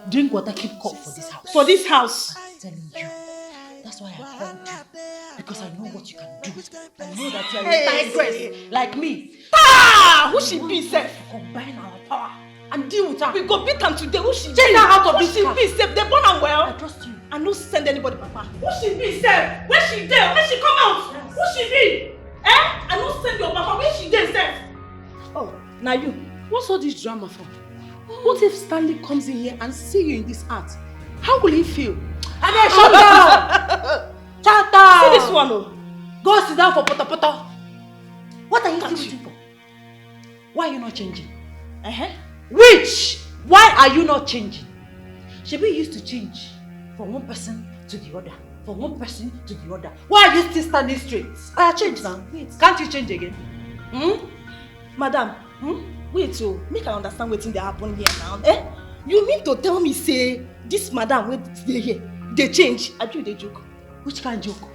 drink water keep cup for this house. For this house? I'm telling you. That's why I called you. Because I know what you can do. I know that you are a tigress like me. Who she be, sef? Combine our power and deal with her. We go beat am today. Who she be? Take her out of this car. Who she be, sef? They born am well. I trust you. I no send anybody, papa. Who she be, sef? Where she dey? Where she come out? Yes. Who she be? I no send your papa. Where she dey, sef? Oh, now you. What's all this drama for? What if Stanley comes in here and see you in this art? How will he feel? I mean, shut down! Shut down! See this one, oh. Go sit down for poto. What are you still waiting for? Why are you not changing? Which? Why are you not changing? Shebi used to change from one person to the other. From one person to the other. Why are you still standing straight? I changed now. Wait. Can't you change again? Madam, wait, oh, make I understand wetin dey happen here now. You mean to tell me say this madam wey dey here dey change? Abi you dey joke? Which kind of joke?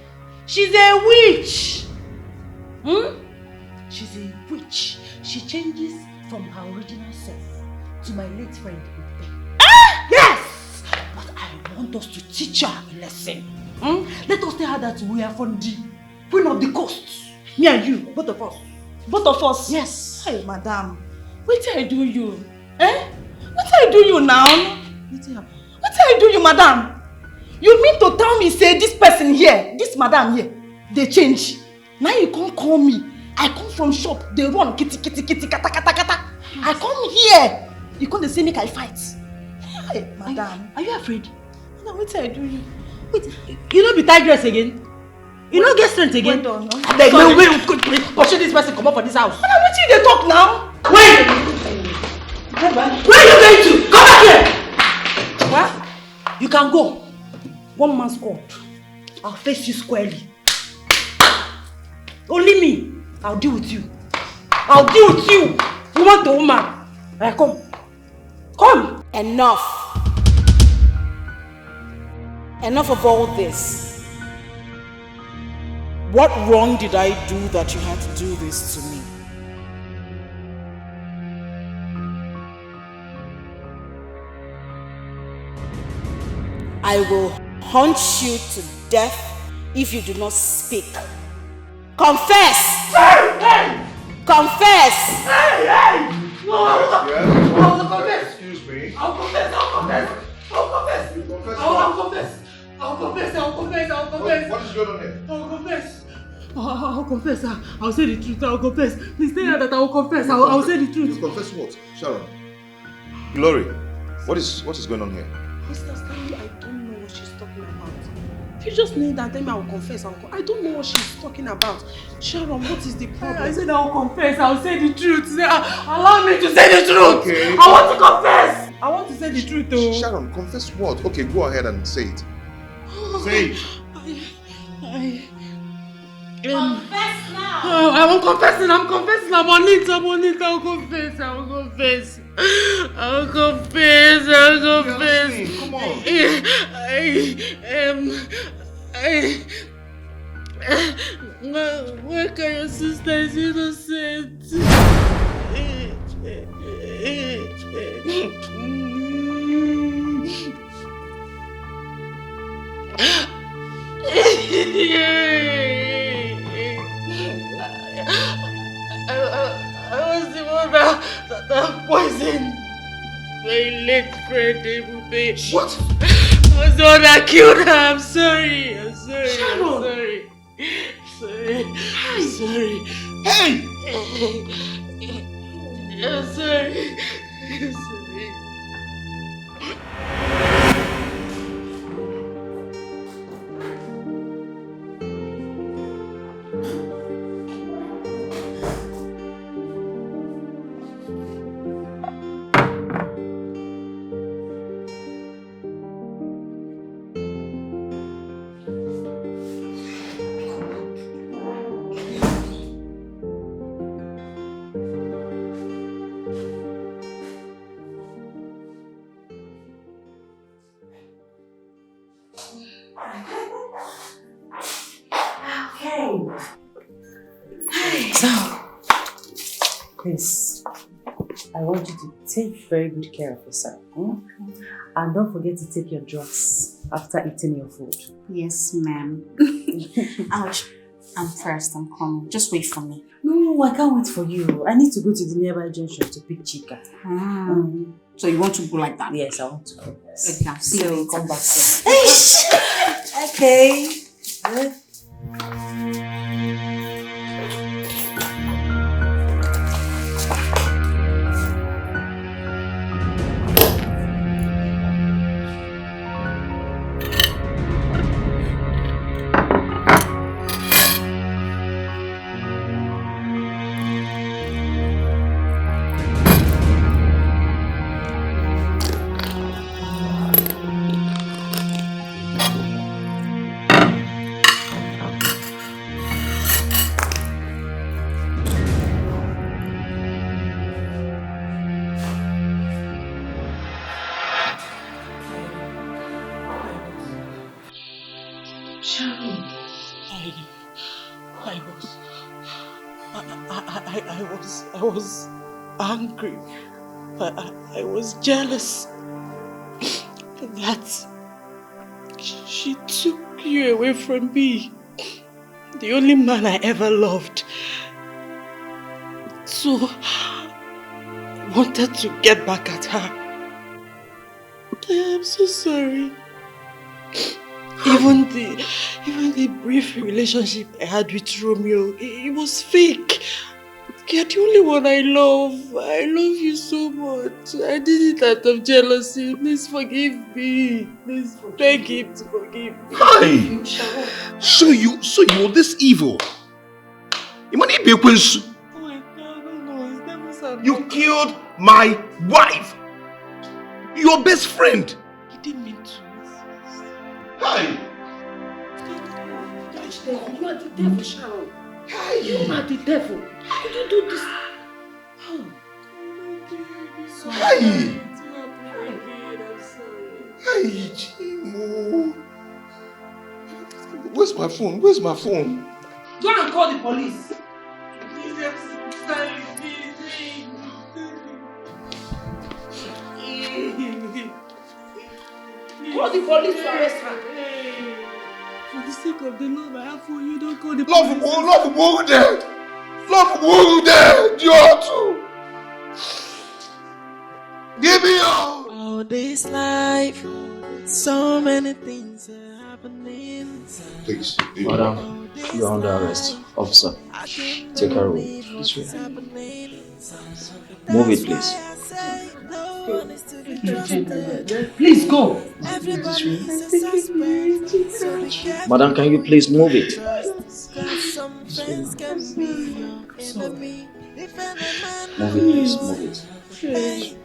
She's a witch. She's a witch. She changes from her original self to my late friend. Yes! I want us to teach her a lesson. Let us tell her that we are from the queen of the coast. Me and you, both of us. Both of us? Yes. Hey, madam. What I do you? Eh? What I do you now? What I do you, madam? You mean to tell me, say, this person here, this madam here, they change. Now you can't call me. I come from shop, they run, kitty, kitty, kitty, kata, kata, kata. I come here. You can't say make I fight. Hey, madam. Are you afraid? No, what I do you? Wait, you don't be tigress again? You don't get strength again? Wait, pursue this person, come up for this house. Madam, what you they talk now? Wait! Where are you going to? Come back here! What? You can go. One man's court. I'll face you squarely. Only me. I'll deal with you. I'll deal with you. Woman to woman. Alright, come. Come. Enough. Enough of all this. What wrong did I do that you had to do this to me? I will hunt you to death if you do not speak. Confess! Hey, hey! Confess! Hey, hey! I'll confess! Excuse me. I'll confess! I'll confess! I'll confess! You confess I'll what? confess! I'll confess! I'll confess! I'll confess! What is going on here? I'll confess! I'll confess. I'll say the truth. I'll confess. Please tell her that I will confess. I'll say the truth. You confess what? Sharon. Glory. What is going on here? Mr. Stanley, I don't know what she's talking about. If you just kneel down, tell me I will confess. I don't know what she's talking about. Sharon, what is the problem? I said I will confess. I'll say the truth. Allow me to say the truth. Okay. I want to confess. I want to say the truth though. Sharon, confess what? Okay, go ahead and say it. Say it. Confess now. I'm confessing. I'm confessing. I'm on it. I'll confess. I'll confess. I'll confess. I'll confess. Come on. Why can your sister is innocent? I was the one that poisoned my late friend Ebube. What? I was the one that killed her. I'm sorry. I'm sorry. Sharon. I'm sorry. Hey! I'm sorry. I'm sorry. Please, I want you to take very good care of yourself. And don't forget to take your drugs after eating your food. Yes, ma'am. Ouch. I'm first. I'm coming. Just wait for me. No, I can't wait for you. I need to go to the nearby junction to pick Chika. So you want to go like that? Yes, I want to go. Yes. Okay, I'll see you later. Come back soon. Okay. Good. I was angry. I was jealous that She took you away from me. The only man I ever loved. So, I wanted to get back at her. I am so sorry. Even the brief relationship I had with Romeo, it was fake. You're the only one I love. I love you so much. I did it out of jealousy. Please forgive me. Please beg him to forgive me. Hi! So you were this evil? Oh my God, no, it's never said. You killed my wife! Your best friend! He didn't mean to. Hi! You are the devil, Sharon. You are the devil. How could you do this? Hi! Hi, Chimo. Where's my phone? Where's my phone? Go and call the police. Call the police to arrest her. For the sake of the love I have for you, don't call the police. Love there! Love there! You too! Give me all! All this life, so many things are happening. Please, Madam, you are under arrest. Officer, take her away. This way. Move it, please. Please go. Madam, can you please move it? Move it, please. Move it.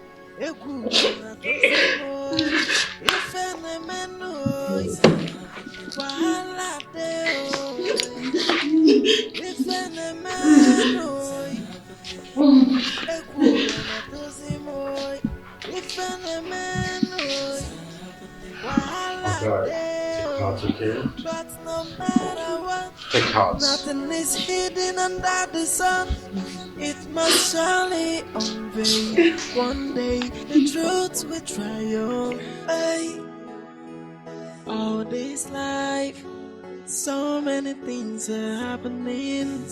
Take heart. Nothing is hidden under the sun. It must surely unveil. One day the truth will triumph. Hey. All this life, so many things are happening.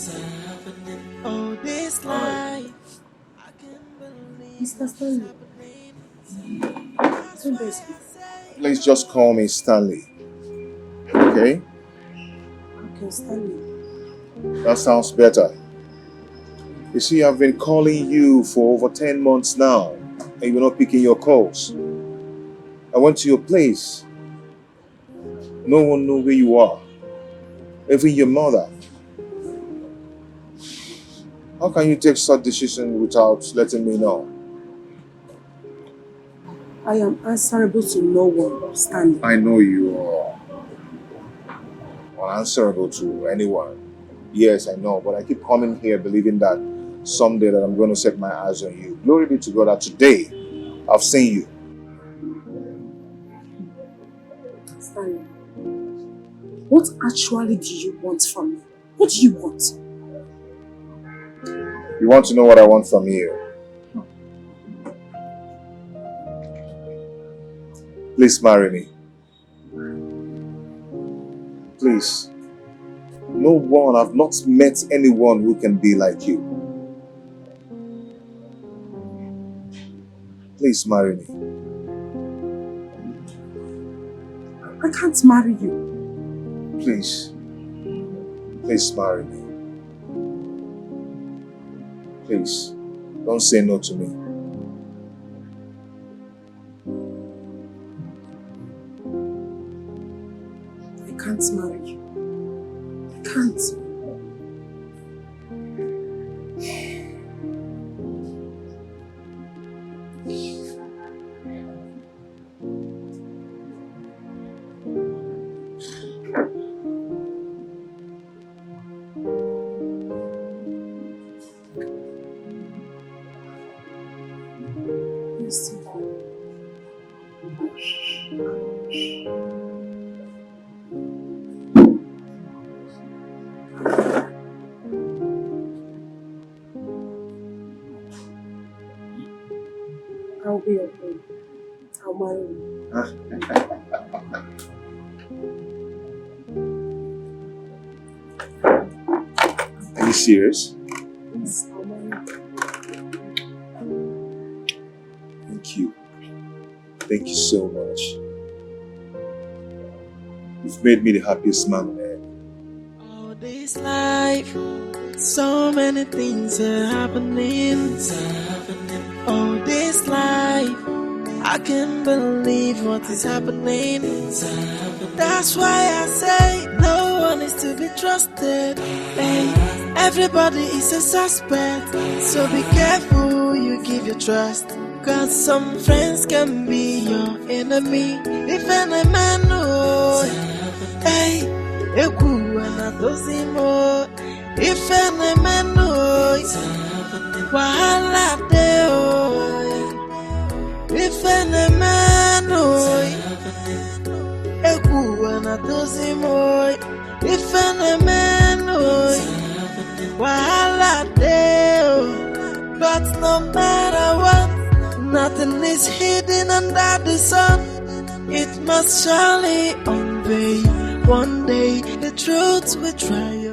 All this life. Mr. Stanley. Please just call me Stanley. Okay? Okay, Stanley. That sounds better. You see, I've been calling you for over 10 months now, and you're not picking your calls. I went to your place. No one knew where you are. Even your mother. How can you take such decision without letting me know? I am answerable to no one, Stanley. I know you are unanswerable to anyone. Yes, I know, but I keep coming here believing that someday that I'm going to set my eyes on you. Glory be to God that today I've seen you. Stanley, what actually do you want from me? What do you want? You want to know what I want from you? Please marry me. Please. No one, I've not met anyone who can be like you. Please marry me. I can't marry you. Please. Please marry me. Please. Don't say no to me. I can't marry you. I can't. Yes. I'll be okay. I'll marry you. serious? Yes, Thank you. Thank you so much. You've made me the happiest man on earth. All this life, so many things are happening. All this life, I can't believe what is happening. That's why I say no one is to be trusted. Hey, everybody is a suspect, so be careful who you give your trust. Cause some friends can be your enemy. If any man knows, hey, if any man knows, wahala deo. If any man knows, if any man knows, wahala deo. But no matter what, nothing is hidden under the sun. It must surely unveil. One day the truth will triumph.